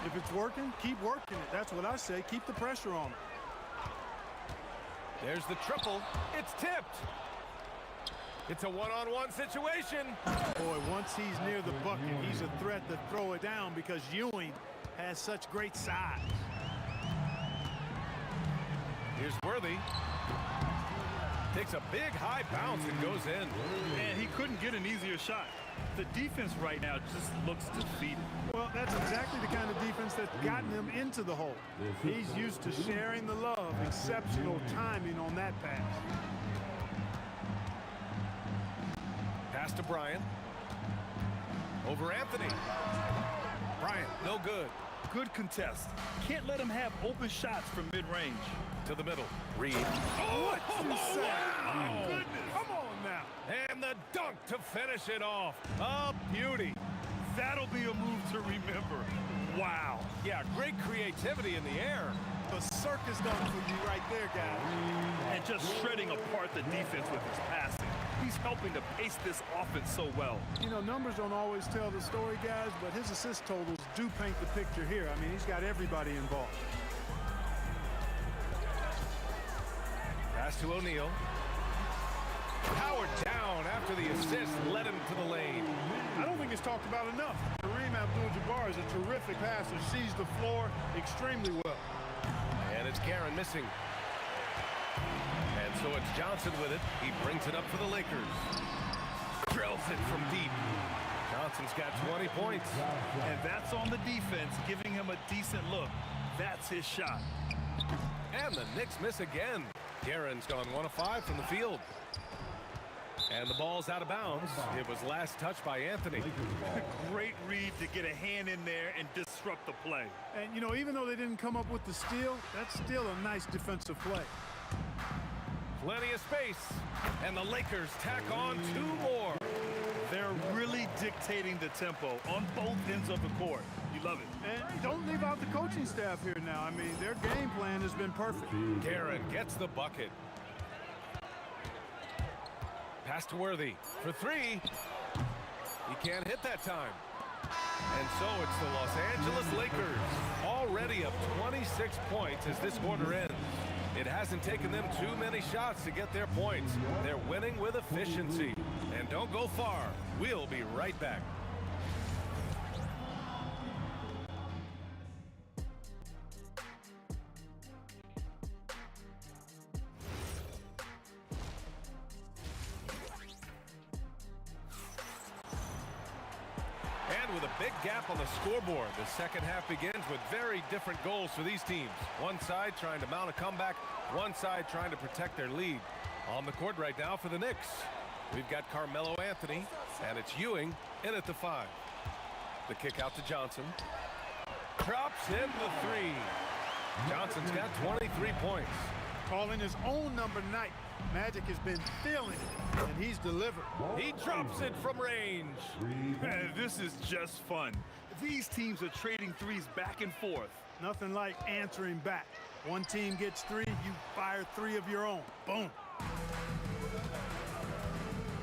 If it's working, keep working it. That's what I say. Keep the pressure on them. There's the triple. It's tipped. It's a one-on-one situation. Boy, once he's near the bucket, he's a threat to throw it down because Ewing has such great size. Here's Worthy. Takes a big high bounce and goes in. And he couldn't get an easier shot. The defense right now just looks defeated. Well, that's exactly the kind of defense that's gotten him into the hole. He's used to sharing the love. Exceptional timing on that pass. Pass to Bryant. Over Anthony. Bryant, no good. Good contest. Can't let him have open shots from mid-range. To the middle. Reed. Oh, what you say? Wow. My goodness. Come on now. And the dunk to finish it off. A beauty. That'll be a move to remember. Wow. Yeah, great creativity in the air. A circus dunk for you right there, guys. And just shredding apart the defense with his passing. He's helping to pace this offense so well. You know, numbers don't always tell the story, guys, but his assist totals do paint the picture here. I mean, he's got everybody involved. Pass to O'Neal. Powered down after the assist led him to the lane. I don't think it's talked about enough. Kareem Abdul-Jabbar is a terrific passer, sees the floor extremely well. And it's Karen missing. And so it's Johnson with it. He brings it up for the Lakers. Drills it from deep. Johnson's got 20 points. And that's on the defense, giving him a decent look. That's his shot. And the Knicks miss again. Garen's gone 1 of 5 from the field. And the ball's out of bounds. It was last touched by Anthony. Great read to get a hand in there and disrupt the play. And, you know, even though they didn't come up with the steal, that's still a nice defensive play. Plenty of space. And the Lakers tack on 2 more. They're really dictating the tempo on both ends of the court. You love it. And don't leave out the coaching staff here now. I mean, their game plan has been perfect. Garen gets the bucket. Pass to Worthy for 3. He can't hit that time. And so it's the Los Angeles Lakers, already up 26 points as this quarter ends. It hasn't taken them too many shots to get their points. They're winning with efficiency. And don't go far. We'll be right back. And with a big gap on the scoreboard, the second half begins with very different goals for these teams. One side trying to mount a comeback, one side trying to protect their lead. On the court right now for the Knicks, we've got Carmelo Anthony, and it's Ewing in at the 5. The kick out to Johnson. Drops in the 3. Johnson's got 23 points. Calling his own number night. Magic has been feeling it, and he's delivered. He drops it from range. Man, this is just fun. These teams are trading threes back and forth. Nothing like answering back. One team gets 3, you fire 3 of your own. Boom.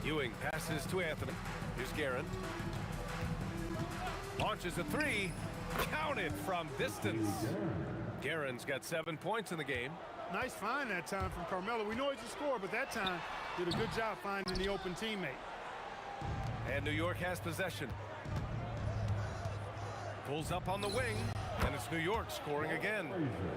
Ewing passes to Anthony. Here's Guerin. Launches a 3. Counted from distance. Guerin's got 7 points in the game. Nice find that time from Carmelo. We know he's a scorer, but that time did a good job finding the open teammate. And New York has possession. Pulls up on the wing, and it's New York scoring again.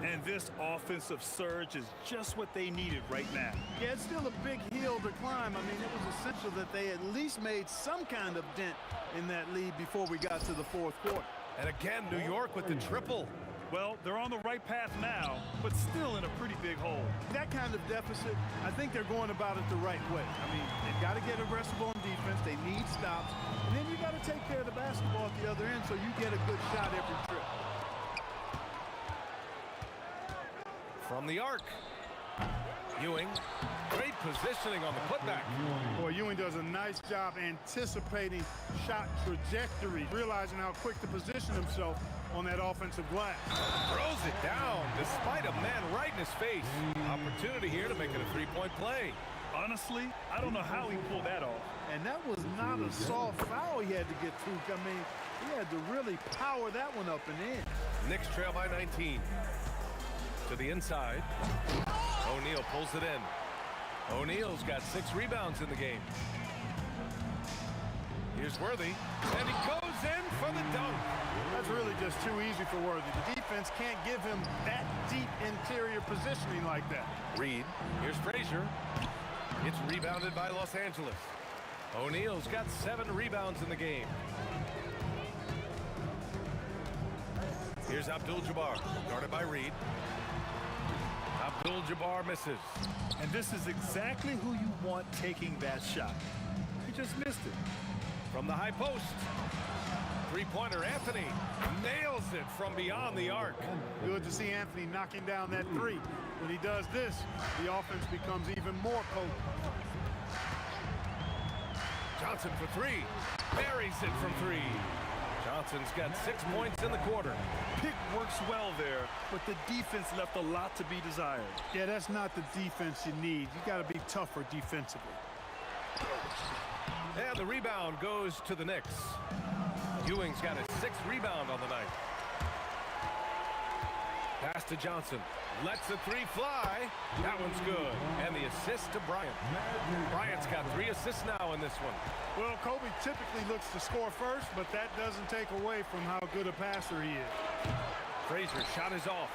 And this offensive surge is just what they needed right now. Yeah, it's still a big hill to climb. I mean, it was essential that they at least made some kind of dent in that lead before we got to the fourth quarter. And again, New York with the triple. Well, they're on the right path now, but still in a pretty big hole. That kind of deficit, I think they're going about it the right way. I mean, they've got to get aggressive on defense. They need stops. And then you got to take care of the basketball at the other end so you get a good shot every trip. From the arc. Ewing, great positioning on the putback. Boy, Ewing does a nice job anticipating shot trajectory, realizing how quick to position himself on that offensive glass. Throws it down despite a man right in his face. Opportunity here to make it a 3-point play. Honestly, I don't know how he pulled that off. And that was not a soft foul he had to get through. I mean, he had to really power that one up and in. Knicks trail by 19. To the inside. O'Neal pulls it in. O'Neal's got 6 rebounds in the game. Here's Worthy, and he goes in for the dunk. That's really just too easy for Worthy. The defense can't give him that deep interior positioning like that. Reed, here's Frazier. It's rebounded by Los Angeles. O'Neal's got 7 rebounds in the game. Here's Abdul-Jabbar, guarded by Reed. Abdul-Jabbar misses. And this is exactly who you want taking that shot. He just missed it. From the high post. 3-pointer Anthony nails it from beyond the arc. Good to see Anthony knocking down that 3. When he does this, the offense becomes even more potent. Johnson for 3. Buries it from 3. Johnson's got 6 points in the quarter. Pick works well there, but the defense left a lot to be desired. Yeah, that's not the defense you need. You got to be tougher defensively. And the rebound goes to the Knicks. Ewing's got his 6th rebound on the night. Pass to Johnson. Lets the 3 fly. That one's good. And the assist to Bryant. Bryant's got 3 assists now in this one. Well, Kobe typically looks to score first, but that doesn't take away from how good a passer he is. Frazier's shot is off.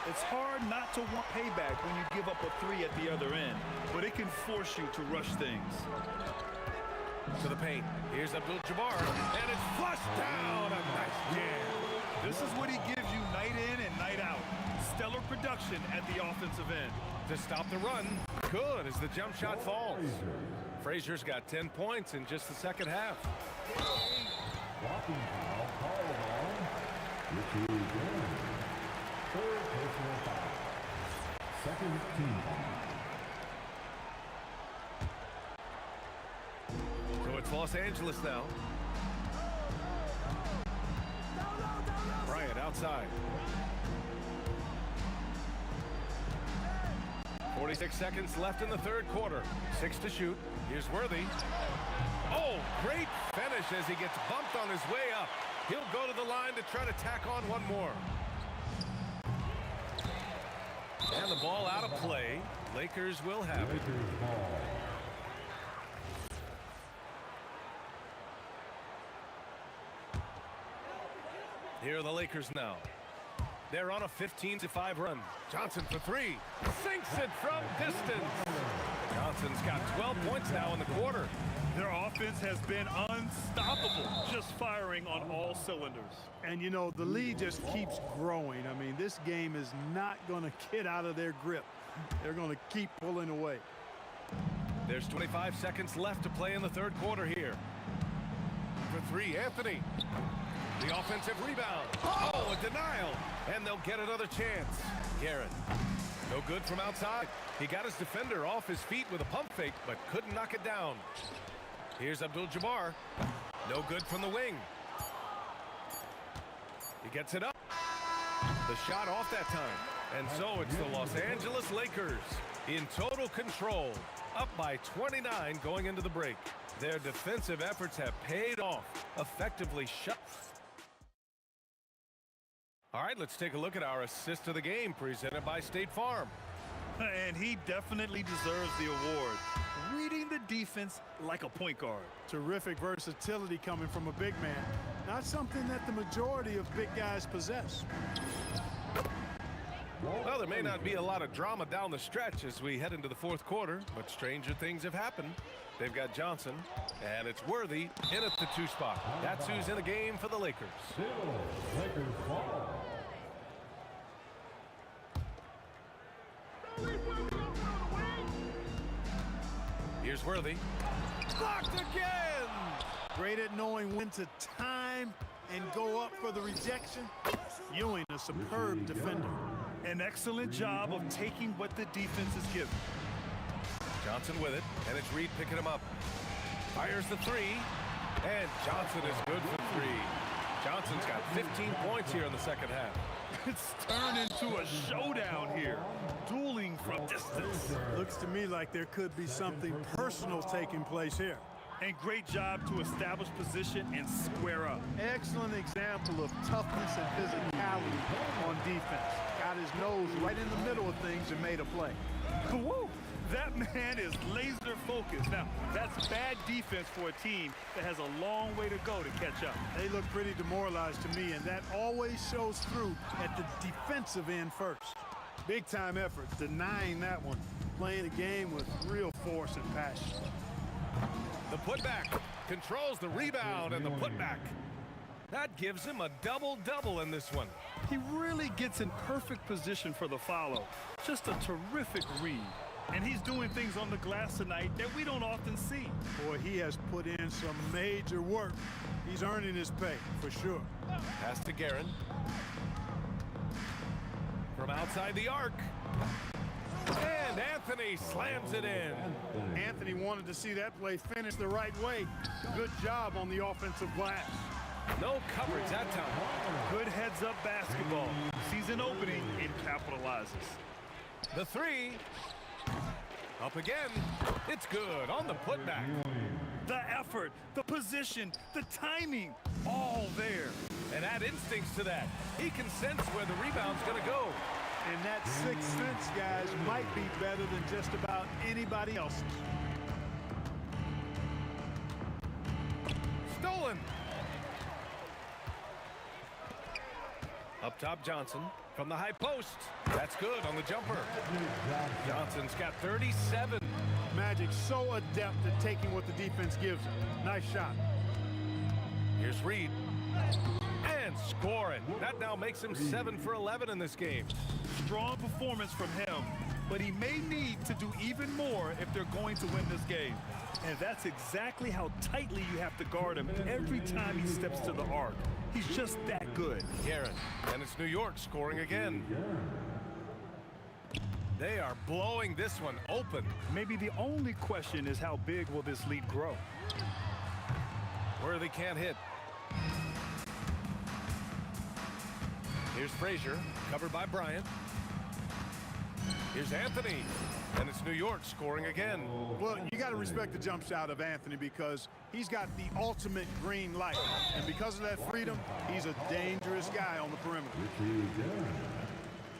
It's hard not to want payback when you give up a 3 at the other end, but it can force you to rush things. To the paint. Here's Abdul-Jabbar, and it's flushed down. A nice jam. This is what he gives you night in and night out. Stellar production at the offensive end. To stop the run, good as the jump shot falls. Frazier's got 10 points in just the second half. Blocking foul called on Richie Guerin. 3rd personal foul. 2nd team foul. So it's Los Angeles now. Bryant outside. 46 seconds left in the 3rd quarter. 6 to shoot. Here's Worthy. Oh, great finish as he gets bumped on his way up. He'll go to the line to try to tack on one more. And the ball out of play. Lakers will have it. Lakers ball. Here are the Lakers now. They're on a 15-5 run. Johnson for 3. Sinks it from distance. Johnson's got 12 points now in the quarter. Their offense has been unstoppable, just firing on all cylinders. And, you know, the lead just keeps growing. I mean, this game is not going to get out of their grip. They're going to keep pulling away. There's 25 seconds left to play in the 3rd quarter here. For 3, Anthony. The offensive rebound. Oh, a denial. And they'll get another chance. Guerin. No good from outside. He got his defender off his feet with a pump fake, but couldn't knock it down. Here's Abdul-Jabbar. No good from the wing. He gets it up. The shot off that time. And so it's the Los Angeles Lakers in total control, up by 29 going into the break. Their defensive efforts have paid off, effectively shut. All right, let's take a look at our assist of the game presented by State Farm. And he definitely deserves the award. Reading the defense like a point guard. Terrific versatility coming from a big man. Not something that the majority of big guys possess. Well, there may not be a lot of drama down the stretch as we head into the fourth quarter, but stranger things have happened. They've got Johnson, and it's Worthy in at the 2 spot. That's who's in the game for the Lakers. Lakers ball. Here's Worthy. Blocked again! Great at knowing when to time and go up for the rejection. Ewing, a superb defender. An excellent job of taking what the defense is given. Johnson with it, and it's Reed picking him up. Fires the 3, and Johnson is good for 3. Johnson's got 15 points here in the second half. It's turned into a showdown here. Dueling from distance. Looks to me like there could be something personal taking place here. And great job to establish position and square up. Excellent example of toughness and physicality on defense. Got his nose right in the middle of things and made a play. Woo! That man is laser focused. Now, that's bad defense for a team that has a long way to go to catch up. They look pretty demoralized to me, and that always shows through at the defensive end first. Big time effort, denying that one. Playing the game with real force and passion. The putback controls the rebound and the putback. That gives him a double-double in this one. He really gets in perfect position for the follow. Just a terrific read. And he's doing things on the glass tonight that we don't often see. Boy, he has put in some major work. He's earning his pay, for sure. Pass to Guerin. From outside the arc. And Anthony slams it in. Anthony wanted to see that play finish the right way. Good job on the offensive glass. No coverage that time. Good heads-up basketball. Sees an opening and capitalizes. The 3. Up again. It's good on the putback. The effort, the position, the timing, all there. And add instincts to that. He can sense where the rebound's going to go. And that sixth sense, guys, might be better than just about anybody else. Stolen. Up top, Johnson from the high post. That's good on the jumper. Johnson's got 37. Magic so adept at taking what the defense gives him. Nice shot. Here's Reed. And scoring. That now makes him 7 for 11 in this game. Strong performance from him, but he may need to do even more if they're going to win this game. And that's exactly how tightly you have to guard him every time he steps to the arc. He's just that good. Guerin. And it's New York scoring again. They are blowing this one open. Maybe the only question is how big will this lead grow? Worthy can't hit. Here's Frazier, covered by Bryant. Here's Anthony, and it's New York scoring again. Well, you got to respect the jump shot of Anthony because he's got the ultimate green light. And because of that freedom, he's a dangerous guy on the perimeter.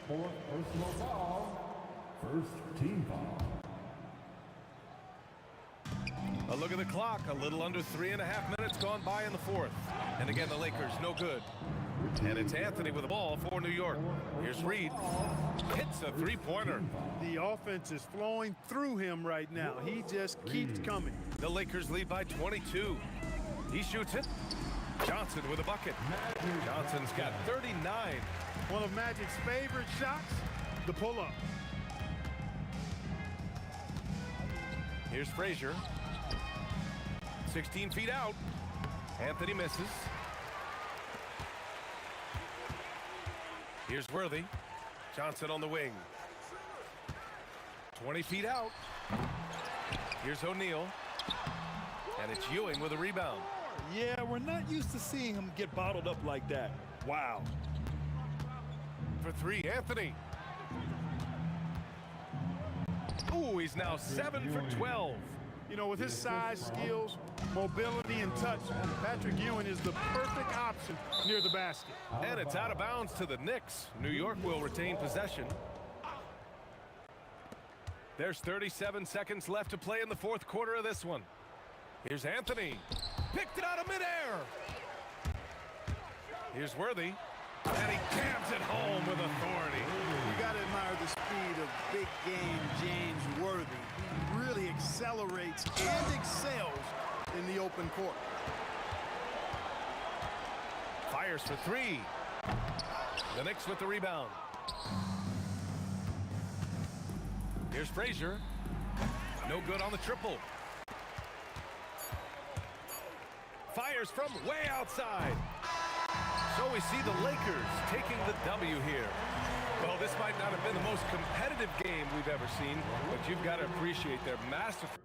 Fourth personal foul. First team foul. A look at the clock, a little under 3.5 minutes gone by in the fourth. And again, the Lakers, no good. And it's Anthony with the ball for New York. Here's Reed. Hits a three-pointer. The offense is flowing through him right now. He just keeps coming. The Lakers lead by 22. He shoots it. Johnson with a bucket. Johnson's got 39. One of Magic's favorite shots, the pull-up. Here's Frazier. 16 feet out. Anthony misses. Here's Worthy. Johnson on the wing. 20 feet out. Here's O'Neal. And it's Ewing with a rebound. Yeah, we're not used to seeing him get bottled up like that. Wow. For three, Anthony. Ooh, he's now 7 for 12. You know, with his size, skills, mobility, and touch, Patrick Ewing is the perfect option near the basket. And it's out of bounds to the Knicks. New York will retain possession. There's 37 seconds left to play in the fourth quarter of this one. Here's Anthony. Picked it out of midair. Here's Worthy. And he jams it home with authority. You got to admire the speed of big game James Worthy. He really accelerates and excels in the open court. Fires for three. The Knicks with the rebound. Here's Frazier. No good on the triple. Fires from way outside. So we see the Lakers taking the W here. Well, this might not have been the most competitive game we've ever seen, but you've got to appreciate their masterful.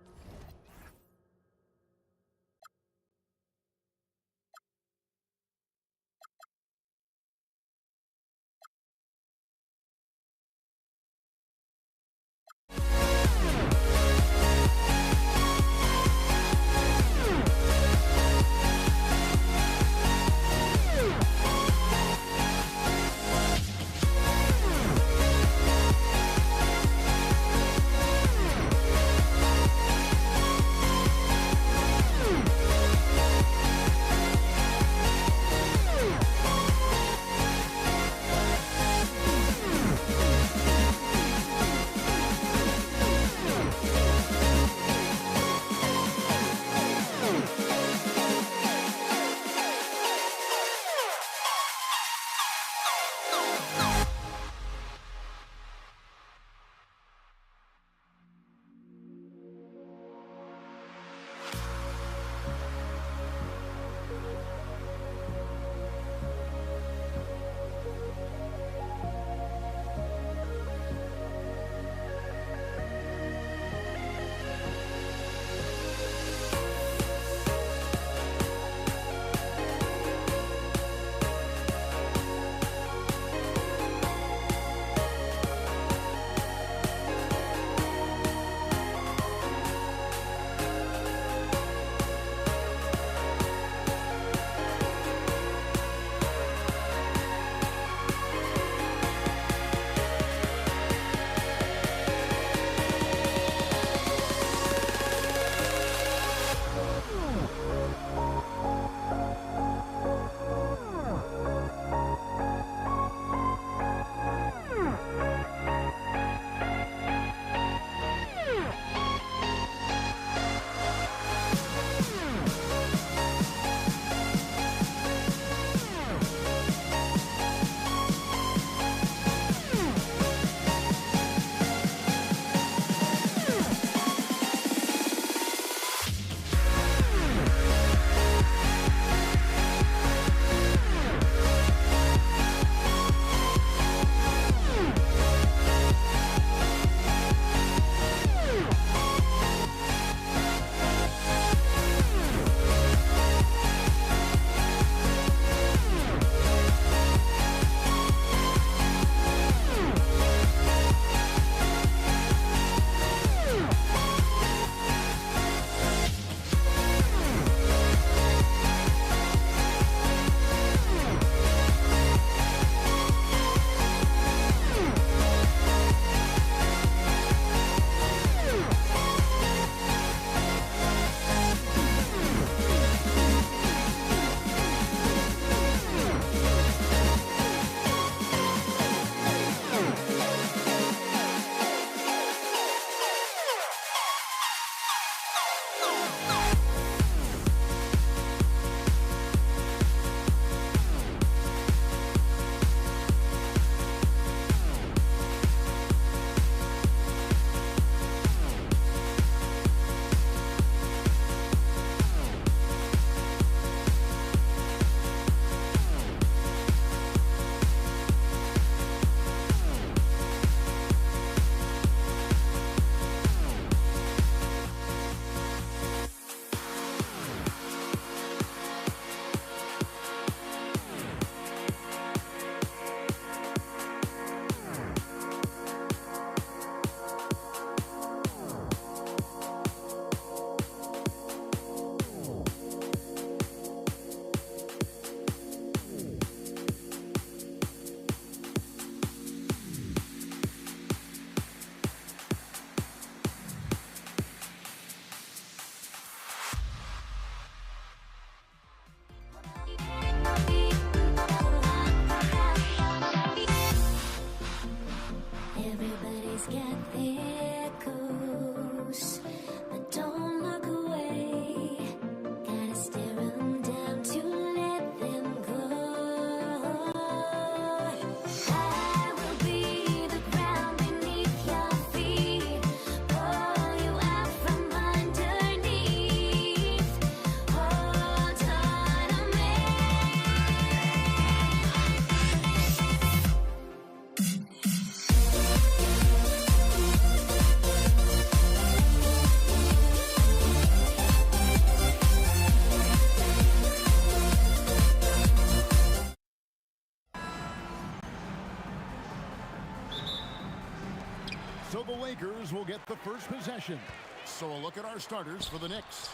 Lakers will get the first possession. So a look at our starters for the Knicks.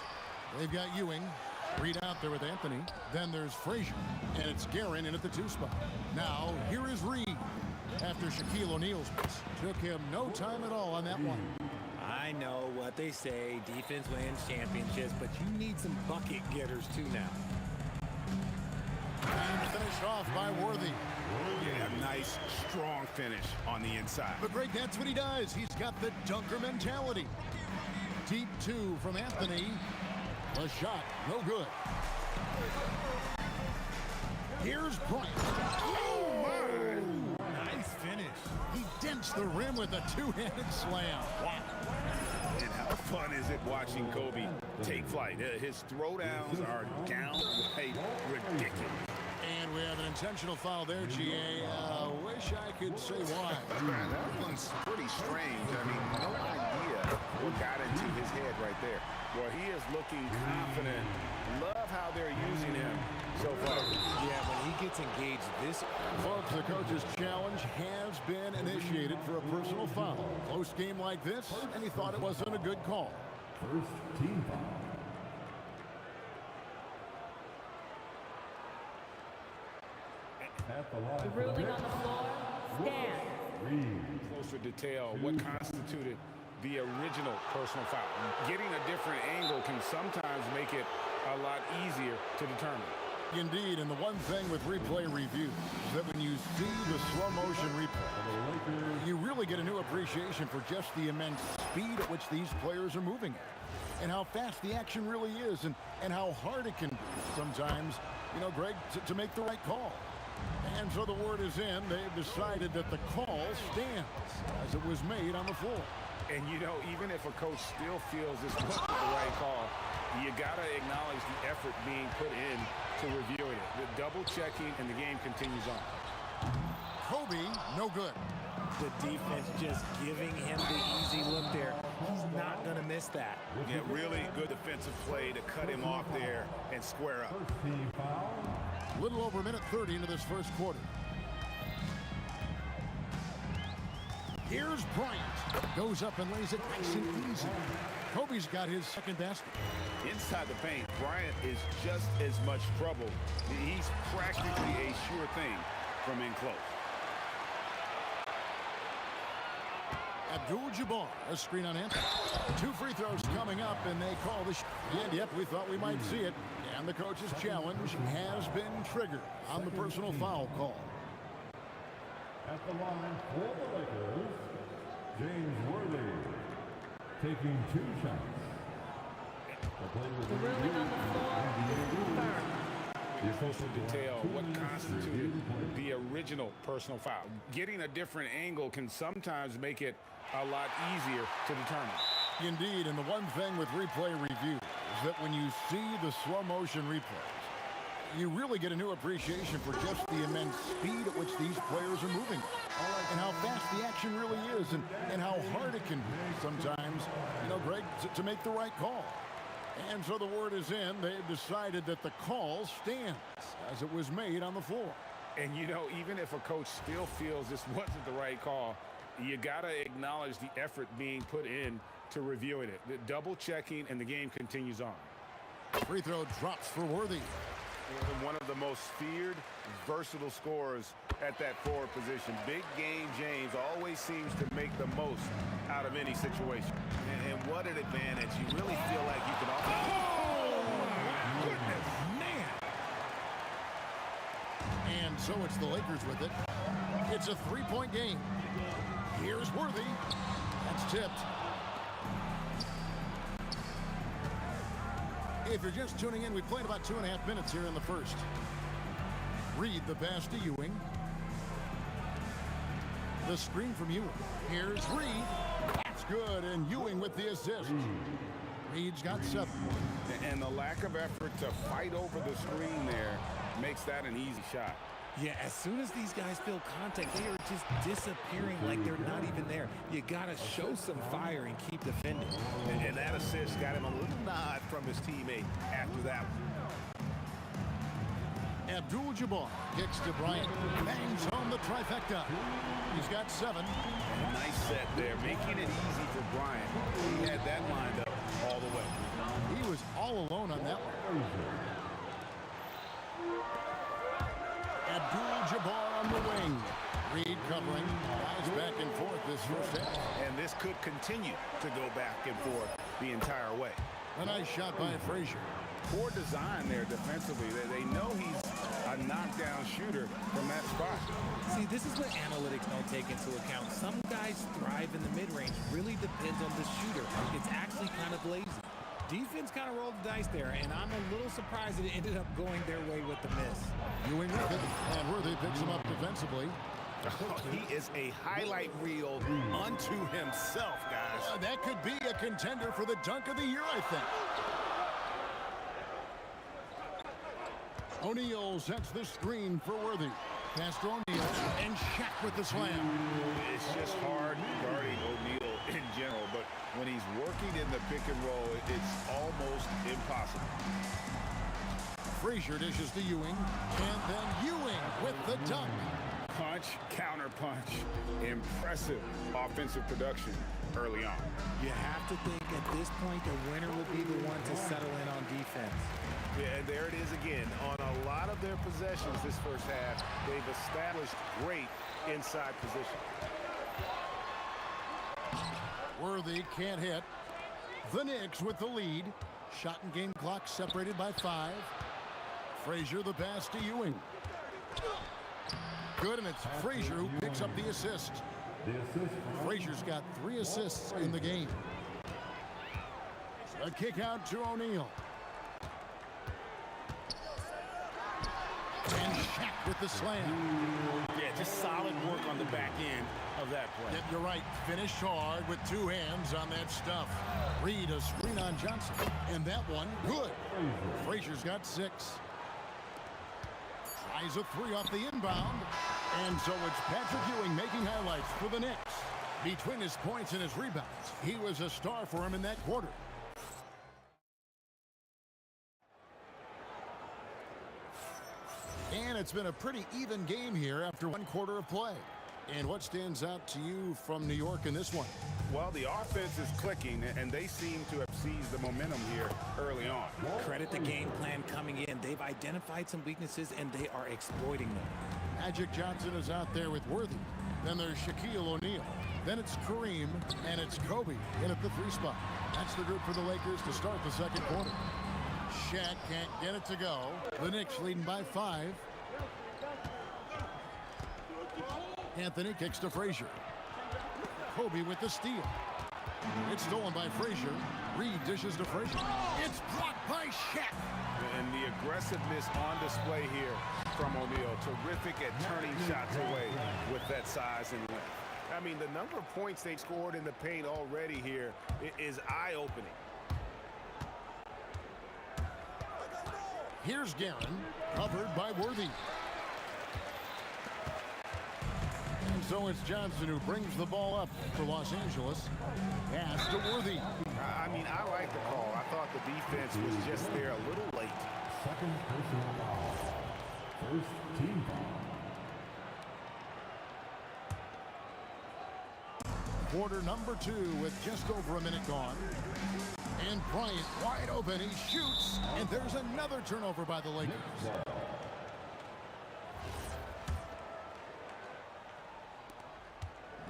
They've got Ewing. Reed out there with Anthony. Then there's Frazier. And it's Guerin in at the 2 spot. Now, here is Reed. After Shaquille O'Neal's miss. Took him no time at all on that one. I know what they say, defense wins championships, but you need some bucket getters too now. And finished off by Worthy. Yeah, a nice, strong finish on the inside. But Greg, that's what he does. He's got the dunker mentality. Deep 2 from Anthony. The shot, no good. Here's Bryant. Oh, my! Nice finish. He dents the rim with a 2-handed slam. Wow. And how fun is it watching Kobe take flight? His throwdowns are downright ridiculous. And we have an intentional foul there, GA. Wish I could say why. That one's pretty strange. I mean, no idea what got into his head right there. Well, he is looking confident. Love how they're using him so far. Yeah, when he gets engaged this... Folks, the coach's challenge has been initiated for a personal foul. Close game like this, and he thought it wasn't a good call. First team foul. At the line. The ruling on the floor stands. Closer detail, what constituted the original personal foul. Getting a different angle can sometimes make it a lot easier to determine. Indeed, and the one thing with replay review is that when you see the slow motion replay, you really get a new appreciation for just the immense speed at which these players are moving at, and how fast the action really is, and how hard it can be sometimes, you know, Greg, to make the right call. And so the word is in. They've decided that the call stands as it was made on the floor. And, you know, even if a coach still feels this wasn't the right call, you got to acknowledge the effort being put in to reviewing it. The double checking, and the game continues on. Kobe, no good. The defense just giving him the easy look there. He's not going to miss that. Yeah, really good defensive play to cut him off there and square up. First team foul. Little over a minute 30 into this first quarter. Here's Bryant. Goes up and lays it nice and easy. Kobe's got his second basket. Inside the paint, Bryant is just as much trouble. He's practically a sure thing from in close. Abdul-Jabbar, a screen on Anthony. 2 free throws coming up, and they call the shot. And yep, we thought we might see it. And the coach's challenge has been triggered on the personal foul call. At the line for the Lakers, James Worthy taking 2 shots. The ruling on the floor is confirmed. Closer detail, what constituted the original personal foul. Getting a different angle can sometimes make it a lot easier to determine. Indeed, and the one thing with replay review is that when you see the slow motion replays, you really get a new appreciation for just the immense speed at which these players are moving and how fast the action really is, and how hard it can be sometimes, you know, Greg, to make the right call. And so the word is in. They've decided that the call stands as it was made on the floor. And, you know, even if a coach still feels this wasn't the right call, you got to acknowledge the effort being put in to reviewing it. The double checking, and the game continues on. Free throw drops for Worthy. One of the most feared, versatile scorers at that forward position. Big game James always seems to make the most out of any situation. And what an advantage. You really feel like you can offer. Oh, my goodness, man. And so it's the Lakers with it. It's a 3-point game. Here's Worthy. That's tipped. If you're just tuning in, we played about 2.5 minutes here in the first. Reed the pass to Ewing. The screen from Ewing. Here's Reed. That's good, and Ewing with the assist. Reed's got 7. And the lack of effort to fight over the screen there makes that an easy shot. Yeah, as soon as these guys feel contact, they are just disappearing like they're not even there. You got to show some fire and keep defending. And that assist got him a little nod from his teammate after that one. Abdul-Jabbar kicks to Bryant. Bangs home the the trifecta. He's got 7. Nice set there, making it easy for Bryant. He had that lined up all the way. He was all alone on that one. Abdul-Jabbar on the wing. Reed covering. Guys back and forth this first half. And this could continue to go back and forth the entire way. A nice shot by Frazier. Poor design there defensively. They know he's a knockdown shooter from that spot. See, this is what analytics don't take into account. Some guys thrive in the mid-range. Really depends on the shooter. It's actually kind of lazy. Defense kind of rolled the dice there, and I'm a little surprised that it ended up going their way with the miss. Ewing with it, and Worthy picks him up defensively. Oh, he is a highlight reel unto himself, guys. That could be a contender for the dunk of the year, I think. O'Neal sets the screen for Worthy. Pass to O'Neal, and Shaq with the slam. It's just hard guarding O'Neal in general, but when he's working in the pick and roll, it's almost impossible. Frazier dishes to Ewing, and then Ewing with the dunk. Punch, counter punch. Impressive offensive production early on. You have to think at this point the winner will be the one to settle in on defense. Yeah, and there it is again. On a lot of their possessions this first half, they've established great inside position. Worthy can't hit. The Knicks with the lead. Shot and game clock separated by 5. Frazier the pass to Ewing. Good, and it's Frazier who picks up the assist. Frazier's got 3 assists in the game. A kick out to O'Neal. And Shaq with the slam. Yeah, just solid work on the back end of that play. Yep, you're right. Finished hard with 2 hands on that stuff. Reed a screen on Johnson. And that one, good. Frazier's got 6. Tries a 3 off the inbound. And so it's Patrick Ewing making highlights for the Knicks. Between his points and his rebounds, he was a star for him in that quarter. And it's been a pretty even game here after 1 quarter of play. And what stands out to you from New York in this one? Well, the offense is clicking, and they seem to have seized the momentum here early on. Credit the game plan coming in. They've identified some weaknesses, and they are exploiting them. Magic Johnson is out there with Worthy. Then there's Shaquille O'Neal. Then it's Kareem, and it's Kobe in at the 3 spot. That's the group for the Lakers to start the second quarter. Shaq can't get it to go. The Knicks leading by 5. Anthony kicks to Frazier. Kobe with the steal. It's stolen by Frazier. Reed dishes to Frazier. It's blocked by Shaq. And the aggressiveness on display here from O'Neal. Terrific at turning shots away with that size and length. I mean, the number of points they've scored in the paint already here is eye-opening. Here's Guerin, covered by Worthy. And so it's Johnson who brings the ball up for Los Angeles. Pass to Worthy. I mean, I like the call. I thought the defense was just there a little late. Second personal foul. First team foul. Quarter number 2 with just over a minute gone. And Bryant wide open. He shoots. And there's another turnover by the Lakers.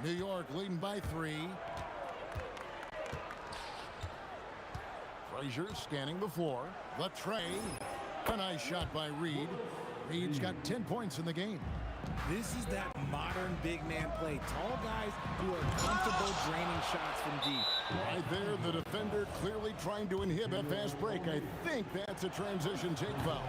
New York leading by 3. Frazier scanning the floor. The tray. A nice shot by Reed. Reed's got 10 points in the game. This is that modern big man play. Tall guys who are comfortable draining shots from deep. Right there, the defender clearly trying to inhibit a fast break. I think that's a transition take foul.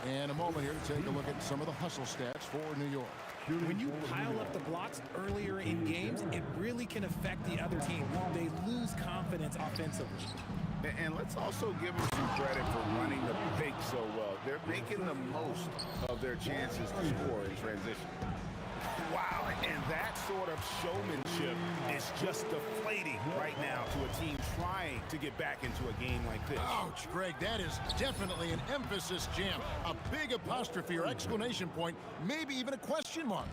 And a moment here to take a look at some of the hustle stats for New York. When you pile up the blocks earlier in games, it really can affect the other team. They lose confidence offensively. And let's also give them some credit for running the pick so well. They're making the most of their chances to score in transition. Wow, and that sort of showmanship is just deflating right now to a team trying to get back into a game like this. Ouch, Greg, that is definitely an emphasis jam. A big apostrophe or exclamation point, maybe even a question mark.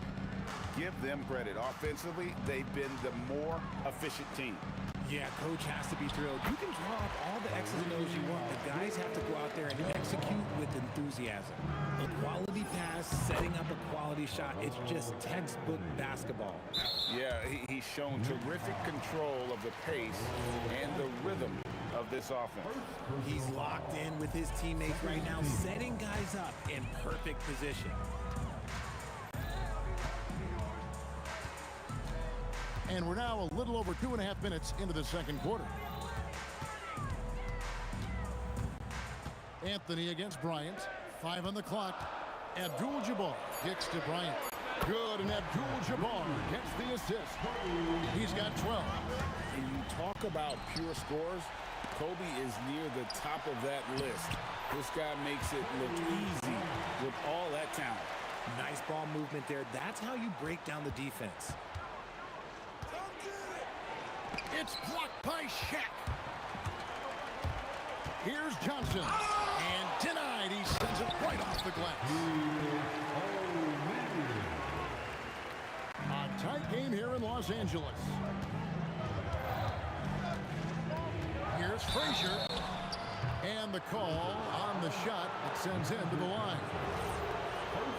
Give them credit. Offensively, they've been the more efficient team. Yeah, coach has to be thrilled. You can draw up all the X's and O's you want. The guys have to go out there and execute with enthusiasm. A quality pass, setting up a quality shot. It's just textbook basketball. Yeah, he's shown terrific control of the pace and the rhythm of this offense. He's locked in with his teammates right now, setting guys up in perfect position. And we're now a little over 2.5 minutes into the second quarter. Anthony against Bryant. 5 on the clock. Abdul-Jabbar kicks to Bryant. Good, and Abdul-Jabbar gets the assist. He's got 12. When you talk about pure scores, Kobe is near the top of that list. This guy makes it look easy with all that talent. Nice ball movement there. That's how you break down the defense. It's blocked by Shaq. Here's Johnson. And denied. He sends it right off the glass. A tight game here in Los Angeles. Here's Frazier. And the call on the shot that sends him to the line.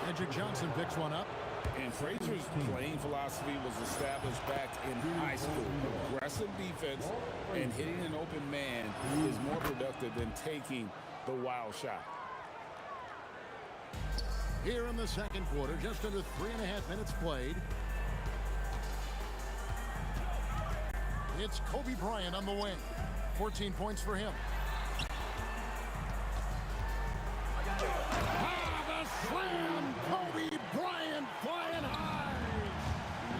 Magic Johnson picks one up. And Frazier's playing philosophy was established back in high school. Aggressive defense and hitting an open man is more productive than taking the wild shot. Here in the second quarter, just under 3.5 minutes played. It's Kobe Bryant on the wing. 14 points for him. The slam! Kobe Bryant flying high!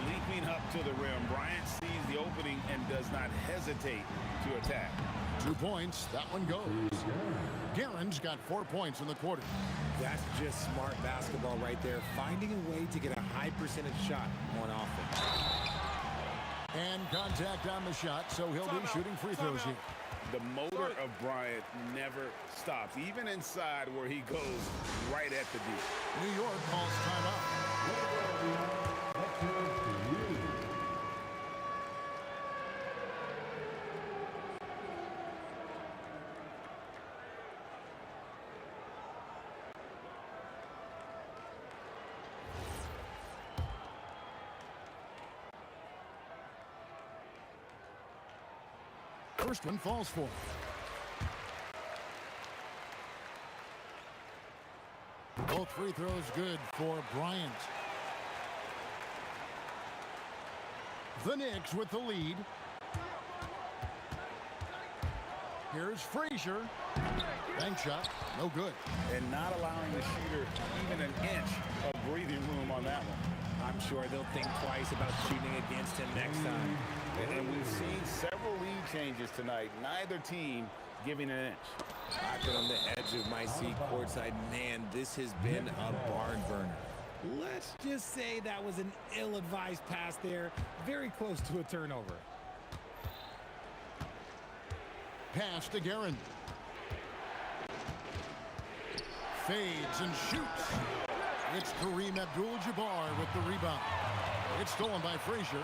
Leaping up to the rim, Bryant sees the opening and does not hesitate to attack. 2 points. That one goes. Guerin's got 4 points in the quarter. That's just smart basketball right there. Finding a way to get a high percentage shot on offense. And contact on the shot, so he'll be shooting free throws here. The motor of Bryant never stops, even inside where he goes right at the D. New York calls timeout. First one falls for. Both free throws good for Bryant. The Knicks with the lead. Here's Frazier. Bank shot, no good. And not allowing the shooter even an inch of breathing room on that one. I'm sure they'll think twice about shooting against him next time. And we've seen several lead changes tonight. Neither team giving an inch. I've been on the edge of my seat courtside. Man, this has been a barn burner. Let's just say that was an ill-advised pass there. Very close to a turnover. Pass to Guerin. Fades and shoots. It's Kareem Abdul-Jabbar with the rebound. It's stolen by Frazier.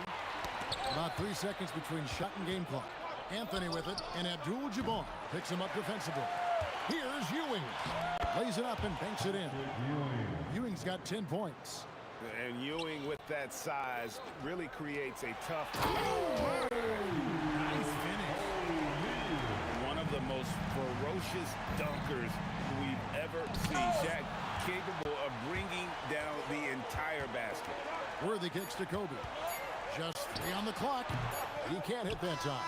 About 3 seconds between shot and game clock. Anthony with it, and Abdul-Jabbar picks him up defensively. Here's Ewing. Lays it up and banks it in. Ewing's got 10 points. And Ewing with that size really creates a tough... Nice finish. One of the most ferocious dunkers we've ever seen. Shaq capable of bringing down the entire basket. Worthy kicks to Kobe. Just 3 on the clock. He can't hit that time.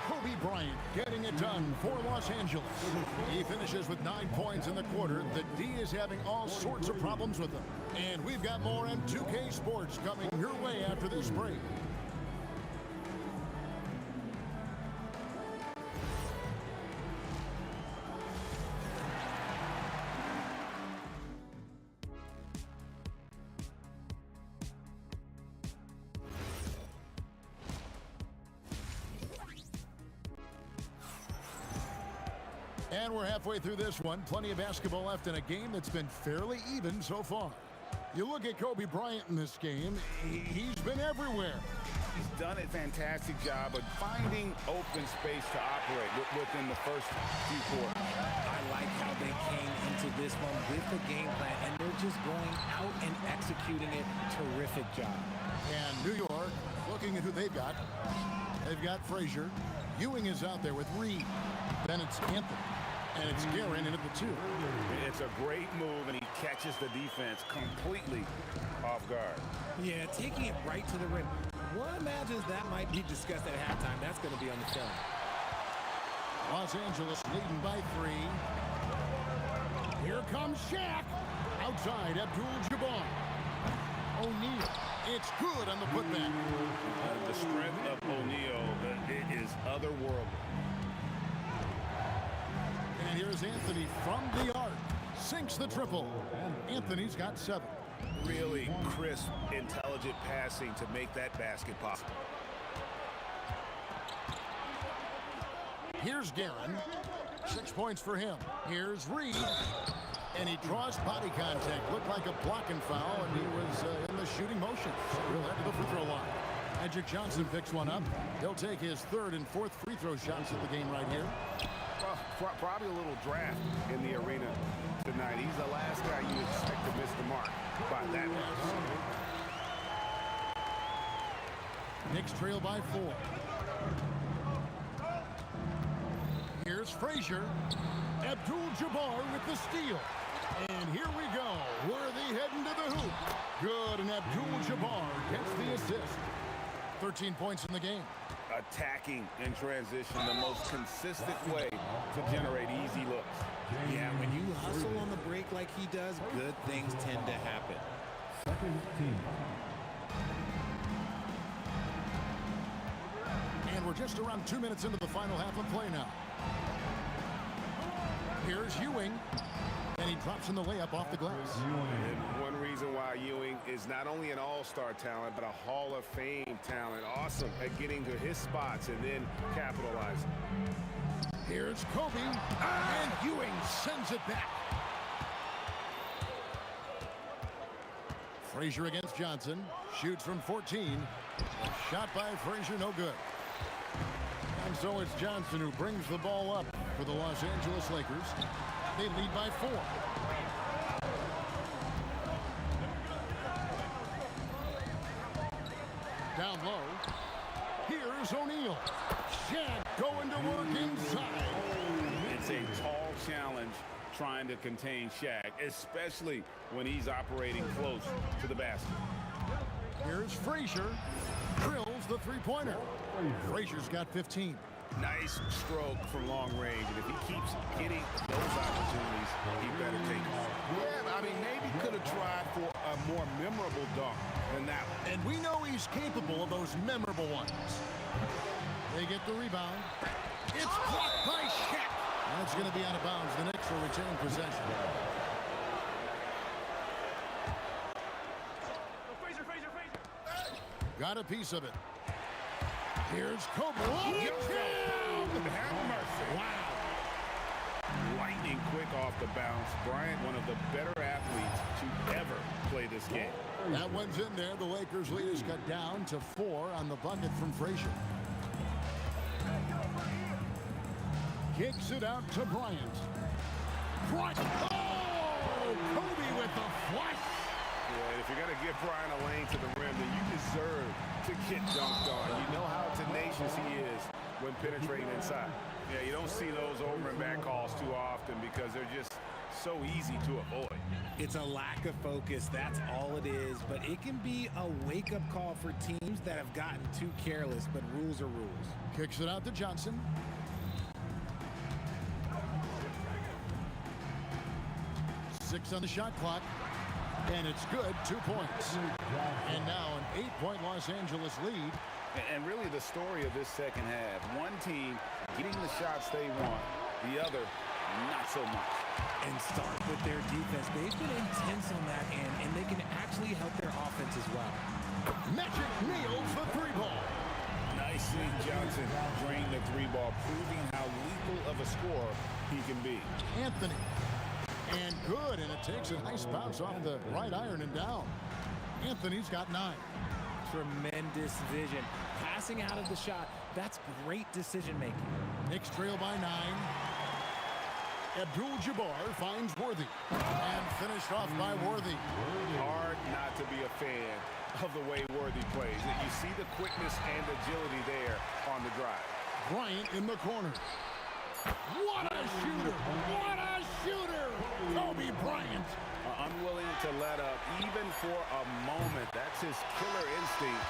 Kobe Bryant getting it done for Los Angeles. He finishes with 9 points in the quarter. The D is having all sorts of problems with him. And we've got more on 2K Sports coming your way after this break. And we're halfway through this one. Plenty of basketball left in a game that's been fairly even so far. You look at Kobe Bryant in this game, he's been everywhere. He's done a fantastic job of finding open space to operate within the first few quarters. I like how they came into this one with the game plan, and they're just going out and executing it. Terrific job. And New York, looking at who they've got. They've got Frazier. Ewing is out there with Reed. Then it's Anthony. And it's Guerin in at the 2. It's a great move, and he catches the defense completely off guard. Yeah, taking it right to the rim. One imagines that might be discussed at halftime. That's going to be on the film. Los Angeles leading by 3. Here comes Shaq. Outside, Abdul-Jabbar. O'Neal. It's good on the putback. The strength of O'Neal is otherworldly. And here's Anthony from the arc. Sinks the triple. Anthony's got 7. Really crisp, intelligent passing to make that basket possible. Here's Guerin. 6 points for him. Here's Reed. And he draws body contact. Looked like a blocking foul, and he was in the shooting motion. So he'll have to go free throw line. Magic Johnson picks one up. He'll take his 3rd and 4th free throw shots at the game right here. Well, probably a little draft in the arena tonight. He's the last guy you expect to miss the mark by that much. Knicks trail by 4. Here's Frazier. Abdul-Jabbar with the steal. And here we go. Worthy heading to the hoop. Good, and Abdul-Jabbar gets the assist. 13 points in the game. Attacking in transition, the most consistent way to generate easy looks. Yeah, when you hustle on the break like he does, good things tend to happen. Second team. And we're just around 2 minutes into the final half of play now. Here's Ewing. And he drops in the layup off the glass. And one reason why Ewing is not only an all-star talent, but a Hall of Fame talent. Awesome at getting to his spots and then capitalizing. Here's Kobe. And Ewing sends it back. Frazier against Johnson. Shoots from 14. A shot by Frazier, no good. And so it's Johnson who brings the ball up for the Los Angeles Lakers. They lead by 4. Down low. Here's O'Neal. Shaq going to work inside. It's a tall challenge trying to contain Shaq, especially when he's operating close to the basket. Here's Frazier. Drills the three-pointer. Frazier's got 15. Nice stroke from long range, and if he keeps getting those opportunities, he better take them. Yeah, I mean, maybe could have tried for a more memorable dunk than that one. And we know he's capable of those memorable ones. They get the rebound. It's blocked by Shaq. That's going to be out of bounds. The Knicks will retain possession. Got a piece of it. Here's Kobe. Have mercy. Wow. Lightning quick off the bounce. Bryant, one of the better athletes to ever play this game. That one's in there. The Lakers lead is cut down to 4 on the bucket from Frazier. Kicks it out to Bryant. Bryant. Oh! Kobe with the flush. Yeah, if you're going to give Bryant a lane to the rim, then you deserve to get dunked on. You know how tenacious he is when penetrating inside. Yeah, you don't see those over and back calls too often because they're just so easy to avoid. It's a lack of focus. That's all it is. But it can be a wake-up call for teams that have gotten too careless, but rules are rules. Kicks it out to Johnson. Six on the shot clock. And it's good, 2 points. And now an 8-point Los Angeles lead. And really the story of this second half, one team getting the shots they want, the other not so much. And start with their defense. They've been intense on that end, and they can actually help their offense as well. Magic nails the 3 ball. Nice Nice seeing Johnson drain the three ball, proving how lethal of a scorer he can be. Anthony. And good, and it takes a nice bounce off the right iron and down. Anthony's got 9. Tremendous vision. Passing out of the shot, that's great decision making. Knicks trail by 9. Abdul-Jabbar finds Worthy. And finished off by Worthy. Hard not to be a fan of the way Worthy plays. You see the quickness and agility there on the drive. Bryant in the corner. What a shooter! What a shooter! Kobe Bryant. Unwilling to let up even for a moment. That's his killer instinct,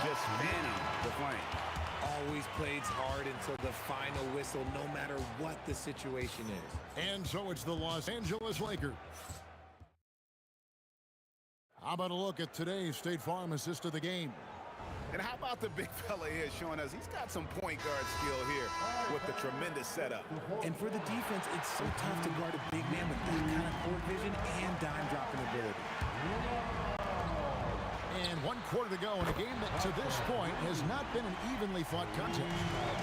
just fanning the flame. Always plays hard until the final whistle, no matter what the situation is. And so it's the Los Angeles Lakers. How about a look at today's State Farm assist of the game? And how about the big fella here showing us he's got some point guard skill here with the tremendous setup. And for the defense, it's so tough to guard a big man with that kind of court vision and dime dropping ability. And 1 quarter to go in a game that to this point has not been an evenly fought contest.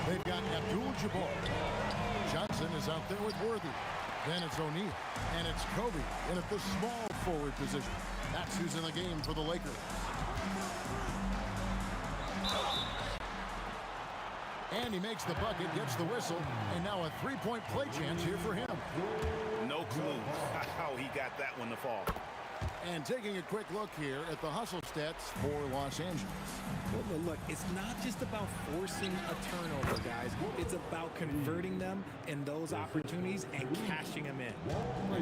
They've got Abdul-Jabbar. Johnson is out there with Worthy. Then it's O'Neal. And it's Kobe in at the small forward position. That's who's in the game for the Lakers. And he makes the bucket, gets the whistle, and now a three-point play chance here for him. No clue how he got that one to fall. And taking a quick look here at the hustle stats for Los Angeles. Well, look, it's not just about forcing a turnover, guys. It's about converting them in those opportunities and cashing them in.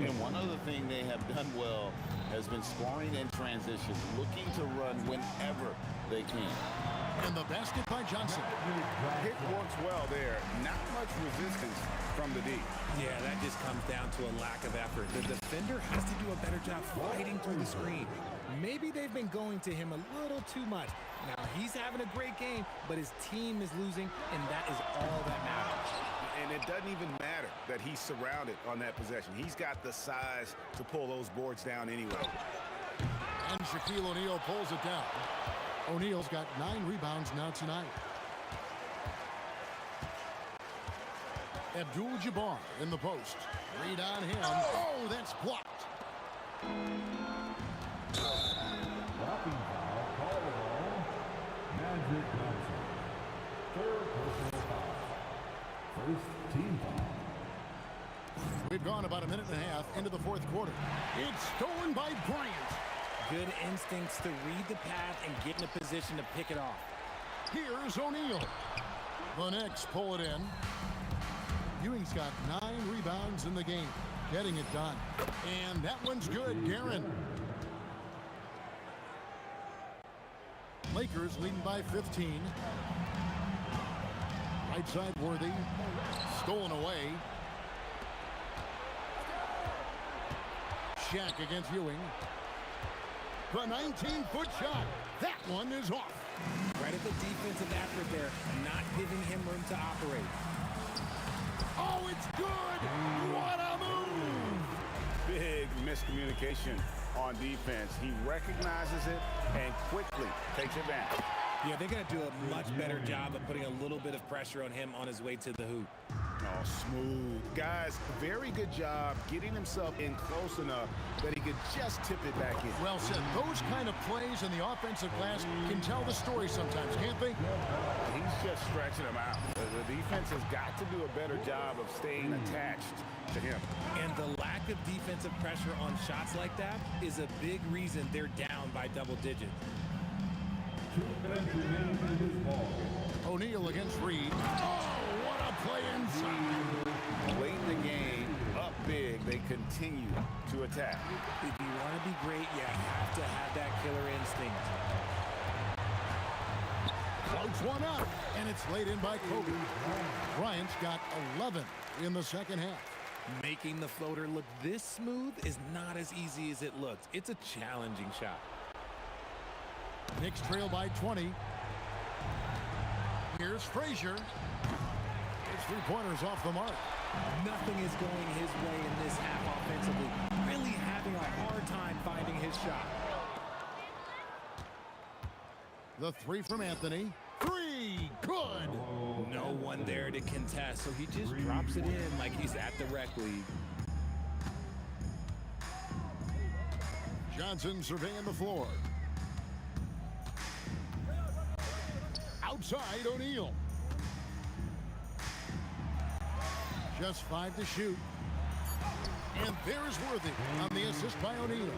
And one other thing they have done well has been scoring in transition, looking to run whenever they can. And the basket by Johnson. It works well there. Not much resistance from the D. Yeah, that just comes down to a lack of effort. The defender has to do a better job fighting through the screen. Maybe they've been going to him a little too much. Now, he's having a great game, but his team is losing, and that is all that matters. And it doesn't even matter that he's surrounded on that possession. He's got the size to pull those boards down anyway. And Shaquille O'Neal pulls it down. O'Neal's got 9 rebounds now tonight. Abdul-Jabbar in the post. Read on him. Oh, that's blocked. Blocking foul, call the ball. Magic Johnson. Third personal foul. First team foul. We've gone about a minute and a half into the fourth quarter. It's stolen by Bryant. Good instincts to read the path and get in a position to pick it off. Here's O'Neal. The Knicks pull it in. Ewing's got 9 rebounds in the game, getting it done. And that one's good, Guerin. Lakers leading by 15. Right side Worthy. Stolen away. Shaq against Ewing. The 19-foot shot. That one is off. Credit the defensive effort there, not giving him room to operate. Oh, it's good! What a move! Big miscommunication on defense. He recognizes it and quickly takes advantage. Yeah, they're going to do a much better job of putting a little bit of pressure on him on his way to the hoop. Oh, smooth. Guys, very good job getting himself in close enough that he could just tip it back in. Well said. Those kind of plays in the offensive glass can tell the story sometimes, can't they? He's just stretching them out. The defense has got to do a better job of staying attached to him. And the lack of defensive pressure on shots like that is a big reason they're down by double digits. 2 minutes remaining in this ball. O'Neal against Reed. Oh, what a play inside. Late in the game, up big, they continue to attack. If you want to be great, you have to have that killer instinct. Floats one up, and it's laid in by Kobe. Bryant's got 11 in the second half. Making the floater look this smooth is not as easy as it looks. It's a challenging shot. Knicks trail by 20. Here's Frazier. His three-pointers off the mark. Nothing is going his way in this half offensively. Really having a hard time finding his shot. The three from Anthony. 3! three. Good. No one there to contest, so he just drops it in like he's at the rec league. Johnson surveying the floor. Outside, O'Neal. Just 5 to shoot. And there's Worthy on the assist by O'Neal.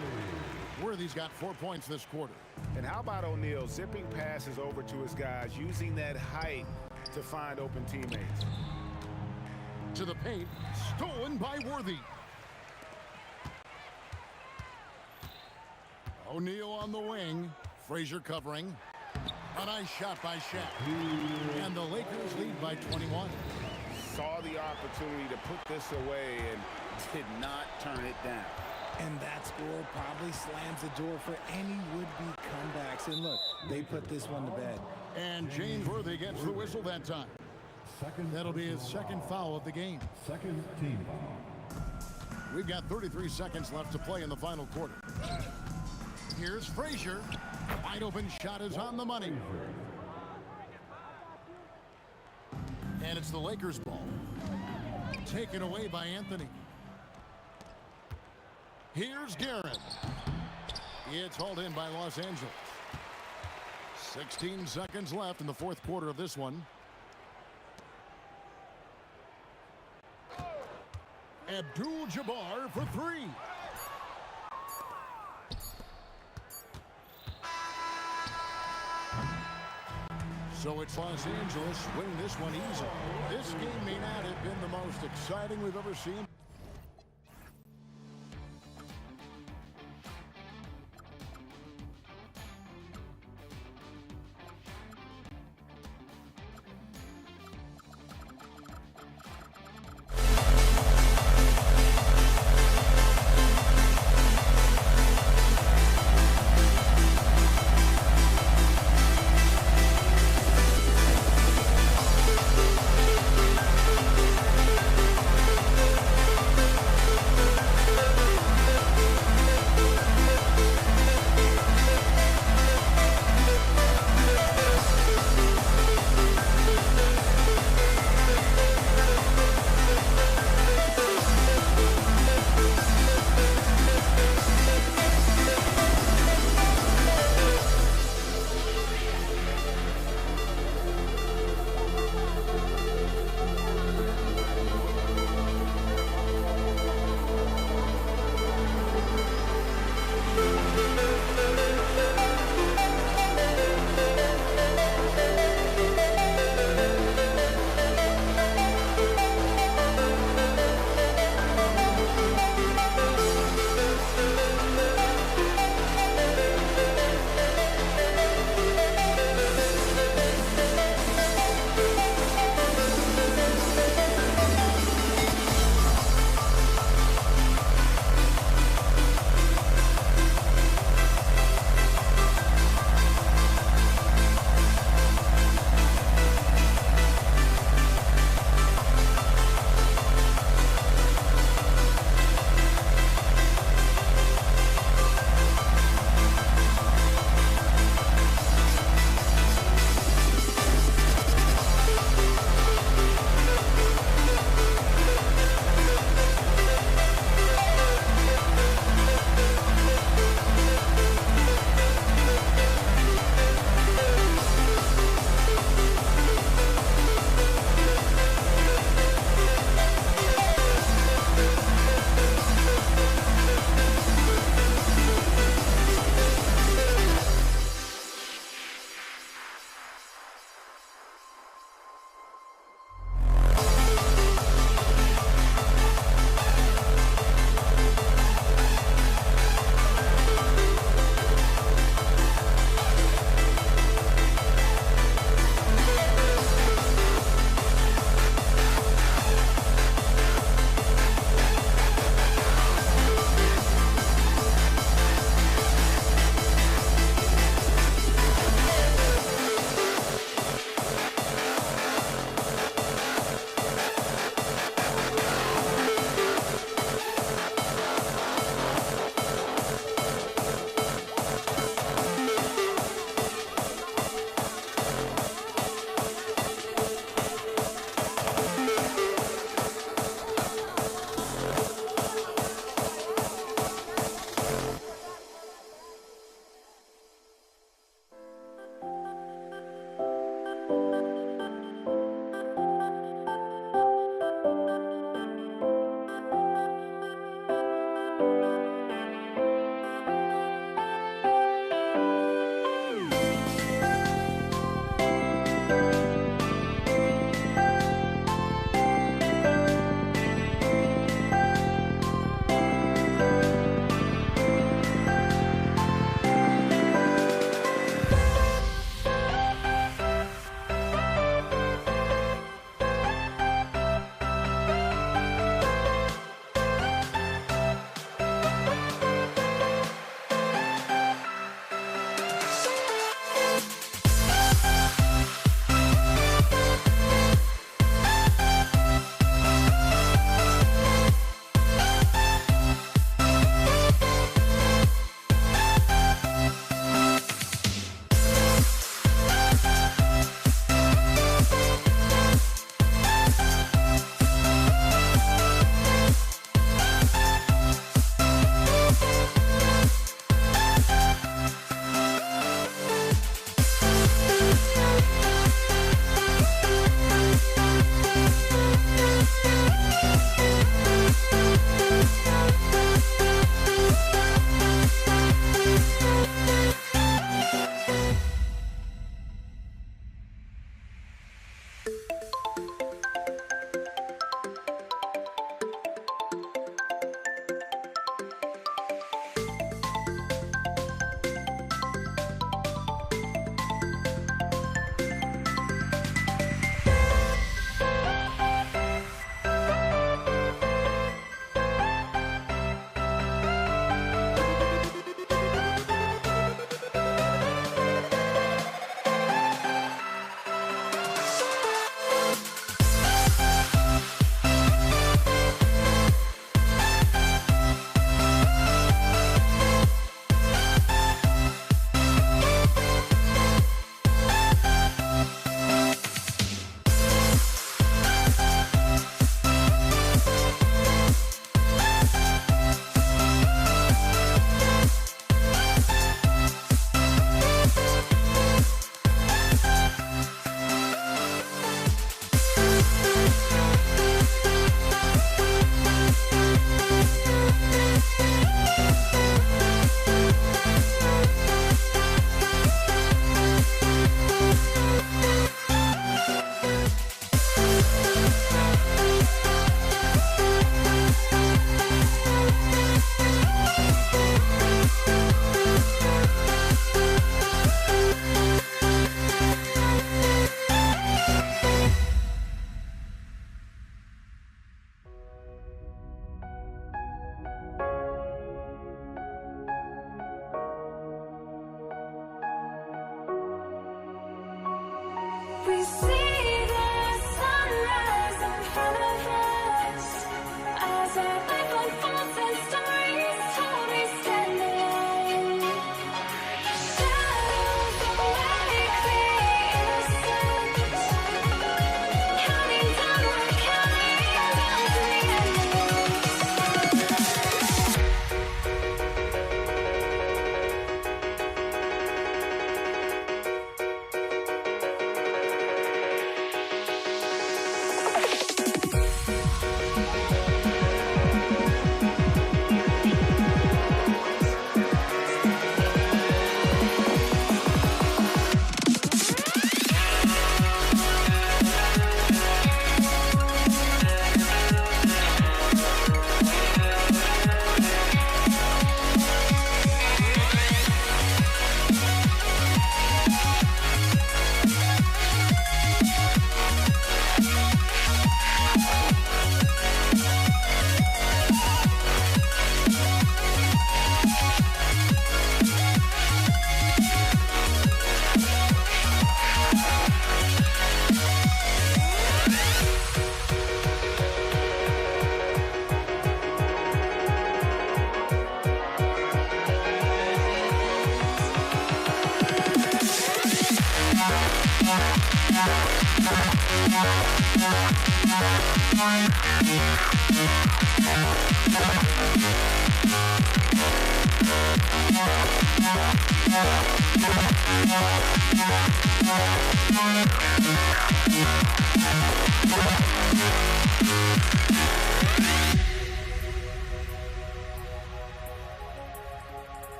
Worthy's got 4 points this quarter. And how about O'Neal zipping passes over to his guys, using that height to find open teammates. To the paint, stolen by Worthy. O'Neal on the wing. Frazier covering. A nice shot by Shaq. And the Lakers lead by 21. Saw the opportunity to put this away and did not turn it down. And that score probably slams the door for any would-be comebacks. And look, they put this one to bed. And James Worthy gets the whistle that time. That'll be his second foul of the game. Second team foul. We've got 33 seconds left to play in the final quarter. Here's Frazier. Wide open shot is on the money. And it's the Lakers ball. Taken away by Anthony. Here's Garrett. It's hauled in by Los Angeles. 16 seconds left in the fourth quarter of this one. Abdul-Jabbar for three. So it's Los Angeles winning this one easy. This game may not have been the most exciting we've ever seen.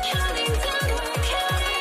Counting down, we're counting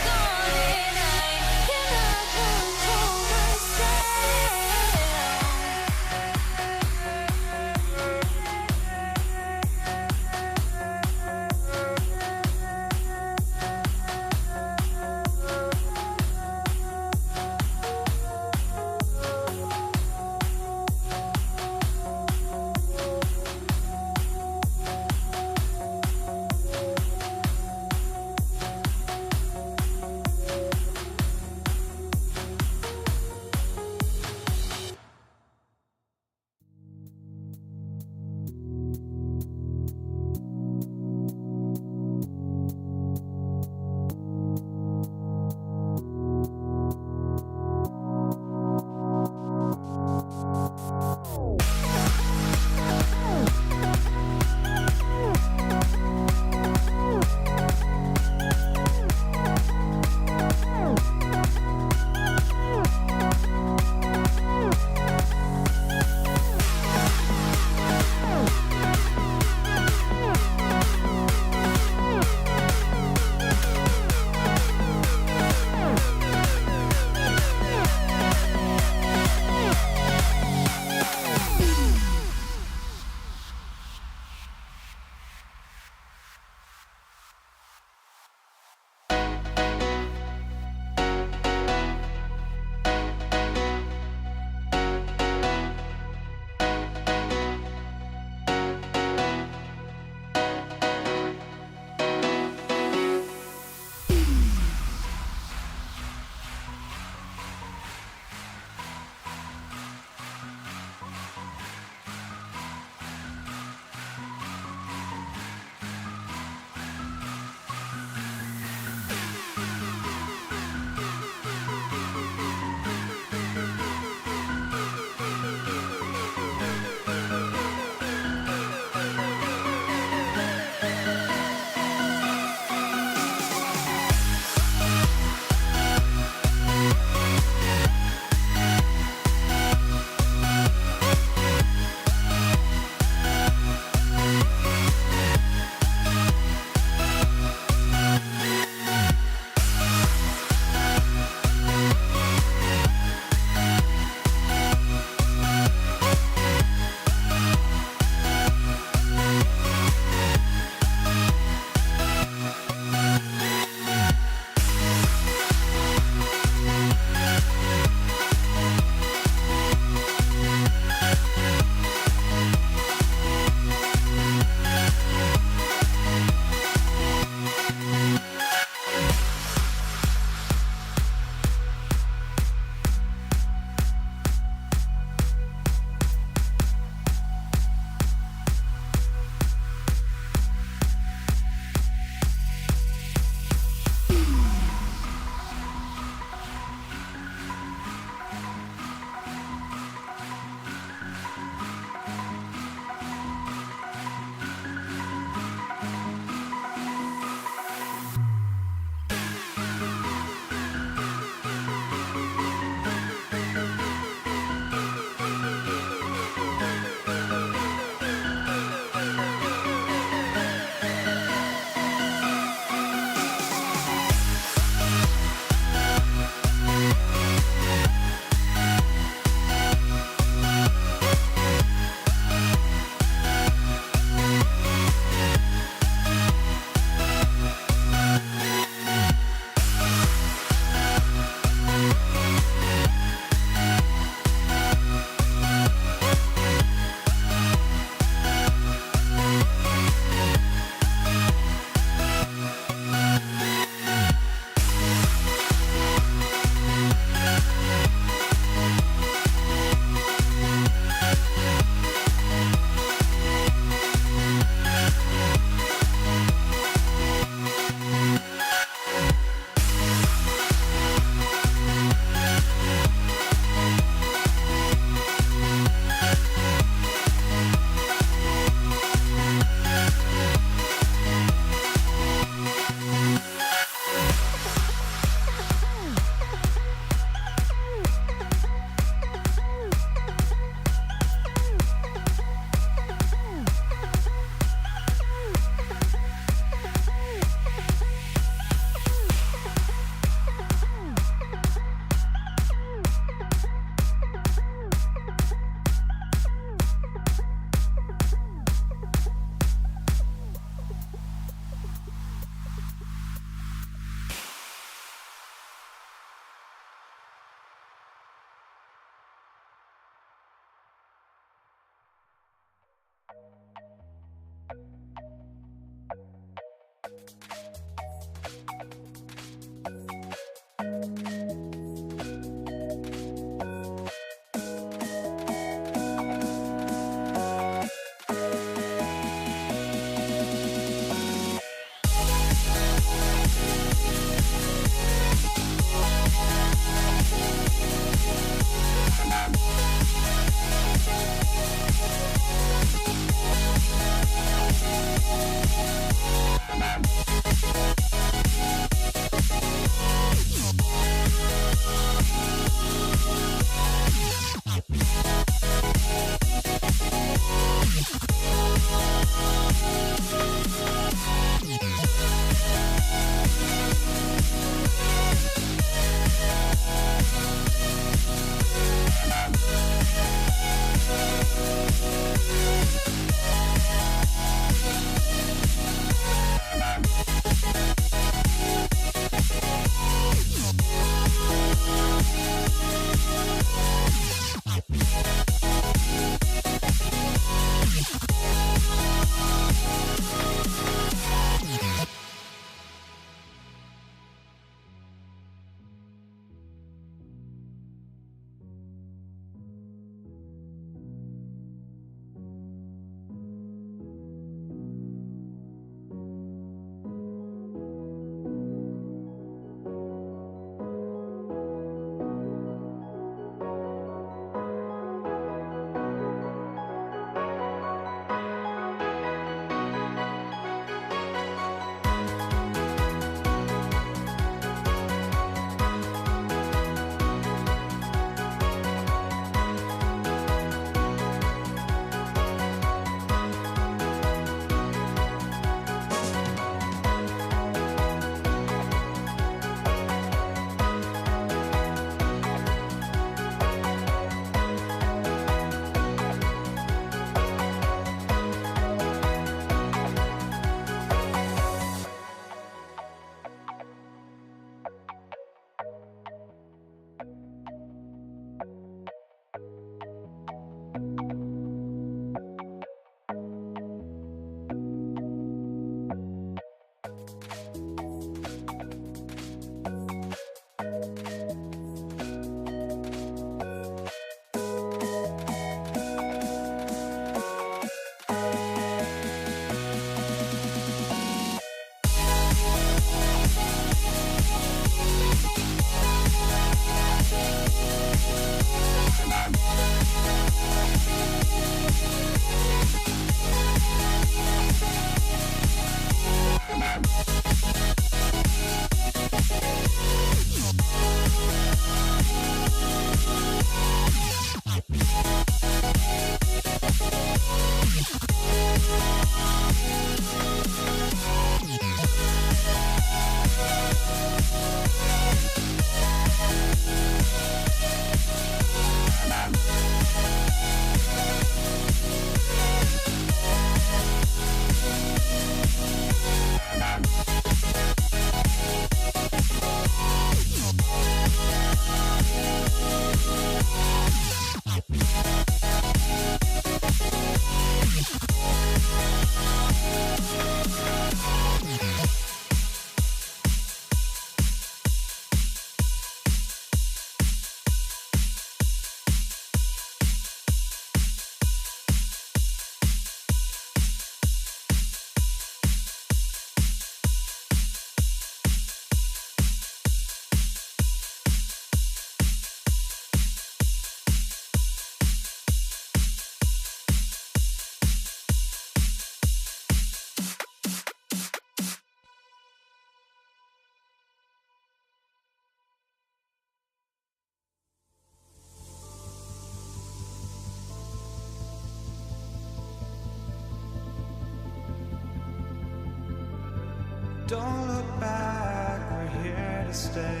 Don't look back, we're here to stay.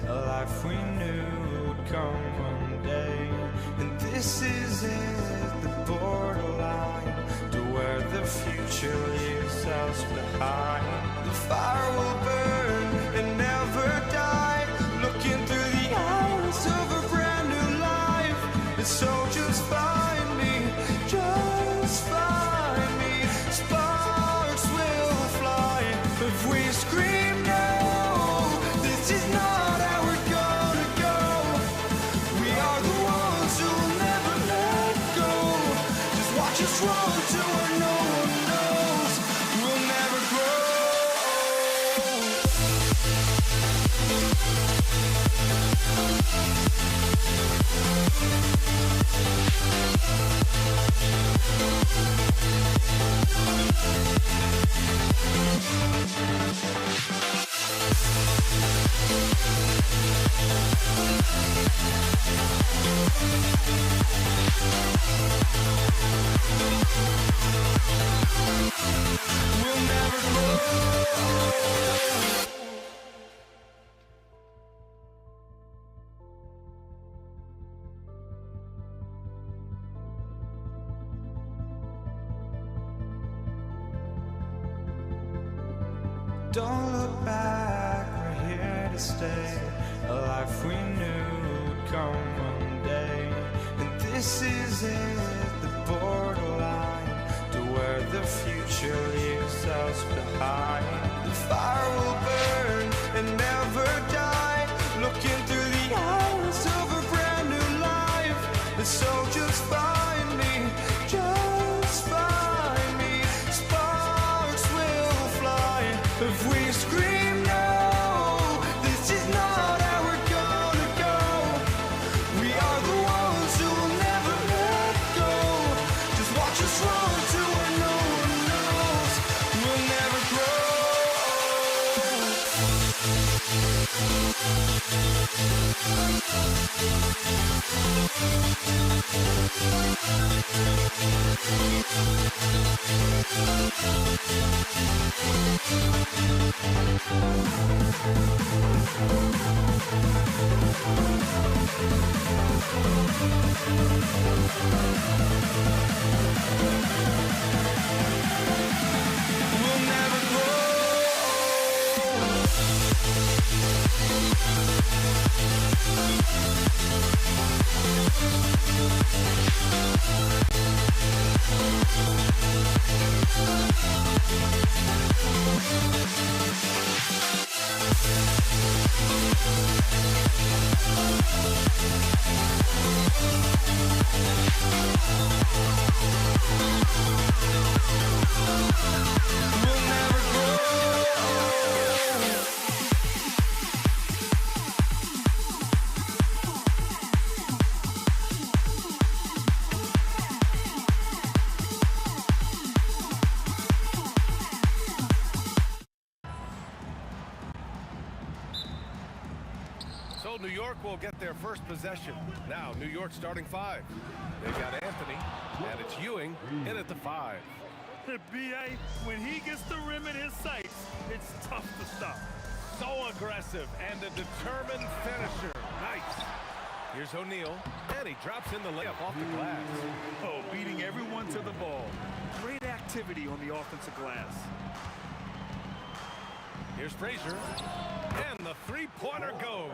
A life we knew would come one day. And this is it, the borderline to where the future leaves us behind. The fire will burn and never die. Looking through the eyes of a brand new life. And so just find me, just find me. Sparks will fly if we scream no. This is not how we're gonna go. We are the ones who will never let go. Just watch us run to where no one knows. We'll never grow. We'll never grow. Don't look back, we're here to stay. A life we knew would come one day. And this is it, the borderline to where the future leaves us behind. The fire will burn and never die. Looking through the eyes of a brand new life. And so just find me, just find me. Sparks will fly if we scream no. This is not how we're gonna go. We are the ones who will never let go. Just watch us run to where no one knows. We'll never grow. We'll never grow. We'll never grow. So New York will get their first possession. Now New York starting 5. They've got Anthony, and it's Ewing in at the 5. B.A., when he gets the rim in his sights, it's tough to stop. So aggressive and a determined finisher. Nice. Here's O'Neal, and he drops in the layup off the glass. Oh, beating everyone to the ball. Great activity on the offensive glass. Here's Frazier, and the three-pointer goes.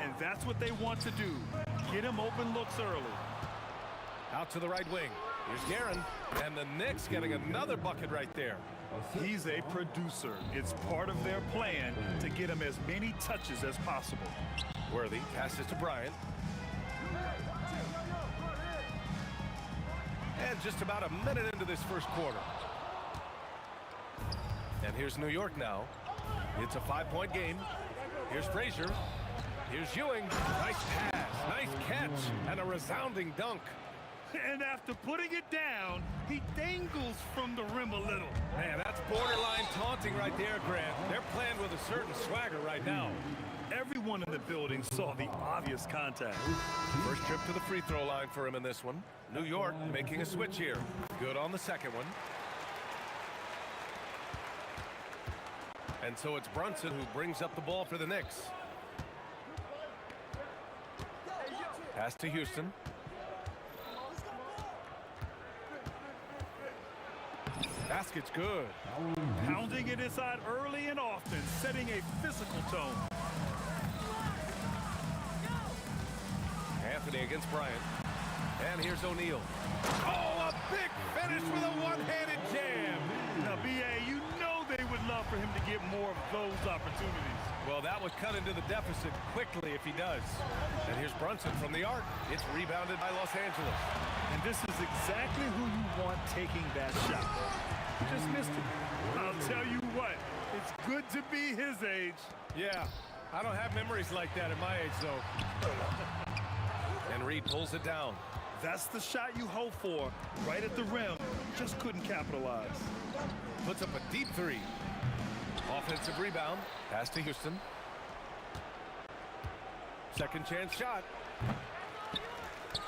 And that's what they want to do. Get him open looks early. Out to the right wing. Here's Guerin, and the Knicks getting another bucket right there. He's a producer. It's part of their plan to get him as many touches as possible. Worthy passes to Bryant. And just about a minute into this first quarter. And here's New York now. It's a 5-point game. Here's Frazier. Here's Ewing. Nice pass, nice catch, and a resounding dunk. And after putting it down, he dangles from the rim a little. Man, that's borderline taunting right there, Grant. They're playing with a certain swagger right now. Everyone in the building saw the obvious contact. First trip to the free throw line for him in this one. New York making a switch here. Good on the second one. And so it's Brunson who brings up the ball for the Knicks. Pass to Houston. Basket's good. Pounding it inside early and often, setting a physical tone. Anthony against Bryant. And here's O'Neal. Oh, a big finish with a one-handed jam. Now, B.A., you know they would love for him to get more of those opportunities. Well, that would cut into the deficit quickly if he does. And here's Brunson from the arc. It's rebounded by Los Angeles. And this is exactly who you want taking that shot. Just missed it. I'll tell you what, it's good to be his age. Yeah, I don't have memories like that at my age, though. And Reed pulls it down. That's the shot you hope for, right at the rim. Just couldn't capitalize. Puts up a deep three. Offensive rebound. Pass to Houston. Second chance shot.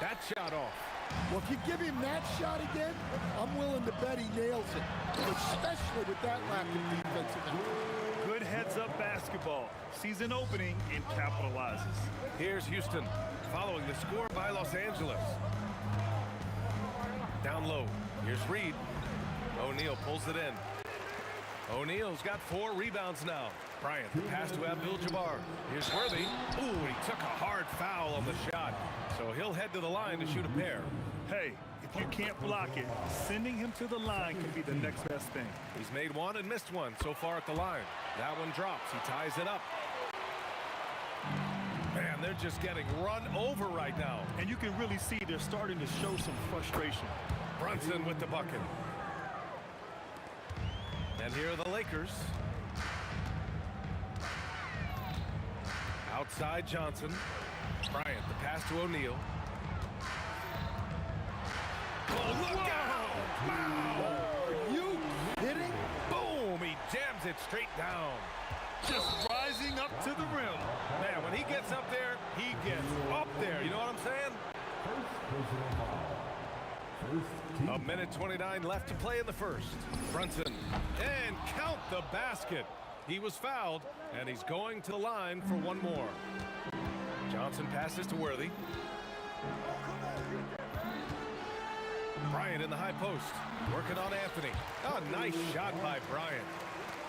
That shot off. Well, if you give him that shot again, I'm willing to bet he nails it, especially with that lack of defensive effort. Good heads-up basketball. Sees an opening and capitalizes. Here's Houston, following the score by Los Angeles. Down low. Here's Reed. O'Neal pulls it in. O'Neal's got 4 rebounds now. Bryant, the pass to Abdul-Jabbar. Here's Worthy. Ooh, he took a hard foul on the shot. So he'll head to the line to shoot a pair. Hey, if you can't block it, sending him to the line can be the next best thing. He's made one and missed one so far at the line. That one drops. He ties it up. Man, they're just getting run over right now. And you can really see they're starting to show some frustration. Brunson with the bucket. And here are the Lakers. Outside Johnson. Bryant, the pass to O'Neal. Oh, look out! Wow! Are you kidding? Boom! He jams it straight down. Just rising up to the rim. Man, when he gets up there, he gets up there. You know what I'm saying? A minute 29 left to play in the first. Brunson, and count the basket. He was fouled, and he's going to the line for one more. Johnson passes to Worthy. Bryant in the high post, working on Anthony. A nice shot by Bryant.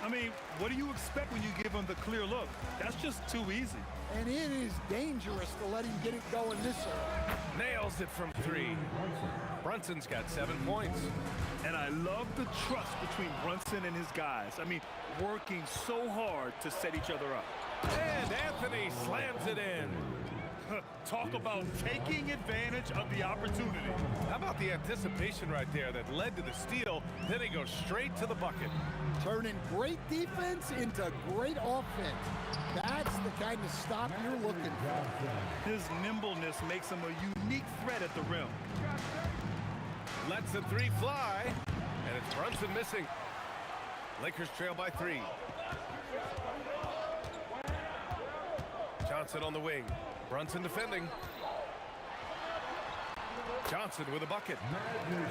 I mean, what do you expect when you give him the clear look? That's just too easy. And it is dangerous to let him get it going this early. Nails it from 3. Brunson's got 7 points. And I love the trust between Brunson and his guys. I mean, working so hard to set each other up. And Anthony slams it in. Talk about taking advantage of the opportunity. How about the anticipation right there that led to the steal? Then he goes straight to the bucket. Turning great defense into great offense. That's the kind of stop you're looking for. His nimbleness makes him a unique threat at the rim. Lets the 3 fly, and it's Brunson missing. Lakers trail by 3. Johnson on the wing. Brunson defending. Johnson with a bucket.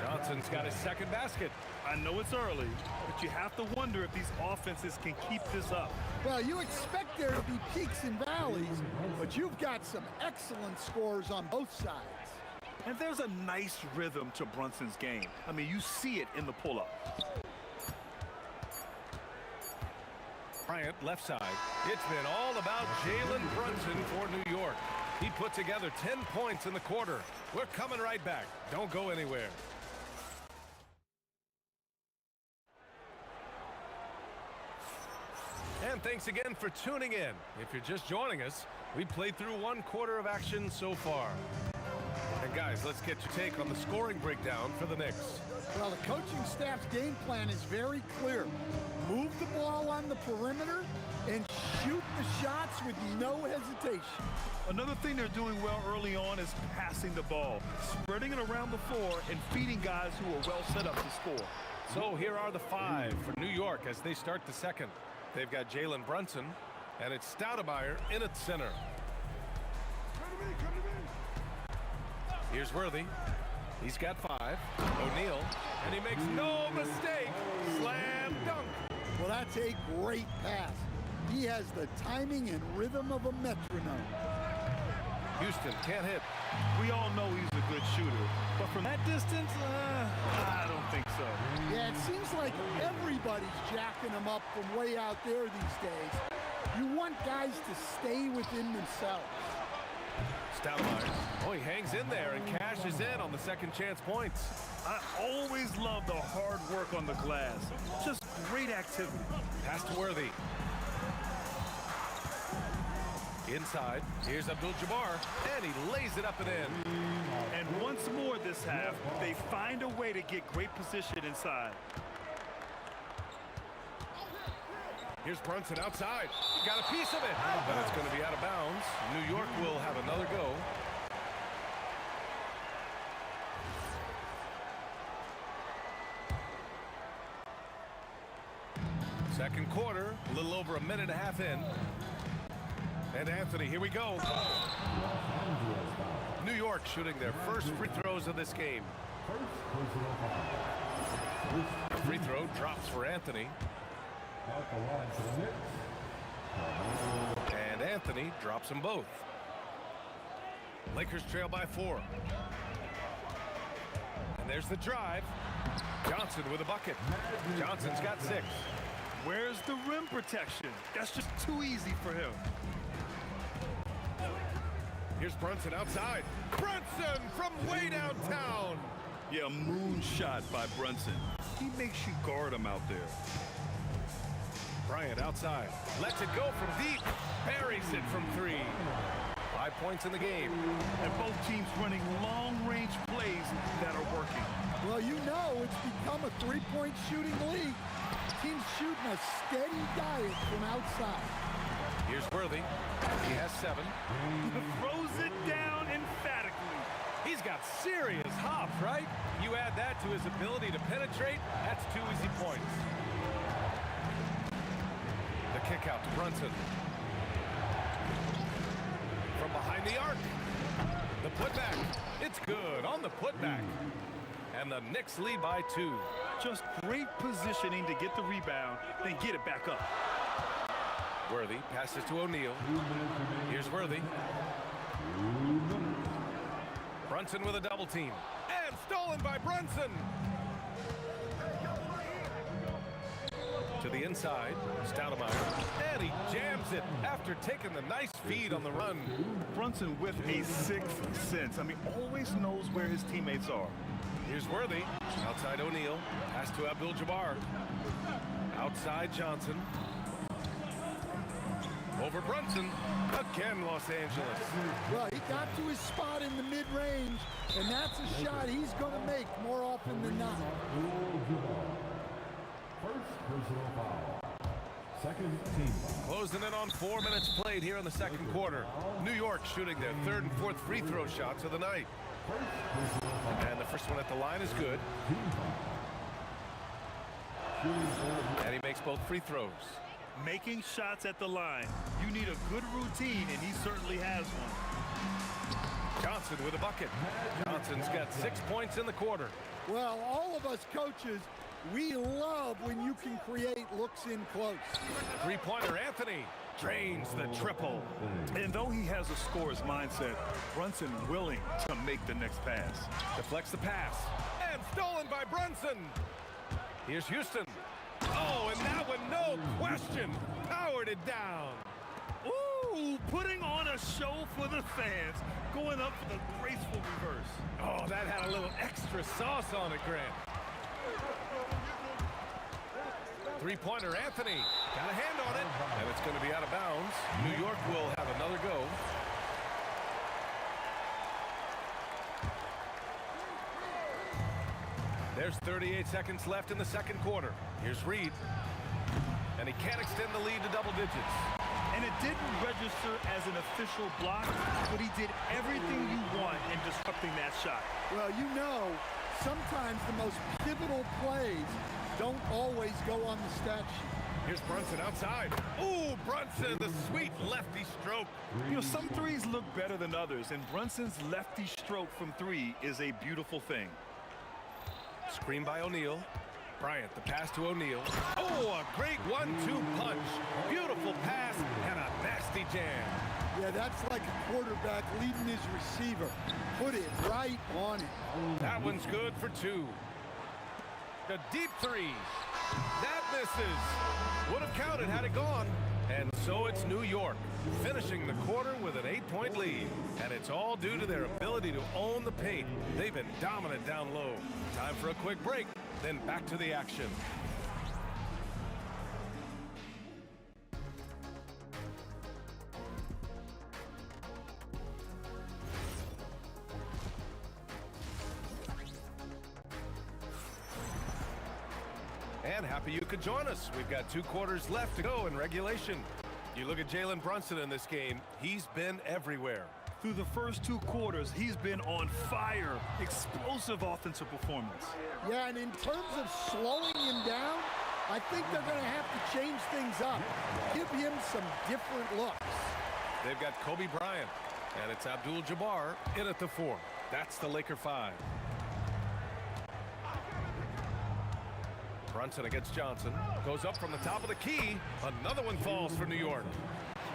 Johnson's got his second basket. I know it's early, but you have to wonder if these offenses can keep this up. Well, you expect there to be peaks and valleys, but you've got some excellent scores on both sides. And there's a nice rhythm to Brunson's game. I mean, you see it in the pull-up. Bryant, left side. It's been all about Jalen Brunson for New York. He put together 10 points in the quarter. We're coming right back. Don't go anywhere. And thanks again for tuning in. If you're just joining us, we played through 1 quarter of action so far. And guys, let's get your take on the scoring breakdown for the Knicks. Well, the coaching staff's game plan is very clear. Move the ball on the perimeter and shoot the shots with no hesitation. Another thing they're doing well early on is passing the ball, spreading it around the floor and feeding guys who are well set up to score. So here are the 5 for New York as they start the second. They've got Jalen Brunson, and it's Stoudemire in at center. Here's Worthy. He's got 5. O'Neal, and he makes no mistake. Slam dunk. Well, that's a great pass. He has the timing and rhythm of a metronome. Houston can't hit. We all know he's a good shooter, but from that distance, I don't think so. Yeah, it seems like everybody's jacking him up from way out there these days. You want guys to stay within themselves. Stoudemire. Oh, he hangs in there and cashes in on the second chance points. I always love the hard work on the glass. Just great activity. Pass to Worthy. Inside, here's Abdul-Jabbar, and he lays it up and in. And once more this half, they find a way to get great position inside. Here's Brunson outside. Got a piece of it, but it's going to be out of bounds. New York will have another go. Second quarter, a little over a minute and a half in. And Anthony, here we go. New York shooting their first free throws of this game. The free throw drops for Anthony. And Anthony drops them both. Lakers trail by 4. And there's the drive. Johnson with a bucket. Johnson's got 6. Where's the rim protection? That's just too easy for him. Here's Brunson outside. Brunson from way downtown. Yeah, moonshot by Brunson. He makes you guard him out there. Bryant outside. Lets it go from deep. Buries it from 3. 5 points in the game. And both teams running long-range plays that are working. Well, you know it's become a three-point shooting league. Teams shooting a steady diet from outside. Here's Worthy. He has 7. Throws it down emphatically. He's got serious hop, right? You add that to his ability to penetrate, that's 2 easy points. The kick out to Brunson. From behind the arc. The putback. It's good on the putback. And the Knicks lead by 2. Just great positioning to get the rebound, then get it back up. Worthy passes to O'Neal. Here's Worthy. Brunson with a double team. And stolen by Brunson. To the inside, Stoudemire. And he jams it after taking the nice feed on the run. Brunson with a 6th sense. I mean, always knows where his teammates are. Here's Worthy. Outside O'Neal. Pass to Abdul-Jabbar. Outside Johnson. Over Brunson. Again, Los Angeles. Well, he got to his spot in the mid-range, and that's a shot he's going to make more often than not. First personal foul. Second team foul. Closing in on 4 minutes played here in the second quarter. New York shooting their 3rd and 4th free throw shots of the night. And the first one at the line is good. And he makes both free throws. Making shots at the line. You need a good routine, and he certainly has one. Johnson with a bucket. Johnson's got 6 points in the quarter. Well, all of us coaches, we love when you can create looks in close. Three-pointer Anthony drains the triple. And though he has a scorer's mindset, Brunson willing to make the next pass. Deflects the pass. And stolen by Brunson. Here's Houston. Oh, and that one, no question, powered it down. Ooh, putting on a show for the fans, going up for the graceful reverse. Oh, that had a little extra sauce on it, Grant. Three-pointer Anthony, got a hand on it, and it's going to be out of bounds. New York will have another go. There's 38 seconds left in the second quarter. Here's Reed. And he can't extend the lead to double digits. And it didn't register as an official block, but he did everything you want in disrupting that shot. Well, you know, sometimes the most pivotal plays don't always go on the stat sheet. Here's Brunson outside. Ooh, Brunson, the sweet lefty stroke. You know, some threes look better than others, and Brunson's lefty stroke from 3 is a beautiful thing. Screen by O'Neal. Bryant, the pass to O'Neal. Oh, a great 1-2 punch. Beautiful pass and a nasty jam. Yeah, that's like a quarterback leading his receiver. Put it right on it. That one's good for 2. The deep 3. That misses. Would have counted had it gone. And so it's New York, finishing the quarter with an 8-point lead. And it's all due to their ability to own the paint. They've been dominant down low. Time for a quick break, then back to the action. And happy you could join us. We've got 2 quarters left to go in regulation. You look at Jalen Brunson in this game, he's been everywhere. Through the first 2 quarters, he's been on fire. Explosive offensive performance. Yeah, and in terms of slowing him down, I think they're going to have to change things up. Give him some different looks. They've got Kobe Bryant, and it's Abdul-Jabbar in at the 4. That's the Laker 5. Brunson against Johnson. Goes up from the top of the key. Another one falls for New York.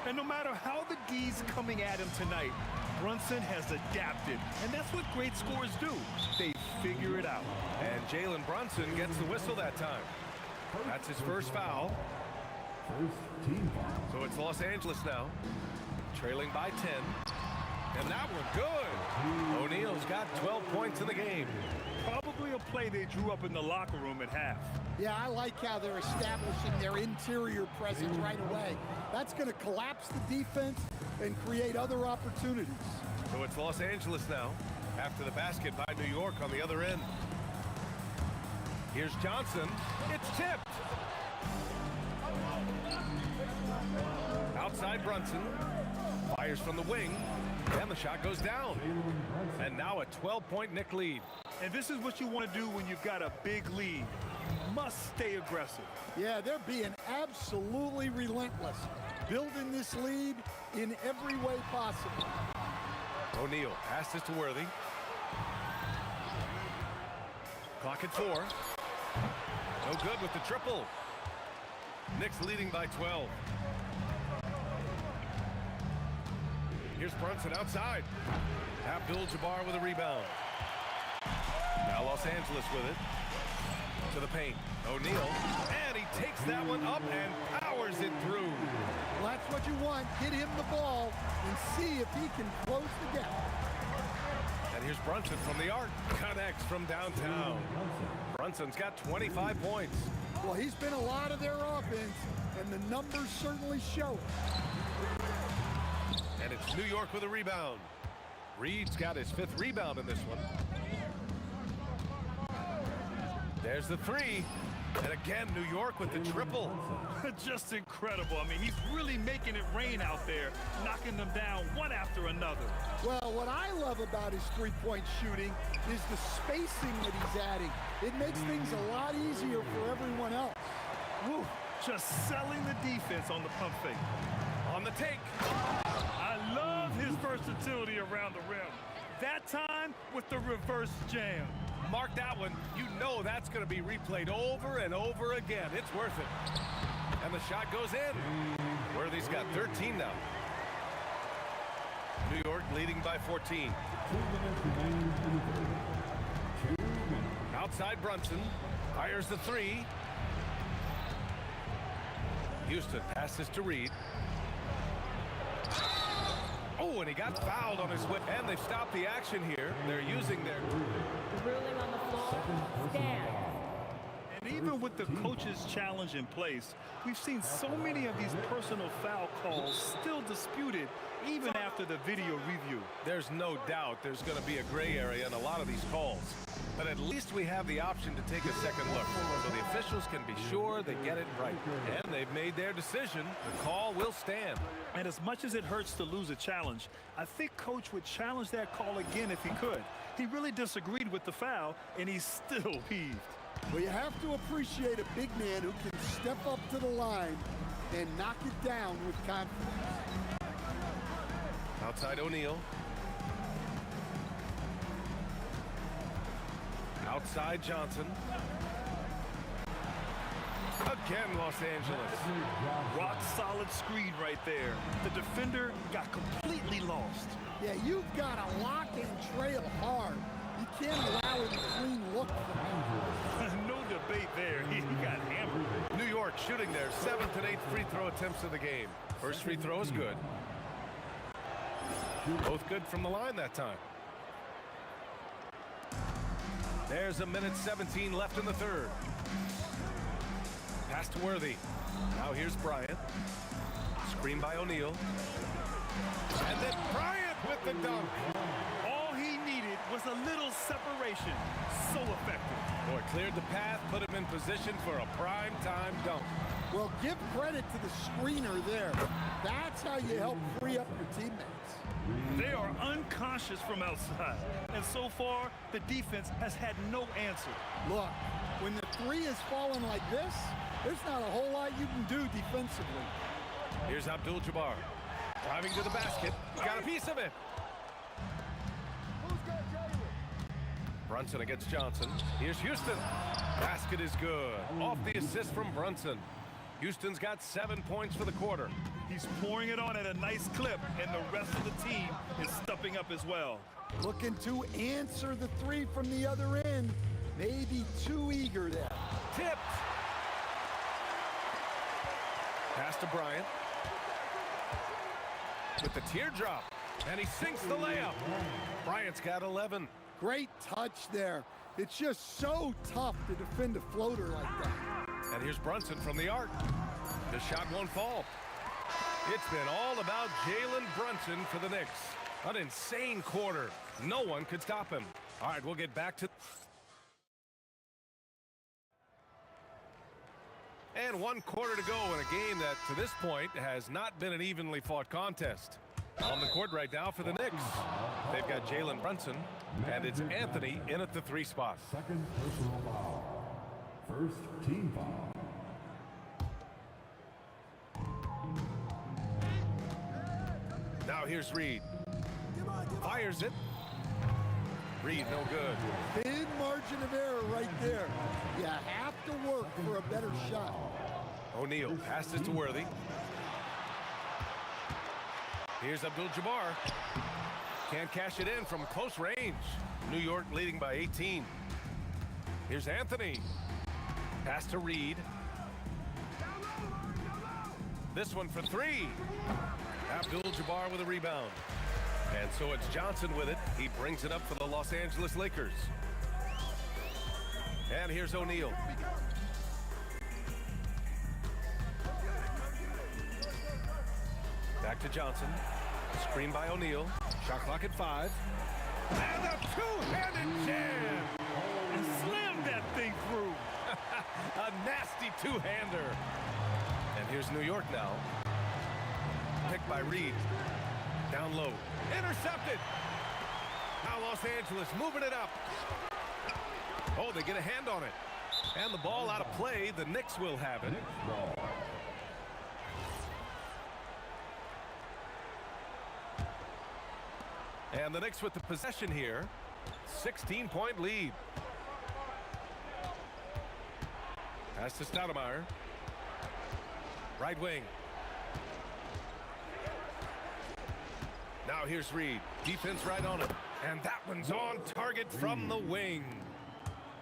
And no matter how the D's coming at him tonight, Brunson has adapted. And that's what great scorers do. They figure it out. And Jalen Brunson gets the whistle that time. That's his first foul. So it's Los Angeles now, trailing by 10. And that one good. O'Neal's got 12 points in the game. Probably a play they drew up in the locker room at half. Yeah, I like how they're establishing their interior presence right away. That's going to collapse the defense and create other opportunities. So it's Los Angeles now, after the basket by New York on the other end. Here's Johnson. It's tipped. Outside Brunson. Fires from the wing. And the shot goes down. And now a 12-point Knick lead. And this is what you want to do when you've got a big lead. Must stay aggressive. Yeah, they're being absolutely relentless. Building this lead in every way possible. O'Neal passes to Worthy. Clock at 4. No good with the triple. Knicks leading by 12. Here's Brunson outside. Abdul-Jabbar with a rebound. Now Los Angeles with it. To the paint. O'Neal. And he takes that one up and powers it through. Well, that's what you want. Get him the ball and see if he can close the gap. And here's Brunson from the arc. Connects from downtown. Brunson's got 25 points. Well, he's been a lot of their offense, and the numbers certainly show it. And it's New York with a rebound. Reed's got his 5th rebound in this one. There's the 3. And again, New York with the triple. Just incredible. I mean, he's really making it rain out there, knocking them down one after another. Well, what I love about his three-point shooting is the spacing that he's adding. It makes things a lot easier for everyone else. Woo, just selling the defense on the pump fake. On the take. I love his versatility around the rim. That time with the reverse jam. Mark that one. You know that's going to be replayed over and over again. It's worth it. And the shot goes in. Worthy's got 13 now. New York leading by 14. Outside Brunson. Fires the 3. Houston passes to Reed. Oh, and he got fouled on his way. And they've stopped the action here. They're using their... Ruling on the floor, stand. And even with the coach's challenge in place, we've seen so many of these personal foul calls still disputed even after the video review. There's no doubt there's going to be a gray area in a lot of these calls. But at least we have the option to take a second look, so the officials can be sure they get it right. And they've made their decision. The call will stand. And as much as it hurts to lose a challenge, I think Coach would challenge that call again if he could. He really disagreed with the foul, and he's still peeved. Well, you have to appreciate a big man who can step up to the line and knock it down with confidence. Outside O'Neal. Outside Johnson. Again, Los Angeles. Rock solid screen right there. The defender got completely lost. Yeah, you've got to lock and trail hard. You can't allow him a clean look. No debate there. He got hammered. New York shooting their 7th and 8th free throw attempts of the game. First free throw is good. Both good from the line that time. There's a minute 17 left in the third. Pass to Worthy. Now here's Bryant. Screen by O'Neal. And then Bryant with the dunk. All he needed was a little separation. So effective. Boy, cleared the path, put him in position for a prime-time dunk. Well, give credit to the screener there. That's how you help free up your teammates. They are unconscious from outside. And so far, the defense has had no answer. Look, when the three is falling like this, there's not a whole lot you can do defensively. Here's Abdul-Jabbar. Driving to the basket. Got a piece of it. Brunson against Johnson. Here's Houston. Basket is good. Off the assist from Brunson. Houston's got 7 points for the quarter. He's pouring it on at a nice clip, and the rest of the team is stepping up as well. Looking to answer the three from the other end. Maybe too eager there. Tipped. Pass to Bryant. With the teardrop. And he sinks the layup. Bryant's got 11. Great touch there. It's just so tough to defend a floater like that. And here's Brunson from the arc. The shot won't fall. It's been all about Jalen Brunson for the Knicks. An insane quarter. No one could stop him. All right, we'll get back to... And 1 quarter to go in a game that, to this point, has not been an evenly fought contest. On the court right now for the Knicks. They've got Jalen Brunson, and it's Anthony in at the 3 spot. Second personal foul. First team foul. Now here's Reed. Fires it. Reed, no good. Thin margin of error right there. You have to work for a better shot. O'Neal passed it to Worthy. Here's Abdul-Jabbar. Can't cash it in from close range. New York leading by 18. Here's Anthony. Pass to Reed. This one for 3. Abdul-Jabbar with a rebound. And so it's Johnson with it. He brings it up for the Los Angeles Lakers. And here's O'Neal. Back to Johnson. Screen by O'Neal. Shot clock at 5. And a two-handed jam! And slammed that thing through. A nasty two-hander. And here's New York now. Picked by Reed. Down low. Intercepted. Now Los Angeles moving it up. Oh, they get a hand on it. And the ball out of play. The Knicks will have it. And the Knicks with the possession here. 16-point lead. Pass to Stoudemire. Right wing. Now here's Reed. Defense right on it. And that one's on target from the wing.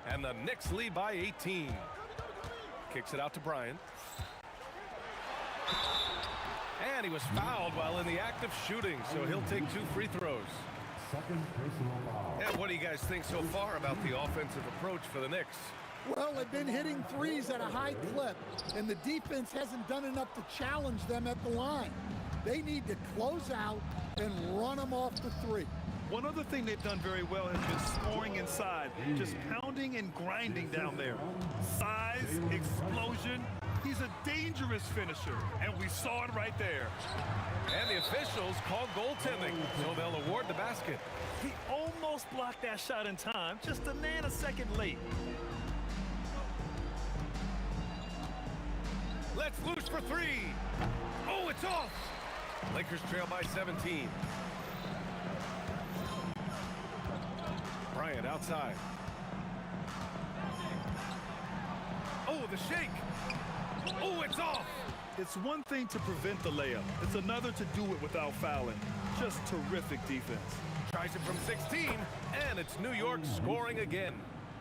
And the Knicks lead by 18. Kicks it out to Bryant. And he was fouled while in the act of shooting, so he'll take 2 free throws. Second personal foul. And what do you guys think so far about the offensive approach for the Knicks? Well, they've been hitting threes at a high clip, and the defense hasn't done enough to challenge them at the line. They need to close out and run them off the 3. One other thing they've done very well has been scoring inside, just pounding and grinding down there. Size, explosion. He's a dangerous finisher, and we saw it right there. And the officials called goaltending, so they'll award the basket. He almost blocked that shot in time, just a nanosecond late. Let's loose for 3. Oh, it's off. Lakers trail by 17. Bryant outside. Oh, the shake. Oh, it's off. It's one thing to prevent the layup. It's another to do it without fouling. Just terrific defense. Tries it from 16, and it's New York scoring again.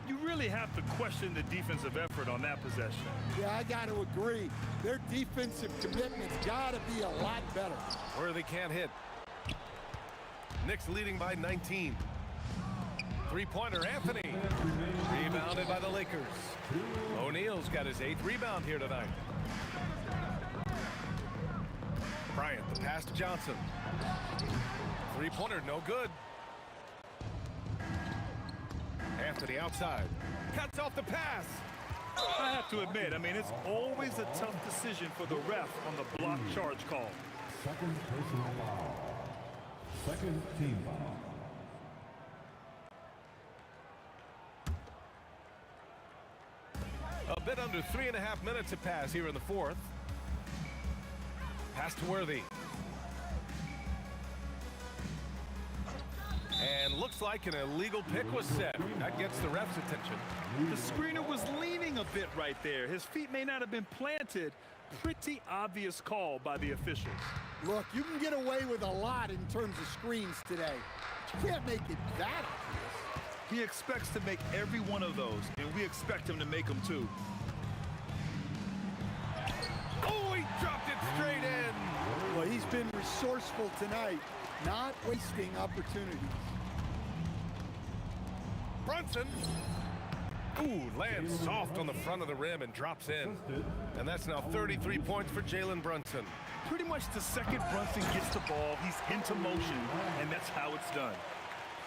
You really have to question the defensive effort on that possession. Yeah, I got to agree. Their defensive commitment's got to be a lot better. Worthy can't hit. Knicks leading by 19. Three-pointer, Anthony. Rebounded by the Lakers. O'Neal's got his 8th rebound here tonight. Bryant, the pass to Johnson. Three-pointer, no good. Anthony outside. Cuts off the pass. I have to admit, it's always a tough decision for the ref on the block charge call. Second personal foul. Second team foul. A bit under 3.5 minutes have passed here in the fourth. Pass to Worthy. And looks like an illegal pick was set. That gets the ref's attention. The screener was leaning a bit right there. His feet may not have been planted. Pretty obvious call by the officials. Look, you can get away with a lot in terms of screens today. But you can't make it that obvious. He expects to make every one of those, and we expect him to make them too. Oh, he dropped it straight in. Well, he's been resourceful tonight, not wasting opportunities. Brunson. Ooh, lands soft on the front of the rim and drops in. And that's now 33 points for Jalen Brunson. Pretty much the second Brunson gets the ball, he's into motion, and that's how it's done.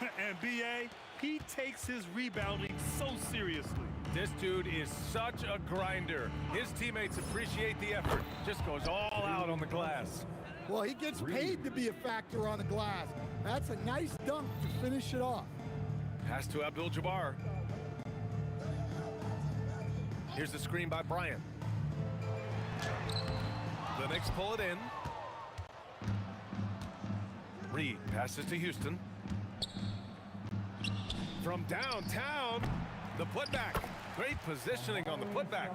And B.A., he takes his rebounding so seriously. This dude is such a grinder. His teammates appreciate the effort. Just goes all out on the glass. Well, he gets paid to be a factor on the glass. That's a nice dunk to finish it off. Pass to Abdul-Jabbar. Here's the screen by Bryant. The Knicks pull it in. Reed passes to Houston. From downtown, the putback. Great positioning on the putback.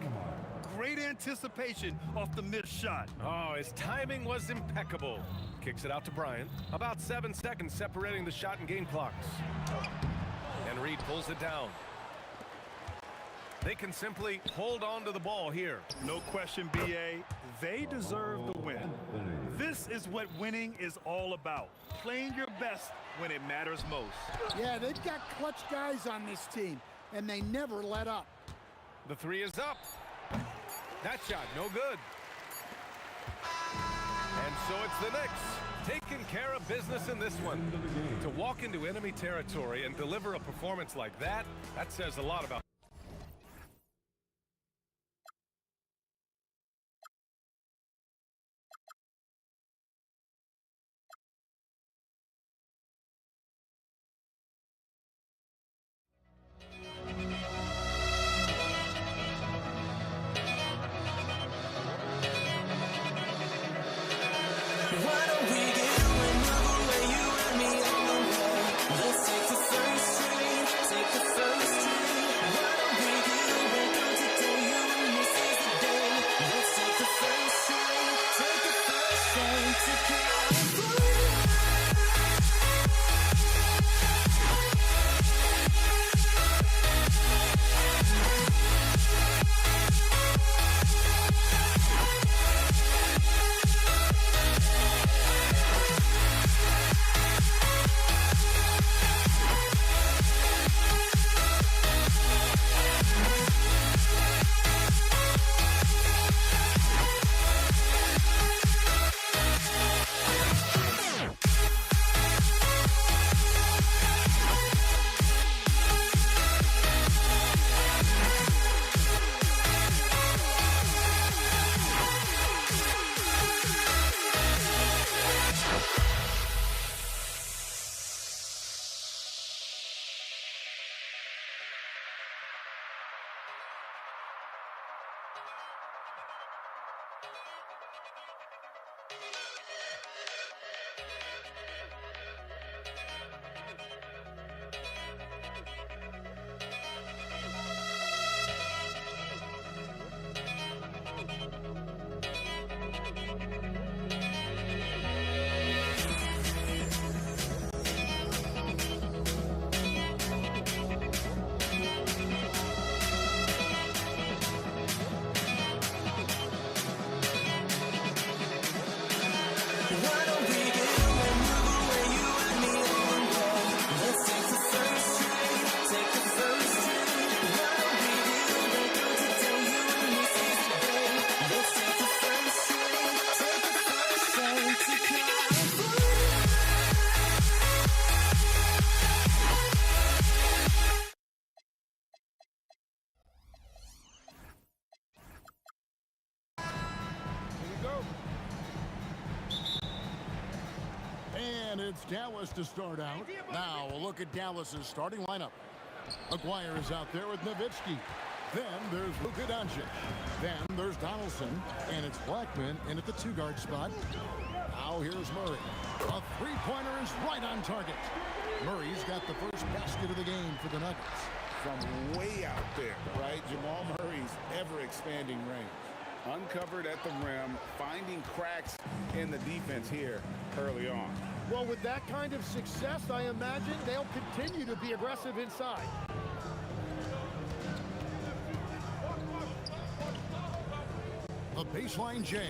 Great anticipation off the missed shot. Oh, his timing was impeccable. Kicks it out to Bryant. About 7 seconds separating the shot and game clocks. And Reed pulls it down. They can simply hold on to the ball here. No question, B.A., they deserve the win. This is what winning is all about. Playing your best when it matters most. Yeah, they've got clutch guys on this team, and they never let up. The three is up. That shot, no good. And so it's the Knicks taking care of business in this one. To walk into enemy territory and deliver a performance like that, that says a lot about It's Dallas to start out. Now a look at Dallas's starting lineup. Aguirre is out there with Nowitzki. Then there's Luka Doncic. Then there's Donaldson. And it's Blackman in at the 2-guard spot. Now here's Murray. A three-pointer is right on target. Murray's got the first basket of the game for the Nuggets. From way out there, right? Jamal Murray's ever-expanding range. Uncovered at the rim, finding cracks in the defense here early on. Well, with that kind of success, I imagine they'll continue to be aggressive inside. A baseline J.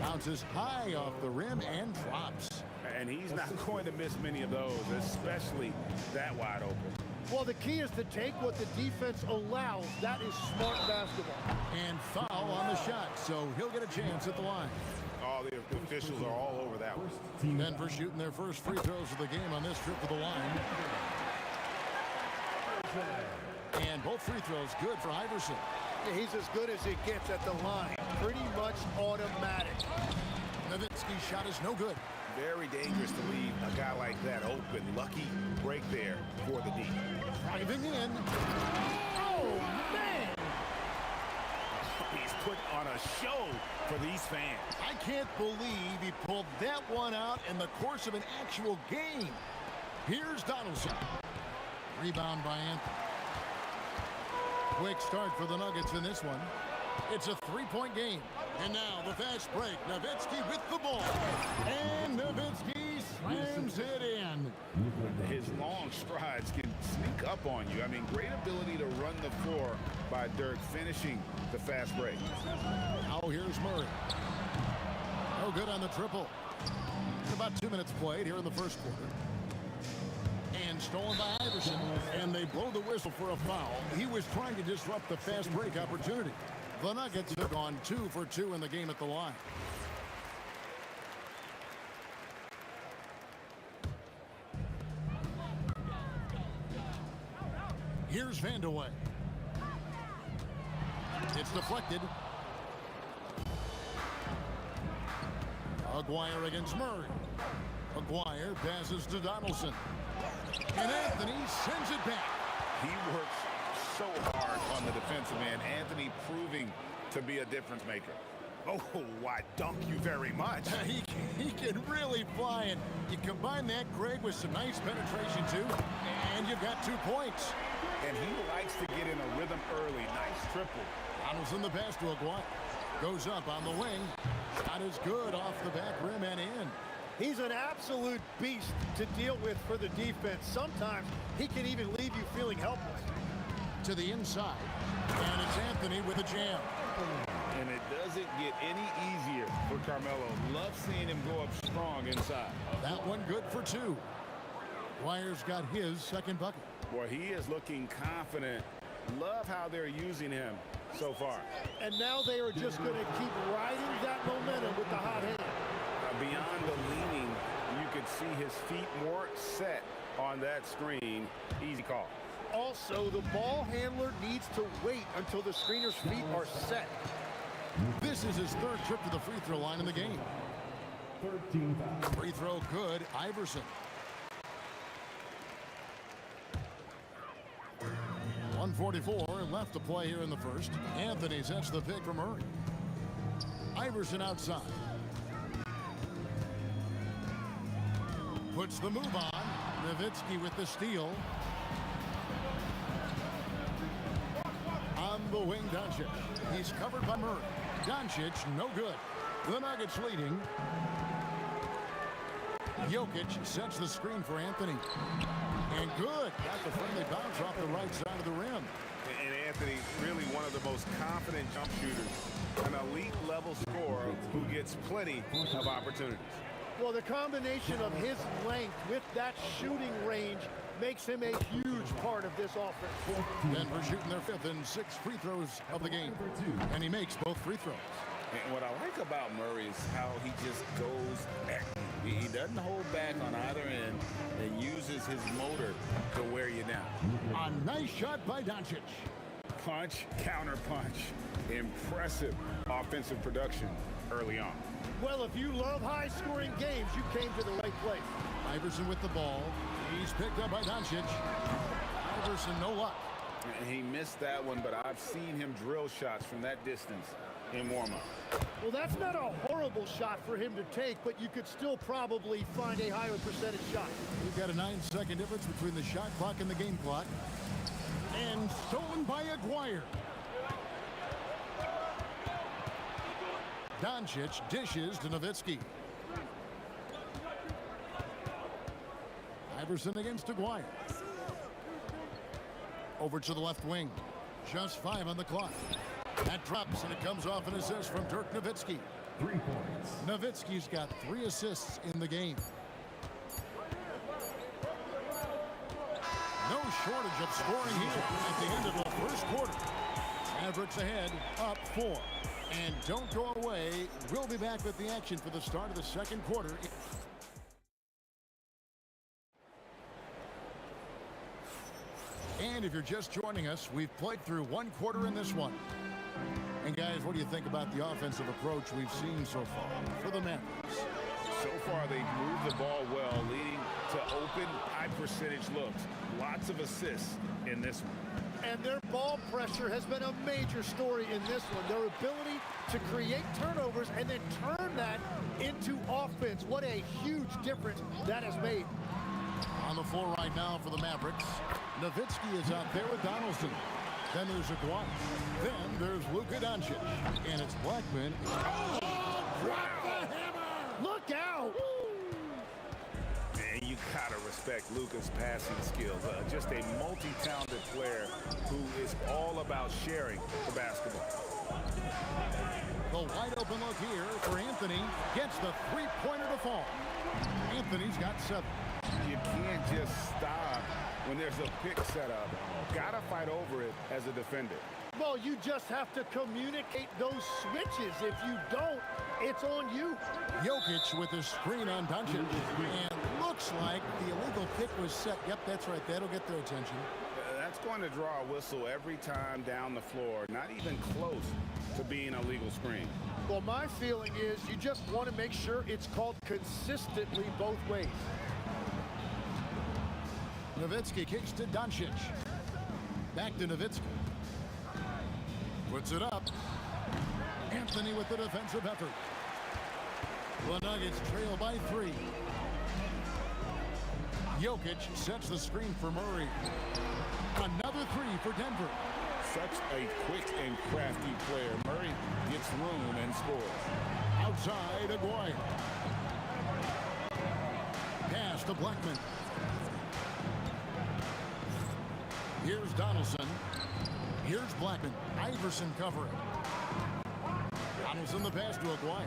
Bounces high off the rim and drops. And he's not going to miss many of those, especially that wide open. Well, the key is to take what the defense allows. That is smart basketball. And foul on the shot, so he'll get a chance at the line. All the officials are all over that one. Denver shooting their first free throws of the game on this trip to the line. And both free throws good for Iverson. Yeah, he's as good as it gets at the line. Pretty much automatic. Nowitzki's shot is no good. Very dangerous to leave a guy like that open. Lucky break there for the D. Driving in. Oh, man! He's put on a show for these fans. I can't believe he pulled that one out in the course of an actual game. Here's Donaldson. Rebound by Anthony. Quick start for the Nuggets in this one. It's a three-point game. And now the fast break. Nowitzki with the ball. And Nowitzki slams it in. His long strides can sneak up on you. I mean, great ability to run the floor by Dirk, finishing the fast break. Now here's Murray. No good on the triple. About 2 minutes played here in the first quarter. And stolen by Iverson. And they blow the whistle for a foul. He was trying to disrupt the fast break opportunity. The Nuggets have gone 2 for 2 in the game at the line. Here's Vandeweghe. It's deflected. Aguirre against Murray. Aguirre passes to Donaldson. And Anthony sends it back. He works so hard on the defensive end. Anthony proving to be a difference maker. Oh, why, dunk you very much. He can really fly, and you combine that, Greg, with some nice penetration, too, and you've got 2 points. And he likes to get in a rhythm early. Nice triple. Donaldson the pass to Aguirre. Goes up on the wing. Shot is good off the back rim and in. He's an absolute beast to deal with for the defense. Sometimes he can even leave you feeling helpless. To the inside. And it's Anthony with a jam. And it doesn't get any easier for Carmelo. Love seeing him go up strong inside. That one good for 2. Aguirre's got his second bucket. Boy, he is looking confident. Love how they're using him so far. And now they are just going to keep riding that momentum with the hot hand. Beyond the leaning, you could see his feet more set on that screen. Easy call. Also, the ball handler needs to wait until the screener's feet are set. This is his 3rd trip to the free throw line in the game. 13 fouls. Free throw good, Iverson. 1:44 left to play here in the first. Anthony sets the pick for Murray. Iverson outside. Puts the move on. Nowitzki with the steal. On the wing, Doncic. He's covered by Murray. Doncic, no good. The Nuggets leading. Jokic sets the screen for Anthony. And good. Got the friendly bounce off the right side of the rim. And Anthony, really one of the most confident jump shooters. An elite level scorer who gets plenty of opportunities. Well, the combination of his length with that shooting range makes him a huge part of this offense. Denver shooting their 5th and 6th free throws of the game. And he makes both free throws. And what I like about Murray is how he just goes at you. He doesn't hold back on either end and uses his motor to wear you down. A nice shot by Doncic. Punch, counter punch. Impressive offensive production early on. Well, if you love high-scoring games, you came to the right place. Iverson with the ball. He's picked up by Doncic. Iverson, no luck. And he missed that one, but I've seen him drill shots from that distance in warm-up. Well, that's not a horrible shot for him to take, but you could still probably find a higher percentage shot. We've got a 9-second difference between the shot clock and the game clock. And stolen by Aguirre. Doncic dishes to Nowitzki. Iverson against Aguirre. Over to the left wing. Just 5 on the clock. That drops, and it comes off an assist from Dirk Nowitzki. 3 points. Nowitzki's got 3 assists in the game. No shortage of scoring here at the end of the first quarter. Mavericks ahead, up 4. And don't go away. We'll be back with the action for the start of the second quarter. And if you're just joining us, we've played through 1 quarter in this one. And guys, what do you think about the offensive approach we've seen so far for the Mavericks? So far, they've moved the ball well, leading to open, high-percentage looks. Lots of assists in this one. And their ball pressure has been a major story in this one. Their ability to create turnovers and then turn that into offense. What a huge difference that has made. On the floor right now for the Mavericks, Nowitzki is out there with Donaldson. Then there's Aguirre. Then there's Luka Doncic. And it's Blackman. Oh, drop the hammer! Look out! And you gotta respect Luka's passing skills. Just a multi-talented player who is all about sharing the basketball. The wide open look here for Anthony. Gets the three-pointer to fall. Anthony's got 7. You can't just stop when there's a pick set up. Gotta fight over it as a defender. Well, you just have to communicate those switches. If you don't, it's on you. Jokic with his screen on Doncic. And looks like the illegal pick was set. Yep, that's right. That'll get their attention. That's going to draw a whistle every time down the floor. Not even close to being a legal screen. Well, my feeling is you just want to make sure it's called consistently both ways. Nowitzki kicks to Doncic. Back to Nowitzki. Puts it up. Anthony with the defensive effort. The Nuggets trail by 3. Jokic sets the screen for Murray. Another 3 for Denver. Such a quick and crafty player. Murray gets room and scores. Outside, Aguirre. Pass to Blackman. Here's Donaldson. Here's Blackman. Iverson covering. Donaldson the pass to Aguirre.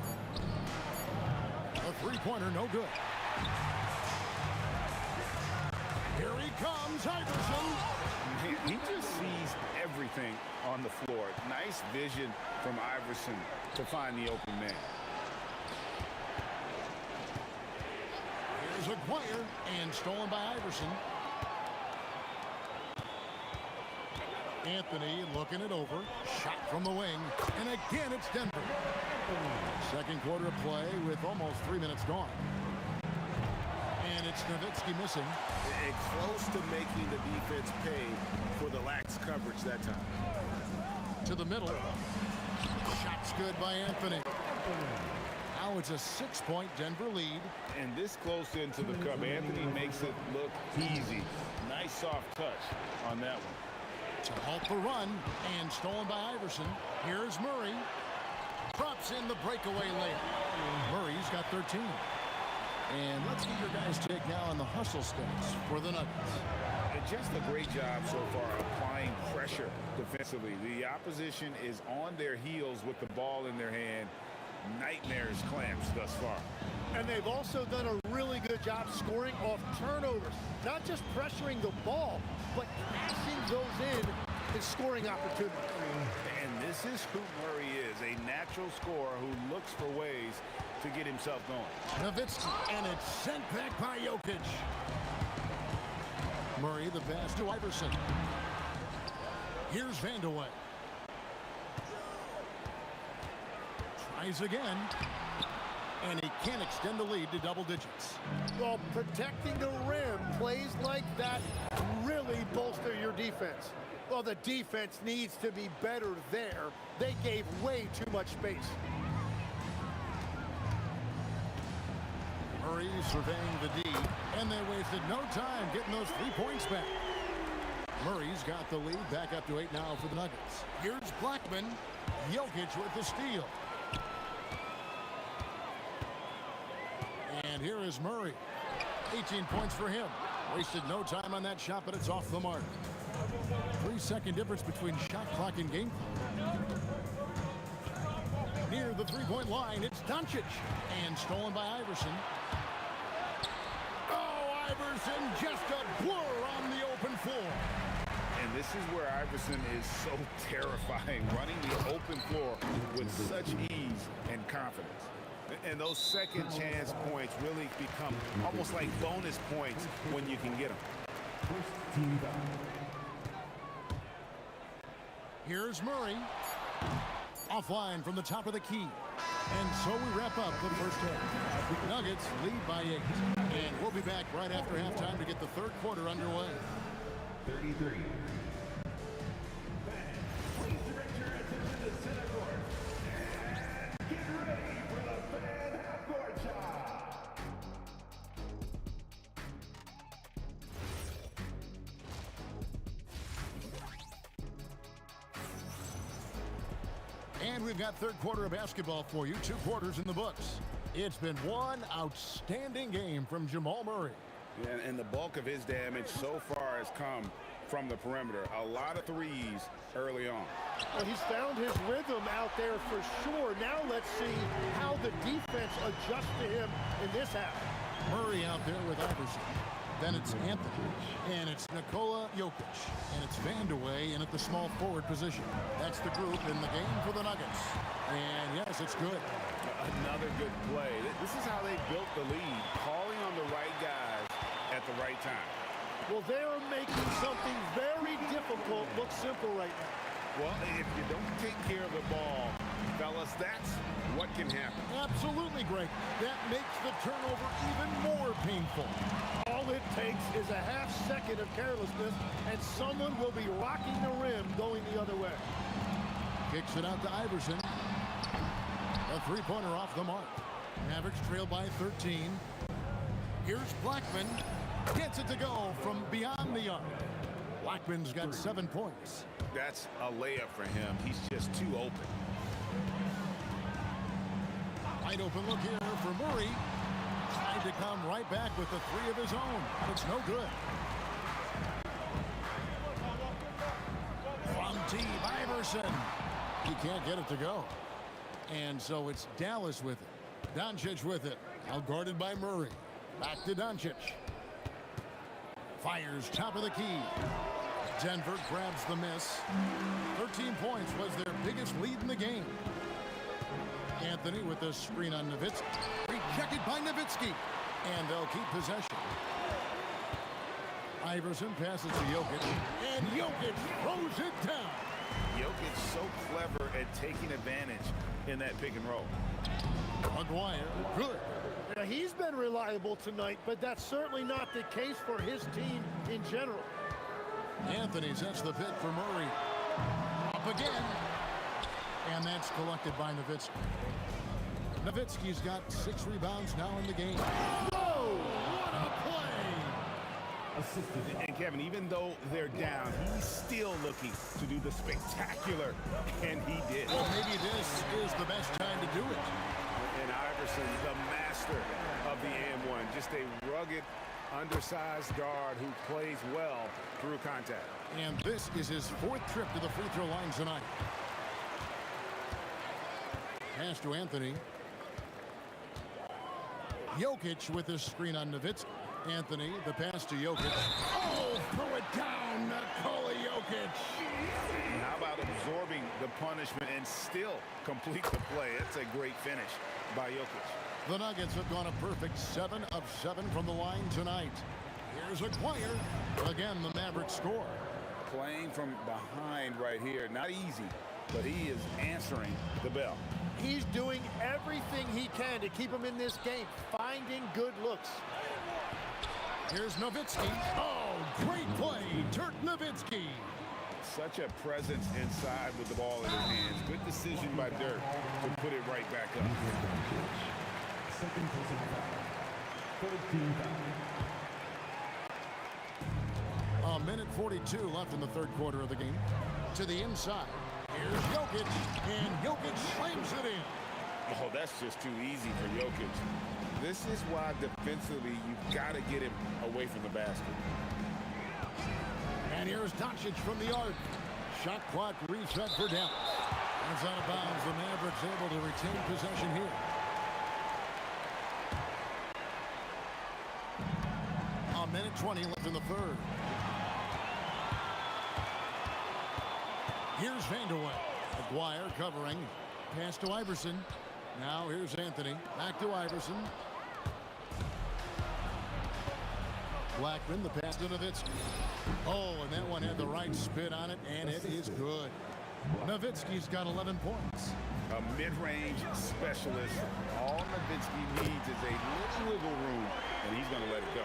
A three-pointer, no good. Here he comes, Iverson. He just sees everything on the floor. Nice vision from Iverson to find the open man. Here's Aguirre, and stolen by Iverson. Anthony looking it over. Shot from the wing. And again, it's Denver. Second quarter of play with almost 3 minutes gone. And it's Nowitzki missing. Close to making the defense pay for the lax coverage that time. To the middle. Shot's good by Anthony. Now it's a 6-point Denver lead. And this close into the cup, Anthony makes it look easy. Nice soft touch on that one. To halt the run, and stolen by Iverson. Here's Murray. Drops in the breakaway layup. Murray's got 13. And let's get your guys' take now on the hustle stats for the Nuggets. Just a great job so far applying pressure defensively. The opposition is on their heels with the ball in their hand. Nightmares clamps thus far. And they've also done a really good job scoring off turnovers. Not just pressuring the ball, but passing those in and scoring opportunities. And this is who Murray is, a natural scorer who looks for ways to get himself going. Nowitzki, and it's sent back by Jokic. Murray, the pass to Iverson. Here's Vandeweghe. Tries again. And he can't extend the lead to double digits. Well, protecting the rim, plays like that really bolster your defense. Well, the defense needs to be better there. They gave way too much space. Murray surveying the D, and they wasted no time getting those 3 points back. Murray's got the lead back up to 8 now for the Nuggets. Here's Blackman. Jokic with the steal. And here is Murray. 18 points for him. Wasted no time on that shot, but it's off the mark. 3-second difference between shot clock and game clock. Near the three-point line, it's Doncic. And stolen by Iverson. Oh, Iverson, just a blur on the open floor. And this is where Iverson is so terrifying, running the open floor with such ease and confidence. And those second chance points really become almost like bonus points when you can get them. Here's Murray. Offline from the top of the key. And so we wrap up the first half. Nuggets lead by 8. And we'll be back right after halftime to get the third quarter underway. 33. And we've got third quarter of basketball for you. 2 quarters in the books. It's been one outstanding game from Jamal Murray. Yeah, and the bulk of his damage so far has come from the perimeter. A lot of threes early on. Well, he's found his rhythm out there for sure. Now let's see how the defense adjusts to him in this half. Murray out there with Iverson. Then it's Anthony. And it's Nikola Jokic. And it's Vandeweghe in at the small forward position. That's the group in the game for the Nuggets. And yes, it's good. Another good play. This is how they built the lead, calling on the right guys at the right time. Well, they're making something very difficult look simple right now. Well, if you don't take care of the ball, fellas, that's what can happen. Absolutely, Greg. That makes the turnover even more painful. All it takes is a half second of carelessness, and someone will be rocking the rim going the other way. Kicks it out to Iverson. A three-pointer off the mark. Mavericks trail by 13. Here's Blackman. Gets it to go from beyond the arc. Blackman's got 7 points. That's a layup for him. He's just too open. Wide open look here for Murray. Tried to come right back with the 3 of his own, but it's no good. From T. Iverson. He can't get it to go. And so it's Dallas with it. Doncic with it. Outguarded by Murray. Back to Doncic. Fires top of the key. Denver grabs the miss. 13 points was their biggest lead in the game. Anthony with the screen on Nowitzki. Rejected by Nowitzki. And they'll keep possession. Iverson passes to Jokic. And Jokic throws it down. Jokic so clever at taking advantage in that pick and roll. McGuire, good. Now, he's been reliable tonight, but that's certainly not the case for his team in general. Anthony sets the pick for Murray. Up again. And that's collected by Nowitzki. Nowitzki's got 6 rebounds now in the game. Whoa! What a play! And Kevin, even though they're down, he's still looking to do the spectacular, and he did. Well, maybe this is the best time to do it. And Iverson, the master of the and-one, just a rugged, undersized guard who plays well through contact. And this is his 4th trip to the free throw line tonight. Pass to Anthony. Jokic with the screen on Nowitzki. Anthony, the pass to Jokic. Oh, throw it down, Nikola Jokic. How about absorbing the punishment and still complete the play? That's a great finish by Jokic. The Nuggets have gone a perfect 7 of 7 from the line tonight. Here's Acquire. Again, the Mavericks score. Playing from behind right here. Not easy but he is answering the bell. He's doing everything he can to keep him in this game, finding good looks. Here's Nowitzki. Oh, great play, Dirk Nowitzki. Such a presence inside with the ball in his hands. Good decision by Dirk to put it right back up. Second personal foul. Third team foul. A minute 42 left in the third quarter of the game. To the inside. Here's Jokic, and Jokic slams it in. Oh, that's just too easy for Jokic. This is why defensively you've got to get him away from the basket. And here's Doncic from the arc. Shot clock reset for Dallas. That's out of bounds. The Mavericks able to retain possession here. A minute 20 left in the third. Here's Vanderway. McGuire covering. Pass to Iverson. Now here's Anthony. Back to Iverson. Blackman, the pass to Nowitzki. Oh, and that one had the right spin on it, and it is good. Nowitzki's got 11 points. A mid-range specialist. All Nowitzki needs is a little wiggle room, and he's going to let it go.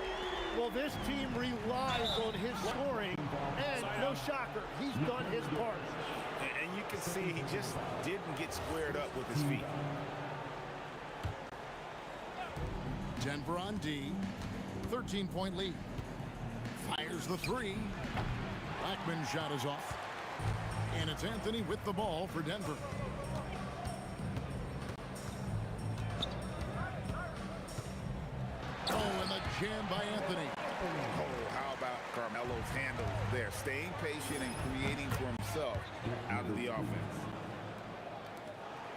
Well, this team relies on his scoring, and no shocker, he's done his part. And you can see he just didn't get squared up with his feet. Denver on D. 13-point lead. Fires the three. Blackman's shot is off. And it's Anthony with the ball for Denver. Oh, and the jam by Anthony. Oh, how about Carmelo's handle there? Staying patient and creating for himself out of the offense.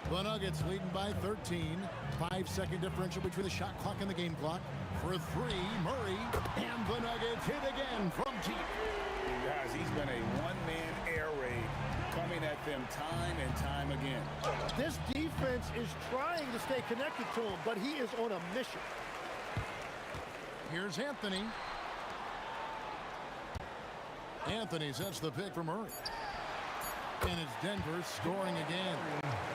The Nuggets leading by 13. 5-second differential between the shot clock and the game clock. For three, Murray. And the Nuggets hit again from deep. You guys, he's been a one-man air raid coming at them time and time again. This defense is trying to stay connected to him, but he is on a mission. Here's Anthony. Anthony sets the pick for Murray. And it's Denver scoring again.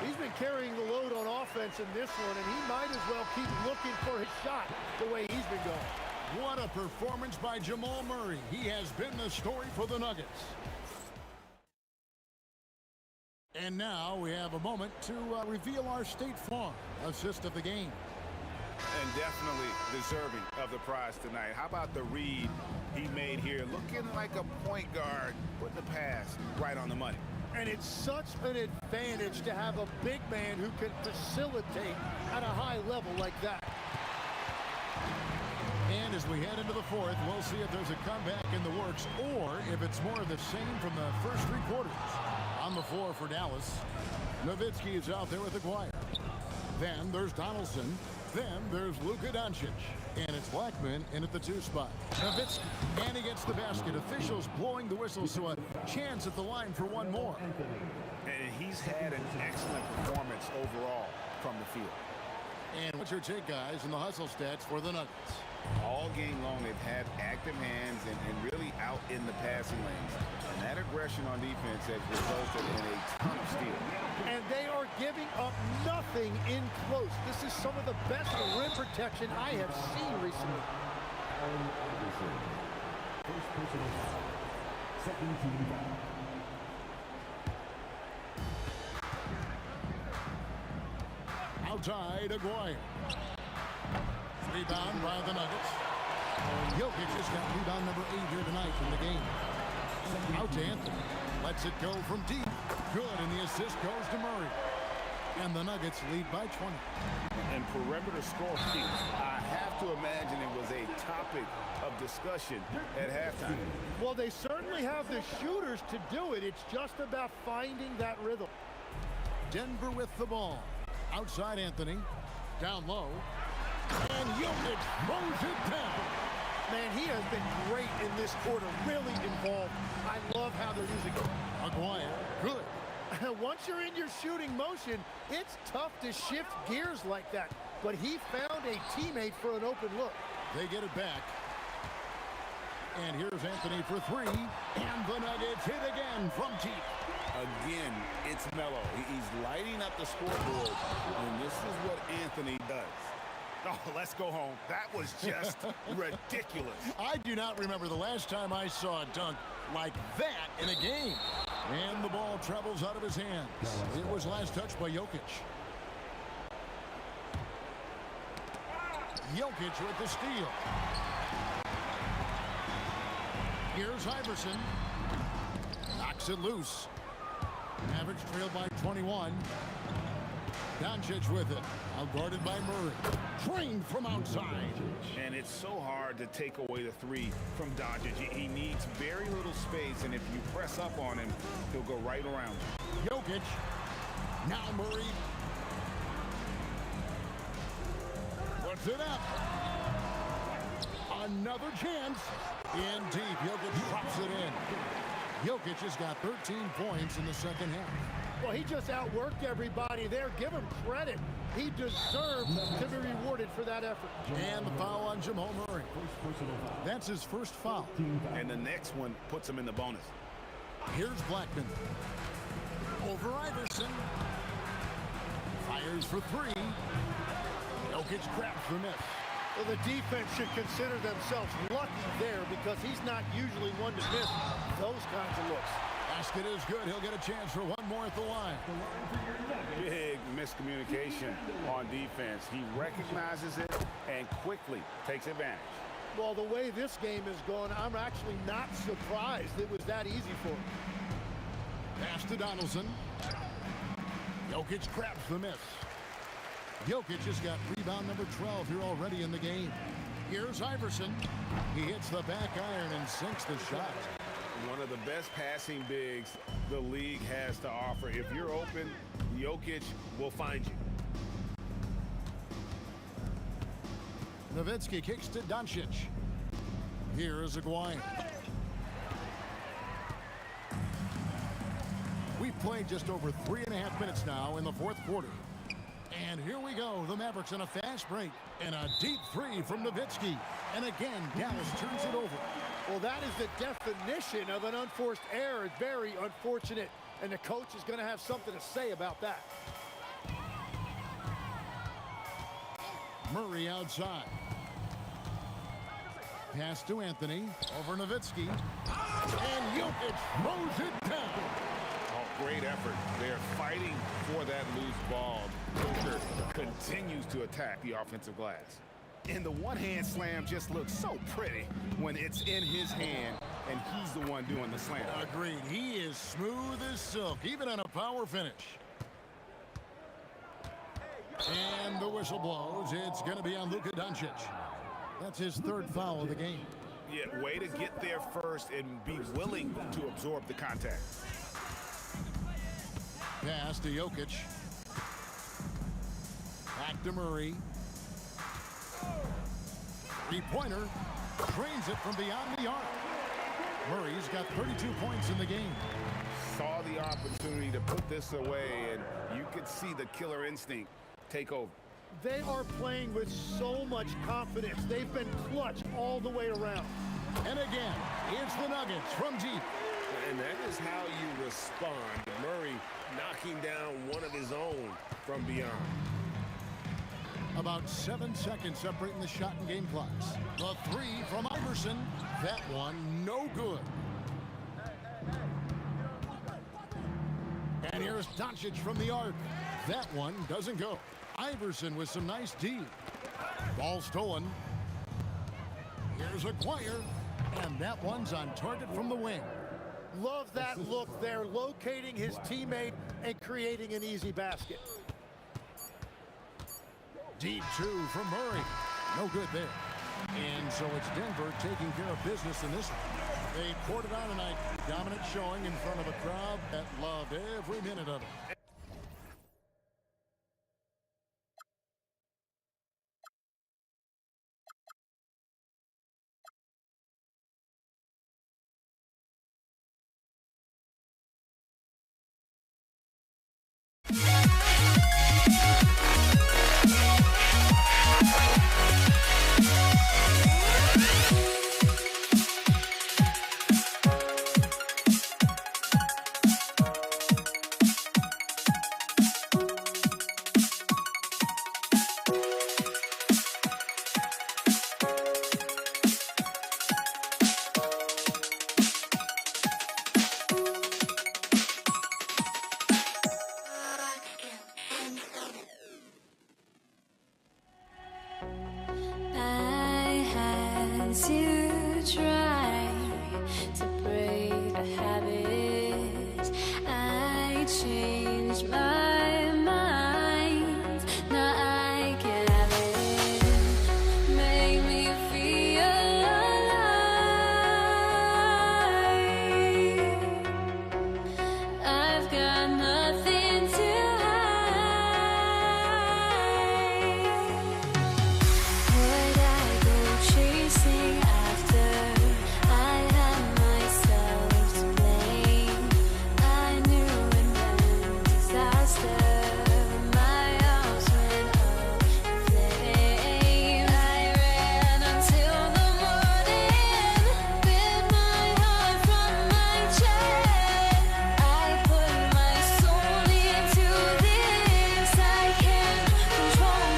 He's been carrying the load on offense in this one, and he might as well keep looking for his shot the way he's been going. What a performance by Jamal Murray. He has been the story for the Nuggets. And now we have a moment to reveal our State Farm assist of the game. And definitely deserving of the prize tonight. How about the read he made here? Looking like a point guard, putting the pass right on the money. And it's such an advantage to have a big man who can facilitate at a high level like that. And as we head into the fourth, we'll see if there's a comeback in the works or if it's more of the same from the first three quarters. On the floor for Dallas, Nowitzki is out there with McGuire. Then there's Donaldson. Then there's Luka Doncic. And it's Blackman in at the 2 spot. Nowitzki, and he gets the basket. Officials blowing the whistle, so a chance at the line for one more. And he's had an excellent performance overall from the field. And what's your take, guys, in the hustle stats for the Nuggets? All game long, they've had active hands and really out in the passing lanes. And that aggression on defense has resulted in a ton of steals. And they are giving up nothing in close. This is some of the best rim protection I have seen recently. First personal foul. Second team foul. Outside, Aguirre. Rebound by the Nuggets. Jokic has got rebound number 8 here tonight in the game. Out to Anthony. Lets it go from deep. Good, and the assist goes to Murray. And the Nuggets lead by 20. And perimeter scoring, I have to imagine it was a topic of discussion at halftime. Well, they certainly have the shooters to do it. It's just about finding that rhythm. Denver with the ball. Outside Anthony. Down low. And Jokic throws it down. Man, he has been great in this quarter, really involved. I love how they're using him. Aguirre, good. Once you're in your shooting motion, it's tough to shift gears like that. But he found a teammate for an open look. They get it back. And here's Anthony for 3. And the Nuggets hit again from deep. Again, it's Melo. He's lighting up the scoreboard, and this is what Anthony does. Oh, let's go home. That was just ridiculous. I do not remember the last time I saw a dunk like that in a game. And the ball travels out of his hands. It was last touched by Jokic. Jokic with the steal. Here's Iverson. Knocks it loose. Mavericks trailed by 21. Doncic with it. Outguarded by Murray. Trained from outside. And it's so hard to take away the three from Doncic. He needs very little space, and if you press up on him, he'll go right around you. Jokic. Now Murray. Puts it up. Another chance. In deep. Jokic drops it in. Jokic has got 13 points in the second half. Well, he just outworked everybody there. Give him credit. He deserved to be rewarded for that effort. And the foul on Jamal Murray. That's his first foul. And the next one puts him in the bonus. Here's Blackman. Over Iverson. Fires for three. Jokic grabs the miss. Well, the defense should consider themselves lucky there because he's not usually one to miss those kinds of looks. Basket is good. He'll get a chance for one more at the line. Big miscommunication on defense. He recognizes it and quickly takes advantage. Well, the way this game is going, I'm actually not surprised it was that easy for him. Pass to Donaldson. Jokic grabs the miss. Jokic has got rebound number 12 here already in the game. Here's Iverson. He hits the back iron and sinks the shot. One of the best passing bigs the league has to offer. If you're open, Jokic will find you. Nowitzki kicks to Doncic. Here is Aguirre. We've played just over 3.5 minutes now in the fourth quarter. And here we go. The Mavericks in a fast break. And a deep three from Nowitzki. And again, Dallas turns it over. Well, that is the definition of an unforced error. It's very unfortunate. And the coach is going to have something to say about that. Murray outside. Pass to Anthony. Over Nowitzki. And Jokic throws it down. Oh, great effort. They're fighting for that loose ball. Booker continues to attack the offensive glass. And the one-hand slam just looks so pretty when it's in his hand and he's the one doing the slam. Agreed. He is smooth as silk, even on a power finish. And the whistle blows. It's going to be on Luka Doncic. That's his third foul of the game. Yeah, way to get there first and be willing to absorb the contact. Pass to Jokic. Back to Murray. Three-pointer. Trains it from beyond the arc. Murray's got 32 points in the game. Saw the opportunity to put this away, and you could see the killer instinct take over. They are playing with so much confidence. They've been clutch all the way around. And again, it's the Nuggets from deep. And that is how you respond. Murray knocking down one of his own from beyond. About 7 seconds separating the shot and game clocks. The three from Iverson. That one, no good. And here's Doncic from the arc. That one doesn't go. Iverson with some nice D. Ball stolen. Here's Aguirre. And that one's on target from the wing. Love that look there, locating his teammate and creating an easy basket. Deep two from Murray. No good there. And so it's Denver taking care of business in this one. They poured it on tonight. Dominant showing in front of a crowd that loved every minute of it. changed my mind. Now I can have it. Make me feel alive. I've got nothing to hide. Would I go chasing after? I had myself to blame. I knew it meant disaster. My arms went up in flames. I ran until the morning, bit my heart from my chest. I put my soul into this. I can't control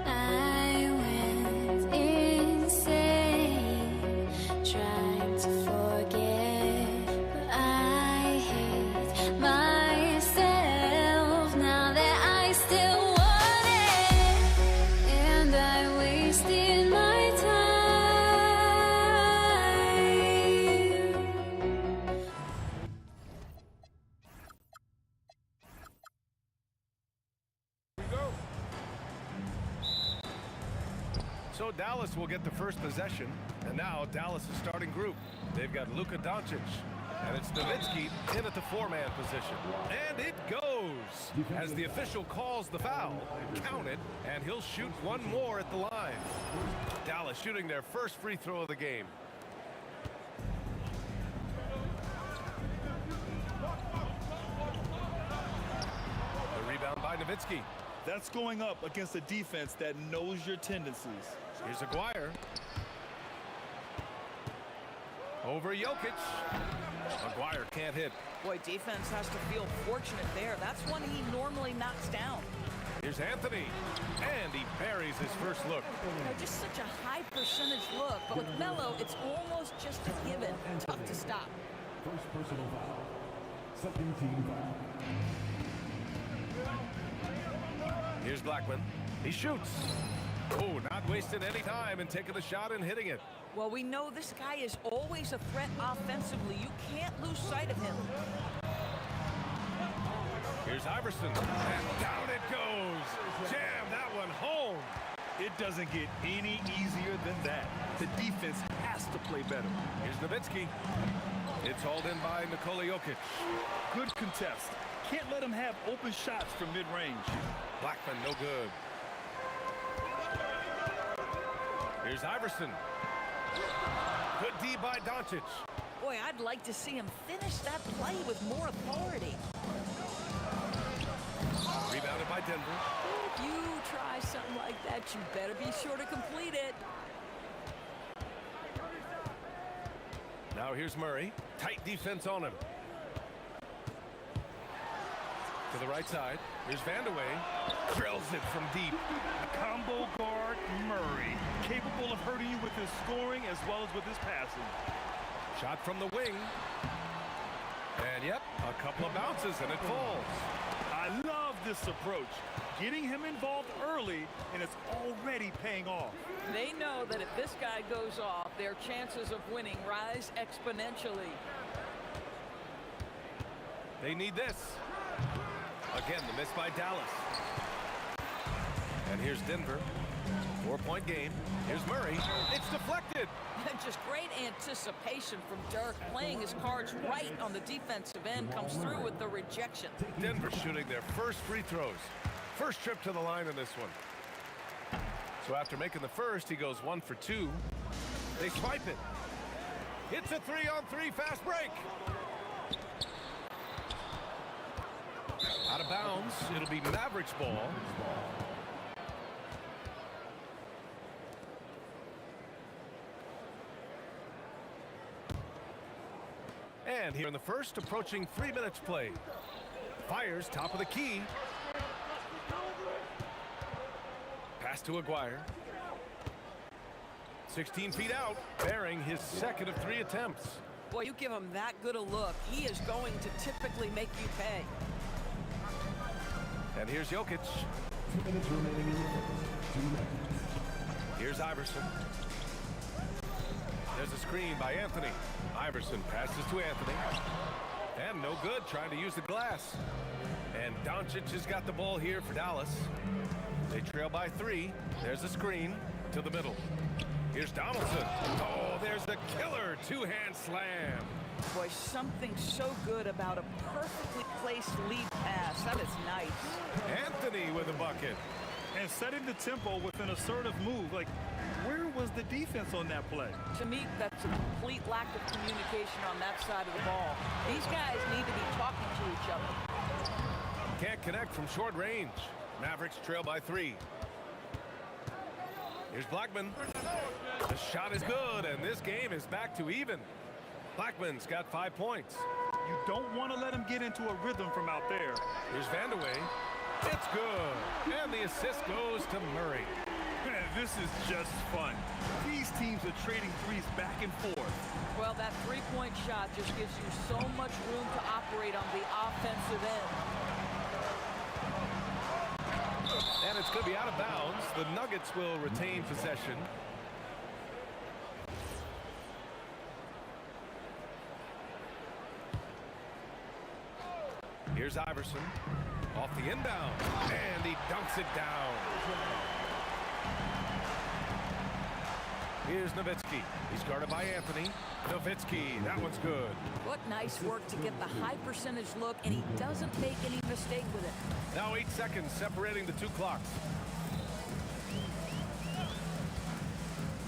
I went insane, trying to forget, but I hate myself now that I still want it, and I wasted my time. So Dallas will get the first possession, and now Dallas' starting group. They've got Luka Doncic, and it's Nowitzki in at the four-man position. And it goes! As the official calls the foul, count it, and he'll shoot one more at the line. Dallas shooting their first free throw of the game. The rebound by Nowitzki. That's going up against a defense that knows your tendencies. Here's Aguirre. Over Jokic. Aguirre can't hit. Boy, defense has to feel fortunate there. That's one he normally knocks down. Here's Anthony. And he buries his first look. Just such a high percentage look. But with Melo, it's almost just a given. Tough to stop. First personal foul. Second team foul. Here's Blackman. He shoots. Oh, not wasting any time and taking the shot and hitting it. Well, we know this guy is always a threat offensively. You can't lose sight of him. Here's Iverson. And down it goes. Jam that one home. It doesn't get any easier than that. The defense has to play better. Here's Nowitzki. It's hauled in by Nikola Jokic. Good contest. Can't let him have open shots from mid-range. Blackman, no good. Here's Iverson. Good D by Doncic. Boy, I'd like to see him finish that play with more authority. Rebounded by Denver. If you try something like that, you better be sure to complete it. Now here's Murray. Tight defense on him. To the right side. Here's Vandeweghe. Drills it from deep. Combo guard Murray, capable of hurting you with his scoring as well as with his passing. Shot from the wing. And yep, a couple of bounces and it falls. I love this approach. Getting him involved early, and it's already paying off. They know that if this guy goes off, their chances of winning rise exponentially. They need this. Again, the miss by Dallas. And here's Denver. 4-point game. Here's Murray. It's deflected. Just great anticipation from Dirk, playing his cards right on the defensive end, comes through with the rejection. Denver shooting their first free throws. First trip to the line in this one. So after making the first, he goes 1 for 2. They swipe it. It's a 3-on-3 fast break. Out of bounds. It'll be Mavericks ball. And here in the first, approaching 3 minutes played. Fires top of the key. Pass to Aguirre. 16 feet out, bearing his second of 3 attempts. Boy, you give him that good a look, he is going to typically make you pay. And here's Jokic. 2 minutes remaining in the first. 2 minutes. Here's Iverson. There's a screen by Anthony. Iverson passes to Anthony. And no good, trying to use the glass. And Doncic has got the ball here for Dallas. They trail by 3. There's a screen to the middle. Here's Donaldson. Oh, there's the killer 2-hand slam. Boy, something so good about a perfectly placed lead pass. That is nice. Anthony with a bucket. And setting the tempo with an assertive move. Like, where was the defense on that play? To me, that's a complete lack of communication on that side of the ball. These guys need to be talking to each other. Can't connect from short range. Mavericks trail by 3. Here's Blackman. The shot is good, and this game is back to even. Blackman's got 5 points. You don't want to let him get into a rhythm from out there. Here's Vandeweghe. It's good. And the assist goes to Murray. Man, this is just fun. These teams are trading threes back and forth. Well, that three-point shot just gives you so much room to operate on the offensive end. And it's going to be out of bounds. The Nuggets will retain possession. Here's Iverson. Off the inbound. And he dunks it down. Here's Nowitzki. He's guarded by Anthony. Nowitzki, that one's good. What nice work to get the high percentage look, and he doesn't make any mistake with it. Now 8 seconds separating the 2 clocks.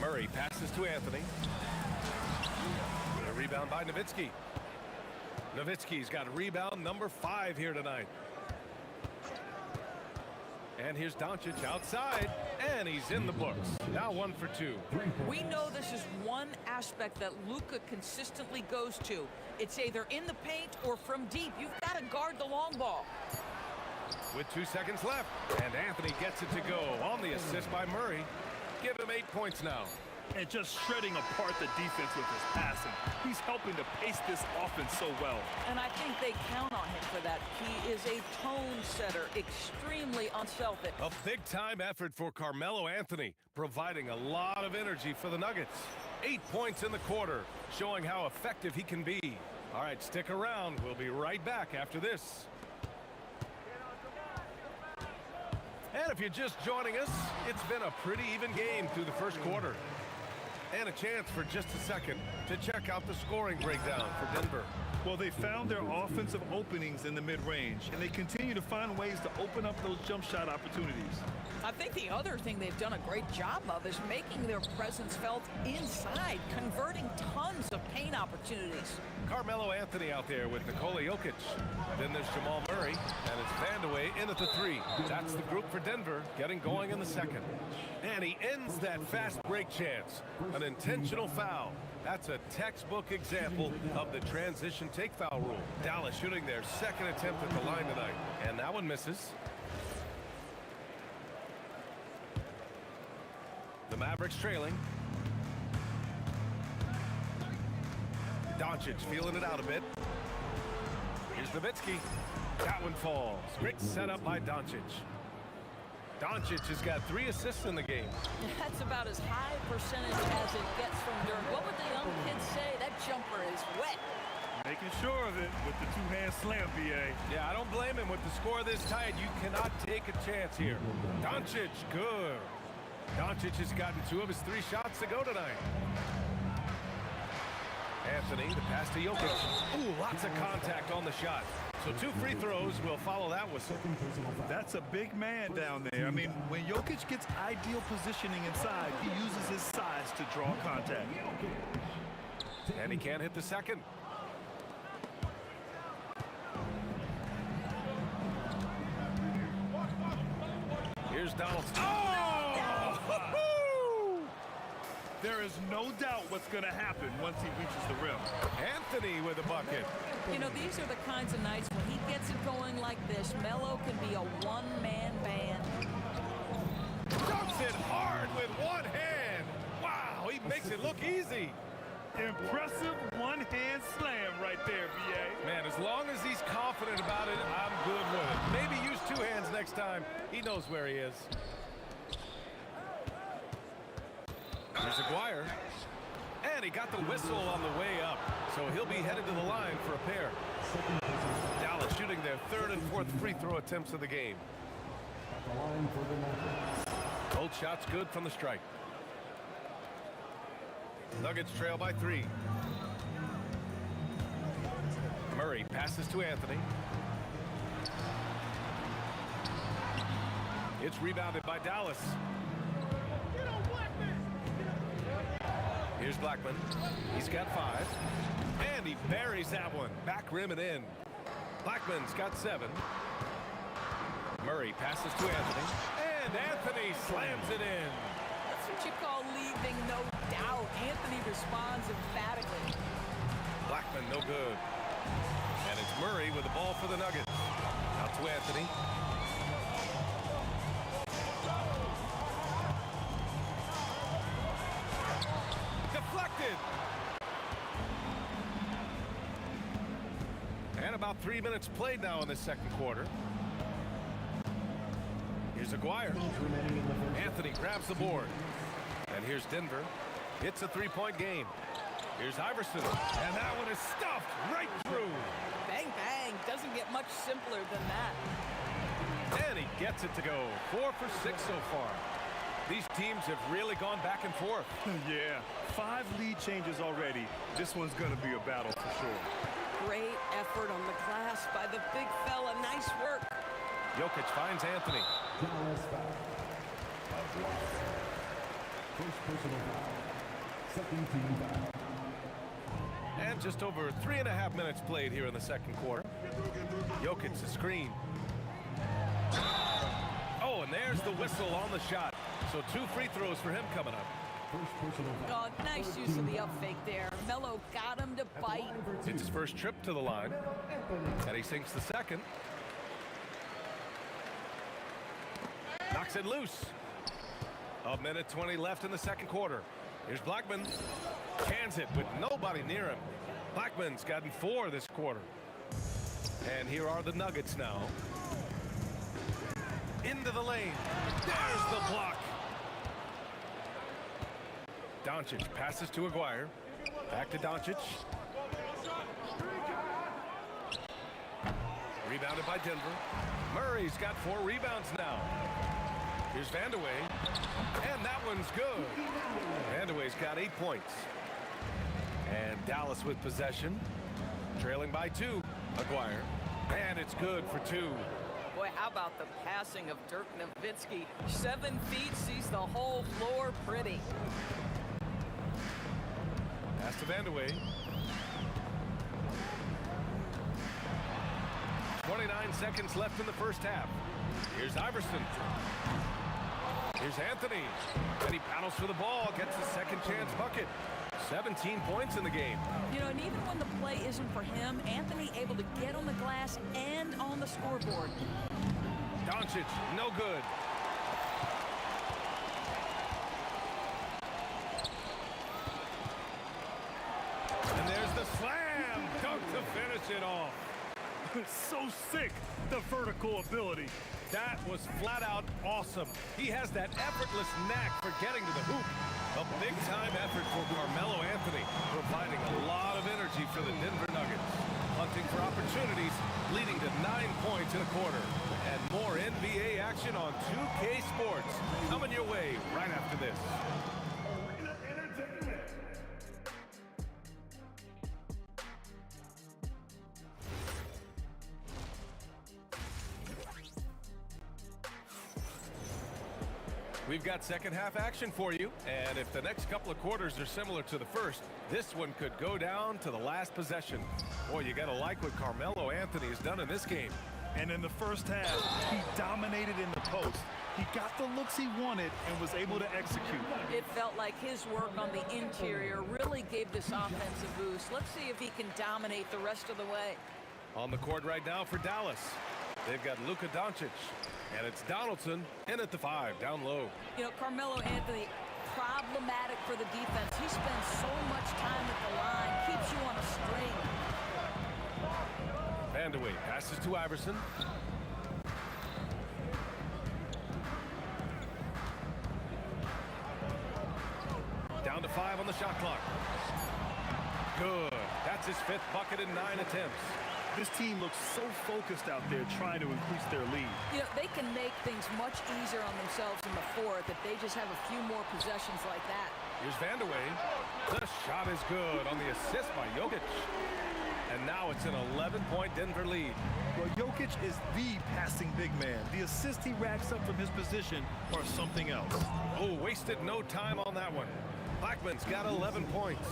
Murray passes to Anthony. A rebound by Nowitzki. Nowitzki's got rebound number 5 here tonight. And here's Doncic outside, and he's in the books. Now 1 for 2. We know this is one aspect that Luka consistently goes to. It's either in the paint or from deep. You've got to guard the long ball. With 2 seconds left, and Anthony gets it to go on the assist by Murray. Give him 8 points now. And just shredding apart the defense with his passing. He's helping to pace this offense so well. And I think they count on him for that. He is a tone setter, extremely unselfish. A big-time effort for Carmelo Anthony, providing a lot of energy for the Nuggets. 8 points in the quarter, showing how effective he can be. All right, stick around. We'll be right back after this. And if you're just joining us, it's been a pretty even game through the first quarter. And a chance for just a second to check out the scoring breakdown for Denver. Well, they found their offensive openings in the mid-range, and they continue to find ways to open up those jump shot opportunities. I think the other thing they've done a great job of is making their presence felt inside, converting tons of paint opportunities. Carmelo Anthony out there with Nikola Jokic. Then there's Jamal Murray, and it's Vandeweghe in at the 3. That's the group for Denver, getting going in the second. And he ends that fast break chance. An intentional foul. That's a textbook example of the transition take foul rule. Dallas shooting their second attempt at the line tonight. And that one misses. The Mavericks trailing. Doncic feeling it out a bit. Here's Nowitzki. That one falls. Great setup by Doncic. Doncic has got 3 assists in the game. That's about as high percentage as it gets from Dirk. What would the young kids say? That jumper is wet. Making sure of it with the two-hand slam, BA. Yeah, I don't blame him. With the score this tight, you cannot take a chance here. Doncic, good. Doncic has gotten 2 of his 3 shots to go tonight. Anthony, the pass to Jokic. Ooh, lots of contact on the shot. So 2 free throws will follow that whistle. That's a big man down there. I mean, when Jokic gets ideal positioning inside, he uses his size to draw contact. And he can't hit the second. Here's Donaldson. Oh! There is no doubt what's going to happen once he reaches the rim. Anthony with a bucket. You know, these are the kinds of nights when he gets it going like this. Melo can be a one-man band. Dumps it hard with one hand. Wow, he makes it look easy. Impressive one-hand slam right there, BA. Man, as long as he's confident about it, I'm good with it. Maybe use 2 hands next time. He knows where he is. There's Aguirre. And he got the whistle on the way up. So he'll be headed to the line for a pair. Dallas shooting their 3rd and 4th free throw attempts of the game. Both shots good from the strike. Nuggets trail by 3. Murray passes to Anthony. It's rebounded by Dallas. Here's Blackman. He's got 5. And he buries that one. Back rim and in. Blackman's got 7. Murray passes to Anthony. And Anthony slams it in. That's what you call leaving no doubt. Anthony responds emphatically. Blackman no good. And it's Murray with the ball for the Nuggets. Out to Anthony. Deflected. And about 3 minutes played now in the second quarter. Here's Aguirre. Anthony grabs the board. And here's Denver. It's a 3-point game. Here's Iverson. And that one is stuffed right through. Bang, bang. Doesn't get much simpler than that. And he gets it to go. 4 for 6 so far. These teams have really gone back and forth. Yeah, 5 lead changes already. This one's going to be a battle for sure. Great effort on the glass by the big fella. Nice work. Jokic finds Anthony. First personal foul. Second team foul. And just over 3.5 minutes played here in the second quarter. Jokic the screen. Oh, and there's the whistle on the shot. So 2 free throws for him coming up. Oh, nice use of the up fake there. Melo got him to bite. It's his first trip to the line. And he sinks the second. Knocks it loose. 1:20 left in the second quarter. Here's Blackman. Cans it with nobody near him. Blackman's gotten 4 this quarter. And here are the Nuggets now. Into the lane. There's the block. Doncic passes to Aguirre. Back to Doncic. Rebounded by Denver. Murray's got 4 rebounds now. Here's Vandeweghe. And that one's good. Vandeweghe's got 8 points. And Dallas with possession. Trailing by 2. Aguirre. And it's good for 2. Boy, how about the passing of Dirk Nowitzki? 7 feet, sees the whole floor pretty. Pass to Vandeweghe. 29 seconds left in the first half. Here's Iverson. Here's Anthony. And he paddles for the ball, gets the second chance bucket. 17 points in the game. You know, and even when the play isn't for him, Anthony able to get on the glass and on the scoreboard. Doncic, no good. And there's the slam dunk to finish it off. So sick, the vertical ability. That was flat out awesome. He has that effortless knack for getting to the hoop. A big-time effort for Carmelo Anthony, providing a lot of energy for the Denver Nuggets. Hunting for opportunities, leading to 9 points in a quarter. And more NBA action on 2K Sports. Coming your way right after this. We've got second half action for you, and if the next couple of quarters are similar to the first, this one could go down to the last possession. Boy, you gotta like what Carmelo Anthony has done in this game. And in the first half, he dominated in the post. He got the looks he wanted and was able to execute. It felt like his work on the interior really gave this offense a boost. Let's see if he can dominate the rest of the way. On the court right now for Dallas, they've got Luka Doncic. And it's Donaldson in at the 5, down low. You know, Carmelo Anthony, problematic for the defense. He spends so much time at the line, keeps you on a string. Vandeweghe passes to Iverson. Down to 5 on the shot clock. Good. That's his 5th bucket in 9 attempts. This team looks so focused out there trying to increase their lead. You know, they can make things much easier on themselves in the fourth if they just have a few more possessions like that. Here's Vandeweghe. The shot is good on the assist by Jokic. And now it's an 11-point Denver lead. Well, Jokic is the passing big man. The assists he racks up from his position are something else. Oh, wasted no time on that one. Blackman's got 11 points.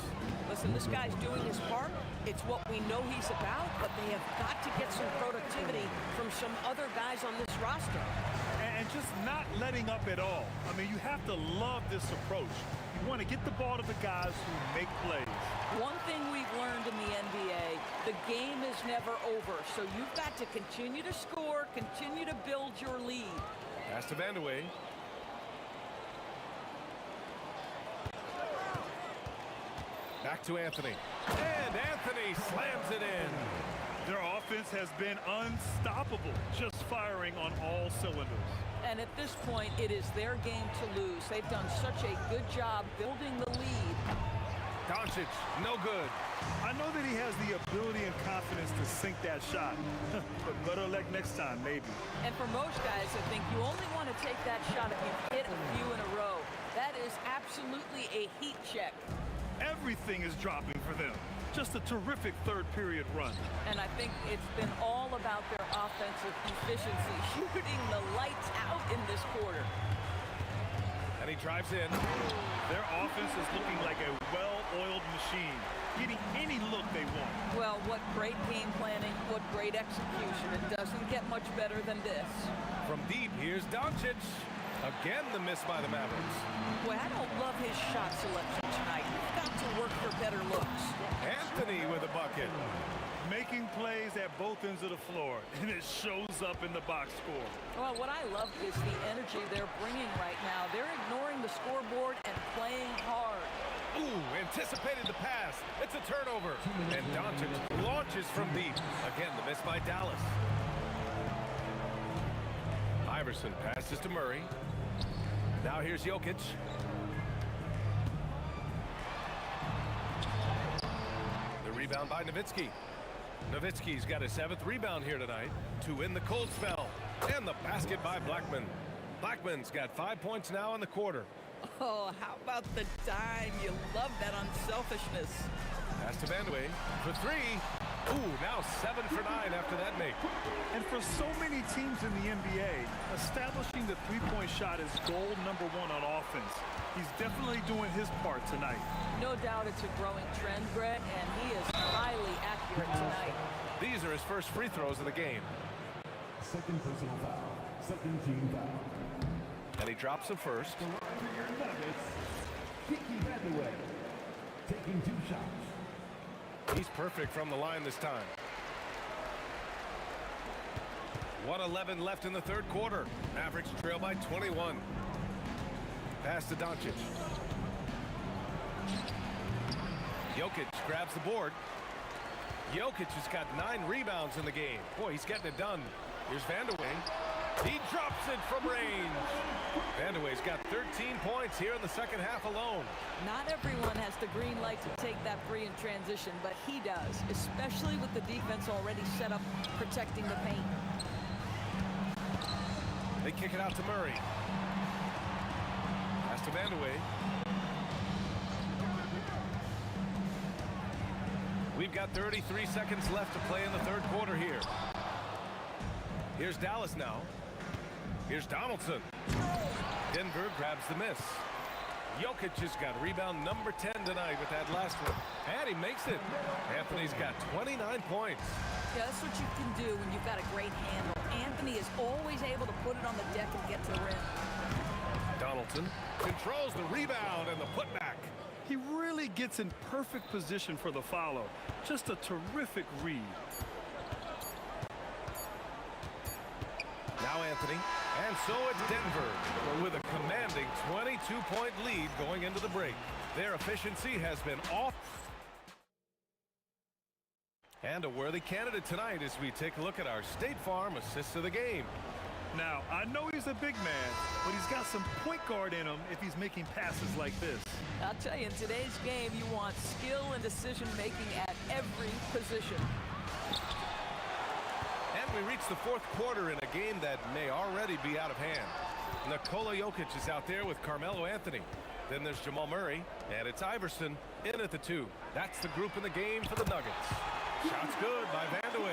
Listen, this guy's doing his part. It's what we know he's about, but they have got to get some productivity from some other guys on this roster. And just not letting up at all. I mean, you have to love this approach. You want to get the ball to the guys who make plays. One thing we've learned in the NBA, the game is never over, so you've got to continue to score, continue to build your lead. Pass to Vandeweghe. Back to Anthony. And Anthony slams it in. Their offense has been unstoppable, just firing on all cylinders. And at this point, it is their game to lose. They've done such a good job building the lead. Doncic, no good. I know that he has the ability and confidence to sink that shot. But better luck next time, maybe. And for most guys, I think you only want to take that shot if you hit a few in a row. That is absolutely a heat check. Everything is dropping for them. Just a terrific third period run. And I think it's been all about their offensive efficiency, shooting the lights out in this quarter. And he drives in. Their offense is looking like a well-oiled machine, getting any look they want. Well, what great game planning, what great execution. It doesn't get much better than this. From deep, here's Doncic. Again, the miss by the Mavericks. Boy, I don't love his shot selection tonight. You've got to work for better looks. Anthony with a bucket. Making plays at both ends of the floor, and it shows up in the box score. Well, what I love is the energy they're bringing right now. They're ignoring the scoreboard and playing hard. Ooh, anticipated the pass. It's a turnover. And Doncic launches from deep. Again, the miss by Dallas. Iverson passes to Murray. Now here's Jokic. The rebound by Nowitzki. Nowitzki's got his 7th rebound here tonight to win the cold spell. And the basket by Blackman. Blackman's got 5 points now in the quarter. Oh, how about the dime? You love that unselfishness. Pass to Vandeweghe for 3. Ooh, now 7 for 9 after that make. And for so many teams in the NBA, establishing the three-point shot is goal number 1 on offense. He's definitely doing his part tonight. No doubt it's a growing trend, Brett, and he is highly accurate tonight. These are his first free throws of the game. Second personal foul. Second team foul. And he drops the first. Kiki Vandeweghe taking 2 shots. He's perfect from the line this time. 1:11 left in the third quarter. Mavericks trail by 21. Pass to Doncic. Jokic grabs the board. Jokic has got 9 rebounds in the game. Boy, he's getting it done. Here's Vandeweghe. He drops it from range. Vandeweghe's got 13 points here in the second half alone. Not everyone has the green light to take that three in transition, but he does, especially with the defense already set up protecting the paint. They kick it out to Murray. Pass to Vandeweghe. We've got 33 seconds left to play in the third quarter here. Here's Dallas now. Here's Donaldson. Denver grabs the miss. Jokic has got rebound number 10 tonight with that last one. And he makes it. Anthony's got 29 points. Yeah, that's what you can do when you've got a great handle. Anthony is always able to put it on the deck and get to the rim. Donaldson controls the rebound and the putback. He really gets in perfect position for the follow. Just a terrific read. Now Anthony. And so it's Denver with a commanding 22-point lead going into the break. Their efficiency has been off. And a worthy candidate tonight as we take a look at our State Farm assists of the game. Now, I know he's a big man, but he's got some point guard in him if he's making passes like this. I'll tell you, in today's game, you want skill and decision-making at every position. And we reach the fourth quarter in a game that may already be out of hand. Nikola Jokic is out there with Carmelo Anthony. Then there's Jamal Murray, and it's Iverson in at the 2. That's the group in the game for the Nuggets. Shots good by Vandeweghe.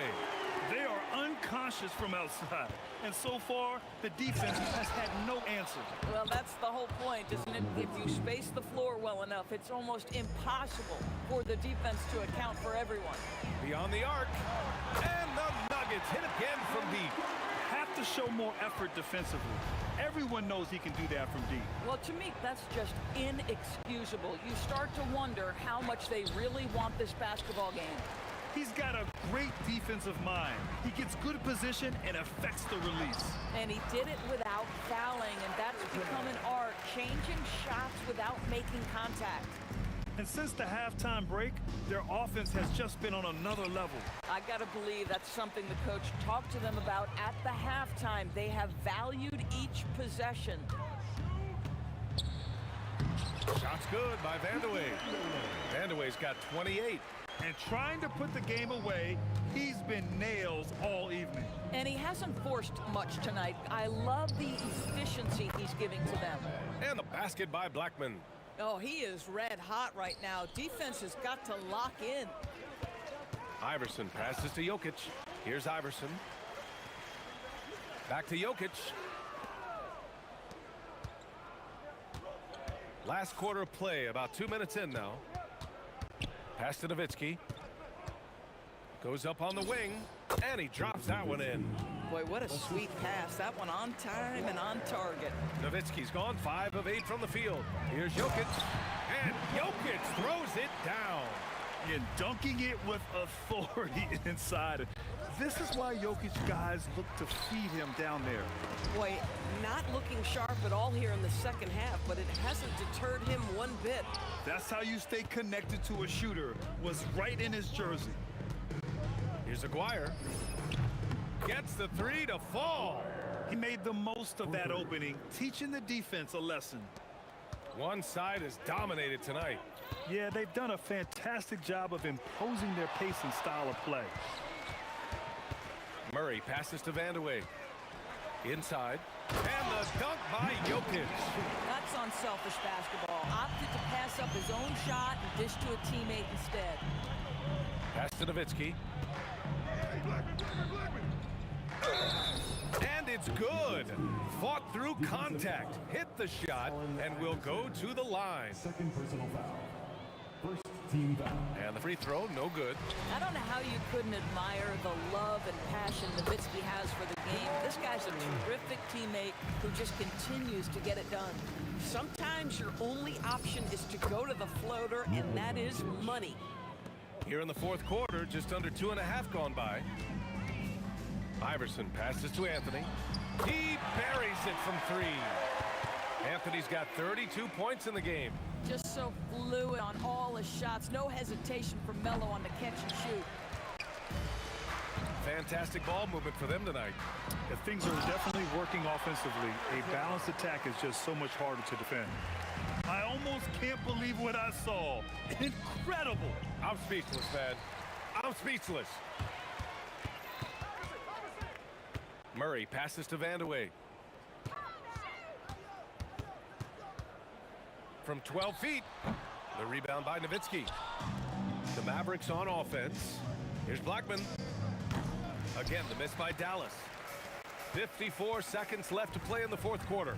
They are unconscious from outside, and so far, the defense has had no answer. Well, that's the whole point, isn't it? If you space the floor well enough, it's almost impossible for the defense to account for everyone. Beyond the arc, and the Nuggets hit again from deep. Have to show more effort defensively. Everyone knows he can do that from deep. Well, to me, that's just inexcusable. You start to wonder how much they really want this basketball game. He's got a great defensive mind. He gets good position and affects the release. And he did it without fouling, and that's become an art, changing shots without making contact. And since the halftime break, their offense has just been on another level. I gotta believe that's something the coach talked to them about at the halftime. They have valued each possession. Shots good by Vandeweghe. Vandeweghe's got 28. And trying to put the game away, he's been nails all evening. And he hasn't forced much tonight. I love the efficiency he's giving to them. And the basket by Blackman. Oh, he is red hot right now. Defense has got to lock in. Iverson passes to Jokic. Here's Iverson. Back to Jokic. Last quarter of play, about 2 minutes in now. Pass to Nowitzki. Goes up on the wing, and he drops that one in. Boy, what a sweet pass. That one on time and on target. Nowitzki's gone 5 of 8 from the field. Here's Jokic, and Jokic throws it down. And dunking it with authority inside. This is why Jokic guys look to feed him down there. Boy, not looking sharp at all here in the second half, but it hasn't deterred him one bit. That's how you stay connected to a shooter, was right in his jersey. Here's Aguirre. Gets the 3 to fall. He made the most of that opening, teaching the defense a lesson. One side is dominated tonight. Yeah, they've done a fantastic job of imposing their pace and style of play. Murray passes to Vandeweghe. Inside. And the dunk by Jokic. That's unselfish basketball. Opted to pass up his own shot and dish to a teammate instead. Pass to Nowitzki. And it's good. Fought through contact. Hit the shot and will go to the line. Second personal foul. First team foul. And the free throw, no good. I don't know how you couldn't admire the love and passion Nowitzki has for the game. This guy's a terrific teammate who just continues to get it done. Sometimes your only option is to go to the floater, and that is money. Here in the fourth quarter, just under 2.5 gone by. Iverson passes to Anthony. He buries it from 3. Anthony's got 32 points in the game. Just so fluid on all his shots. No hesitation from Melo on the catch and shoot. Fantastic ball movement for them tonight. Yeah, things are definitely working offensively. A balanced attack is just so much harder to defend. I almost can't believe what I saw. Incredible. I'm speechless, man. I'm speechless. Murray passes to Vandeweghe. From 12 feet. The rebound by Nowitzki. The Mavericks on offense. Here's Blackman. Again, the miss by Dallas. 54 seconds left to play in the fourth quarter.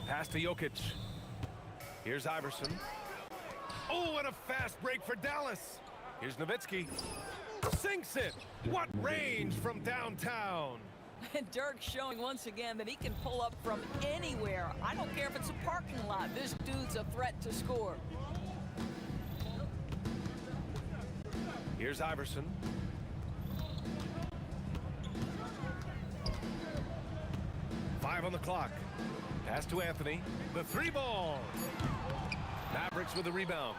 Pass to Jokic. Here's Iverson. Oh, and a fast break for Dallas. Here's Nowitzki. Sinks it. What range from downtown. And Dirk showing once again that he can pull up from anywhere. I don't care if it's a parking lot. This dude's a threat to score. Here's Iverson. Five on the clock. Pass to Anthony. The three ball. Mavericks with the rebound.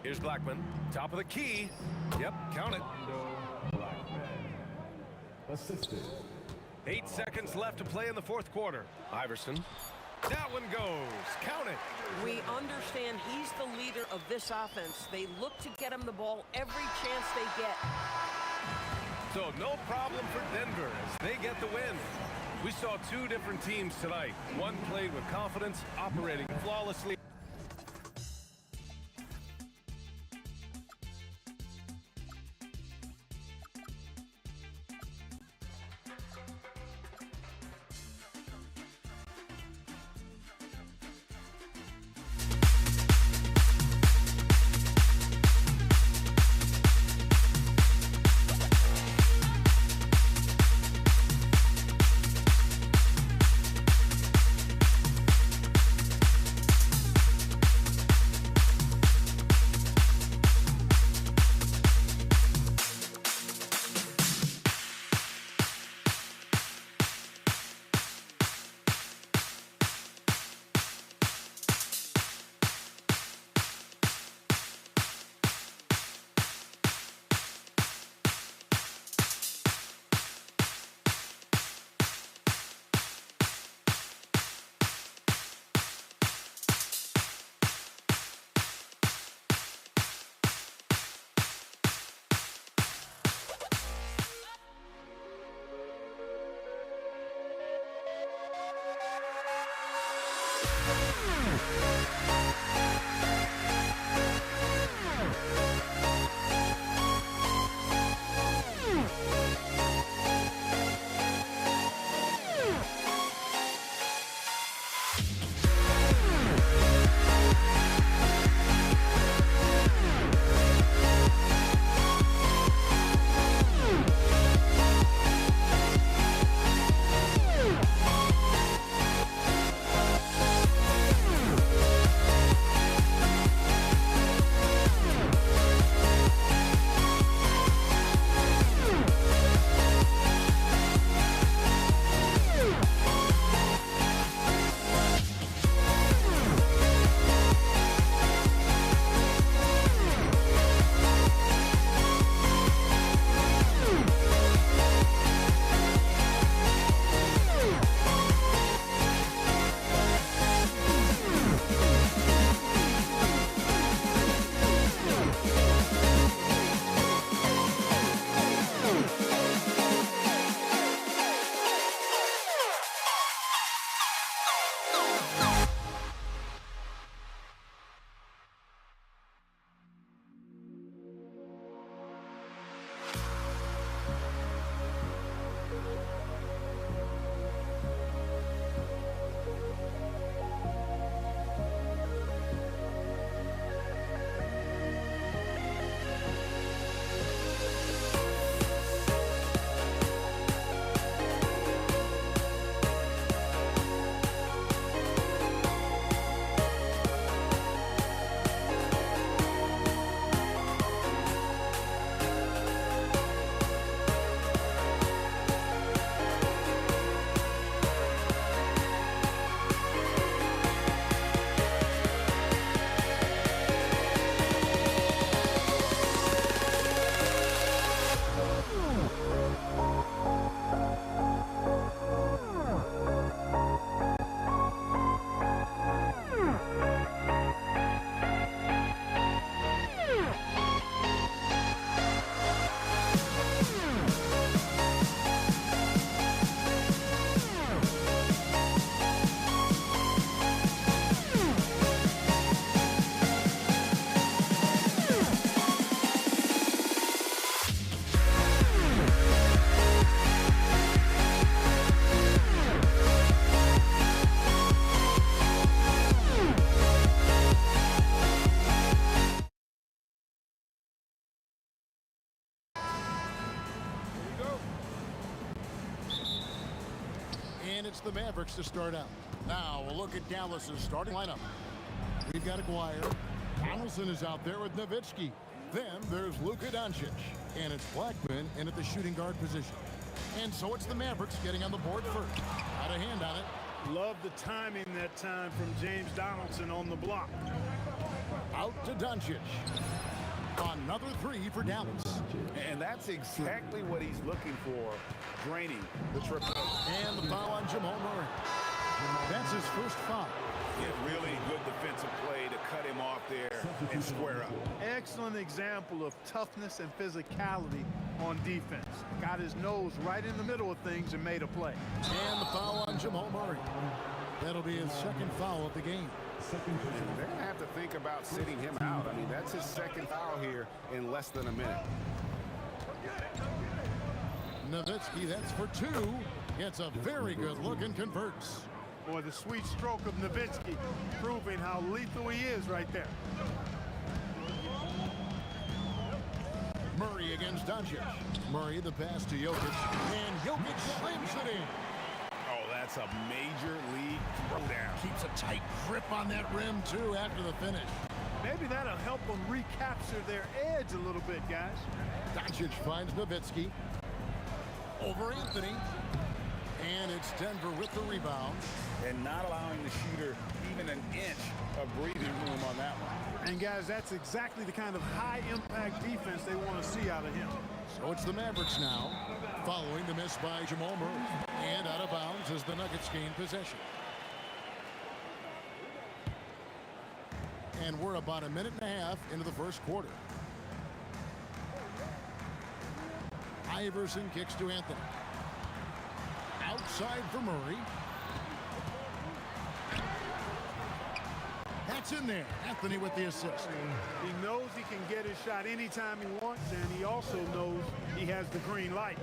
Here's Blackman. Top of the key. Yep, count it. Assisted. 8 seconds left to play in the fourth quarter. Iverson. That one goes. Count it. We understand he's the leader of this offense. They look to get him the ball every chance they get. So no problem for Denver as they get the win. We saw two different teams tonight. One played with confidence, operating flawlessly. it's the Mavericks to start out. Now we'll look at Dallas's starting lineup. We've got Aguirre. Donaldson is out there with Nowitzki. Then there's Luka Doncic. And it's Blackman in at the shooting guard position. And so it's the Mavericks getting on the board first. Got a hand on it. Love the timing that time from James Donaldson on the block. Out to Doncic. Another three for Dallas. And that's exactly what he's looking for, draining the triple. And the foul on Jamal Murray. That's his first foul. Yeah, really good defensive play to cut him off there and square up. Excellent example of toughness and physicality on defense. Got his nose right in the middle of things and made a play. And the foul on Jamal Murray. That'll be his second foul of the game. They're going to have to think about sitting him out. I mean, that's his second foul here in less than a minute. Nowitzki, that's for two. Gets a very good look and converts. Boy, the sweet stroke of Nowitzki proving how lethal he is right there. Murray against Doncic. Murray the pass to Jokic. And Jokic slams it in. Oh, that's a major league throwdown. Keeps a tight grip on that rim, too, after the finish. Maybe that'll help them recapture their edge a little bit, guys. Doncic finds Nowitzki. Over Anthony. And it's Denver with the rebound. And not allowing the shooter even an inch of breathing room on that one. And, guys, that's exactly the kind of high-impact defense they want to see out of him. So it's the Mavericks now, following the miss by Jamal Murray. And out of bounds as the Nuggets gain possession. And we're about a minute and a half into the first quarter. Iverson kicks to Anthony. Outside for Murray. That's in there. Anthony with the assist. He knows he can get his shot anytime he wants, and he also knows he has the green light.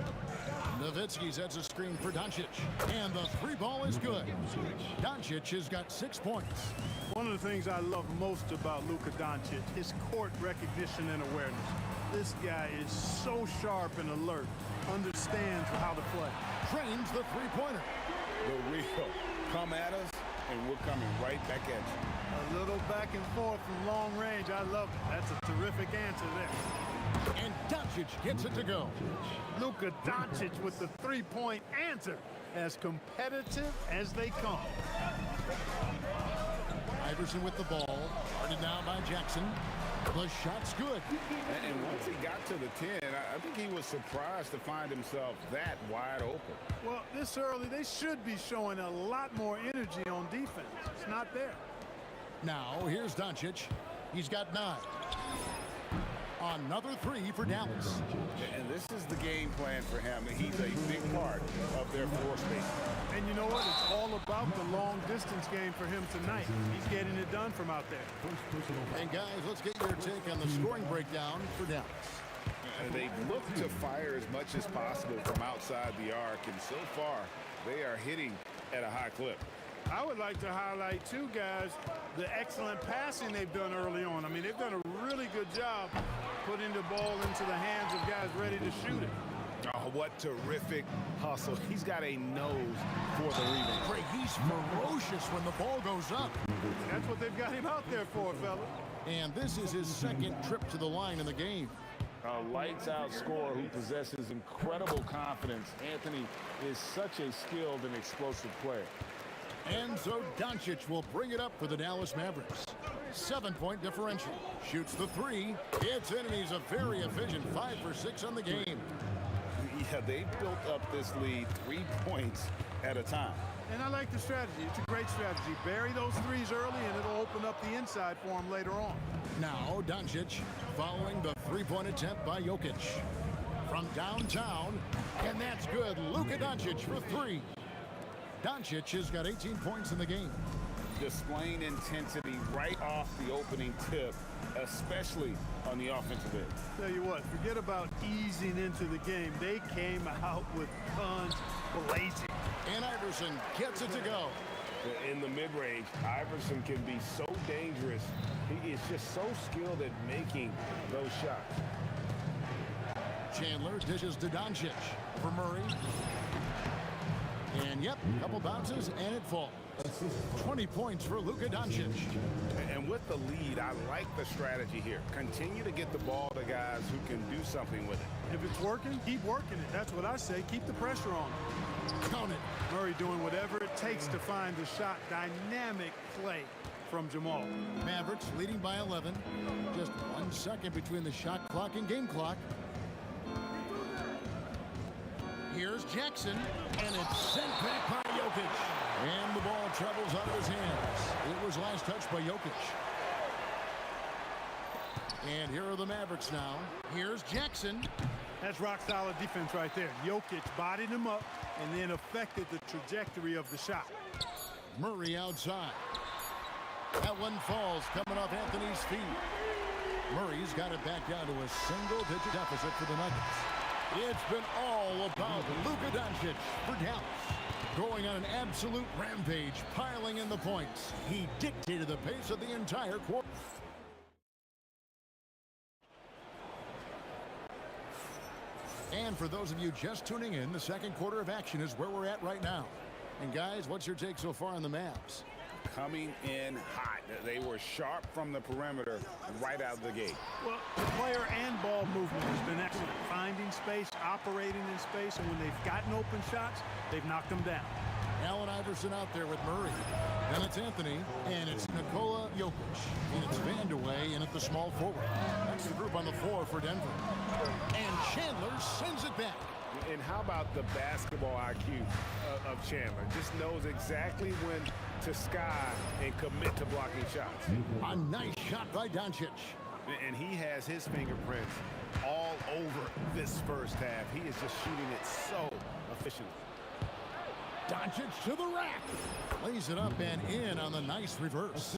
Nowitzki sets a screen for Doncic. And the three ball is good. Doncic has got 6 points. One of the things I love most about Luka Doncic is court recognition and awareness. This guy is so sharp and alert, understands how to play. Trains the three-pointer. The real come at us, and we're coming right back at you. A little back and forth from long range. I love it. That's a terrific answer there. And Doncic gets it to go. Luka Doncic with the three-point answer. As competitive as they come. Iverson with the ball. Guarded now by Jackson. The shot's good. And once he got to the 10, I think he was surprised to find himself that wide open. Well, this early, they should be showing a lot more energy on defense. It's not there. Now, here's Doncic. He's got 9. Another three for Dallas. And this is the game plan for him. He's a big part of their floor space. And you know what? It's all about the long-distance game for him tonight. He's getting it done from out there. And, guys, let's get your take on the scoring breakdown for Dallas. And they look to fire as much as possible from outside the arc, and so far, they are hitting at a high clip. I would like to highlight, too, guys, the excellent passing they've done early on. I mean, they've done a really good job putting the ball into the hands of guys ready to shoot it. Oh, what terrific hustle. He's got a nose for the rebound. Craig, he's ferocious when the ball goes up. That's what they've got him out there for, fella. And this is his second trip to the line in the game. A lights-out scorer who possesses incredible confidence. Anthony is such a skilled and explosive player. And so Doncic will bring it up for the Dallas Mavericks. 7-point differential. Shoots the three. It's in, and he's a very efficient 5 for 6 on the game. Yeah, they've built up this lead 3 points at a time. And I like the strategy. It's a great strategy. Bury those threes early, and it'll open up the inside for him later on. Now Doncic following the three-point attempt by Jokic. From downtown, and that's good. Luka Doncic for 3. Doncic has got 18 points in the game. Displaying intensity right off the opening tip, especially on the offensive end. Tell you what, forget about easing into the game. They came out with guns blazing. And Iverson gets it to go. In the mid-range, Iverson can be so dangerous. He is just so skilled at making those shots. Chandler dishes to Doncic for Murray. And yep, a couple bounces and it falls. 20 points for Luka Doncic. And with the lead, I like the strategy here. Continue to get the ball to guys who can do something with it. If it's working, keep working it. That's what I say. Keep the pressure on. Count it. Murray doing whatever it takes to find the shot. Dynamic play from Jamal. Mavericks leading by 11. Just 1 second between the shot clock and game clock. Here's Jackson, and it's sent back by Jokic. And the ball travels out of his hands. It was last touched by Jokic. And here are the Mavericks now. Here's Jackson. That's rock-solid defense right there. Jokic bodied him up and then affected the trajectory of the shot. Murray outside. That one falls coming off Anthony's feet. Murray's got it back down to a single-digit deficit for the Nuggets. It's been all about Luka Doncic for Dallas. Going on an absolute rampage, piling in the points. He dictated the pace of the entire quarter. And for those of you just tuning in, the second quarter of action is where we're at right now. And guys, what's your take so far on the Mavs? Coming in hot. They were sharp from the perimeter right out of the gate. Well, the player and ball movement has been excellent. Finding space, operating in space, and when they've gotten open shots, they've knocked them down. Allen Iverson out there with Murray. Then it's Anthony, and it's Nikola Jokic. And it's Vandeweghe in at the small forward. That's the group on the floor for Denver. And Chandler sends it back. And how about the basketball IQ of Chandler? Just knows exactly when to sky and commit to blocking shots. A nice shot by Doncic. And he has his fingerprints all over this first half. He is just shooting it so efficiently. Doncic to the rack. Lays it up and in on the nice reverse.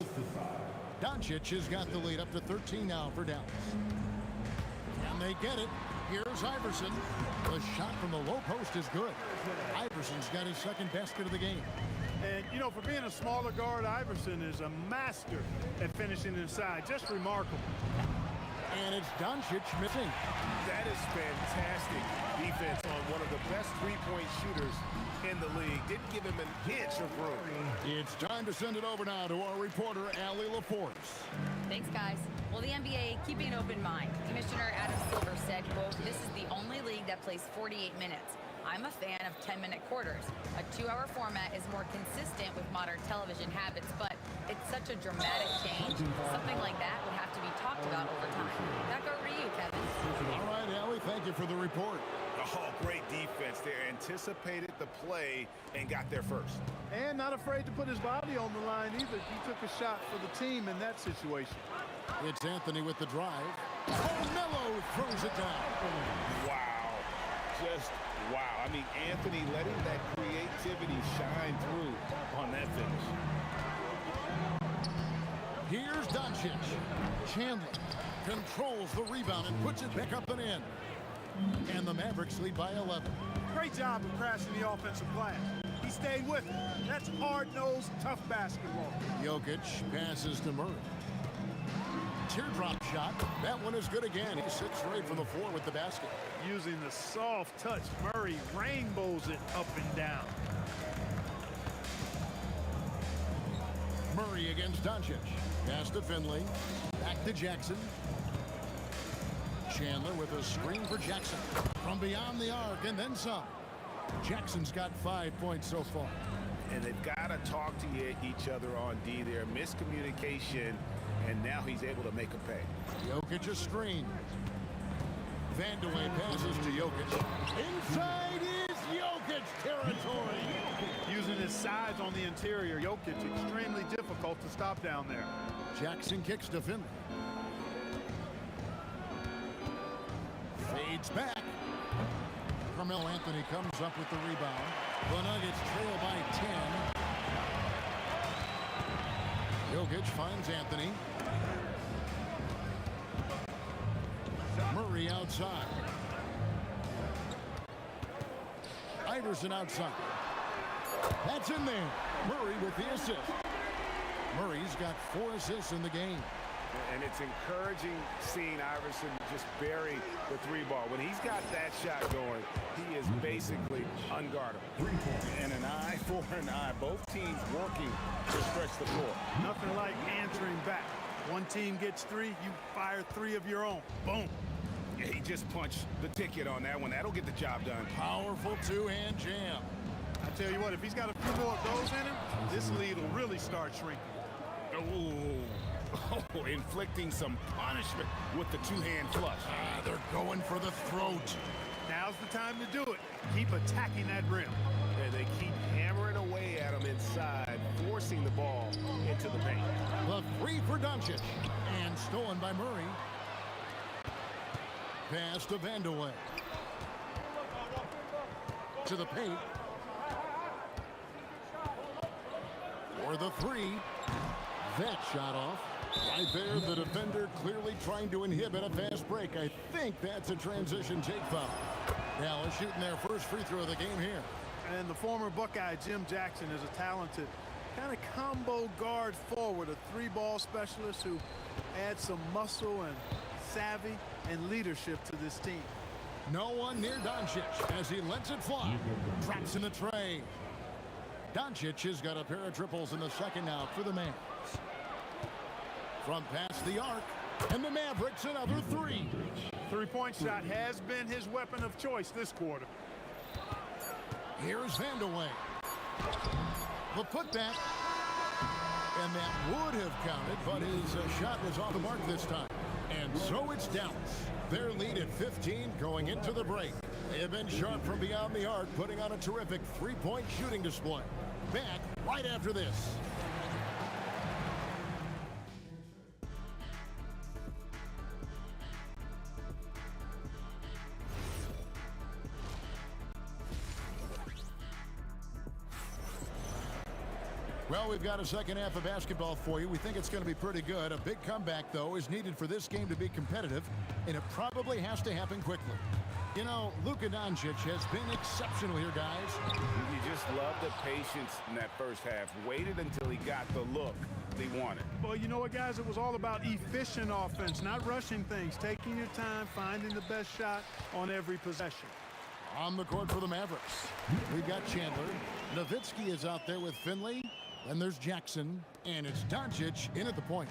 Doncic has got the lead up to 13 now for Dallas. And they get it. Here's Iverson. The shot from the low post is good. Iverson's got his second basket of the game. And, you know, for being a smaller guard, Iverson is a master at finishing inside. Just remarkable. And it's Doncic missing. That is fantastic defense on one of the best three-point shooters in the league. Didn't give him an inch of room. It's time to send it over now to our reporter, Allie LaForce. Thanks, guys. Well, the NBA, keeping an open mind. Commissioner Adam Silver said, quote, "This is the only league that plays 48 minutes. I'm a fan of 10-minute quarters. A 2-hour format is more consistent with modern television habits, but it's such a dramatic change. Something like that would have to be talked about over time." Back over to you, Kevin. All right, Allie, thank you for the report. Oh, great defense there. Anticipated the play and got there first. And not afraid to put his body on the line either. He took a shot for the team in that situation. It's Anthony with the drive. Carmelo throws it down. Wow. Just wow. I mean, Anthony letting that creativity shine through on that finish. Here's Doncic. Chandler controls the rebound and puts it back up and in. And the Mavericks lead by 11. Great job of crashing the offensive glass. He stayed with it. That's hard-nosed, tough basketball. Jokic passes to Murray. Teardrop shot. That one is good again. He sits straight from the floor with the basket. Using the soft touch, Murray rainbows it up and down. Murray against Doncic. Pass to Finley. Back to Jackson. Chandler with a screen for Jackson. From beyond the arc and then some. Jackson's got 5 points so far. And they've got to talk to each other on D there. Miscommunication, and now he's able to make a pay. Jokic a screen. Vandeweghe passes to Jokic. Inside is Jokic territory. Using his size on the interior, Jokic extremely difficult to stop down there. Jackson kicks to Finley. Fades back. Carmelo Anthony comes up with the rebound. The Nuggets trail by 10. Jokic finds Anthony. Murray outside. Iverson outside. That's in there. Murray with the assist. Murray's got 4 assists in the game. And it's encouraging seeing Iverson just bury the three ball. When he's got that shot going, he is basically unguardable. And an eye for an eye. Both teams working to stretch the floor. Nothing like answering back. One team gets three, you fire three of your own. Boom. Yeah, he just punched the ticket on that one. That'll get the job done. Powerful two-hand jam. I tell you what, if he's got a few more of those in him, this lead will really start shrinking. Oh, inflicting some punishment with the two-hand flush. They're going for the throat. Now's the time to do it. Keep attacking that rim. And they keep hammering away at him inside, forcing the ball into the paint. The three for Doncic. And stolen by Murray. Pass to Vandeweghe. To the paint. For the three. That shot off. Right there, the defender clearly trying to inhibit a fast break. I think that's a transition take foul. Dallas shooting their first free throw of the game here. And the former Buckeye Jim Jackson is a talented kind of combo guard forward, a three-ball specialist who adds some muscle and savvy and leadership to this team. No one near Doncic as he lets it fly. Drops in the tray. Doncic has got a pair of triples in the second now for the Mavs. From past the arc, and the Mavericks another three. Three-point shot has been his weapon of choice this quarter. Here's Vandeweghe. The putback. And that would have counted, but his shot was off the mark this time. And so it's Dallas. Their lead at 15 going into the break. They have been sharp from beyond the arc, putting on a terrific three-point shooting display. Back right after this. Well, we've got a second half of basketball for you. We think it's going to be pretty good. A big comeback, though, is needed for this game to be competitive, and it probably has to happen quickly. You know, Luka Doncic has been exceptional here, guys. You just love the patience in that first half. Waited until he got the look he wanted. Well, you know what, guys? It was all about efficient offense, not rushing things, taking your time, finding the best shot on every possession. On the court for the Mavericks, we've got Chandler. Nowitzki is out there with Finley. Then there's Jackson, and it's Doncic in at the point.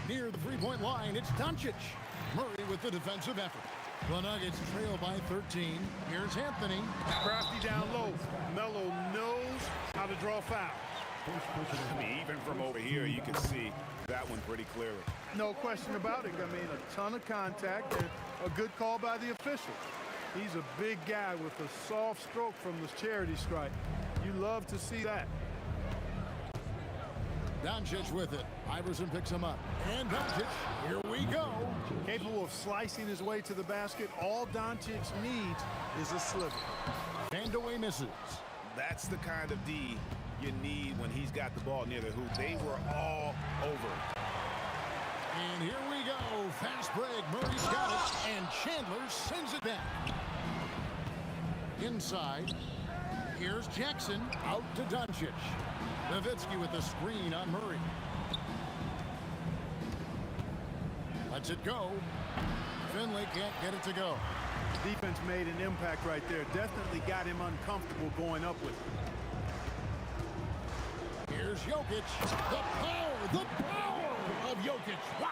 Near the three-point line, it's Doncic. Murray with the defensive effort. The Nuggets trail by 13. Here's Anthony. Crafty down low. Melo knows how to draw fouls. I mean, even from over here, you can see that one pretty clearly. No question about it. I mean, a ton of contact and a good call by the official. He's a big guy with a soft stroke from the charity stripe. You love to see that. Doncic with it. Iverson picks him up. And Doncic, here we go. Capable of slicing his way to the basket. All Doncic needs is a sliver. Vandeweghe misses. That's the kind of D you need when he's got the ball near the hoop. They were all over it. And here we go. Fast break. Murray's got it. And Chandler sends it back. Inside. Here's Jackson. Out to Doncic. Nowitzki with the screen on Murray. Lets it go. Finley can't get it to go. Defense made an impact right there. Definitely got him uncomfortable going up with it. Here's Jokic. The power of Jokic. Wow.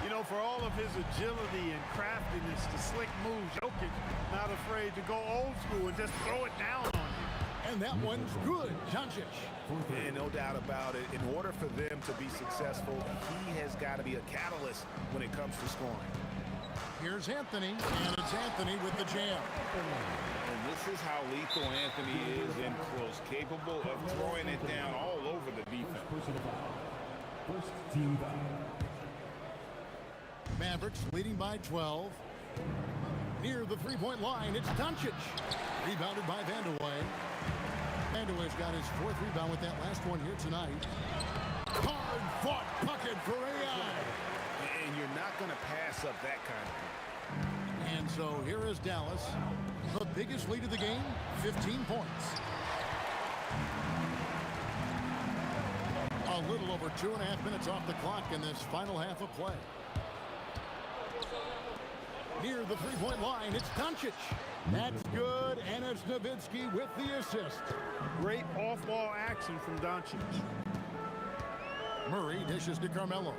You know, for all of his agility and craftiness, the slick moves, Jokic not afraid to go old school and just throw it down on you. And that one's good. Doncic. And no doubt about it, in order for them to be successful, he has got to be a catalyst when it comes to scoring. Here's Anthony, and it's Anthony with the jam. And this is how lethal Anthony is in close, capable of throwing it down all over the defense. First team foul. Mavericks leading by 12. Near the three-point line, it's Doncic. Rebounded by Vandeweghe. Vandeweghe's got his fourth rebound with that last one here tonight. Hard-fought bucket for AI. And you're not going to pass up that kind of thing. And so here is Dallas. The biggest lead of the game, 15 points. A little over 2.5 minutes off the clock in this final half of play. Near the three-point line, it's Doncic. That's good, and it's Nowitzki with the assist. Great off-ball action from Doncic. Murray dishes to Carmelo.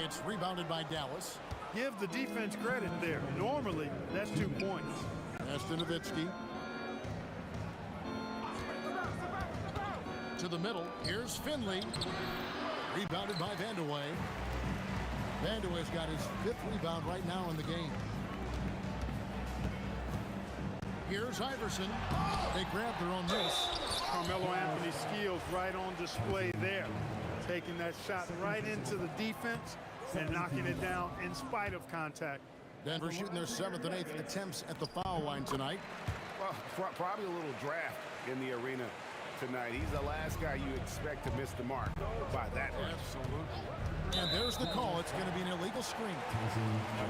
It's rebounded by Dallas. Give the defense credit there. Normally, that's 2 points. That's to Nowitzki. To the middle. Here's Finley. Rebounded by Vandeweghe. Vandeweghe's got his 5th rebound right now in the game. Here's Iverson. They grab their own miss. Carmelo Anthony's skills right on display there. Taking that shot right into the defense and knocking it down in spite of contact. Denver shooting their 7th and 8th attempts at the foul line tonight. Well, probably a little draft in the arena tonight. He's the last guy you expect to miss the mark by that much. Absolutely. And there's the call. It's going to be an illegal screen.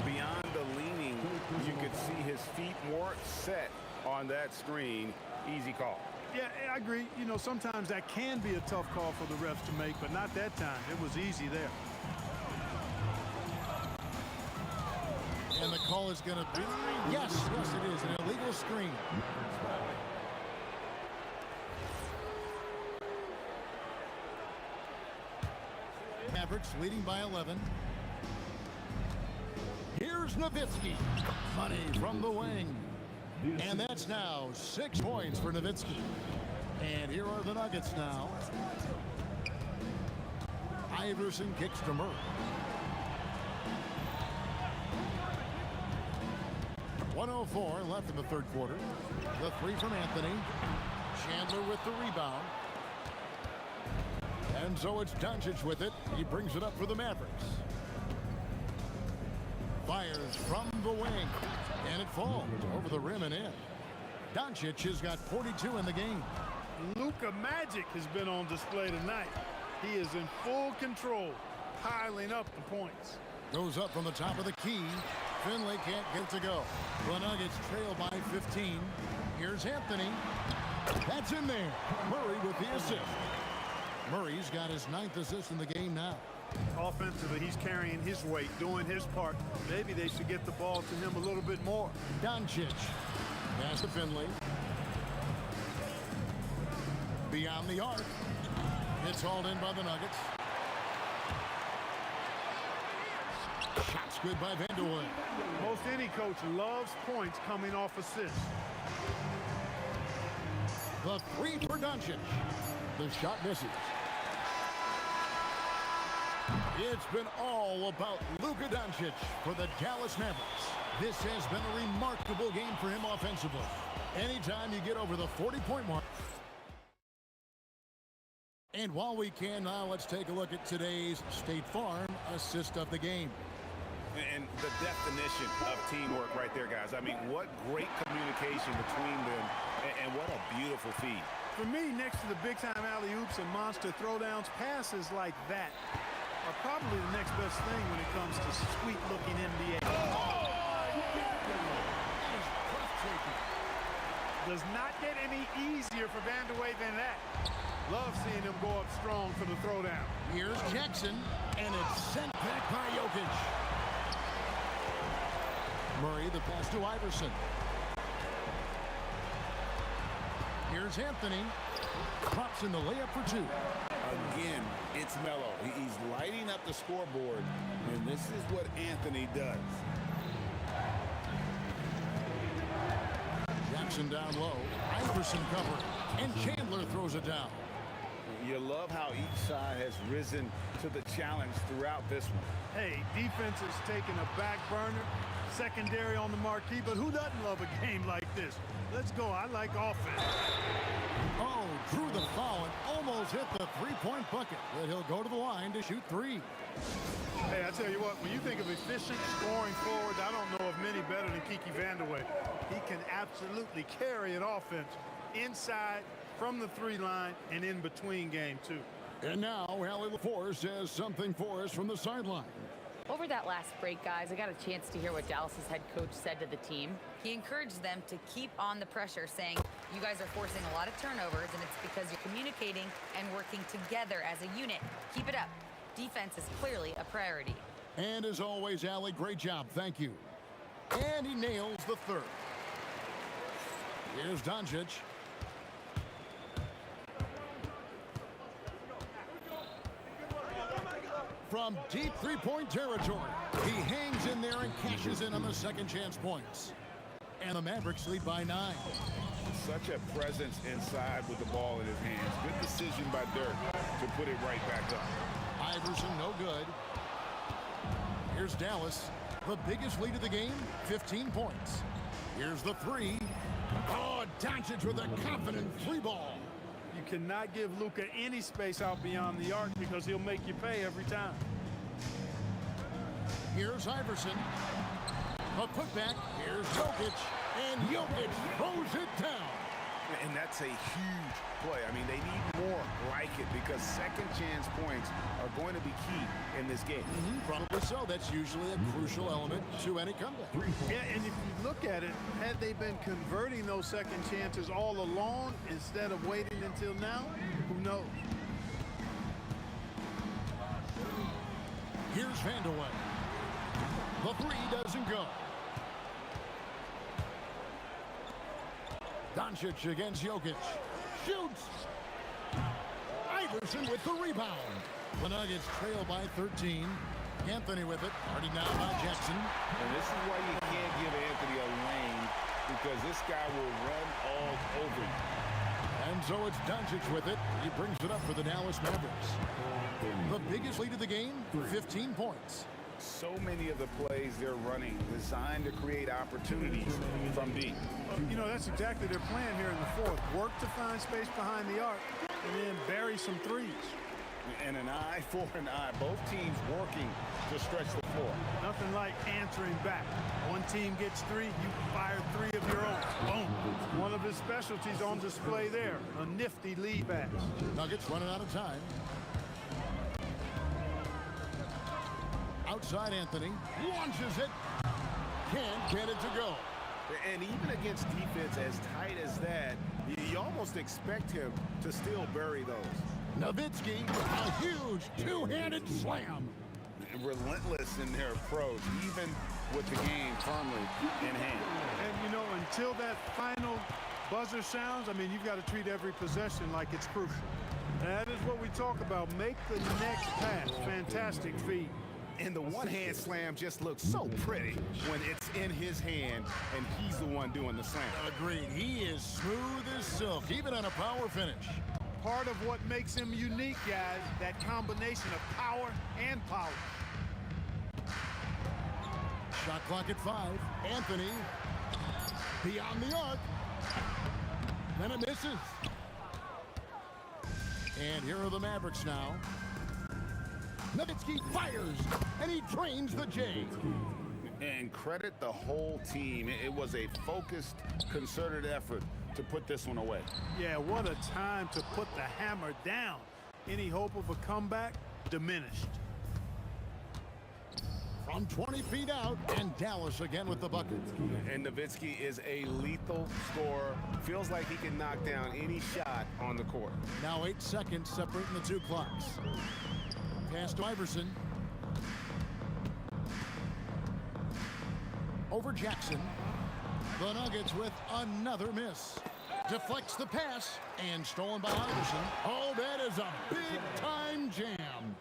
Beyond the leaning, you could see his feet more set on that screen. Easy call. Yeah, I agree. You know, sometimes that can be a tough call for the refs to make, but not that time. It was easy there. And the call is going to be, yes, it is, an illegal screen. Mavericks leading by 11. Here's Nowitzki. Money from the wing. And that's now 6 points for Nowitzki. And here are the Nuggets now. Iverson kicks to Murray. 1:04 left in the 3rd quarter. The 3 from Anthony. Chandler with the rebound. And so it's Doncic with it. He brings it up for the Mavericks. Fires from the wing. And it falls over the rim and in. Doncic has got 42 in the game. Luka Magic has been on display tonight. He is in full control, piling up the points. Goes up from the top of the key. Finley can't get to go. The Nuggets trail by 15. Here's Anthony. That's in there. Murray with the assist. Murray's got his 9th assist in the game now. Offensively, he's carrying his weight, doing his part. Maybe they should get the ball to him a little bit more. Doncic. Pass to Finley. Beyond the arc. It's hauled in by the Nuggets. Shots good by Vandeweghe. Most any coach loves points coming off assists. The 3 for Doncic. The shot misses. It's been all about Luka Doncic for the Dallas Mavericks. This has been a remarkable game for him offensively. Anytime you get over the 40-point mark. And while we can now, let's take a look at today's State Farm assist of the game. And the definition of teamwork right there, guys. I mean, what great communication between them, and what a beautiful feed. For me, next to the big-time alley-oops and monster throwdowns, passes like that are probably the next best thing when it comes to sweet-looking NBA. Does not get any easier for Vandeweghe than that. Love seeing him go up strong for the throwdown. Here's Jackson, and it's sent back by Jokic. Murray, the pass to Iverson. Here's Anthony. Drops in the layup for 2. Again, it's Melo. He's lighting up the scoreboard, and this is what Anthony does. Jackson down low. Iverson covered, and Chandler throws it down. You love how each side has risen to the challenge throughout this one. Hey, defense is taking a back burner, secondary on the marquee, but who doesn't love a game like this? Let's go. I like offense. Oh, drew the foul and almost hit the 3-point bucket, but he'll go to the line to shoot 3. Hey, I tell you what, when you think of efficient scoring forwards, I don't know of many better than Kiki Vandeweghe. He can absolutely carry an offense inside, from the 3-line, and in between game, too. And now, Allie LaForce has something for us from the sideline. Over that last break, guys, I got a chance to hear what Dallas's head coach said to the team. He encouraged them to keep on the pressure, saying, You guys are forcing a lot of turnovers, and it's because you're communicating and working together as a unit. Keep it up. Defense is clearly a priority. And as always, Allie, great job. Thank you. And he nails the third. Here's Doncic. From deep three-point territory, he hangs in there and cashes in on the second chance points. And the Mavericks lead by 9. Such a presence inside with the ball in his hands. Good decision by Dirk to put it right back up. Iverson, no good. Here's Dallas. The biggest lead of the game, 15 points. Here's the three. Oh, Doncic with a confident three ball. You cannot give Luka any space out beyond the arc because he'll make you pay every time. Here's Iverson. A putback. Here's Jokic. And Jokic throws it down. And that's a huge play. I mean, they need more like it because second chance points are going to be key in this game. Probably so. That's usually a crucial element to any comeback. Yeah, and if you look at it, had they been converting those second chances all along instead of waiting until now, who knows? Here's Vandeweghe. The three doesn't go. Doncic against Jokic. Shoots. Iverson with the rebound. The Nuggets trail by 13. Anthony with it. Already now by Jackson. And this is why you can't give Anthony a lane because this guy will run all over you. And so it's Doncic with it. He brings it up for the Dallas Mavericks. The biggest lead of the game, 15 points. So many of the plays they're running designed to create opportunities from deep. You know, that's exactly their plan here in the fourth. Work to find space behind the arc and then bury some threes. And an eye for an eye. Both teams working to stretch the floor. Nothing like answering back. One team gets three, you fire three of your own. Boom. One of his specialties on display there. A nifty lead pass. Nuggets running out of time. Outside Anthony. Launches it. Can't get it to go. And even against defense as tight as that, you almost expect him to still bury those. Nowitzki, a huge two-handed slam. Relentless in their approach, even with the game firmly in hand. And, you know, until that final buzzer sounds, I mean, you've got to treat every possession like it's crucial. That is what we talk about. Make the next pass. Fantastic feed. And the one-hand slam just looks so pretty when it's in his hand and he's the one doing the slam. Agreed. He is smooth as silk, even on a power finish. Part of what makes him unique, guys, that combination of power and power. Shot clock at 5. Anthony beyond the arc. Then it misses. And here are the Mavericks now. Nowitzki fires, and he drains the J. And credit the whole team. It was a focused, concerted effort to put this one away. Yeah, what a time to put the hammer down. Any hope of a comeback? Diminished. From 20 feet out, and Dallas again with the bucket. And Nowitzki is a lethal scorer. Feels like he can knock down any shot on the court. Now 8 seconds separating the two clocks. Pass to Iverson. Over Jackson. The Nuggets with another miss. Deflects the pass and stolen by Iverson. Oh, that is a big-time jam.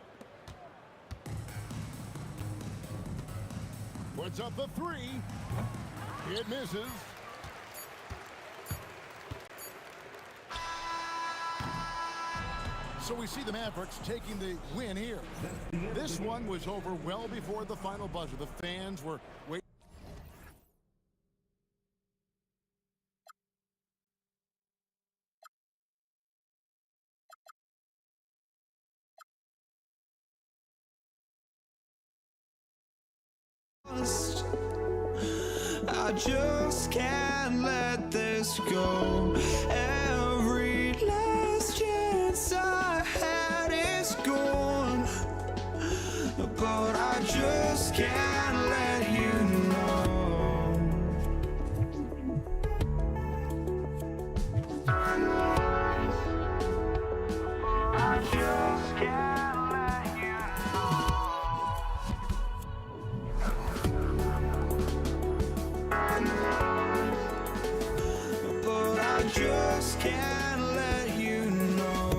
Puts up the three. It misses. So we see the Mavericks taking the win here. This one was over well before the final buzzer. The fans were waiting. I just can't let this go. Every last chance I had is gone, but I just can't let you know. can't let you know. But I just can't let you know.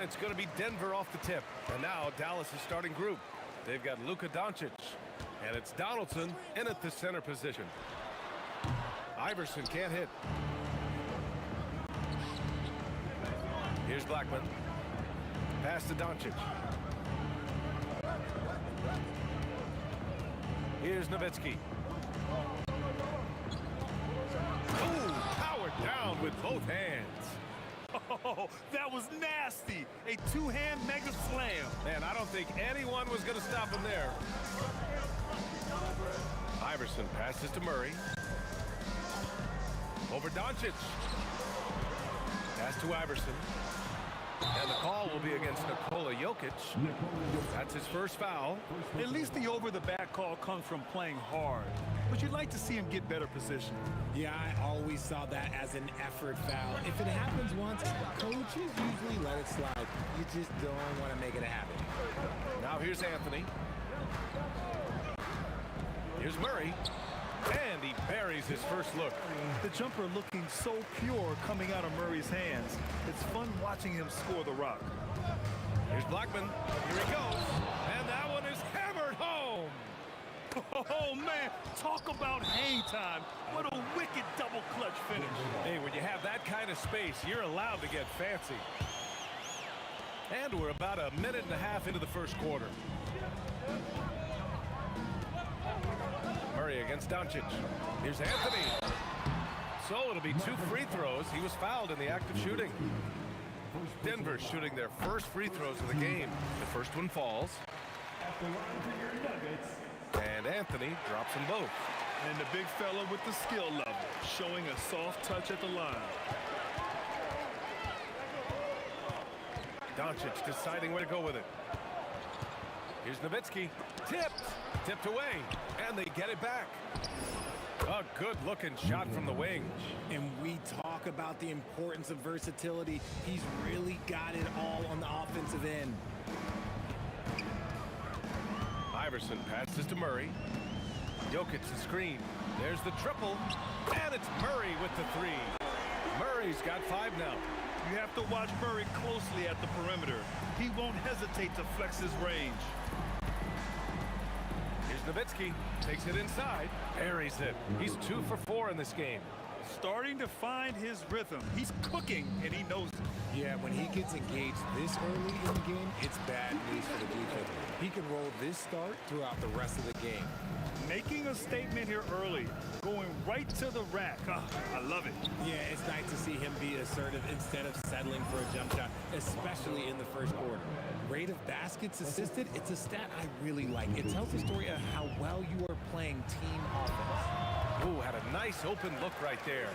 It's going to be Denver off the tip. And now Dallas' starting group. They've got Luka Doncic. And it's Donaldson in at the center position. Iverson can't hit. Here's Blackman. Pass to Doncic. Here's Nowitzki. Ooh, powered down with both hands. Oh, that was nasty. A two-hand mega slam. Man, I don't think anyone was going to stop him there. Iverson passes to Murray. Over Doncic. Pass to Iverson. And the call will be against Nikola Jokic. That's his first foul. At least the over-the-back call comes from playing hard. But you'd like to see him get better position. Yeah, I always saw that as an effort foul. If it happens once, coaches usually let it slide. You just don't want to make it a habit. Now here's Anthony. Here's Murray. And he buries his first look. The jumper looking so pure coming out of Murray's hands. It's fun watching him score the rock. Here's Blackman. Here he goes. And that one is hammered home. Oh, man. Talk about hang time. What a wicked double clutch finish. Hey, when you have that kind of space, you're allowed to get fancy. And we're about a minute and a half into the first quarter. Murray against Doncic. Here's Anthony. So it'll be 2 free throws. He was fouled in the act of shooting. Denver shooting their first free throws of the game. The first one falls. And Anthony drops them both. And the big fella with the skill level, showing a soft touch at the line. Doncic deciding where to go with it. Here's Here's Nowitzki. Tipped away, and they get it back. A good-looking shot from the wing. And we talk about the importance of versatility. He's really got it all on the offensive end. Iverson passes to Murray. Jokic the screen. There's the triple, and it's Murray with the three. Murray's got 5 now. You have to watch Murray closely at the perimeter. He won't hesitate to flex his range. Here's Nowitzki. Takes it inside. Buries it. He's 2 for 4 in this game. Starting to find his rhythm. He's cooking, and he knows it. Yeah, when he gets engaged this early in the game, it's bad news for the defense. He can roll this start throughout the rest of the game. Making a statement here early, going right to the rack. Oh, I love it. Yeah, it's nice to see him be assertive instead of settling for a jump shot, especially in the first quarter. Rate of baskets assisted, it's a stat I really like. It tells the story of how well you are playing team offense. Ooh, had a nice open look right there.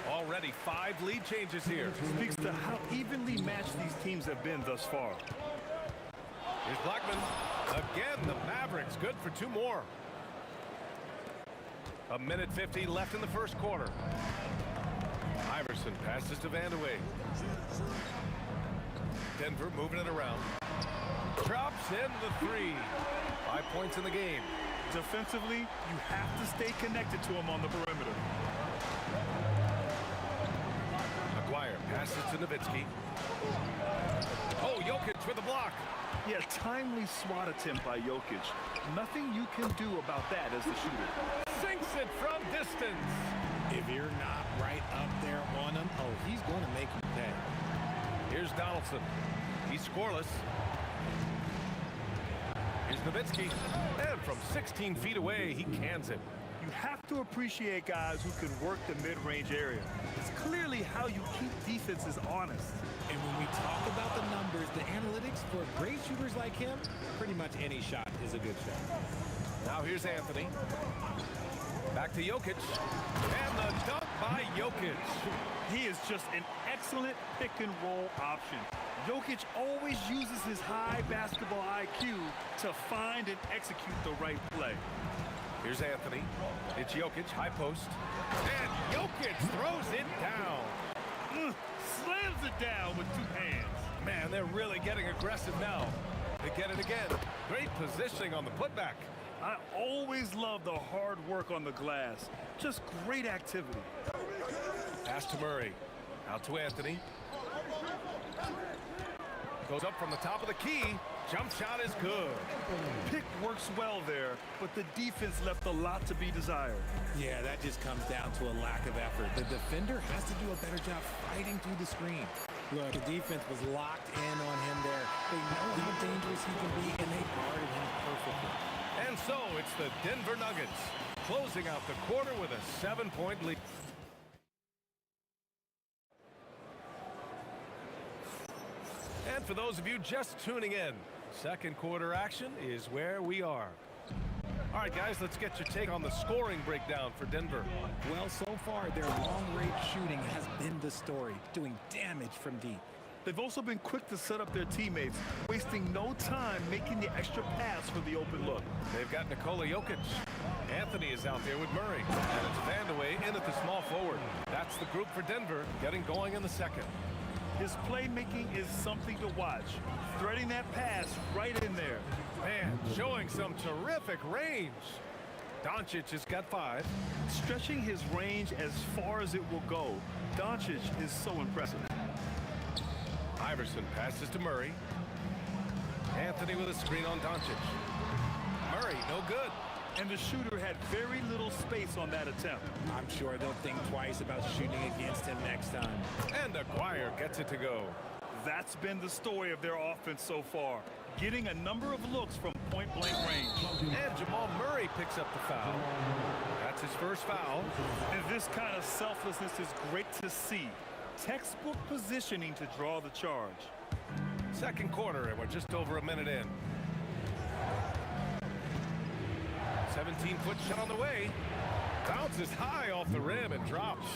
Already 5 lead changes here. Speaks to how evenly matched these teams have been thus far. Here's Blackman. Again, the Mavericks good for 2 more. 1:50 left in the first quarter. Iverson passes to Vandeweghe. Denver moving it around. Drops in the 3. 5 points in the game. Defensively, you have to stay connected to him on the perimeter. McGuire passes to Nowitzki. Oh, Jokic with the block. Yeah, timely swat attempt by Jokic. Nothing you can do about that as the shooter. Sinks it from distance. If you're not right up there on him, oh, he's going to make you pay. Here's Donaldson. He's scoreless. Here's Nowitzki. And from 16 feet away, he cans it. You have to appreciate guys who can work the mid-range area. It's clearly how you keep defenses honest. And when we talk about the numbers, the analytics for great shooters like him, pretty much any shot is a good shot. Now here's Anthony. Back to Jokic. And the dunk by Jokic. He is just an excellent pick-and-roll option. Jokic always uses his high basketball IQ to find and execute the right play. Here's Anthony. It's Jokic, high post. And Jokic throws it down. Slams it down with 2 hands. Man, they're really getting aggressive now. They get it again. Great positioning on the putback. I always love the hard work on the glass. Just great activity. Pass to Murray. Out to Anthony. Goes up from the top of the key. Jump shot is good. Pick works well there, but the defense left a lot to be desired. Yeah, that just comes down to a lack of effort. The defender has to do a better job fighting through the screen. Look, the defense was locked in on him there. They know how dangerous he can be, and they guarded him perfectly. And so it's the Denver Nuggets closing out the quarter with a 7-point lead. And for those of you just tuning in, second quarter action is where we are. All right, guys, let's get your take on the scoring breakdown for Denver. Well, so far, their long-range shooting has been the story, doing damage from deep. They've also been quick to set up their teammates, wasting no time making the extra pass for the open look. They've got Nikola Jokic. Anthony is out there with Murray. And it's Vandeweghe in at the small forward. That's the group for Denver getting going in the second. His playmaking is something to watch. Threading that pass right in there. Man, showing some terrific range. Doncic has got 5. Stretching his range as far as it will go. Doncic is so impressive. Iverson passes to Murray. Anthony with a screen on Doncic. Murray, no good. And the shooter had very little space on that attempt. I'm sure they'll think twice about shooting against him next time. And McGuire gets it to go. That's been the story of their offense so far. Getting a number of looks from point-blank range. And Jamal Murray picks up the foul. That's his first foul. And this kind of selflessness is great to see. Textbook positioning to draw the charge. Second quarter, and we're just over a minute in. 17-foot shot on the way. Bounces high off the rim and drops.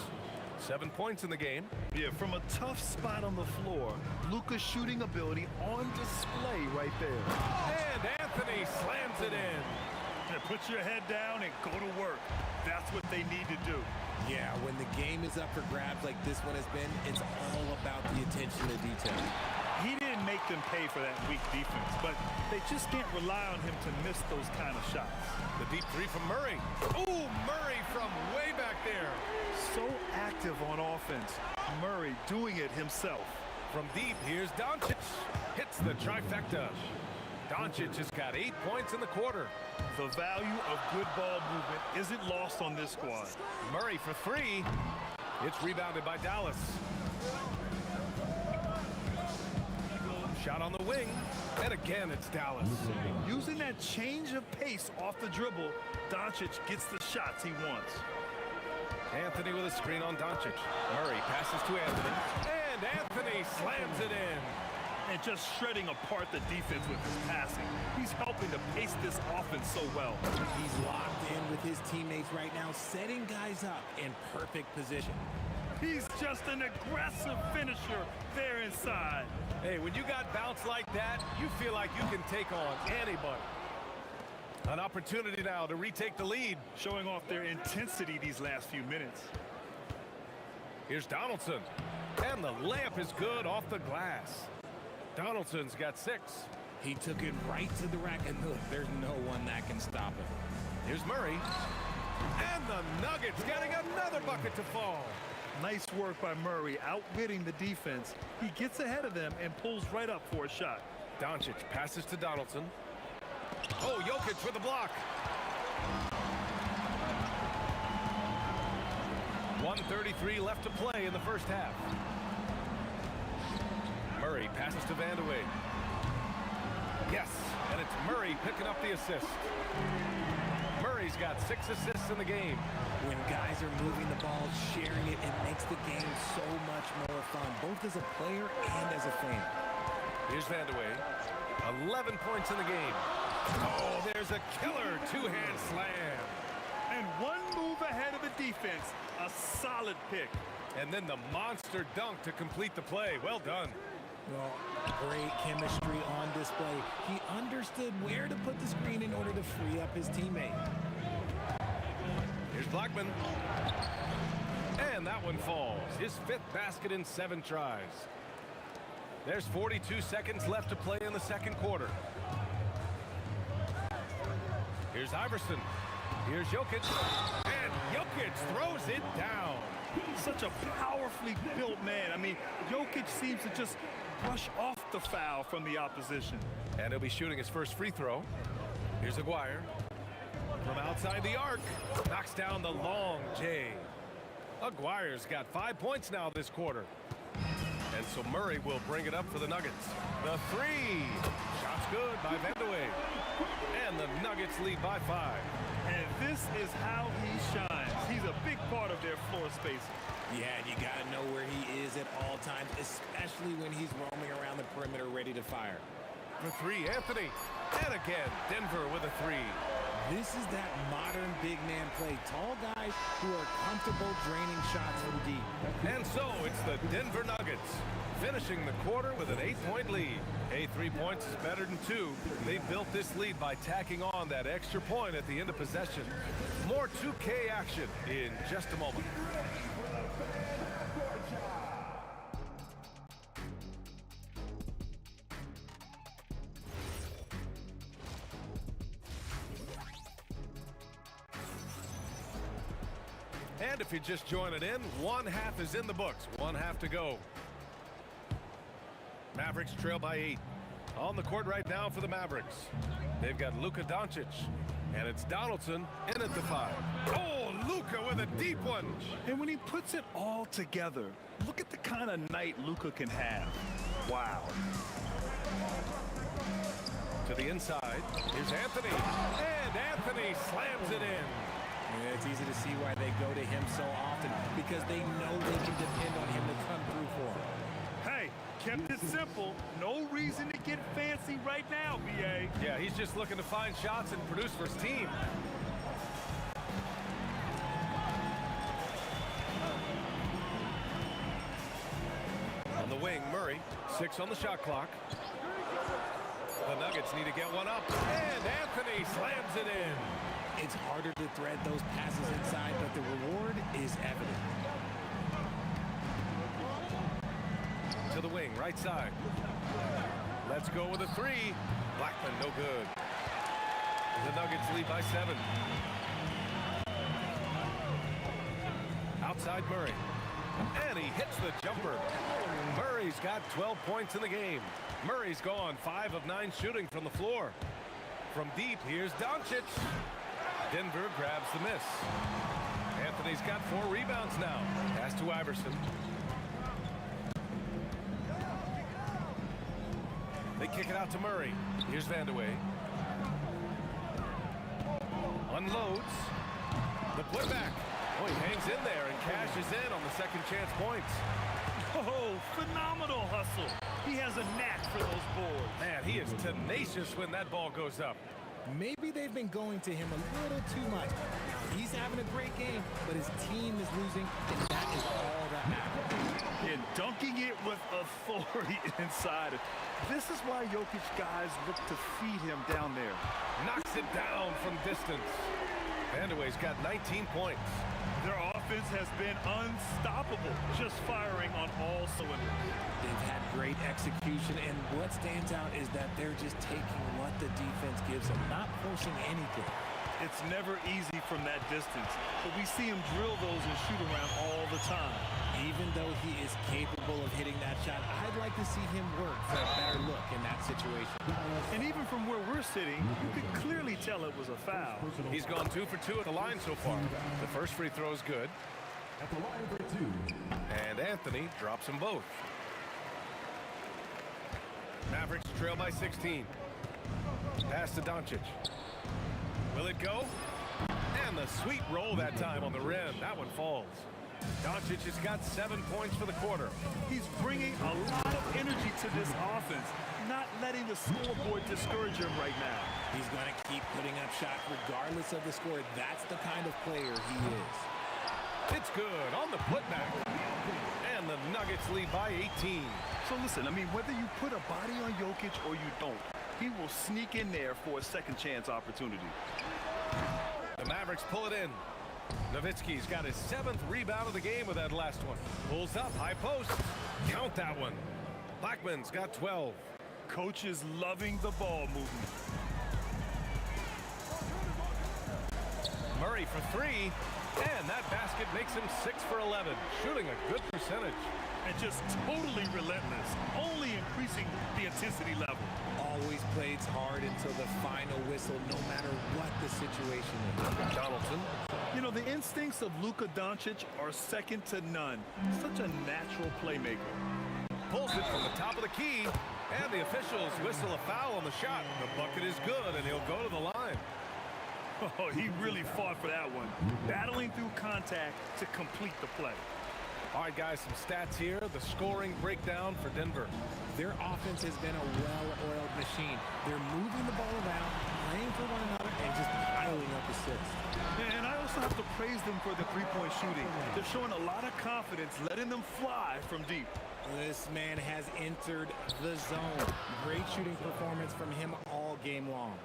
7 points in the game. Yeah, from a tough spot on the floor, Luka's shooting ability on display right there. And Anthony slams it in. Yeah, put your head down and go to work. That's what they need to do. Yeah, when the game is up for grabs like this one has been, it's all about the attention to detail. He didn't make them pay for that weak defense, but they just can't rely on him to miss those kind of shots. The deep three from Murray. Ooh, Murray from way back there. So active on offense. Murray doing it himself. From deep, here's Doncic. Hits the trifecta. Doncic has got 8 points in the quarter. The value of good ball movement isn't lost on this squad. Murray for three. It's rebounded by Dallas. Shot on the wing. And again, it's Dallas. Using that change of pace off the dribble, Doncic gets the shots he wants. Anthony with a screen on Doncic. Murray passes to Anthony. And Anthony slams it in. And just shredding apart the defense with his passing. He's helping to pace this offense so well. He's locked in with his teammates right now, setting guys up in perfect position. He's just an aggressive finisher there inside. Hey, when you got bounce like that, you feel like you can take on anybody. An opportunity now to retake the lead. Showing off their intensity these last few minutes. Here's Donaldson. And the layup is good off the glass. Donaldson's got 6. He took it right to the rack, and look, there's no one that can stop him. Here's Murray. And the Nuggets getting another bucket to fall. Nice work by Murray, outwitting the defense. He gets ahead of them and pulls right up for a shot. Doncic passes to Donaldson. Oh, Jokic with the block. 1:33 left to play in the first half. Murray passes to Vandeweghe. Yes, and it's Murray picking up the assist. Murray's got 6 assists in the game. When guys are moving the ball, sharing it, it makes the game so much more fun, both as a player and as a fan. Here's Vandeweghe. 11 points in the game. Oh, there's a killer two-hand slam. And one move ahead of the defense. A solid pick. And then the monster dunk to complete the play. Well done. Well, great chemistry on display. He understood where to put the screen in order to free up his teammate. Here's Blackman. And that one falls. His 5th basket in 7 tries. There's 42 seconds left to play in the second quarter. Here's Iverson. Here's Jokic. And Jokic throws it down. Such a powerfully built man. I mean, Jokic seems to just brush off the foul from the opposition. And he'll be shooting his first free throw. Here's Aguirre. From outside the arc. Knocks down the long J. Aguirre's got 5 points now this quarter. And so Murray will bring it up for the Nuggets. The 3. Shot's good by Vandeweghe. And the Nuggets lead by 5. And this is how he shines. He's a big part of their floor space. Yeah, you got to know where he is at all times, especially when he's roaming around the perimeter ready to fire. For 3, Anthony. And again, Denver with a 3. This is that modern big man play. Tall guys who are comfortable draining shots from deep. And so it's the Denver Nuggets finishing the quarter with an 8-point lead. 3 points is better than 2. They built this lead by tacking on that extra point at the end of possession. More 2K action in just a moment. And if you're just joining in, 1 half is in the books. 1 half to go. Mavericks trail by 8. On the court right now for the Mavericks. They've got Luka Doncic. And it's Donaldson in at the 5. Oh, Luka with a deep one. And when he puts it all together, look at the kind of night Luka can have. Wow. To the inside. Here's Anthony. And Anthony slams it in. Yeah, it's easy to see why they go to him so often, because they know they can depend on him to come through for them. Hey, kept it simple. No reason to get fancy right now, BA. Yeah, he's just looking to find shots and produce for his team. On the wing, Murray. 6 on the shot clock. The Nuggets need to get one up, and Anthony slams it in. It's harder to thread those passes inside, but the reward is evident. To the wing, right side. Let's go with a three. Blackman, no good. The Nuggets lead by 7. Outside Murray. And he hits the jumper. Murray's got 12 points in the game. Murray's gone 5 of 9 shooting from the floor. From deep, here's Doncic. Denver grabs the miss. Anthony's got 4 rebounds now. Pass to Iverson. They kick it out to Murray. Here's Vandeweghe. Unloads. The putback. Oh, he hangs in there and cashes in on the second chance points. Oh, phenomenal hustle. He has a knack for those boards. Man, he is tenacious when that ball goes up. Maybe they've been going to him a little too much. He's having a great game, but his team is losing, and that is all that matters. And dunking it with authority inside. This is why Jokic guys look to feed him down there. Knocks it down from distance. Vandeweghe's got 19 points. Their offense has been unstoppable, just firing on all cylinders. They've had great execution, and what stands out is that they're just taking what the defense gives them, not forcing anything. It's never easy from that distance, but we see him drill those and shoot around all the time. Even though he is capable of hitting that shot, I'd like to see him work for a better look in that situation. And even from where we're sitting, you could clearly tell it was a foul. He's gone 2 for 2 at the line so far. The first free throw is good. At the line for 2. And Anthony drops them both. Mavericks trail by 16. Pass to Doncic. Will it go? And the sweet roll that time on the rim. That one falls. Doncic has got 7 points for the quarter. He's bringing a lot of energy to this offense, not letting the scoreboard discourage him right now. He's going to keep putting up shots regardless of the score. That's the kind of player he is. It's good on the putback. And the Nuggets lead by 18. So listen, I mean, whether you put a body on Jokic or you don't, he will sneak in there for a second chance opportunity. The Mavericks pull it in. Nowitzki's got his 7th rebound of the game with that last one. Pulls up, high post. Count that one. Blackman's got 12. Coach is loving the ball movement. Murray for 3. And that basket makes him 6 for 11. Shooting a good percentage. And just totally relentless, only increasing the intensity level. Always plays hard until the final whistle, no matter what the situation is. Donaldson. You know, the instincts of Luka Doncic are second to none. Such a natural playmaker. Pulls it from the top of the key, and the officials whistle a foul on the shot. The bucket is good, and he'll go to the line. Oh, he really fought for that one, battling through contact to complete the play. All right, guys, some stats here. The scoring breakdown for Denver. Their offense has been a well-oiled machine. They're moving the ball around, playing for one another, and just piling up assists. And I also have to praise them for the three-point shooting. They're showing a lot of confidence, letting them fly from deep. This man has entered the zone. Great shooting performance from him all game long.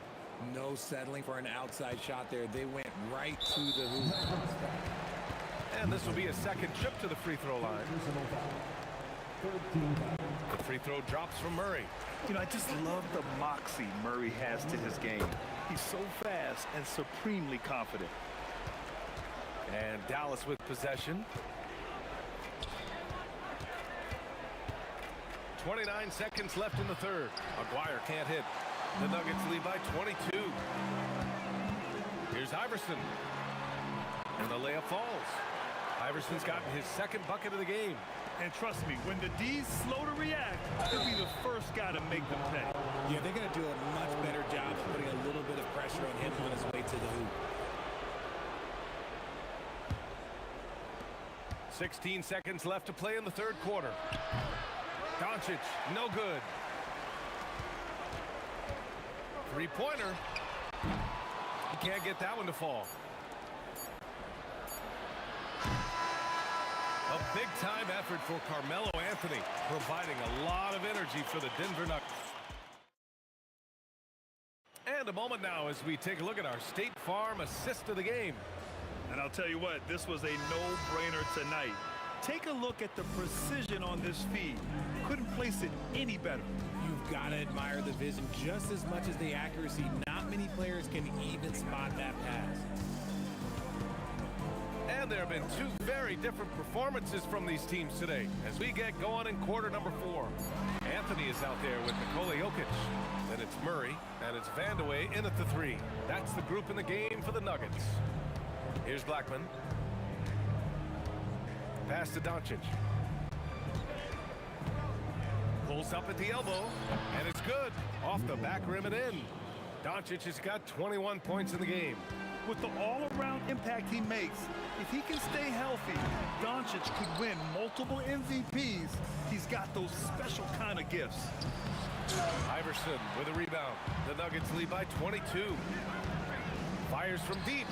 No settling for an outside shot there. They went right to the hoop. And this will be a second trip to the free throw line. The free throw drops from Murray. You know, I just love the moxie Murray has to his game. He's so fast and supremely confident. And Dallas with possession. 29 seconds left in the third. Aguirre can't hit. The Nuggets lead by 22. Here's Iverson. And the layup falls. Iverson's gotten his 2nd bucket of the game. And trust me, when the D's slow to react, he'll be the first guy to make them pay. Yeah, they're going to do a much better job of putting a little bit of pressure on him on his way to the hoop. 16 seconds left to play in the third quarter. Doncic, no good. Three-pointer. He can't get that one to fall. A big-time effort for Carmelo Anthony, providing a lot of energy for the Denver Nuggets. And a moment now as we take a look at our State Farm assist of the game. And I'll tell you what, this was a no-brainer tonight. Take a look at the precision on this feed. Couldn't place it any better. You've got to admire the vision just as much as the accuracy. Not many players can even spot that pass. And there have been two very different performances from these teams today as we get going in quarter number 4. Anthony is out there with Nikola Jokic. Then it's Murray, and it's Vandeweghe in at the 3. That's the group in the game for the Nuggets. Here's Blackman. Pass to Doncic. Pulls up at the elbow, and it's good. Off the back rim and in. Doncic has got 21 points in the game. With the all-around impact he makes, if he can stay healthy, Doncic could win multiple MVPs. He's got those special kind of gifts. Iverson with a rebound. The Nuggets lead by 22. Fires from deep.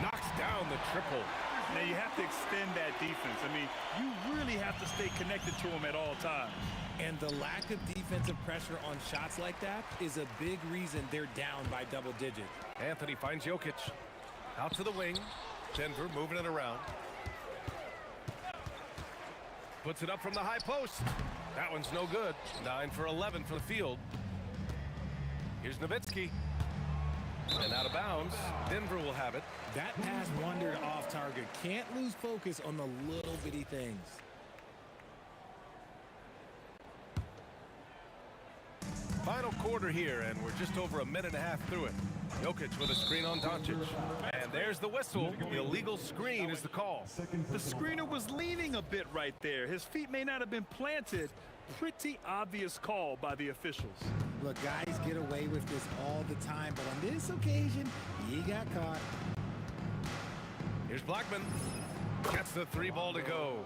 Knocks down the triple. Now you have to extend that defense. I mean, you really have to stay connected to him at all times. And the lack of defensive pressure on shots like that is a big reason they're down by double digits. Anthony finds Jokic. Out to the wing. Denver moving it around. Puts it up from the high post. That one's no good. 9 for 11 for the field. Here's Nowitzki. And out of bounds. Denver will have it. That pass wandered off target. Can't lose focus on the little bitty things. Final quarter here, and we're just over a minute and a half through it. Jokic with a screen on Doncic. And there's the whistle. The illegal screen is the call. The screener was leaning a bit right there. His feet may not have been planted. Pretty obvious call by the officials. Look, guys get away with this all the time, but on this occasion, he got caught. Here's Blackman. Gets the 3 ball to go.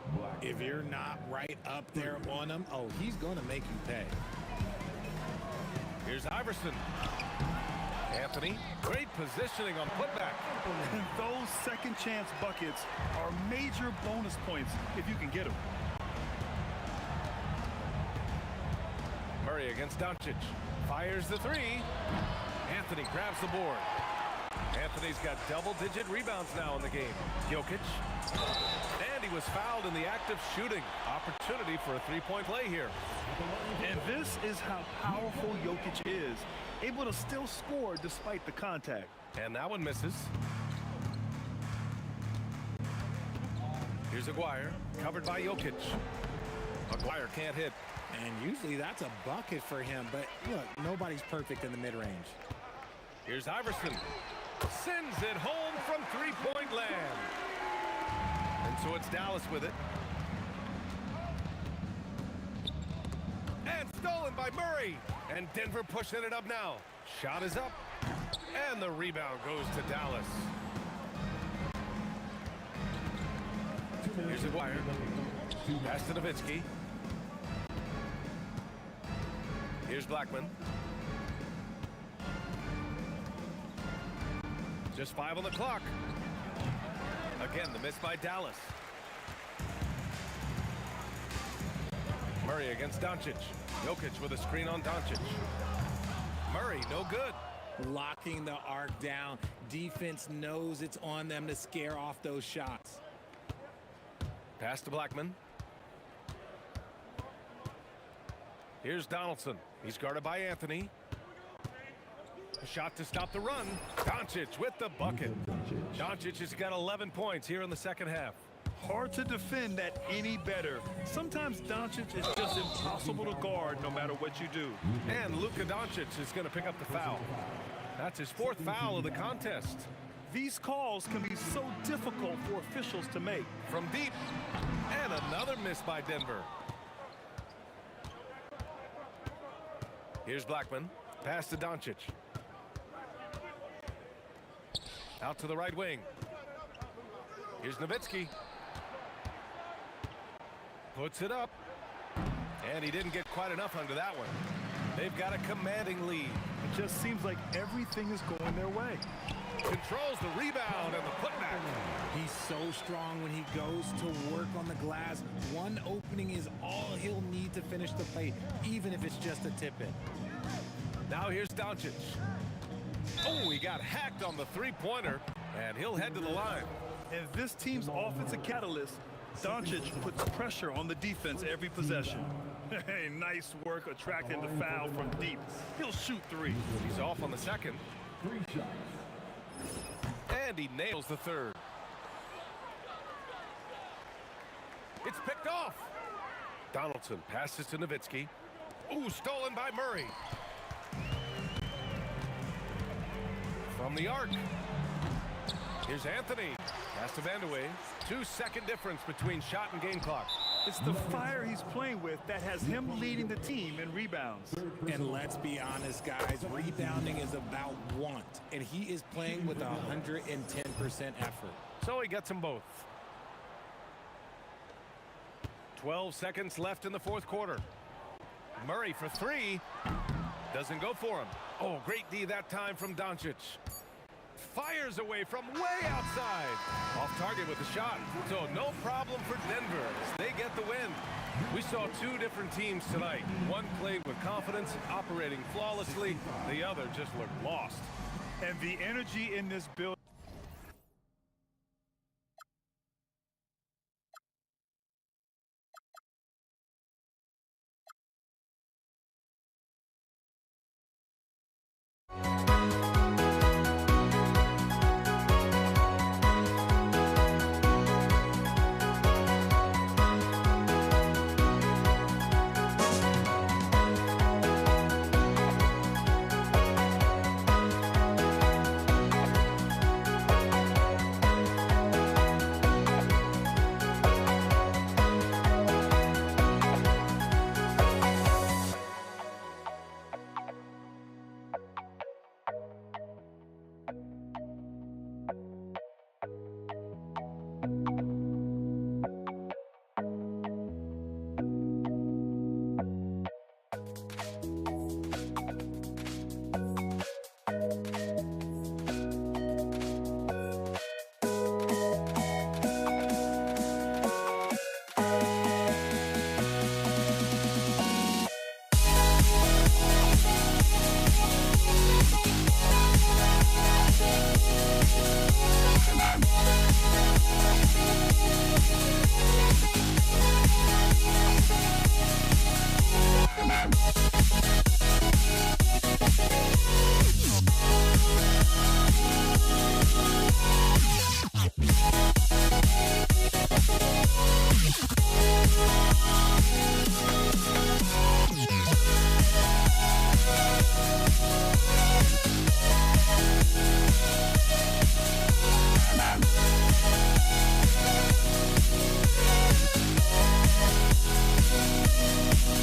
If you're not right up there on him, oh, he's going to make you pay. Here's Iverson. Anthony, great positioning on putback. And those second chance buckets are major bonus points if you can get them. Murray against Doncic. Fires the 3. Anthony grabs the board. Anthony's got double-digit rebounds now in the game. Jokic. And he was fouled in the act of shooting. Opportunity for a 3-point play here. And this is how powerful Jokic is. Able to still score despite the contact. And that one misses. Here's Aguirre, covered by Jokic. Aguirre can't hit. And usually that's a bucket for him, but look, nobody's perfect in the mid-range. Here's Iverson. Sends it home from 3-point land. And so it's Dallas with it. And stolen by Murray. And Denver pushing it up now. Shot is up. And the rebound goes to Dallas. Here's Aguirre. Pass to Nowitzki. Here's Blackman. Just 5 on the clock. Again, the miss by Dallas. Murray against Doncic. Jokic with a screen on Doncic. Murray, no good. Locking the arc down. Defense knows it's on them to scare off those shots. Pass to Blackman. Here's Donaldson. He's guarded by Anthony. A shot to stop the run. Doncic with the bucket. Doncic has got 11 points here in the second half. Hard to defend that any better. Sometimes Doncic is just impossible to guard no matter what you do. And Luka Doncic is going to pick up the foul. That's his 4th foul of the contest. These calls can be so difficult for officials to make. From deep. And another miss by Denver. Here's Blackman. Pass to Doncic. Out to the right wing. Here's Nowitzki. Puts it up. And he didn't get quite enough under that one. They've got a commanding lead. It just seems like everything is going their way. Controls the rebound and the putback. He's so strong when he goes to work on the glass. One opening is all he'll need to finish the play, even if it's just a tip-in. Now here's Doncic. Oh, he got hacked on the three-pointer, and he'll head to the line. And this team's offensive catalyst, Doncic, puts pressure on the defense every possession. Hey, nice work attracting the foul from deep. He'll shoot three. He's off on the second. And he nails the third. It's picked off. Donaldson passes to Nowitzki. Ooh, stolen by Murray. From the arc. Here's Anthony. Pass to Vandeweghe. 2-second difference between shot and game clock. It's the fire he's playing with that has him leading the team in rebounds. And let's be honest, guys, rebounding is about want, and he is playing with 110% effort. So he gets them both. 12 seconds left in the fourth quarter. Murray for three. Doesn't go for him. Oh, great D that time from Doncic. Fires away from way outside. Off target with the shot. So no problem for Denver as they get the win. We saw two different teams tonight. One played with confidence, operating flawlessly. The other just looked lost. And the energy in this building. Yeah.